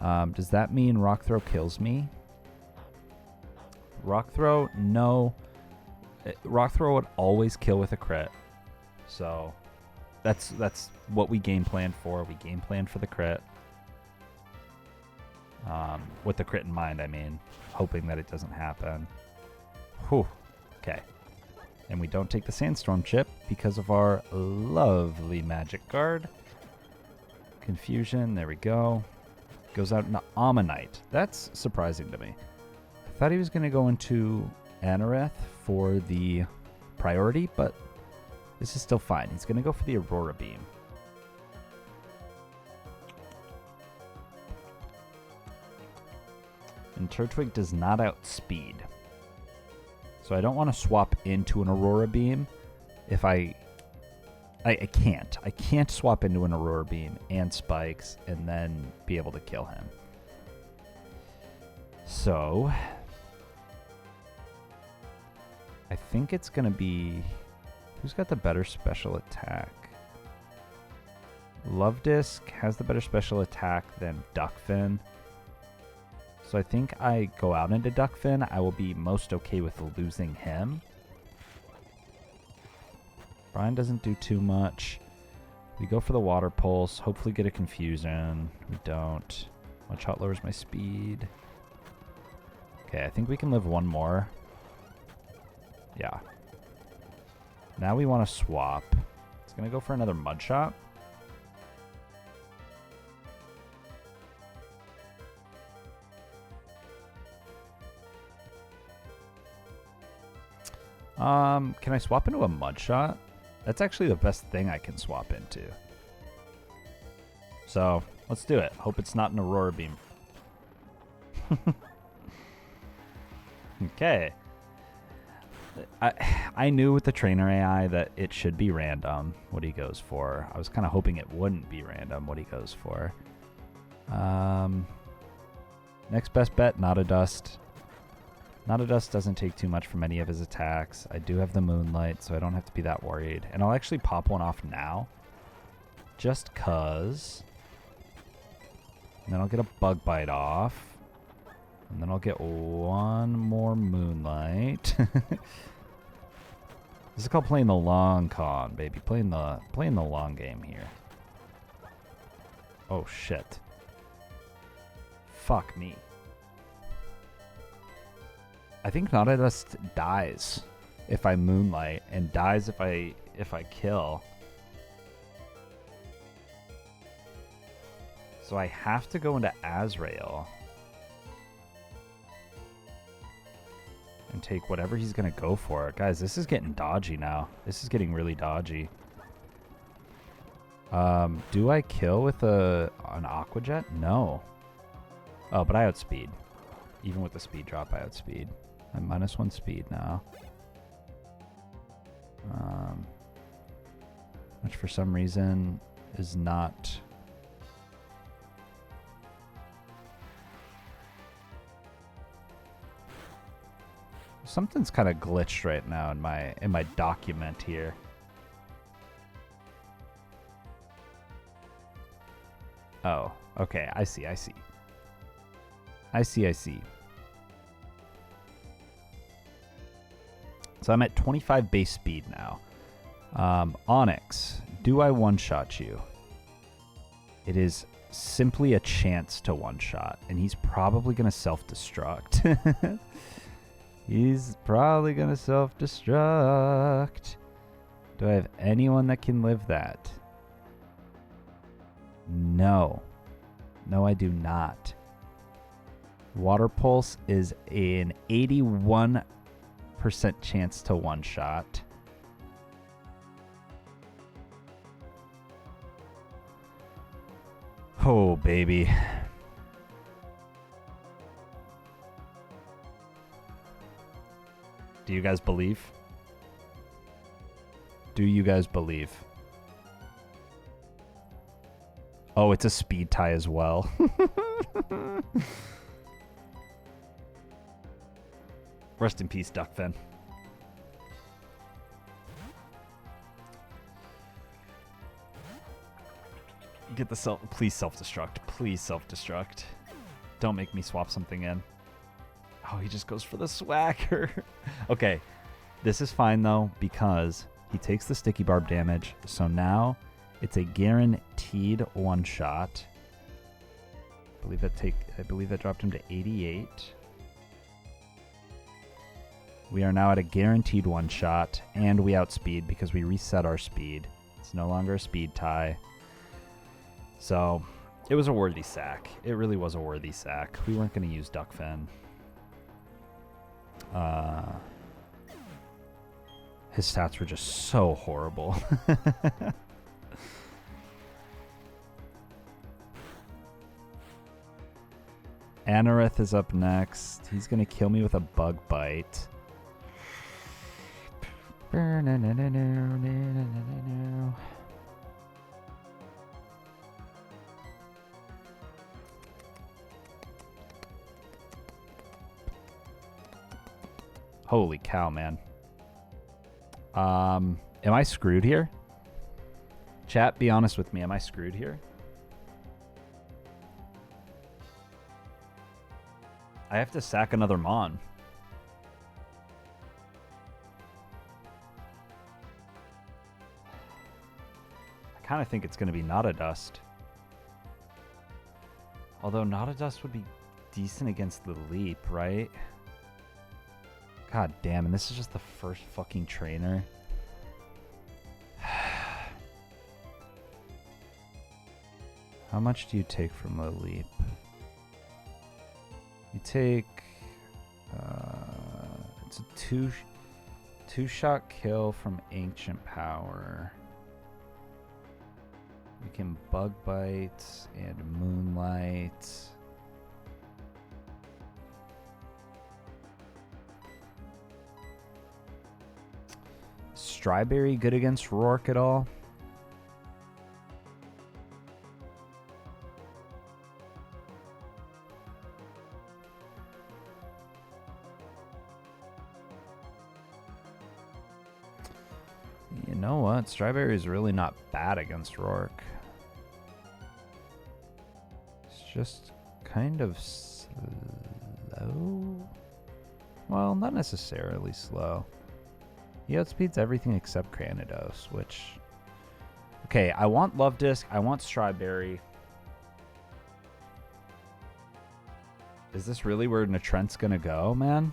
Does that mean Rock Throw kills me? Rock Throw, no. Rock Throw would always kill with a crit. So that's what we game planned for. We game planned for the crit. With the crit in mind, I mean. Hoping that it doesn't happen. Whew. Okay. And we don't take the Sandstorm chip because of our lovely Magic Guard. Confusion, there we go. Goes out into Ammonite. That's surprising to me. I thought he was going to go into Anorith for the priority, but this is still fine. He's going to go for the Aurora Beam. And Turtwig does not outspeed. So I don't want to swap into an Aurora Beam if I can't. I can't swap into an Aurora Beam and Spikes and then be able to kill him. So I think it's going to be... Who's got the better special attack? Love Disc has the better special attack than Duckfin. So I think I go out into Duckfin. I will be most okay with losing him. Brian doesn't do too much. We go for the Water Pulse. Hopefully get a Confusion. We don't. One shot lowers my speed. Okay, I think we can live one more. Yeah. Now we want to swap. It's going to go for another Mud Shot. Can I swap into a Mud Shot? That's actually the best thing I can swap into. So, let's do it. Hope it's not an Aurora Beam. Okay. I knew with the trainer AI that it should be random what he goes for. I was kind of hoping it wouldn't be random what he goes for. Next best bet, Not a Dust. Not a Dust doesn't take too much from any of his attacks. I do have the Moonlight, so I don't have to be that worried. And I'll actually pop one off now. Just cuz. And then I'll get a Bug Bite off. And then I'll get one more Moonlight. This is called playing the long con, baby. Playing the long game here. Oh shit. Fuck me. I think Not a Dust dies if I Moonlight and dies if I kill. So I have to go into Azrael and take whatever he's going to go for. Guys, this is getting dodgy now. This is getting really dodgy. Do I kill with an Aqua Jet? No. Oh, but I outspeed. Even with the speed drop, I outspeed. I'm -1 speed now. Which for some reason is not... Something's kind of glitched right now in my document here. Oh, okay. I see. So I'm at 25 base speed now. Onyx, do I one-shot you? It is simply a chance to one-shot, and he's probably going to self-destruct. He's probably going to self-destruct. Do I have anyone that can live that? No. No, I do not. Water Pulse is an 81% chance to one-shot. Oh, baby. Do you guys believe? Do you guys believe? Oh, it's a speed tie as well. Rest in peace, Duckfin. Get the please self-destruct. Please self-destruct. Don't make me swap something in. Oh, he just goes for the swagger. Okay, this is fine though because he takes the sticky barb damage. So now it's a guaranteed one shot. I believe that dropped him to 88. We are now at a guaranteed one shot, and we outspeed because we reset our speed. It's no longer a speed tie. So it was a worthy sack. It really was a worthy sack. We weren't going to use Duckfin. His stats were just so horrible. Anorith is up next. He's going to kill me with a Bug Bite. Holy cow, man. Am I screwed here? Chat, be honest with me. Am I screwed here? I have to sack another Mon. I kind of think it's going to be Not a Dust. Although Not a Dust would be decent against the Leap, right? God damn, and this is just the first fucking trainer. How much do you take from the Leap? You take... it's a two-shot kill from Ancient Power. We can Bug Bite and Moonlight. Strawberry good against Rourke at all? You know what? Strawberry is really not bad against Rourke. It's just kind of slow. Well, not necessarily slow. He outspeeds everything except Cranidos, which... Okay, I want Love Disc. I want Strawberry. Is this really where Natrent's gonna go, man?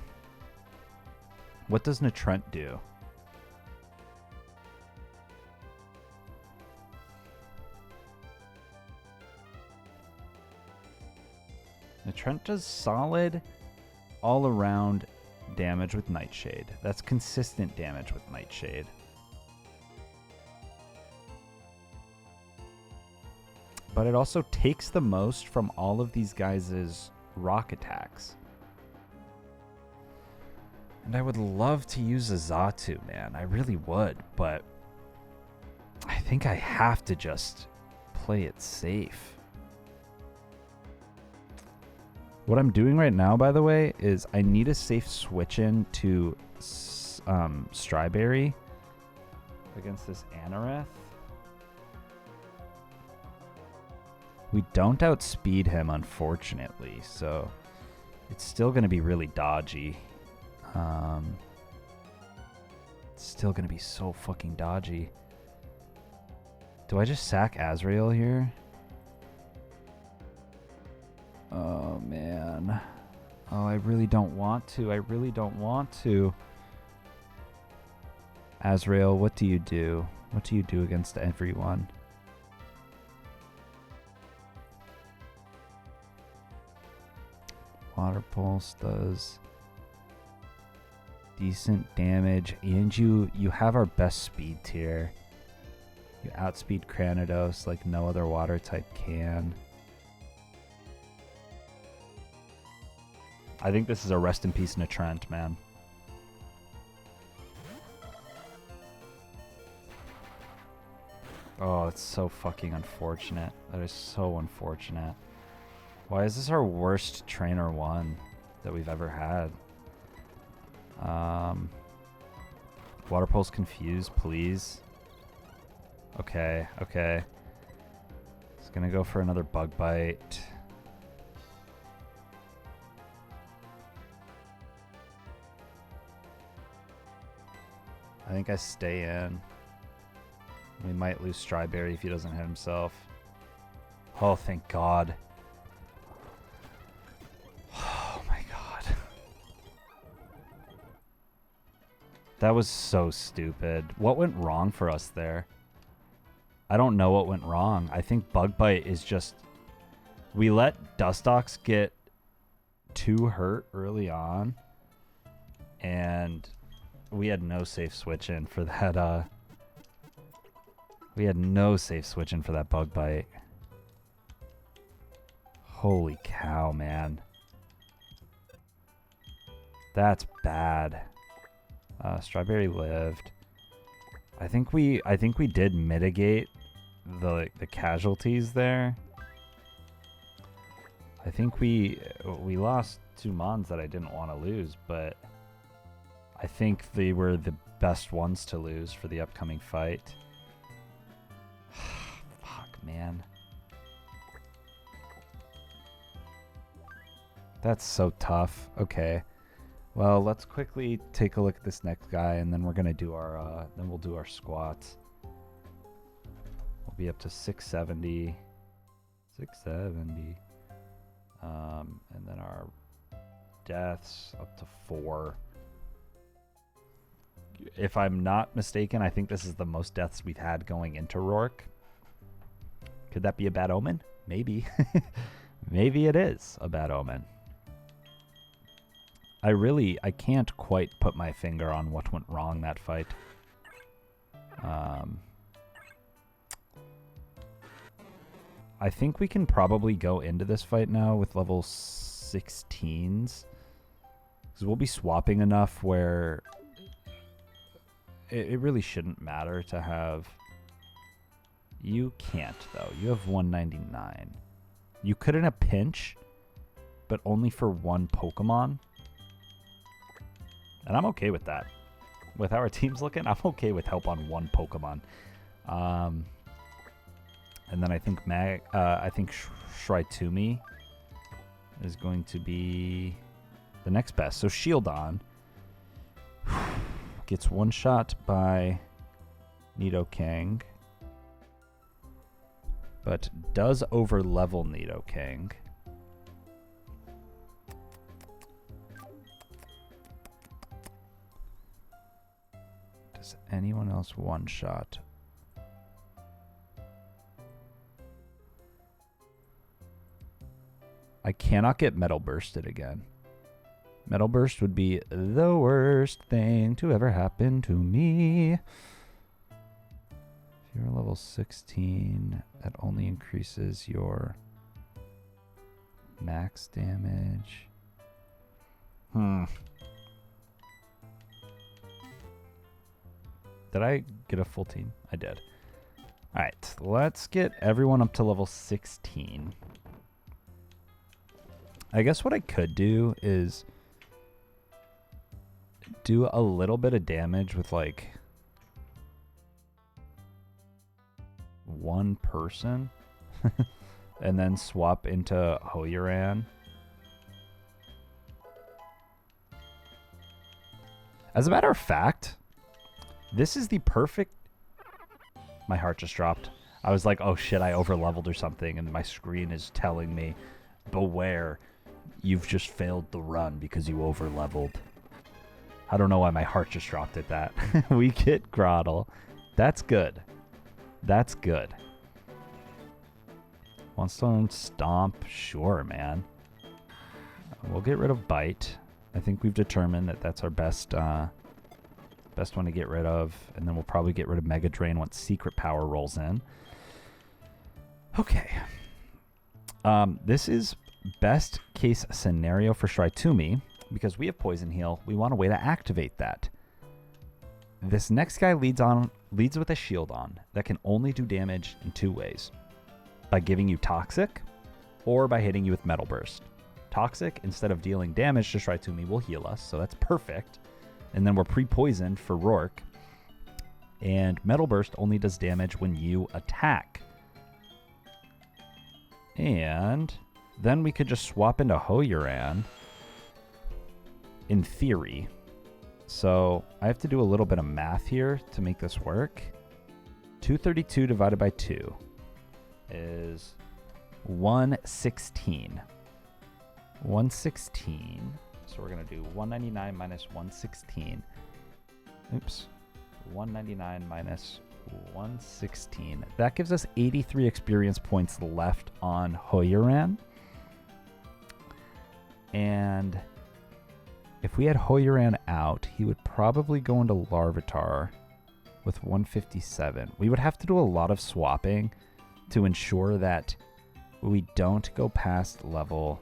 What does Natrent do? Natrent does solid all-around damage with Nightshade. That's consistent damage with Nightshade. But it also takes the most from all of these guys' rock attacks. And I would love to use a Xatu, man. I really would, but I think I have to just play it safe. What I'm doing right now, by the way, is I need a safe switch in to Strawberry against this Anorith. We don't outspeed him, unfortunately, so it's still going to be really dodgy. It's still going to be so fucking dodgy. Do I just sack Azrael here? Oh, man. Oh, I really don't want to. I really don't want to. Azrael, what do you do? What do you do against everyone? Water Pulse does decent damage, and you have our best speed tier. You outspeed Cranidos like no other water type can. I think this is a rest in peace Natrent, man. Oh, it's so fucking unfortunate. That is so unfortunate. Why is this our worst trainer one that we've ever had? Water Pulse Confused, please. Okay, okay. It's gonna go for another Bug Bite. I think I stay in. We might lose Strawberry if he doesn't hit himself. Oh, thank God. Oh my God. That was so stupid. What went wrong for us there? I don't know what went wrong. I think Bug Bite is just... We let Dustox get too hurt early on. And... we had no safe switch in for that, we had no safe switch in for that Bug Bite. Holy cow, man. That's bad. Strawberry lived. I think we did mitigate the casualties there. I think we lost 2 Mons that I didn't want to lose, but I think they were the best ones to lose for the upcoming fight. Fuck, man. That's so tough. Okay. Well, let's quickly take a look at this next guy, and then we're gonna do our then we'll do our squats. We'll be up to 670. 670. And then our deaths up to 4. If I'm not mistaken, I think this is the most deaths we've had going into Rourke. Could that be a bad omen? Maybe. Maybe it is a bad omen. I can't quite put my finger on what went wrong that fight. I think we can probably go into this fight now with level 16s. Because we'll be swapping enough where it really shouldn't matter to have... You can't, though. You have 199. You could in a pinch, but only for one Pokemon. And I'm okay with that. With how our team's looking, I'm okay with help on one Pokemon. And then I think Shrytumi is going to be the next best. So Shieldon gets one shot by Nidoking, but does over level Nidoking. Does anyone else one shot? I cannot get Metal Bursted again. Metal Burst would be the worst thing to ever happen to me. If you're level 16, that only increases your max damage. Did I get a full team? I did. Alright, let's get everyone up to level 16. I guess what I could do is do a little bit of damage with like one person and then swap into Hoyoran. As a matter of fact, this is the perfect... My heart just dropped. I was like, oh shit, I overleveled or something, and my screen is telling me, beware, you've just failed the run because you overleveled. I don't know why my heart just dropped at that. We get Grotle. That's good. That's good. One Stone Stomp, sure, man. We'll get rid of Bite. I think we've determined that that's our best best one to get rid of. And then we'll probably get rid of Mega Drain once Secret Power rolls in. Okay. This is best case scenario for Shrytumi because we have Poison Heal. We want a way to activate that. This next guy leads with a Shieldon that can only do damage in two ways. By giving you Toxic or by hitting you with Metal Burst. Toxic, instead of dealing damage to Shrytumi, will heal us, so that's perfect. And then we're pre-poisoned for Rourke. And Metal Burst only does damage when you attack. And then we could just swap into Hoyoran, in theory. So I have to do a little bit of math here to make this work. 232 divided by 2 is 116. 116. So we're going to do 199 minus 116. Oops. 199 minus 116. That gives us 83 experience points left on Hoyoran. And if we had Hoyoran out, he would probably go into Larvitar with 157. We would have to do a lot of swapping to ensure that we don't go past level...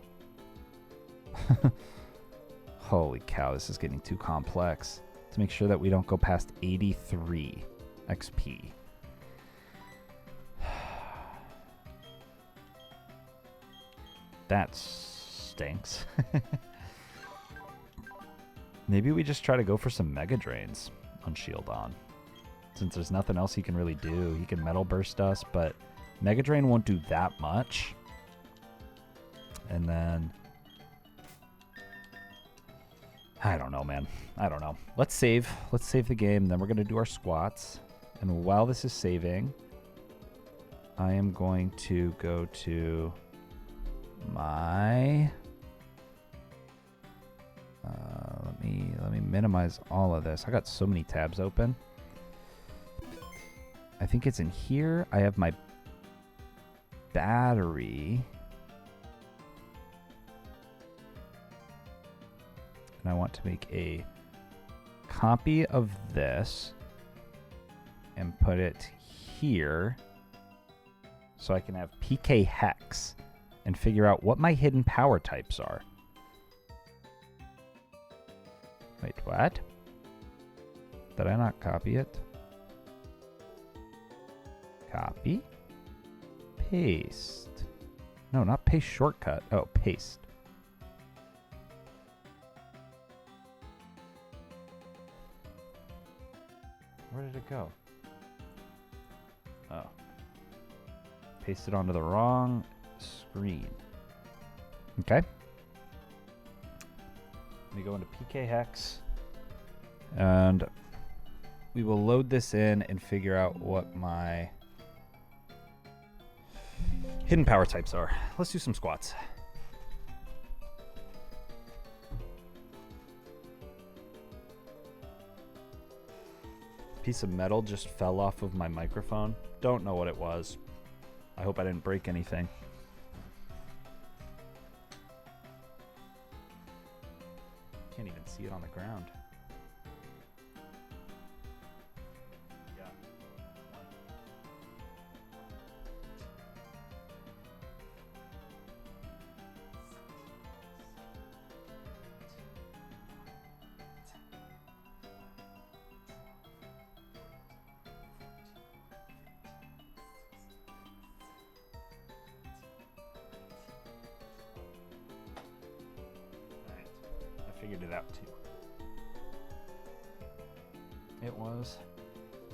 Holy cow, this is getting too complex. To make sure that we don't go past 83 XP. That stinks. Maybe we just try to go for some Mega Drains on Shieldon. Since there's nothing else he can really do. He can Metal Burst us, but Mega Drain won't do that much. And then... I don't know, man. I don't know. Let's save. Let's save the game. Then we're going to do our squats. And while this is saving, I am going to go to my... let me minimize all of this. I got so many tabs open. I think it's in here. I have my battery. And I want to make a copy of this and put it here so I can have PK Hex and figure out what my hidden power types are. Wait, what? Did I not copy it? Copy. Paste. No, not paste shortcut. Oh, paste. Where did it go? Oh. Pasted onto the wrong screen. Okay. Let me go into PK Hex. And we will load this in and figure out what my hidden power types are. Let's do some squats. Piece of metal just fell off of my microphone. Don't know what it was. I hope I didn't break anything. Can't even see it on the ground. Figured it out too. It was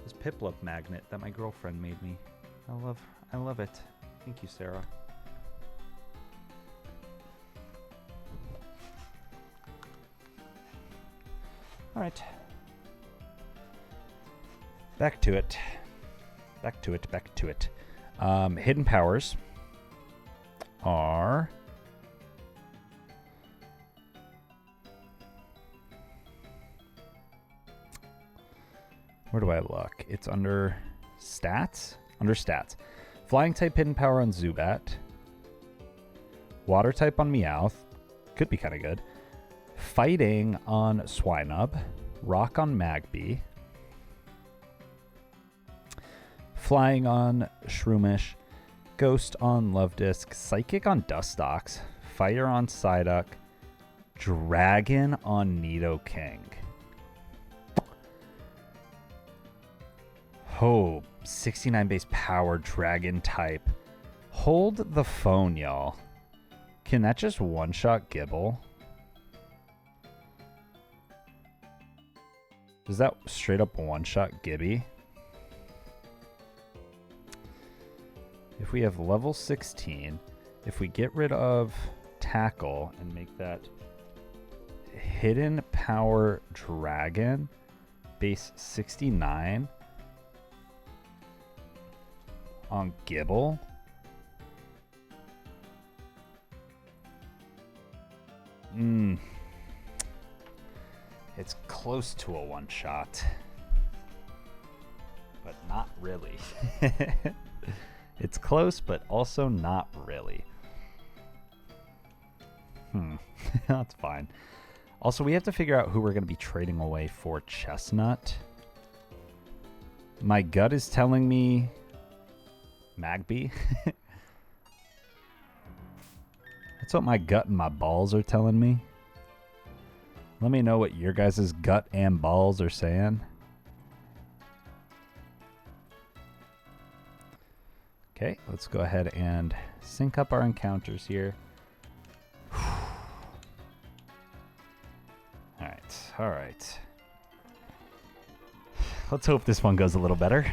this Piplup magnet that my girlfriend made me. I love it. Thank you, Sarah. All right. Back to it. Hidden powers are where do I look? It's under stats? Under stats. Flying type hidden power on Zubat. Water type on Meowth. Could be kind of good. Fighting on Swinub. Rock on Magby. Flying on Shroomish. Ghost on Lovedisk. Psychic on Dustox. Fire on Psyduck. Dragon on Nidoking. Oh, 69 base power dragon type. Hold the phone, y'all. Can that just one-shot Gibble? Does that straight up one-shot Gibby? If we have level 16, if we get rid of Tackle and make that hidden power dragon, base 69... on Gibble. It's close to a one-shot. But not really. It's close, but also not really. That's fine. Also, we have to figure out who we're going to be trading away for Chestnut. My gut is telling me Magby. That's what my gut and my balls are telling me. Let me know what your guys' gut and balls are saying. Okay, let's go ahead and sync up our encounters here. All right. Let's hope this one goes a little better.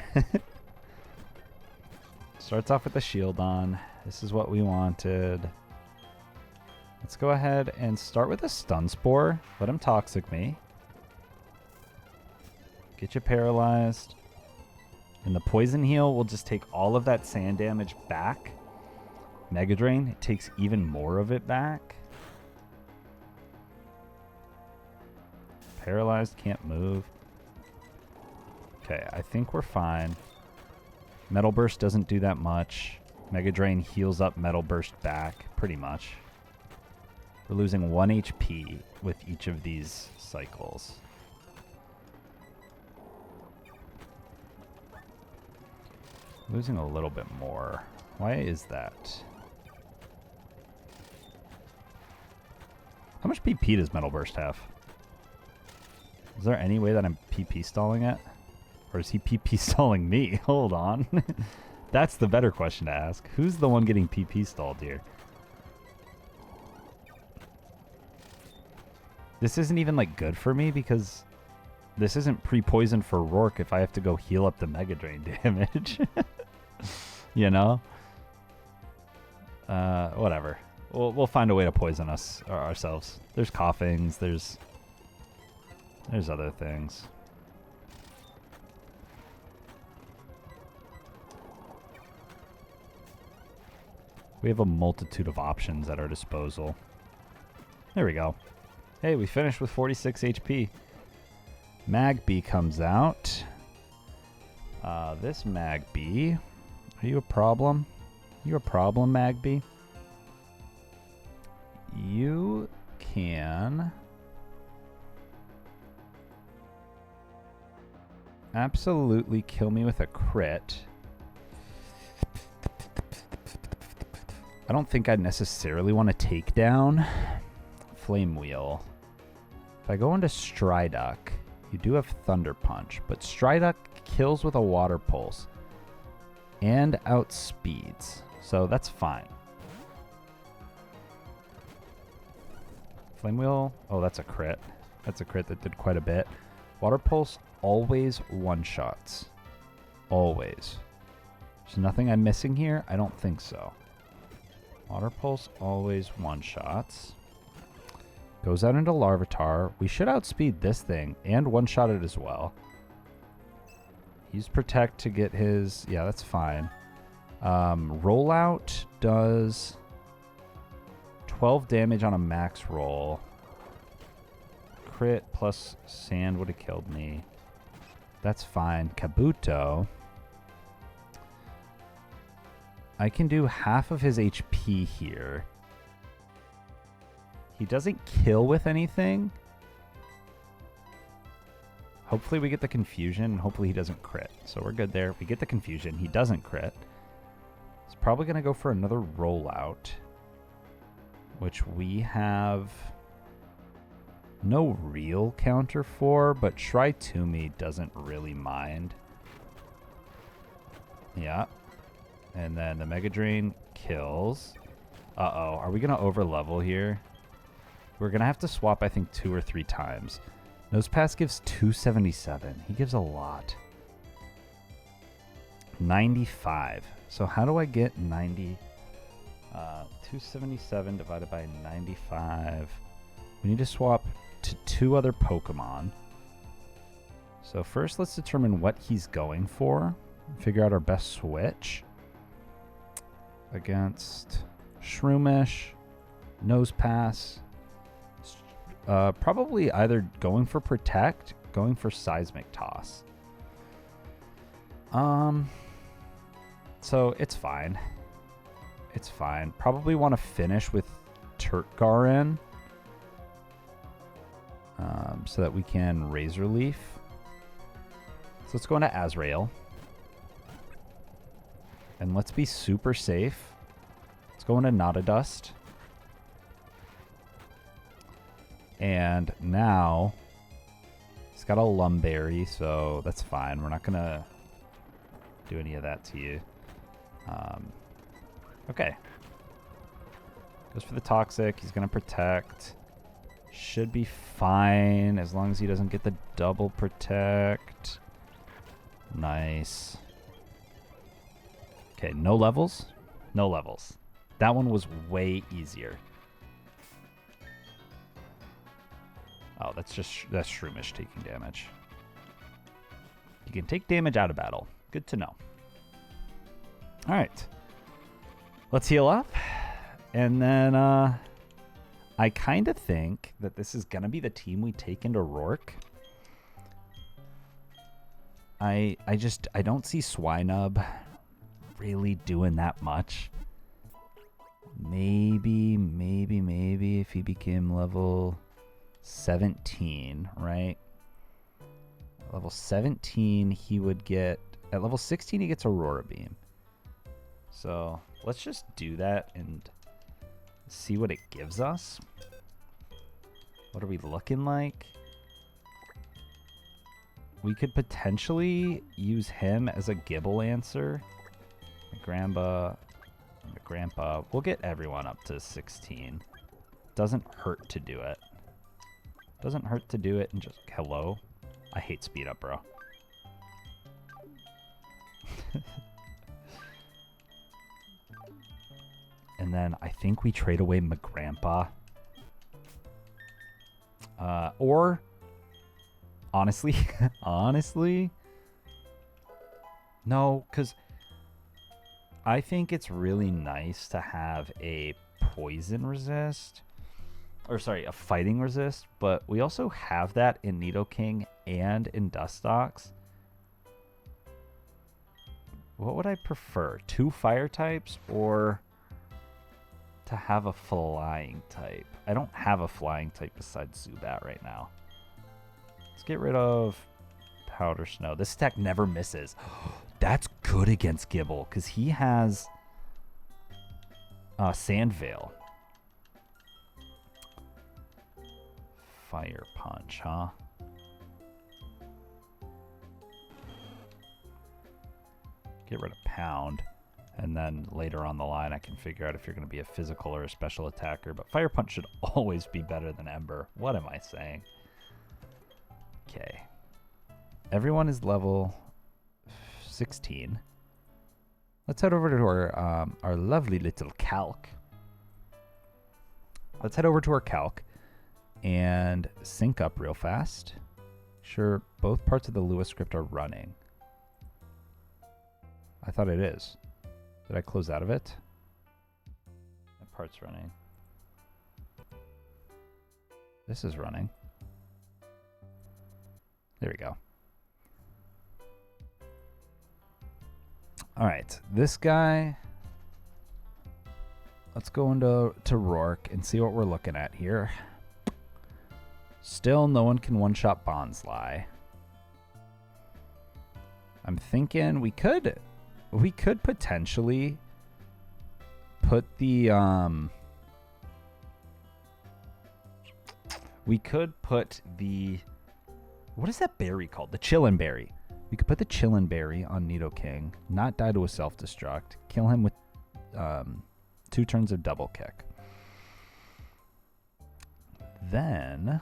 Starts off with the shield on. This is what we wanted. Let's go ahead and start with a stun spore. Let him toxic me. Get you paralyzed. And the poison heal will just take all of that sand damage back. Mega Drain, it takes even more of it back. Paralyzed, can't move. Okay, I think we're fine. Metal Burst doesn't do that much. Mega Drain heals up Metal Burst back, pretty much. We're losing 1 HP with each of these cycles. Losing a little bit more. Why is that? How much PP does Metal Burst have? Is there any way that I'm PP stalling it? Or is he PP stalling me? Hold on. That's the better question to ask. Who's the one getting PP stalled here? This isn't even like good for me because this isn't pre-poison for Rourke if I have to go heal up the Mega Drain damage. You know? Whatever. We'll find a way to poison us ourselves. There's coughings, there's other things. We have a multitude of options at our disposal. There we go. Hey, we finished with 46 HP. Magby comes out. This Magby. Are you a problem? You a problem, Magby? You can absolutely kill me with a crit. I don't think I necessarily want to take down Flame Wheel. If I go into Striduck, you do have Thunder Punch, but Striduck kills with a Water Pulse and outspeeds, so that's fine. Flame Wheel, oh, that's a crit. That's a crit that did quite a bit. Water Pulse always one-shots. Always. There's nothing I'm missing here? I don't think so. Water Pulse always one-shots. Goes out into Larvitar. We should outspeed this thing and one-shot it as well. Use Protect to get his... Yeah, that's fine. Rollout does 12 damage on a max roll. Crit plus Sand would have killed me. That's fine. Kabuto... I can do half of his HP here. He doesn't kill with anything. Hopefully we get the confusion. Hopefully he doesn't crit. So we're good there. We get the confusion. He doesn't crit. He's probably going to go for another rollout, which we have no real counter for, but Try-To-Me doesn't really mind. Yeah. And then the Mega Drain kills. Uh-oh. Are we going to over-level here? We're going to have to swap, I think, 2 or 3 times. Nosepass gives 277. He gives a lot. 95. So how do I get 90? 277 divided by 95. We need to swap to 2 other Pokemon. So first, let's determine what he's going for. Figure out our best switch. Against Shroomish, Nosepass. Probably either going for Protect, going for Seismic Toss. So it's fine. It's fine. Probably want to finish with Turtgarin. So that we can Razor Leaf. So let's go into Azrael. And let's be super safe. Let's go into Nada Dust. And now he's got a Lumberry, so that's fine. We're not going to do any of that to you. Okay. Goes for the Toxic. He's going to Protect. Should be fine as long as he doesn't get the double Protect. Nice. Okay, no levels? No levels. That one was way easier. Oh, that's Shroomish taking damage. You can take damage out of battle. Good to know. All right. Let's heal up. And then I kind of think that this is going to be the team we take into Rourke. I don't see Swinub really doing that much. Maybe if he became level 17, right? Level 17 he would get, at level 16 he gets Aurora Beam. So let's just do that and see what it gives us. What are we looking like? we could potentially use him as a Gibble answer. Grandpa, Grandpa. We'll get everyone up to 16. Doesn't hurt to do it. Doesn't hurt to do it and just... Hello? I hate speed up, bro. And then I think we trade away my grandpa. Or, honestly, no, because I think it's really nice to have a poison resist. Or, sorry, a fighting resist. But we also have that in Nidoking and in Dustox. What would I prefer? 2 fire types or to have a flying type? I don't have a flying type besides Zubat right now. Let's get rid of Powder Snow. This attack never misses. That's good against Gibble because he has Sand Veil. Fire Punch, huh? Get rid of Pound. And then later on the line, I can figure out if you're going to be a physical or a special attacker. But Fire Punch should always be better than Ember. What am I saying? Okay. Everyone is level 16. Let's head over to our lovely little calc. Let's head over to our calc and sync up real fast. Sure, both parts of the Lua script are running. I thought it is. Did I close out of it? That part's running. This is running. There we go. All right, this guy. Let's go into Rourke and see what we're looking at here. Still, no one can one-shot Bonsly. I'm thinking we could potentially put the what is that berry called? The Chillin' Berry. We could put the Chillin' Berry on Nidoking, not die to a self-destruct, kill him with 2 turns of double kick. Then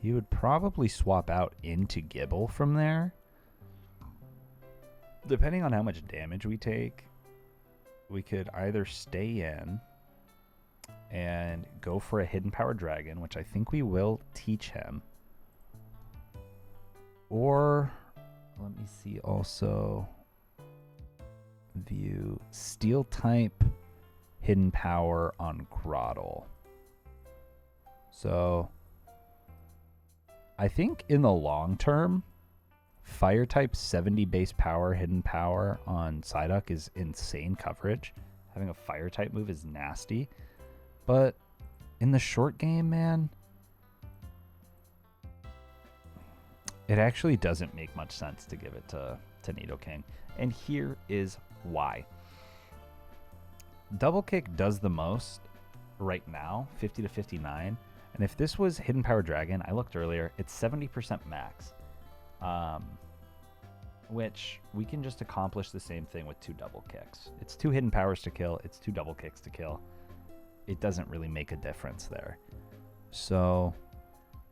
he would probably swap out into Gibble from there. Depending on how much damage we take, we could either stay in and go for a Hidden Power Dragon, which I think we will teach him. Or, let me see also, view Steel type Hidden Power on Groddle. So, I think in the long term, Fire type 70 base power, hidden power on Psyduck is insane coverage. Having a fire type move is nasty. But in the short game, man, it actually doesn't make much sense to give it to Nidoking. And here is why. Double kick does the most right now, 50 to 59. And if this was Hidden Power Dragon, I looked earlier, it's 70% max. Which we can just accomplish the same thing with 2 double kicks. It's 2 hidden powers to kill. It's 2 double kicks to kill. It doesn't really make a difference there. So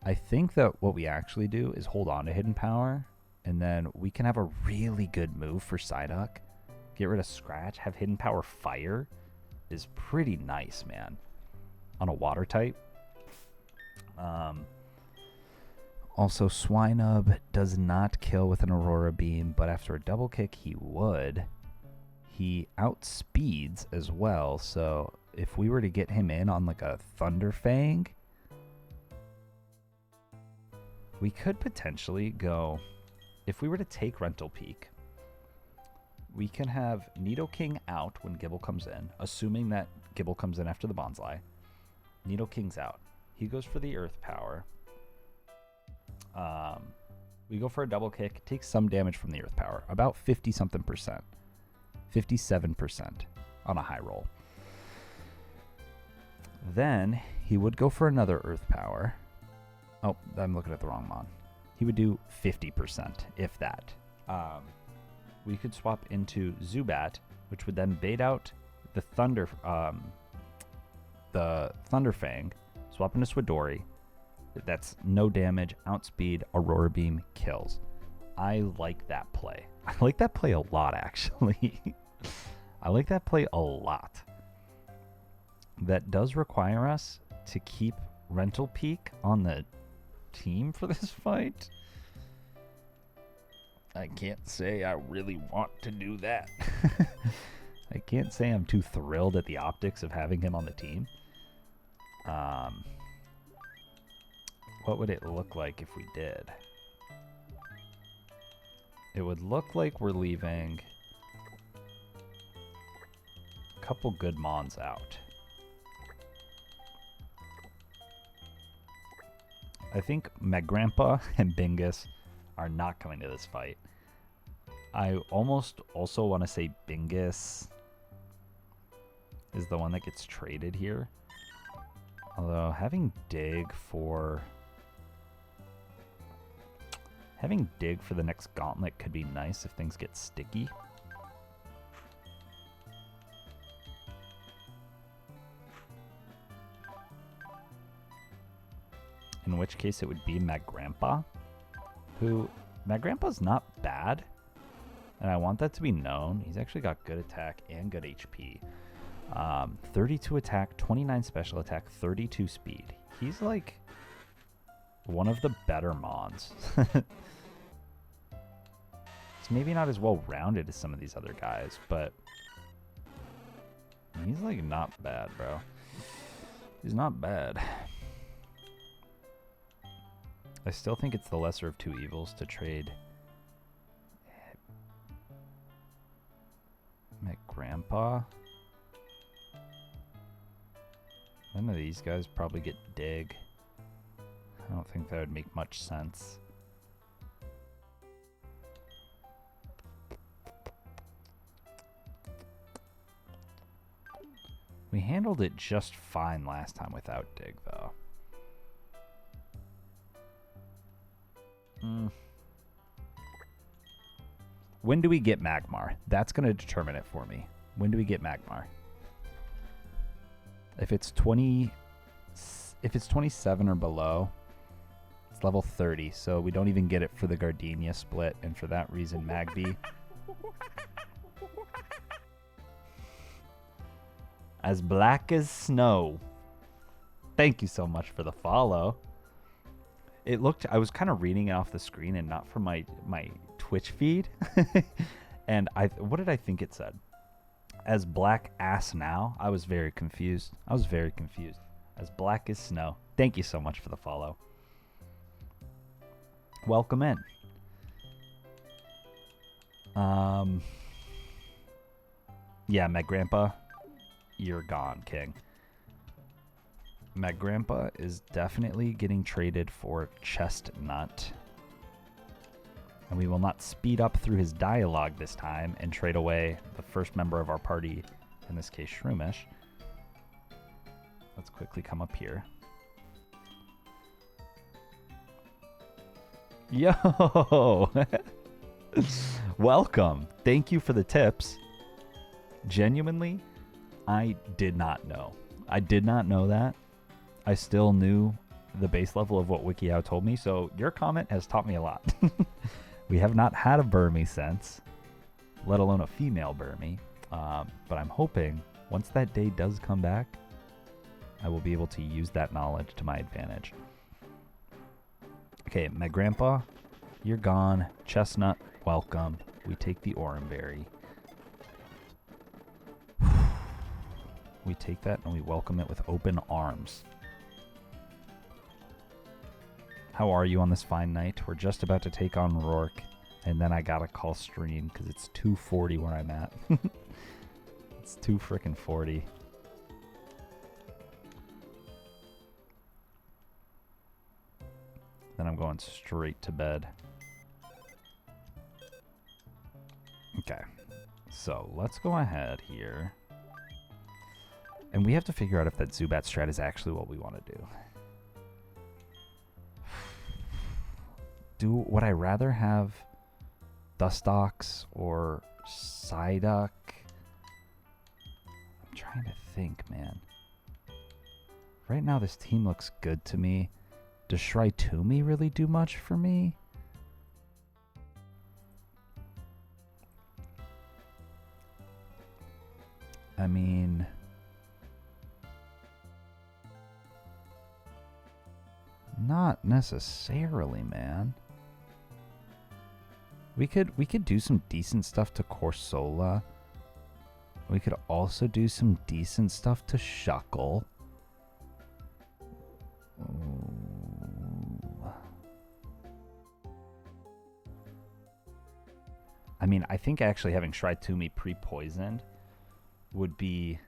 I think that what we actually do is hold on to hidden power, and then we can have a really good move for Psyduck. Get rid of Scratch. Have hidden power fire is pretty nice, man. On a water type. Also, Swinub does not kill with an Aurora Beam, but after a double kick, he would. He outspeeds as well, so if we were to get him in on like a Thunder Fang, we could potentially go, if we were to take Rental Peak, we can have Nidoking out when Gibble comes in, assuming that Gibble comes in after the Bonsly. Nidoking's out. He goes for the Earth Power. We go for a double kick, takes some damage from the Earth Power, about 50-something percent. 57% on a high roll. Then he would go for another Earth Power. Oh, I'm looking at the wrong mon. he would do 50%, if that. We could swap into Zubat, which would then bait out the Thunderfang, swap into Swidori. That's no damage, outspeed, Aurora Beam, kills. I like that play. I like that play a lot, actually. I like that play a lot. That does require us to keep Rental Peak on the team for this fight. I can't say I really want to do that. I can't say I'm too thrilled at the optics of having him on the team. What would it look like if we did? It would look like we're leaving a couple good Mons out. I think Magrampa and Bingus are not coming to this fight. I almost also want to say Bingus is the one that gets traded here. Although having Dig for the next gauntlet could be nice if things get sticky. In which case it would be Magrampa, who Magrampa's not bad, and I want that to be known. He's actually got good attack and good HP. 32 attack, 29 special attack, 32 speed. He's like one of the better Mons. It's maybe not as well rounded as some of these other guys, but he's like not bad, bro. He's not bad. I still think it's the lesser of two evils to trade Magrampa. None of these guys probably get Dig. I don't think that would make much sense. We handled it just fine last time without Dig, though. When do we get Magmar? That's going to determine it for me. When do we get Magmar? If it's 27 or below, it's level 30, so we don't even get it for the Gardenia split, and for that reason, Magby. As black as snow. Thank you so much for the follow. It looked, I was kind of reading it off the screen and not from my Twitch feed. And what did I think it said? As black ass now? I was very confused. As black as snow. Thank you so much for the follow. Welcome in. Yeah, Magrampa, you're gone, King. Magrampa is definitely getting traded for Chestnut. And we will not speed up through his dialogue this time and trade away the first member of our party, in this case Shroomish. Let's quickly come up here. Yo! Welcome. Thank you for the tips. Genuinely, I did not know. I did not know that. I still knew the base level of what WikiHow told me, so your comment has taught me a lot. We have not had a Burmy since, let alone a female Burmy, but I'm hoping once that day does come back, I will be able to use that knowledge to my advantage. Okay, Magrampa, you're gone. Chestnut, welcome. We take the Oranberry. We take that and we welcome it with open arms. How are you on this fine night? We're just about to take on Rourke, and then I gotta call stream because it's 2:40 where I'm at. It's 2:40. Then I'm going straight to bed. Okay, so let's go ahead here. And we have to figure out if that Zubat strat is actually what we want to do. would I rather have Dustox or Psyduck? I'm trying to think, man. Right now, this team looks good to me. Does Shrai-Tumi really do much for me? I mean, not necessarily, man. We could do some decent stuff to Corsola. We could also do some decent stuff to Shuckle. Ooh. I mean, I think actually having Shrai-Tumi pre-poisoned would be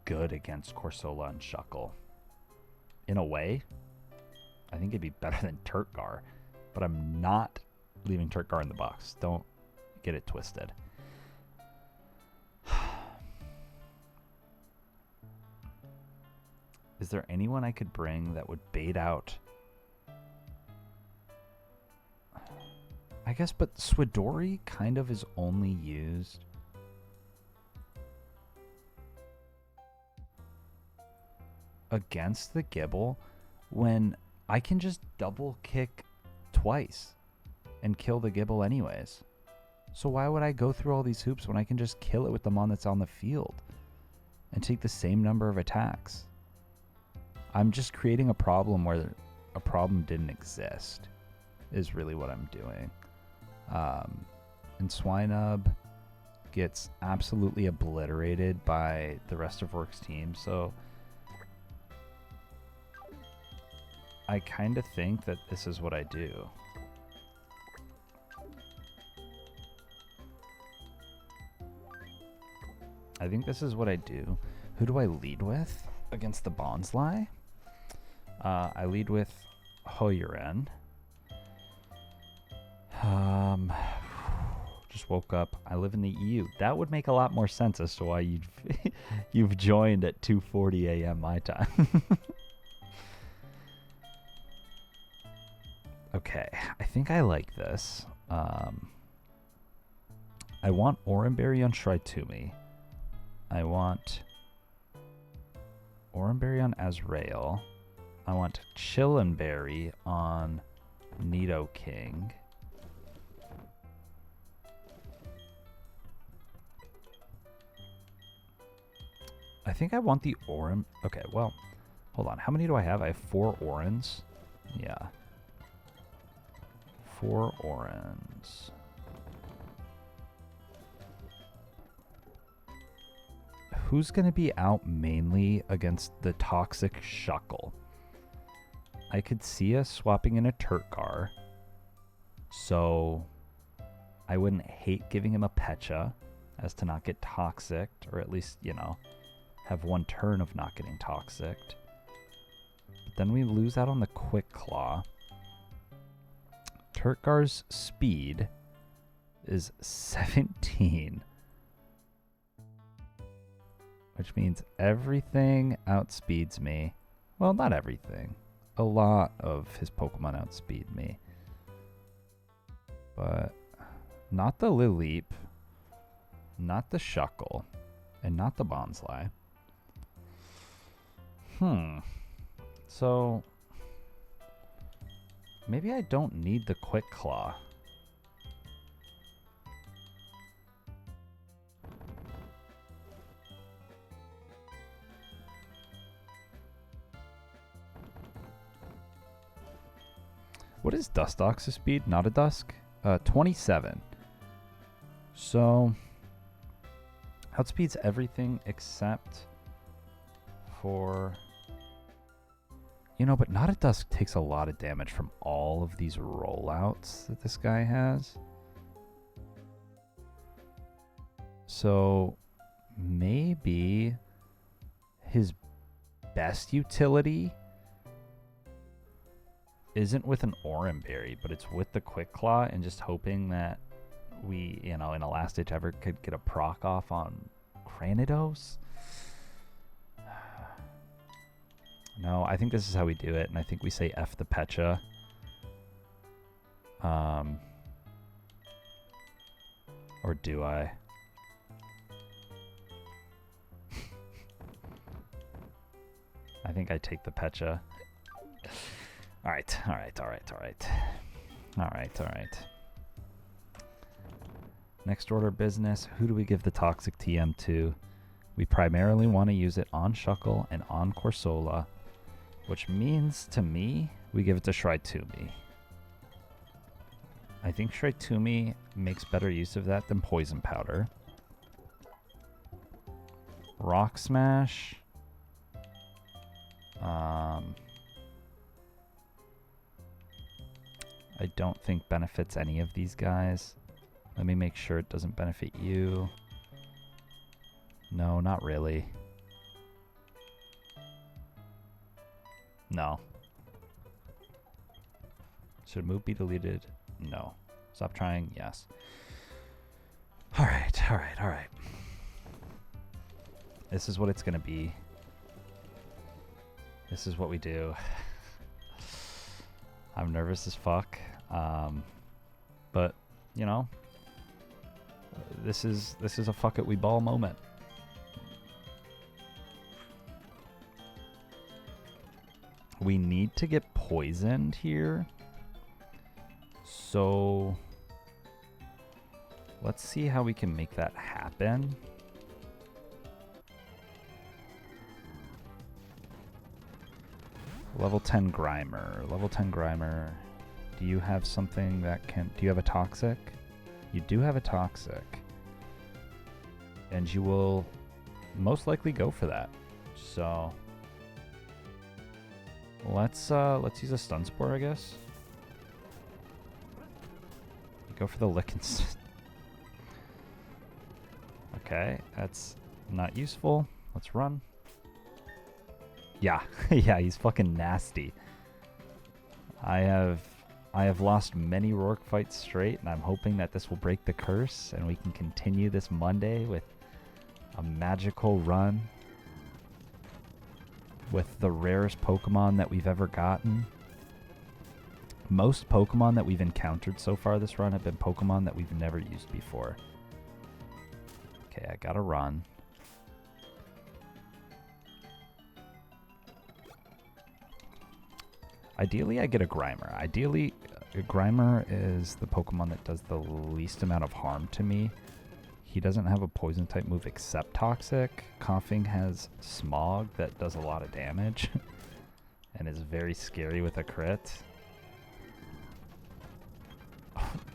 good against Corsola and Shuckle. In a way, I think it'd be better than Turtgar, but I'm not leaving Turtgar in the box. Don't get it twisted. Is there anyone I could bring that would bait out? I guess, but Swidori kind of is only used against the Gible when I can just double kick twice and kill the Gible anyways. So why would I go through all these hoops when I can just kill it with the mon that's on the field and take the same number of attacks? I'm just creating a problem where a problem didn't exist is really what I'm doing. And Swinub gets absolutely obliterated by the rest of Rourke's team, so I kind of think that this is what I do. I think this is what I do. Who do I lead with against the Bonsly? I lead with Hoyuren. Just woke up. I live in the EU. That would make a lot more sense as to why you've joined at 2:40 a.m. my time. Okay, I think I like this. I want Oranberry on Shrai-Tumi. I want Oranberry on Azrael. I want Chillinberry on Nidoking. I think I want the Oran. Okay, well, hold on. How many do I have? I have 4 Orans. Yeah. 4 Orans. Who's going to be out mainly against the toxic Shuckle? I could see us swapping in a Turtgar. So I wouldn't hate giving him a Pecha as to not get toxic, or at least, you know, have one turn of not getting toxic. But then we lose out on the Quick Claw. Turtgar's speed is 17. Which means everything outspeeds me. Well, not everything. A lot of his Pokemon outspeed me. But not the Lileep, not the Shuckle, and not the Bonsly. So maybe I don't need the Quick Claw. What is Dustox's speed? Not a Dusk? 27. So outspeeds everything except for... You know, but Not a Dusk takes a lot of damage from all of these rollouts that this guy has. So maybe his best utility isn't with an Oranberry, but it's with the Quick Claw and just hoping that we, you know, in a last ditch effort could get a proc off on Cranidos. No, I think this is how we do it, and I think we say F the Pecha. Or do I? I think I take the Pecha. Alright, alright, alright, alright. Alright, alright. Next order of business. Who do we give the Toxic TM to? We primarily want to use it on Shuckle and on Corsola, which means to me, we give it to Shrai-Tumi. I think Shrai-Tumi makes better use of that than Poison Powder. Rock Smash. I don't think benefits any of these guys. Let me make sure it doesn't benefit you. No, not really. No. Should a move be deleted? No. Stop trying? Yes. Alright, alright, alright. This is what it's gonna be. This is what we do. I'm nervous as fuck. But, you know, this is a fuck it we ball moment. We need to get poisoned here. So let's see how we can make that happen. Level 10 Grimer. Level 10 Grimer. Do you have something that can... Do you have a Toxic? You do have a Toxic. And you will most likely go for that. So let's use a Stun Spore, I guess. Go for the Lick and... Okay, that's not useful. Let's run. Yeah, yeah, he's fucking nasty. I have lost many Rourke fights straight, and I'm hoping that this will break the curse, and we can continue this Monday with a magical run with the rarest Pokemon that we've ever gotten. Most Pokemon that we've encountered so far this run have been Pokemon that we've never used before. Okay, I gotta run. Ideally, I get a Grimer. Ideally, a Grimer is the Pokemon that does the least amount of harm to me. He doesn't have a poison type move except Toxic. Coughing has Smog that does a lot of damage and is very scary with a crit.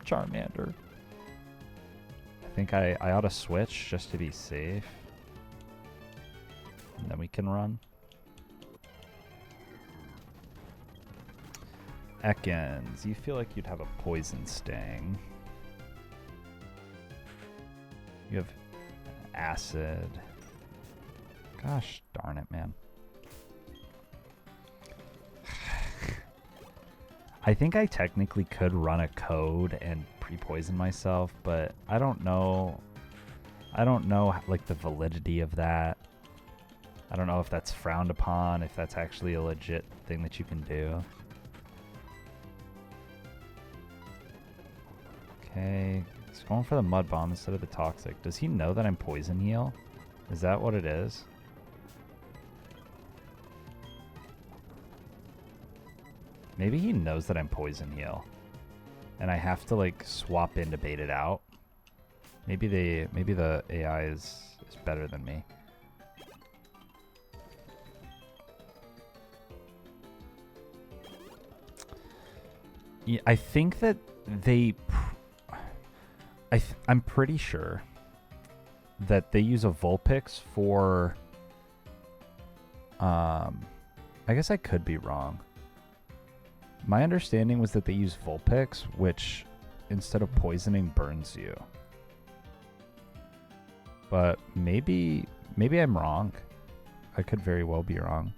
Charmander. I think I ought to switch just to be safe. And then we can run. Ekans, you feel like you'd have a Poison Sting. You have Acid. Gosh darn it, man. I think I technically could run a code and pre-poison myself, but I don't know. I don't know like the validity of that. I don't know if that's frowned upon, if that's actually a legit thing that you can do. Okay, he's going for the Mud Bomb instead of the Toxic. Does he know that I'm Poison Heal? Is that what it is? Maybe he knows that I'm Poison Heal, and I have to like swap in to bait it out. Maybe the AI is better than me. Yeah, I think that they. I'm pretty sure that they use a Vulpix for. I guess I could be wrong. My understanding was that they use Vulpix, which instead of poisoning burns you. But maybe I'm wrong. I could very well be wrong.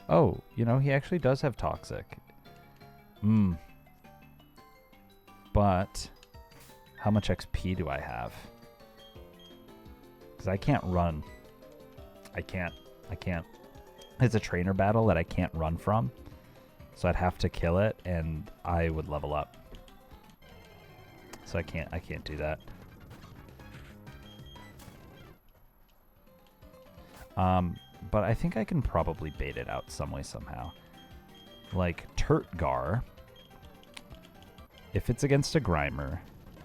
Oh, you know, he actually does have Toxic. But how much XP do I have? Because I can't run. I can't. It's a trainer battle that I can't run from. So I'd have to kill it, and I would level up. so I can't do that. But I think I can probably bait it out some way somehow. Like Turtgar, if it's against a Grimer,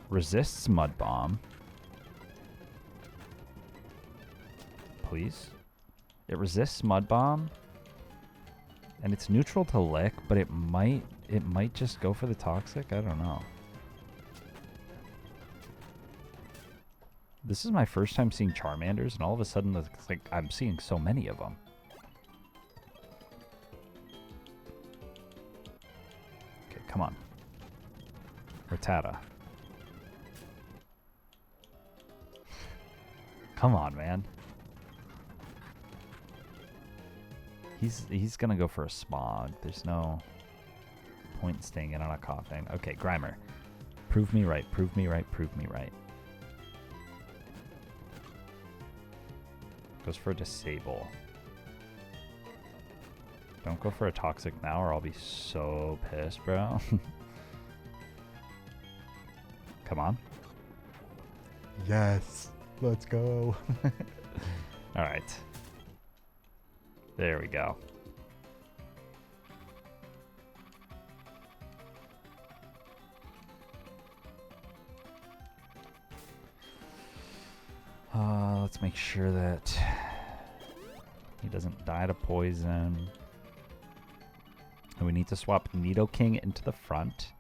resists Mud Bomb. Please. It resists Mud Bomb. And it's neutral to Lick, but it might just go for the Toxic. I don't know. This is my first time seeing Charmanders, and all of a sudden it's like I'm seeing so many of them. Okay, come on. Rattata. Come on, man. He's gonna go for a Smog. There's no point staying in on a Coughing. Okay, Grimer. Prove me right, prove me right, prove me right. Goes for a Disable. Don't go for a Toxic now or I'll be so pissed, bro. Come on. Yes. Let's go. Alright. There we go. Let's make sure that he doesn't die to poison. And we need to swap Nidoking into the front.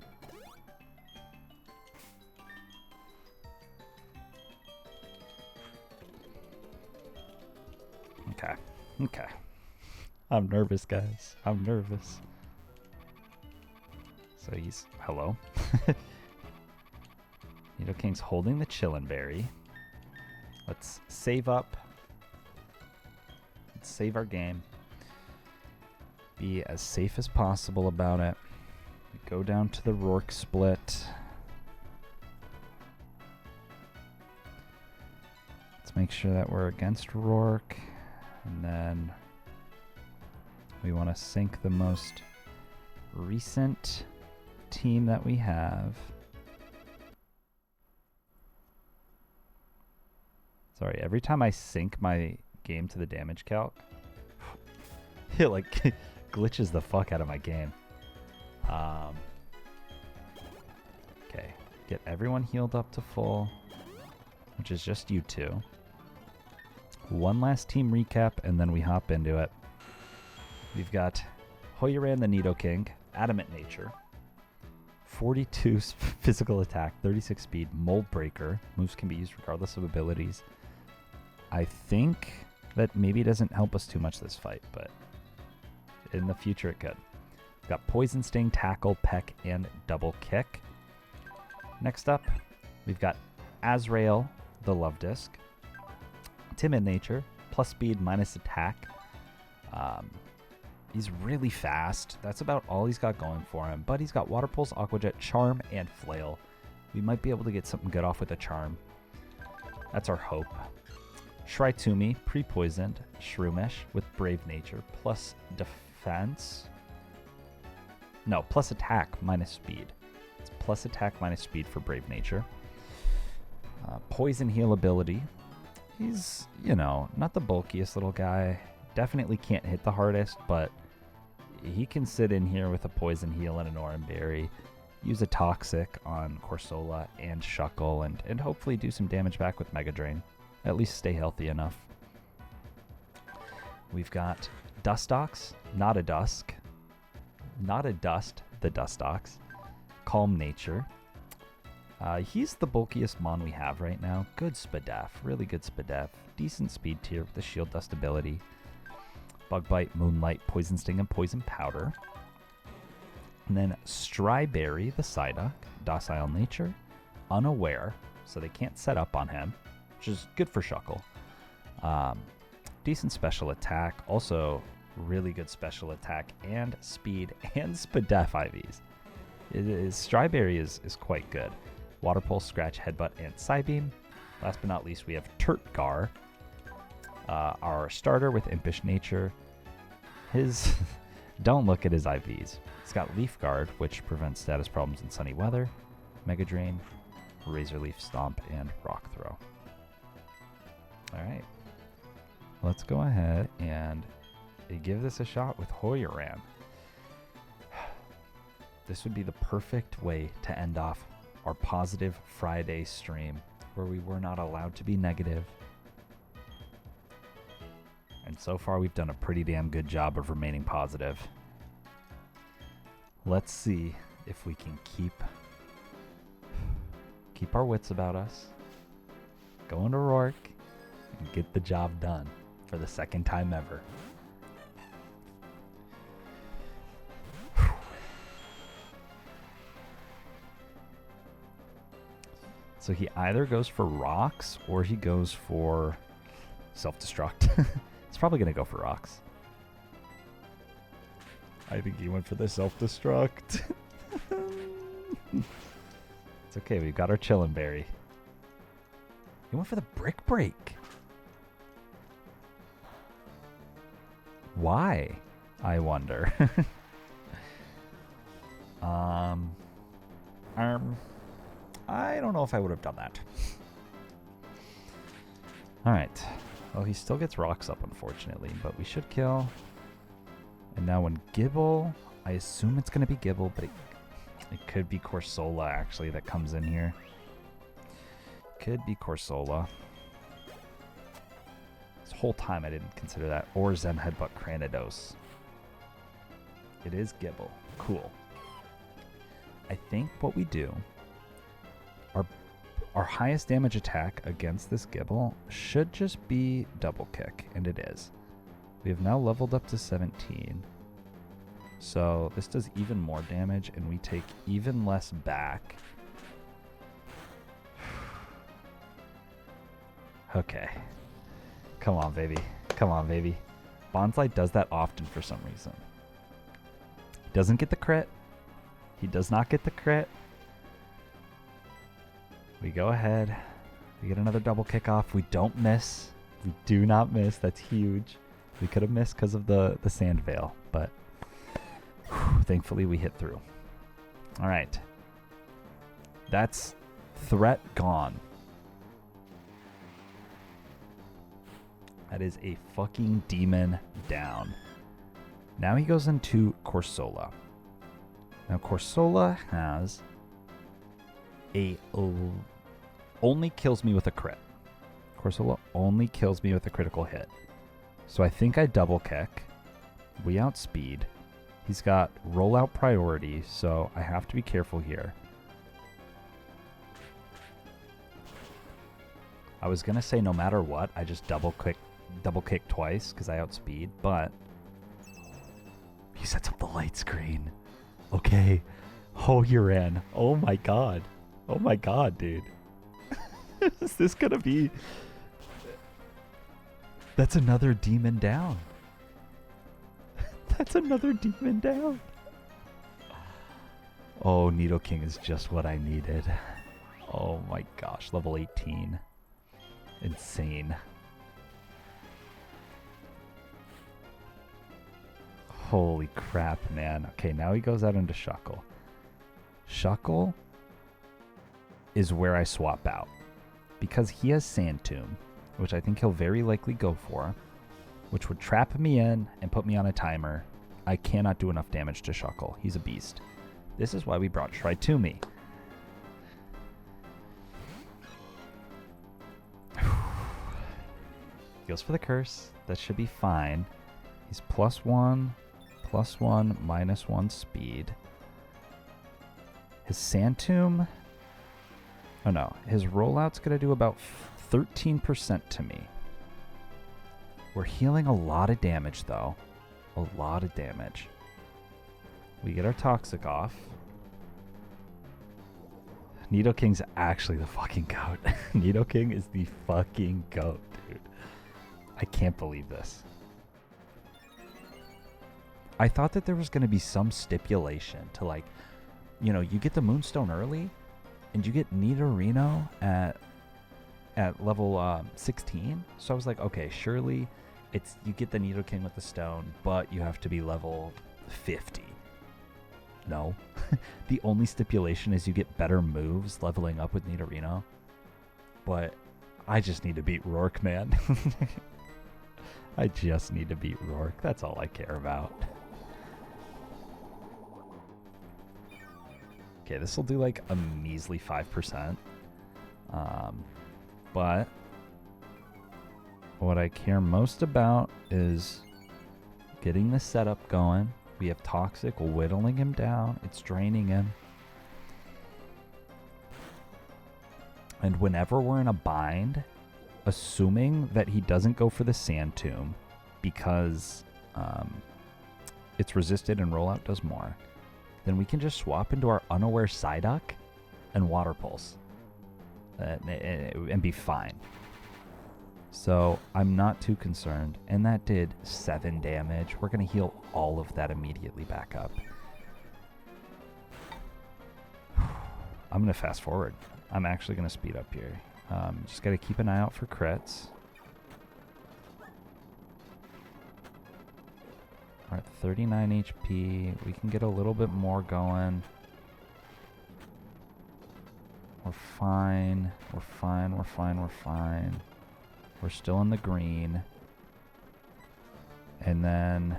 Okay. Okay. I'm nervous, guys. I'm nervous. So he's... Hello? Nidoking's holding the Chillin' Berry. Let's save up. Let's save our game. Be as safe as possible about it. We go down to the Rourke split. Let's make sure that we're against Rourke. And then we want to sync the most recent team that we have. Sorry, every time I sync my game to the damage calc, it like glitches the fuck out of my game. Okay, get everyone healed up to full, which is just you two. One last team recap, and then we hop into it. We've got Hoyoran the Nidoking, Adamant Nature, 42 physical attack, 36 speed, Mold Breaker. Moves can be used regardless of abilities. I think that maybe doesn't help us too much this fight, but in the future it could. We've got Poison Sting, Tackle, Peck, and Double Kick. Next up, we've got Azrael the Love Disc, Timid Nature, plus speed, minus attack. He's really fast. That's about all he's got going for him. But he's got Water Pulse, Aqua Jet, Charm, and Flail. We might be able to get something good off with a Charm. That's our hope. Shrytumi, pre-poisoned, Shroomish with Brave Nature, plus defense. No, plus attack, minus speed. It's plus attack, minus speed for Brave Nature. Poison Heal ability. He's, you know, not the bulkiest little guy. Definitely can't hit the hardest, but he can sit in here with a Poison Heal and an Oran Berry, use a Toxic on Corsola and Shuckle, and hopefully do some damage back with Mega Drain. At least stay healthy enough. We've got Dustox, not a Dusk. Not a Dust, the Dustox. Calm Nature. He's the bulkiest Mon we have right now. Good Spadef, really good Spadef. Decent speed tier with the Shield Dust ability. Bug Bite, Moonlight, Poison Sting, and Poison Powder. And then Stryberry, the Psyduck, Docile Nature, Unaware, so they can't set up on him, which is good for Shuckle. Decent special attack, also really good special attack and speed and Spadef IVs. Stryberry is quite good. Water Pulse, Scratch, Headbutt, and Psybeam. Last but not least, we have Turtgar, our starter with Impish Nature. His don't look at his IVs. He's got Leaf Guard, which prevents status problems in sunny weather. Mega Drain, Razor Leaf Stomp, and Rock Throw. Alright. Let's go ahead and give this a shot with Hoyoran. This would be the perfect way to end off our positive Friday stream, where we were not allowed to be negative. And so far, we've done a pretty damn good job of remaining positive. Let's see if we can keep our wits about us, go into Rourke, and get the job done for the second time ever. So he either goes for rocks or he goes for self-destruct. It's probably going to go for rocks. I think he went for the self-destruct. It's okay, we've got our Chillin' Berry. He went for the Brick Break. Why? I wonder. I don't know if I would have done that. Alright. Well, he still gets rocks up, unfortunately, but we should kill. And now when Gibble, I assume it's going to be Gibble, but it could be Corsola, actually, that comes in here. Could be Corsola. This whole time I didn't consider that. Or Zen Headbutt Cranidos. It is Gibble. Cool. I think what we do, our highest damage attack against this Gibble should just be Double Kick, and it is. We have now leveled up to 17. So this does even more damage, and we take even less back. Okay. Come on, baby. Come on, baby. Bonsai does that often for some reason. Doesn't get the crit. He does not get the crit. We go ahead. We get another double kick off. We don't miss. We do not miss. That's huge. We could have missed because of the Sand Veil, but thankfully we hit through. All right. That's threat gone. That is a fucking demon down. Now he goes into Corsola. Now Corsola has only kills me with a crit. Corsola only kills me with a critical hit. So I think I double kick. We outspeed. He's got rollout priority, so I have to be careful here. I was gonna say no matter what, I just double kick twice because I outspeed, but he sets up the light screen. Okay. Oh, you're in. Oh my god. Oh my god, dude. Is this gonna be... That's another demon down. That's another demon down. Oh, Nidoking is just what I needed. Oh my gosh, level 18. Insane. Holy crap, man. Okay, now he goes out into Shuckle. Shuckle is where I swap out. Because he has Sand Tomb, which I think he'll very likely go for, which would trap me in and put me on a timer. I cannot do enough damage to Shuckle. He's a beast. This is why we brought Shry to me. Goes for the curse. That should be fine. He's +1, +1, -1 speed. His Sand Tomb... Oh no, his rollout's going to do about 13% to me. We're healing a lot of damage, though. A lot of damage. We get our Toxic off. Nidoking's actually the fucking goat. Nidoking is the fucking goat, dude. I can't believe this. I thought that there was going to be some stipulation to, like, you know, you get the Moonstone early, and you get Nidorino at level 16. So I was like, okay, surely you get the Nidoking with the stone, but you have to be level 50. No. The only stipulation is you get better moves leveling up with Nidorino. But I just need to beat Rourke, man. I just need to beat Rourke. That's all I care about. Okay, this will do like a measly 5%. But what I care most about is getting the setup going. We have Toxic whittling him down. It's draining him. And whenever we're in a bind, assuming that he doesn't go for the Sand Tomb because it's resisted and rollout does more, then we can just swap into our Unaware Psyduck and Water Pulse and be fine. So I'm not too concerned. And that did 7 damage. We're going to heal all of that immediately back up. I'm going to fast forward. I'm actually going to speed up here. Just got to keep an eye out for crits. We're at 39 HP. We can get a little bit more going. We're fine. We're fine. We're fine. We're fine. We're still in the green. And then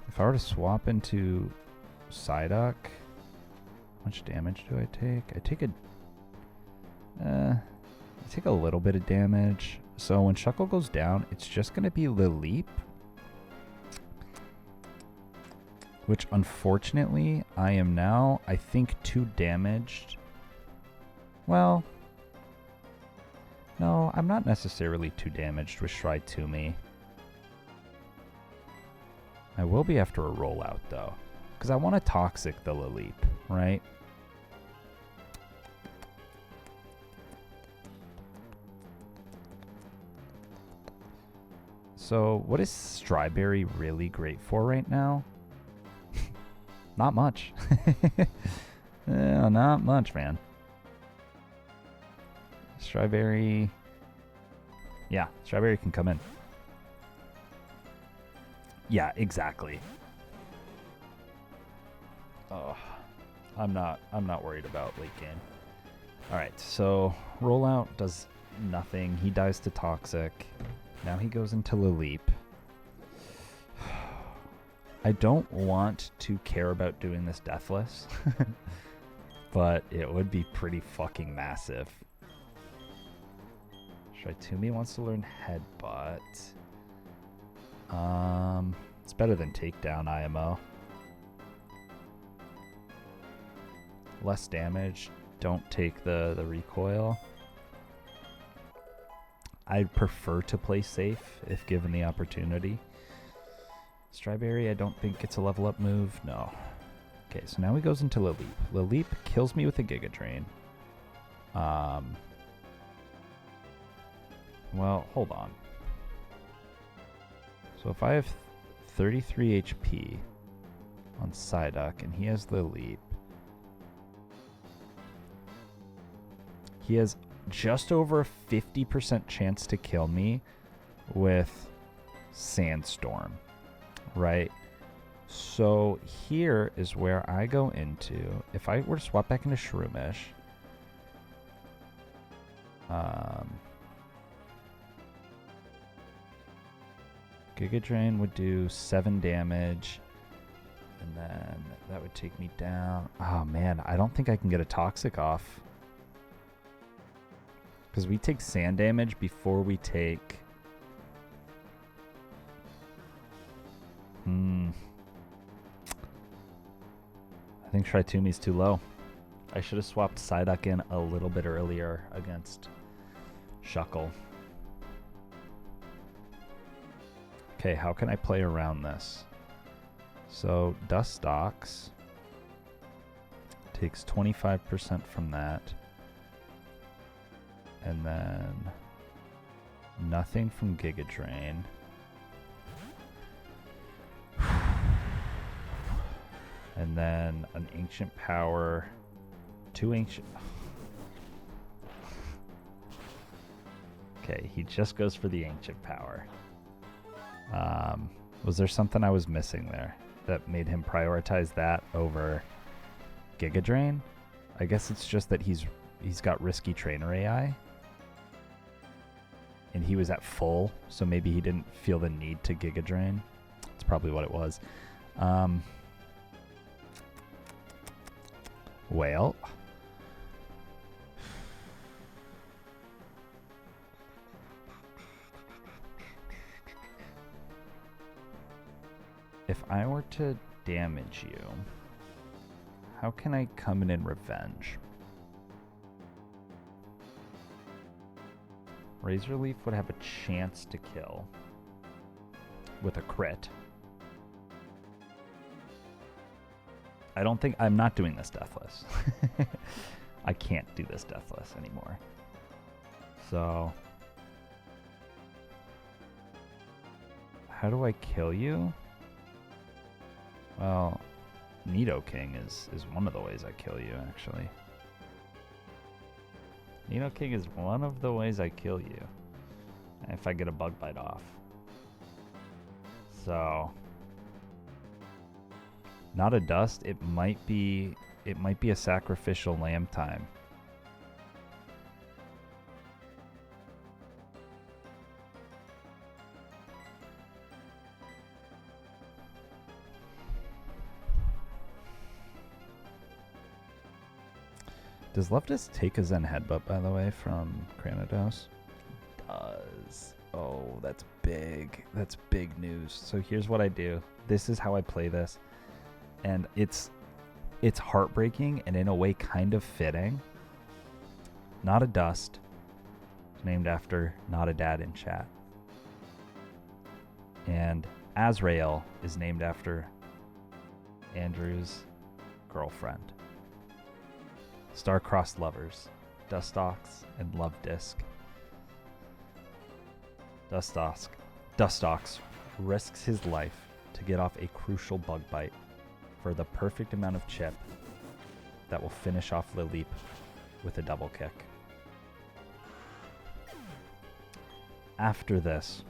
if I were to swap into Psyduck, how much damage do I take? I take a little bit of damage. So when Shuckle goes down, it's just going to be Lileep. Which unfortunately, I am now, I think, too damaged. Well, no, I'm not necessarily too damaged with Shrai-Tumi. I will be after a rollout, though. Because I want to Toxic the Lileep, right? So, what is Strawberry really great for right now? Not much. Yeah, not much, man. Strawberry. Yeah, Strawberry can come in. Yeah, exactly. Oh, I'm not worried about late game. All right, so rollout does nothing. He dies to Toxic. Now he goes into Lileep. I don't want to care about doing this deathless, but it would be pretty fucking massive. Shrai-Tumi wants to learn Headbutt. It's better than Takedown IMO. Less damage. Don't take the recoil. I'd prefer to play safe if given the opportunity. Strawberry, I don't think it's a level up move. No. Okay, so now he goes into Lileep. Lileep kills me with a Giga Drain. Well, hold on. So if I have 33 HP on Psyduck and he has Lileep, he has just over a 50% chance to kill me with Sandstorm, right? So here is where I go into, if I were to swap back into Shroomish, Giga Drain would do 7 damage, and then that would take me down. Oh man, I don't think I can get a Toxic off. Because we take sand damage before we take... I think Shrai-Tumi's too low. I should have swapped Psyduck in a little bit earlier against Shuckle. Okay, how can I play around this? So, Dustox takes 25% from that. And then nothing from Giga Drain. And then an Ancient Power. 2 Ancient... Okay, he just goes for the Ancient Power. Was there something I was missing there? that made him prioritize that over Giga Drain. I guess it's just that he's got risky trainer AI. And he was at full, so maybe he didn't feel the need to Giga Drain. That's probably what it was. Well, if I were to damage you, how can I come in revenge? Razor Leaf would have a chance to kill with a crit. I'm not doing this deathless. I can't do this deathless anymore. So, how do I kill you? Well, Nidoking is one of the ways I kill you, actually. Nidoking is one of the ways I kill you. If I get a bug bite off. So, not a dust. It might be a sacrificial lamb time. Does Leftis take a Zen Headbutt, by the way, from Cranidos? Does. Oh, that's big. That's big news. So here's what I do. This is how I play this. And it's heartbreaking and in a way kind of fitting. Not a Dust. Named after Not a Dad in chat. And Azrael is named after Andrew's girlfriend. Star-crossed lovers, Dustox and Love Disc. Dustox risks his life to get off a crucial bug bite for the perfect amount of chip that will finish off Lileep with a double kick. After this,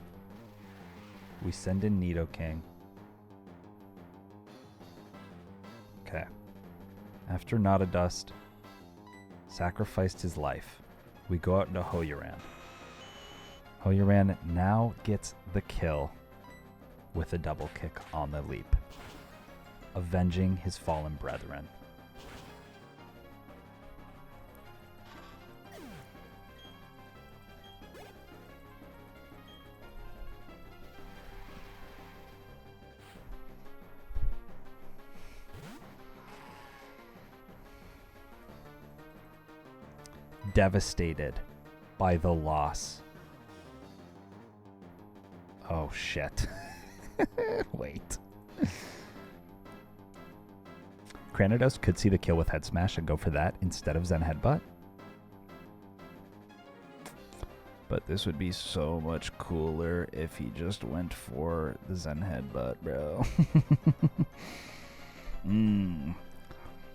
we send in Nidoking. Okay. After Not a Dust sacrificed his life, we go out into Hoyoran. Hoyoran now gets the kill with a double kick on the leap, avenging his fallen brethren. Devastated by the loss. Oh shit. Wait. Cranidos could see the kill with Head Smash and go for that instead of Zen Headbutt. But this would be so much cooler if he just went for the Zen Headbutt, bro.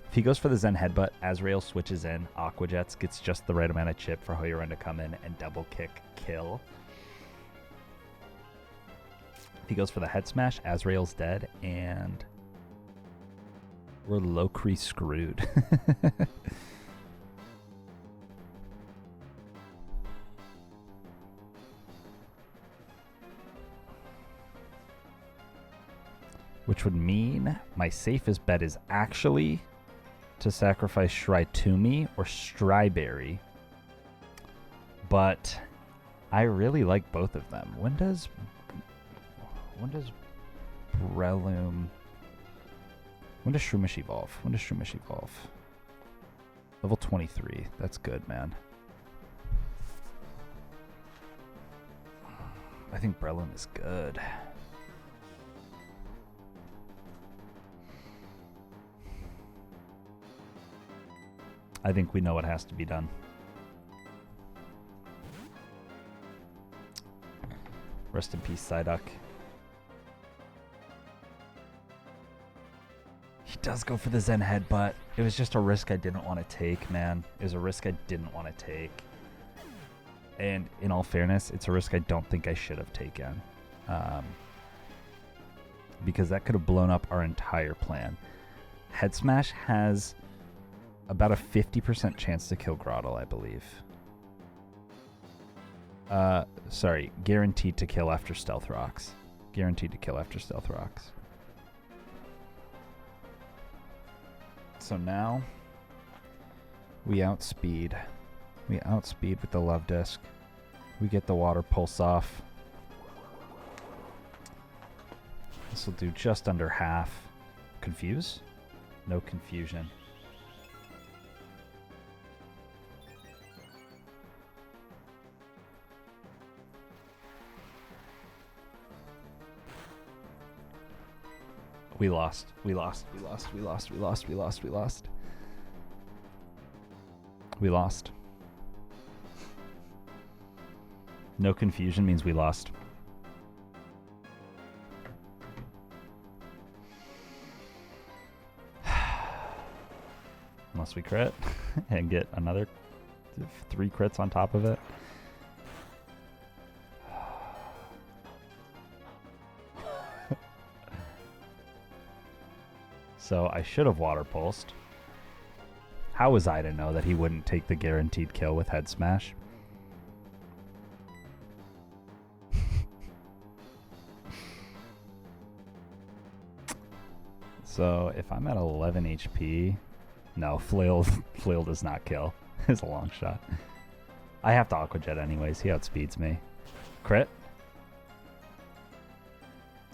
If he goes for the Zen Headbutt, Azrael switches in, Aqua Jets gets just the right amount of chip for Hoyoran to come in and double kick kill. If he goes for the Head Smash, Azrael's dead, and we're Locree screwed. Which would mean my safest bet is actually to sacrifice Shry-Tumi or Stryberry. But I really like both of them. When does Breloom... When does Shroomish evolve? Level 23. That's good, man. I think Breloom is good. I think we know what has to be done. Rest in peace, Psyduck. He does go for the Zen Headbutt. It was just a risk I didn't want to take, man. It was a risk I didn't want to take. And in all fairness, it's a risk I don't think I should have taken. because that could have blown up our entire plan. Head Smash has about a 50% chance to kill Grottle, I believe. Sorry, guaranteed to kill after Stealth Rocks. Guaranteed to kill after Stealth Rocks. So now we outspeed. We outspeed with the Love Disc. We get the Water Pulse off. This will do just under half. Confuse? No confusion. We lost. We lost. We lost. We lost. We lost. We lost. We lost. We lost. No confusion means we lost. Unless we crit and get another 3 crits on top of it. So I should have Water Pulsed. How was I to know that he wouldn't take the guaranteed kill with Head Smash? So if I'm at 11 HP, no, Flail does not kill. It's a long shot. I have to Aqua Jet anyways. He outspeeds me. Crit?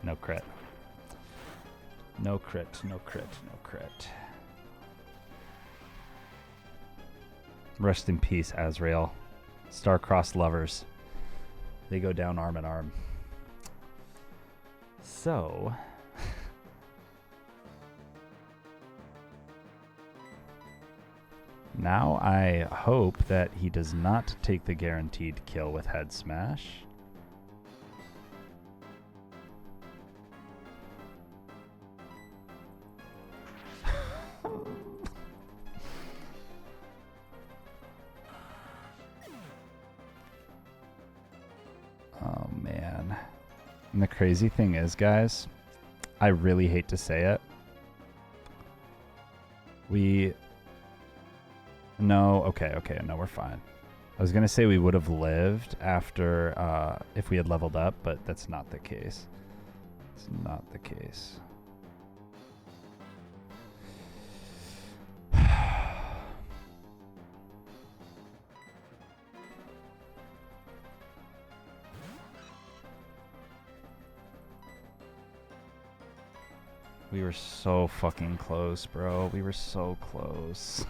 No crit. No crit, no crit, no crit. Rest in peace, Azrael. Star-crossed lovers. They go down arm in arm. So... now I hope that he does not take the guaranteed kill with Head Smash. Oh man. And the crazy thing is, guys, I really hate to say it. No, okay, no, we're fine. I was gonna say we would have lived after, if we had leveled up, but that's not the case. It's not the case. We were so fucking close, bro. We were so close.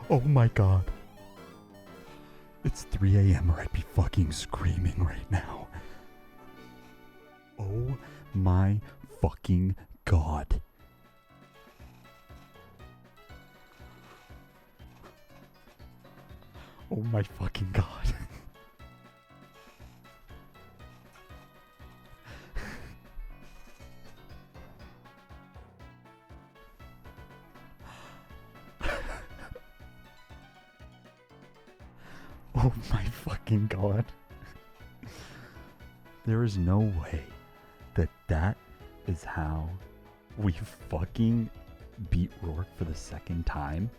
Oh my god. It's 3 a.m. or I'd be fucking screaming right now. Oh my fucking god. Oh my fucking god. Oh my fucking god. There is no way that that is how we fucking beat Rourke for the second time.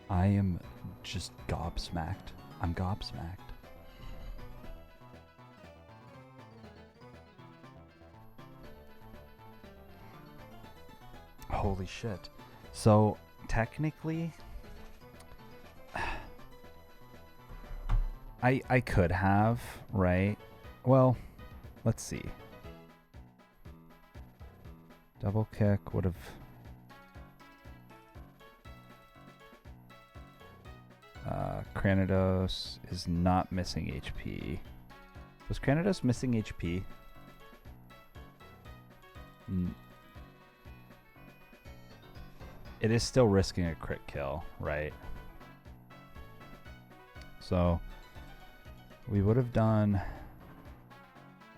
I am just gobsmacked. I'm gobsmacked. Holy shit. So, technically, I could have, right? Well, let's see. Double kick would have... Cranidos is not missing HP. Was Cranidos missing HP? It is still risking a crit kill, right? So we would have done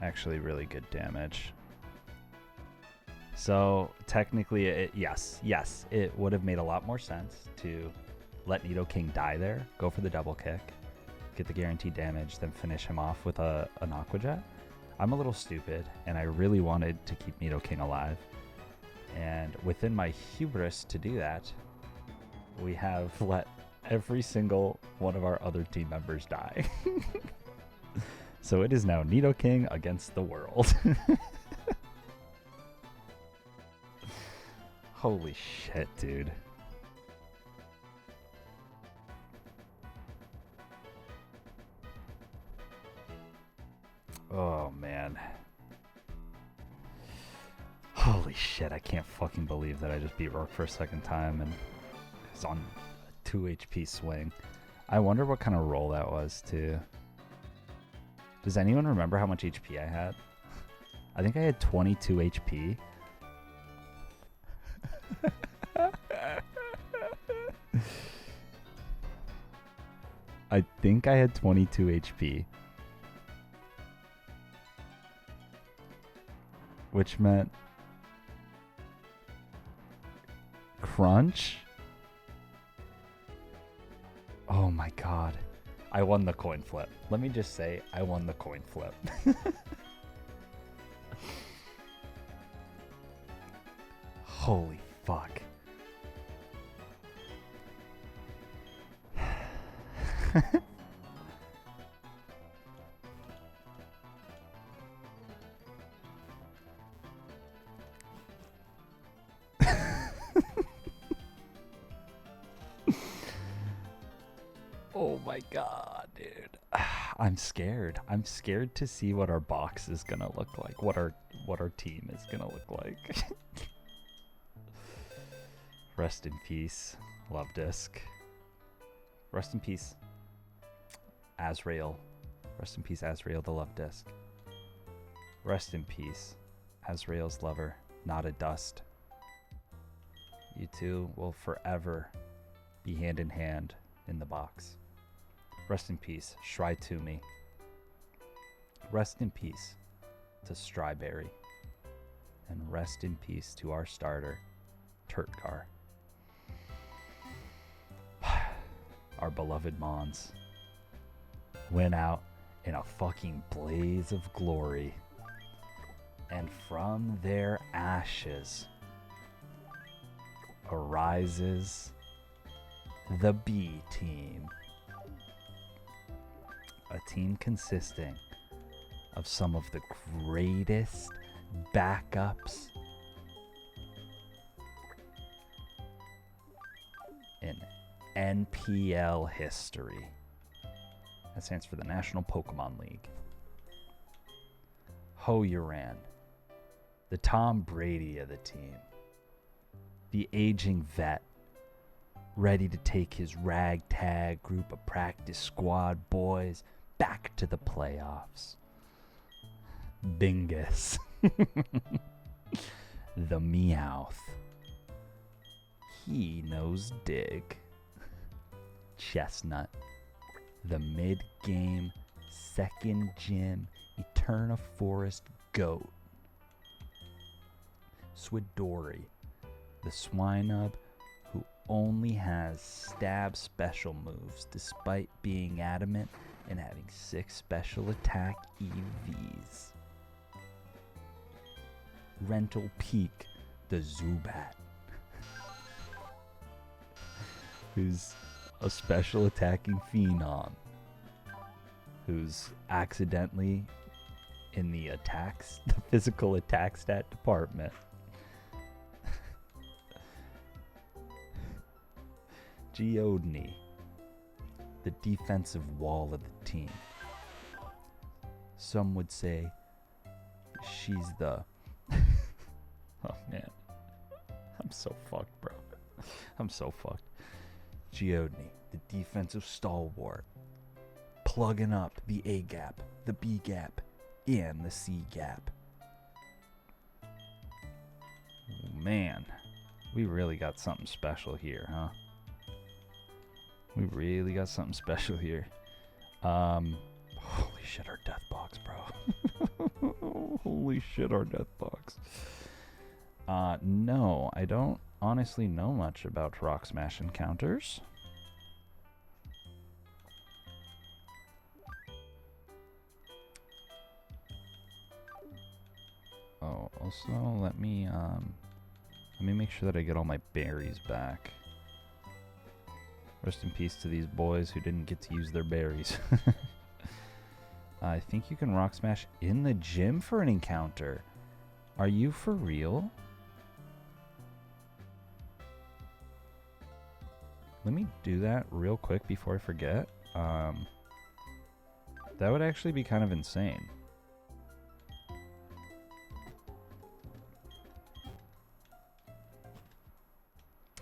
actually really good damage. So technically, yes, it would have made a lot more sense to let Nidoking die there, go for the double kick, get the guaranteed damage, then finish him off with an Aqua Jet. I'm a little stupid, and I really wanted to keep Nidoking alive. And within my hubris to do that, we have let every single one of our other team members die. So it is now Nidoking against the world. Holy shit, dude. Oh, man. Holy shit, I can't fucking believe that I just beat Rourke for a second time and it's on a 2 HP swing. I wonder what kind of roll that was, too. Does anyone remember how much HP I had? I think I had 22 HP. I think I had 22 HP. Which meant crunch? Oh my god. I won the coin flip. Let me just say, I won the coin flip. Holy fuck. Oh my god, dude. I'm scared. I'm scared to see what our box is gonna look like. What our team is gonna look like. Rest in peace, Love Disc. Rest in peace, Azrael. Rest in peace, Azrael the Love Disc. Rest in peace, Azrael's lover, Not a Dust. You two will forever be hand in hand in the box. Rest in peace, Shry to me. Rest in peace to Stryberry. And rest in peace to our starter, Turtgar. Our beloved Mons went out in a fucking blaze of glory. And from their ashes arises the B team. A team consisting of some of the greatest backups in NPL history. That stands for the National Pokemon League. Ho-Yuran, the Tom Brady of the team. The aging vet, ready to take his ragtag group of practice squad boys back to the playoffs. Bingus. The Meowth. He knows dig. Chestnut. The mid-game second gym Eterna Forest goat. Swidori. The Swinub who only has stab special moves despite being adamant and having 6 special attack EVs. Rental Peak, the Zubat, who's a special attacking phenom, who's accidentally in the physical attack stat department. Geodney, the defensive wall of the team. Some would say she's the... Oh man, I'm so fucked, bro. I'm so fucked. Geodney, the defensive stalwart, plugging up the A gap, the B gap, and the C gap. Man, we really got something special here, huh? We really got something special here. Holy shit, our death box, bro. Holy shit, our death box. No, I don't honestly know much about Rock Smash encounters. Oh, also let me make sure that I get all my berries back. Rest in peace to these boys who didn't get to use their berries. I think you can Rock Smash in the gym for an encounter. Are you for real? Let me do that real quick before I forget. That would actually be kind of insane.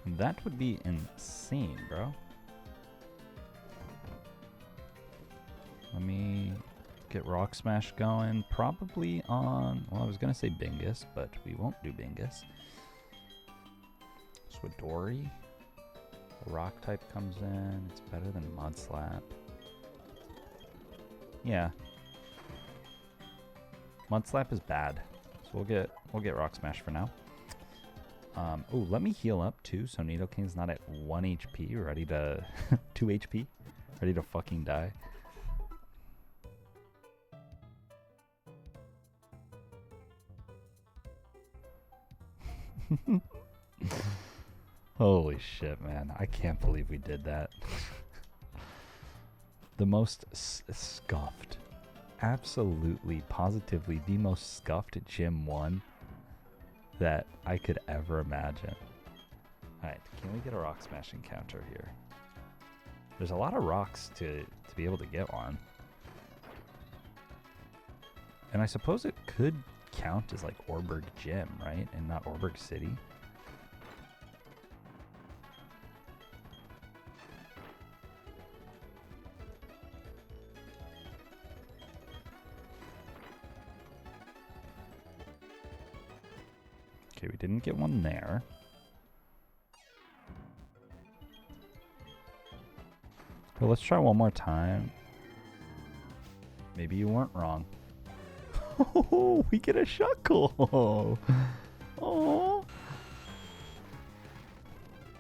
That would be insane, bro. Let me get Rock Smash going. Probably on... Well, I was going to say Bingus, but we won't do Bingus. Swidori. Rock type comes in. It's better than Mud Slap. Yeah. Mud Slap is bad. So we'll get Rock Smash for now. Oh, let me heal up too, so Nidoking's not at 1 HP, ready to 2 HP, ready to fucking die. Holy shit, man. I can't believe we did that. The most scuffed, absolutely, positively the most scuffed Gym 1 that I could ever imagine. Alright, can we get a Rock Smash encounter here? There's a lot of rocks to be able to get on. And I suppose it could count as like Orberg Gym, right? And not Orberg City. Okay, we didn't get one there. So let's try one more time. Maybe you weren't wrong. Oh, we get a Shuckle. Oh.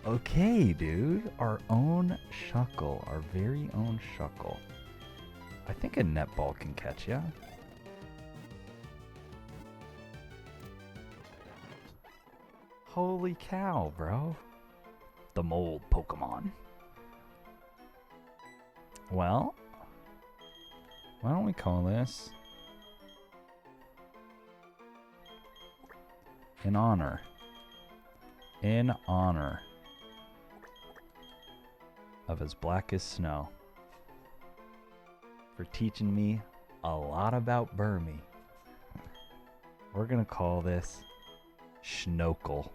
Okay, dude. Our own Shuckle. Our very own Shuckle. I think a netball can catch ya. Holy cow, bro. The mold Pokemon. Well, why don't we call this in honor of As Black as Snow for teaching me a lot about Burmy. We're gonna call this Schnokel.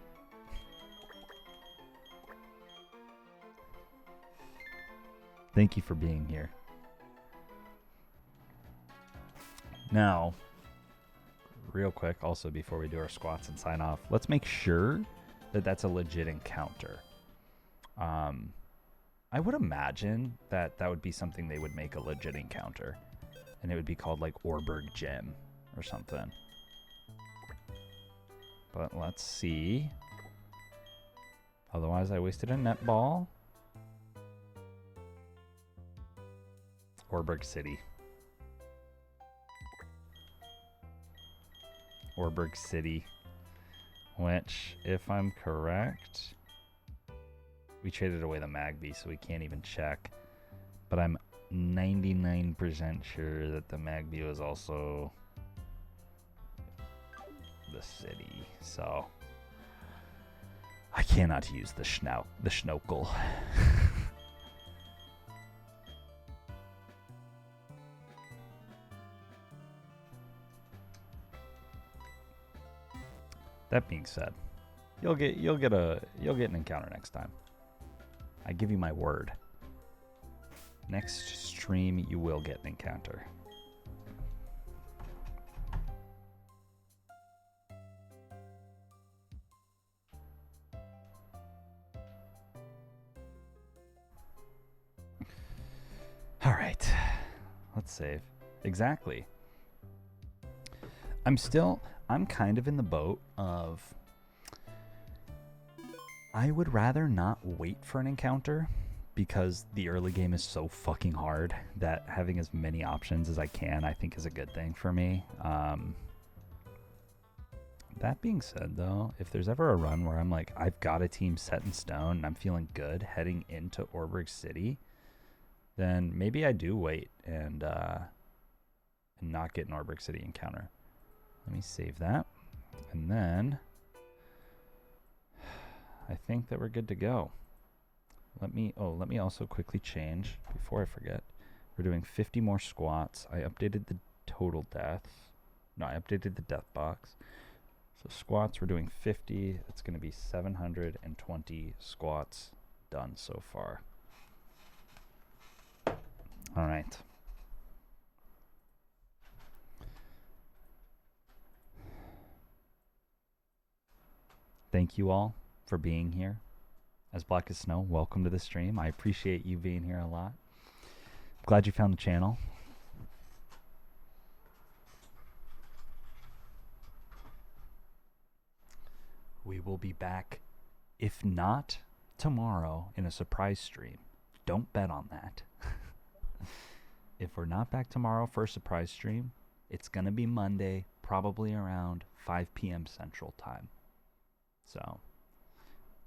Thank you for being here. Now, real quick, also before we do our squats and sign off, let's make sure that that's a legit encounter. I would imagine that that would be something they would make a legit encounter. And it would be called like Orberg Gym or something. But let's see. Otherwise, I wasted a netball. Orberg City. Orberg City. Which, if I'm correct, we traded away the Magby, so we can't even check. But I'm 99% sure that the Magby was also the city. So I cannot use the Schnokel. That being said, you'll get an encounter next time. I give you my word. Next stream, you will get an encounter. All right, let's save. Exactly. I'm kind of in the boat of I would rather not wait for an encounter because the early game is so fucking hard that having as many options as I can, I think, is a good thing for me. That being said, though, if there's ever a run where I'm like, I've got a team set in stone and I'm feeling good heading into Orberg City, then maybe I do wait and not get an Orberg City encounter. Let me save that. And then I think that we're good to go. Let me also quickly change before I forget. We're doing 50 more squats. I updated the total deaths. No, I updated the death box. So squats, we're doing 50. It's going to be 720 squats done so far. All right. Thank you all for being here. As Black as Snow, welcome to the stream. I appreciate you being here a lot. Glad you found the channel. We will be back, if not tomorrow, in a surprise stream. Don't bet on that. If we're not back tomorrow for a surprise stream, it's going to be Monday, probably around 5 p.m. Central Time. So,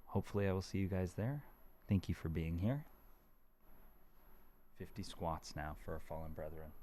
hopefully I will see you guys there. Thank you for being here. 50 squats now for our fallen brethren.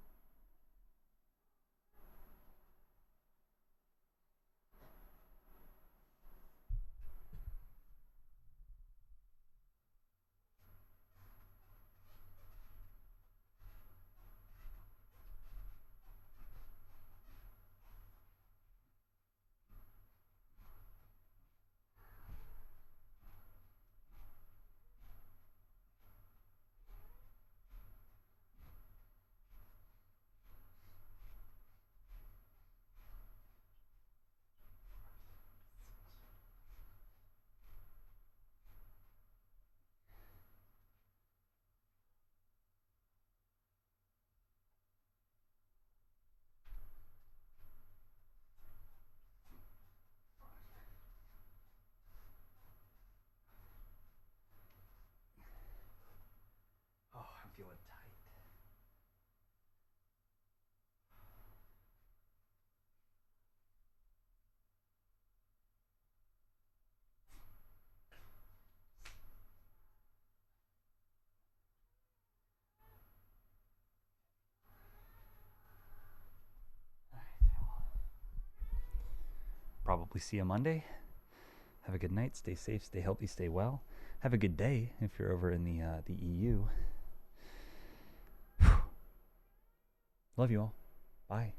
Oh, I'm feeling tight. Probably see you Monday. Have a good night. Stay safe, stay healthy, stay well. Have a good day if you're over in the EU. Love you all. Bye.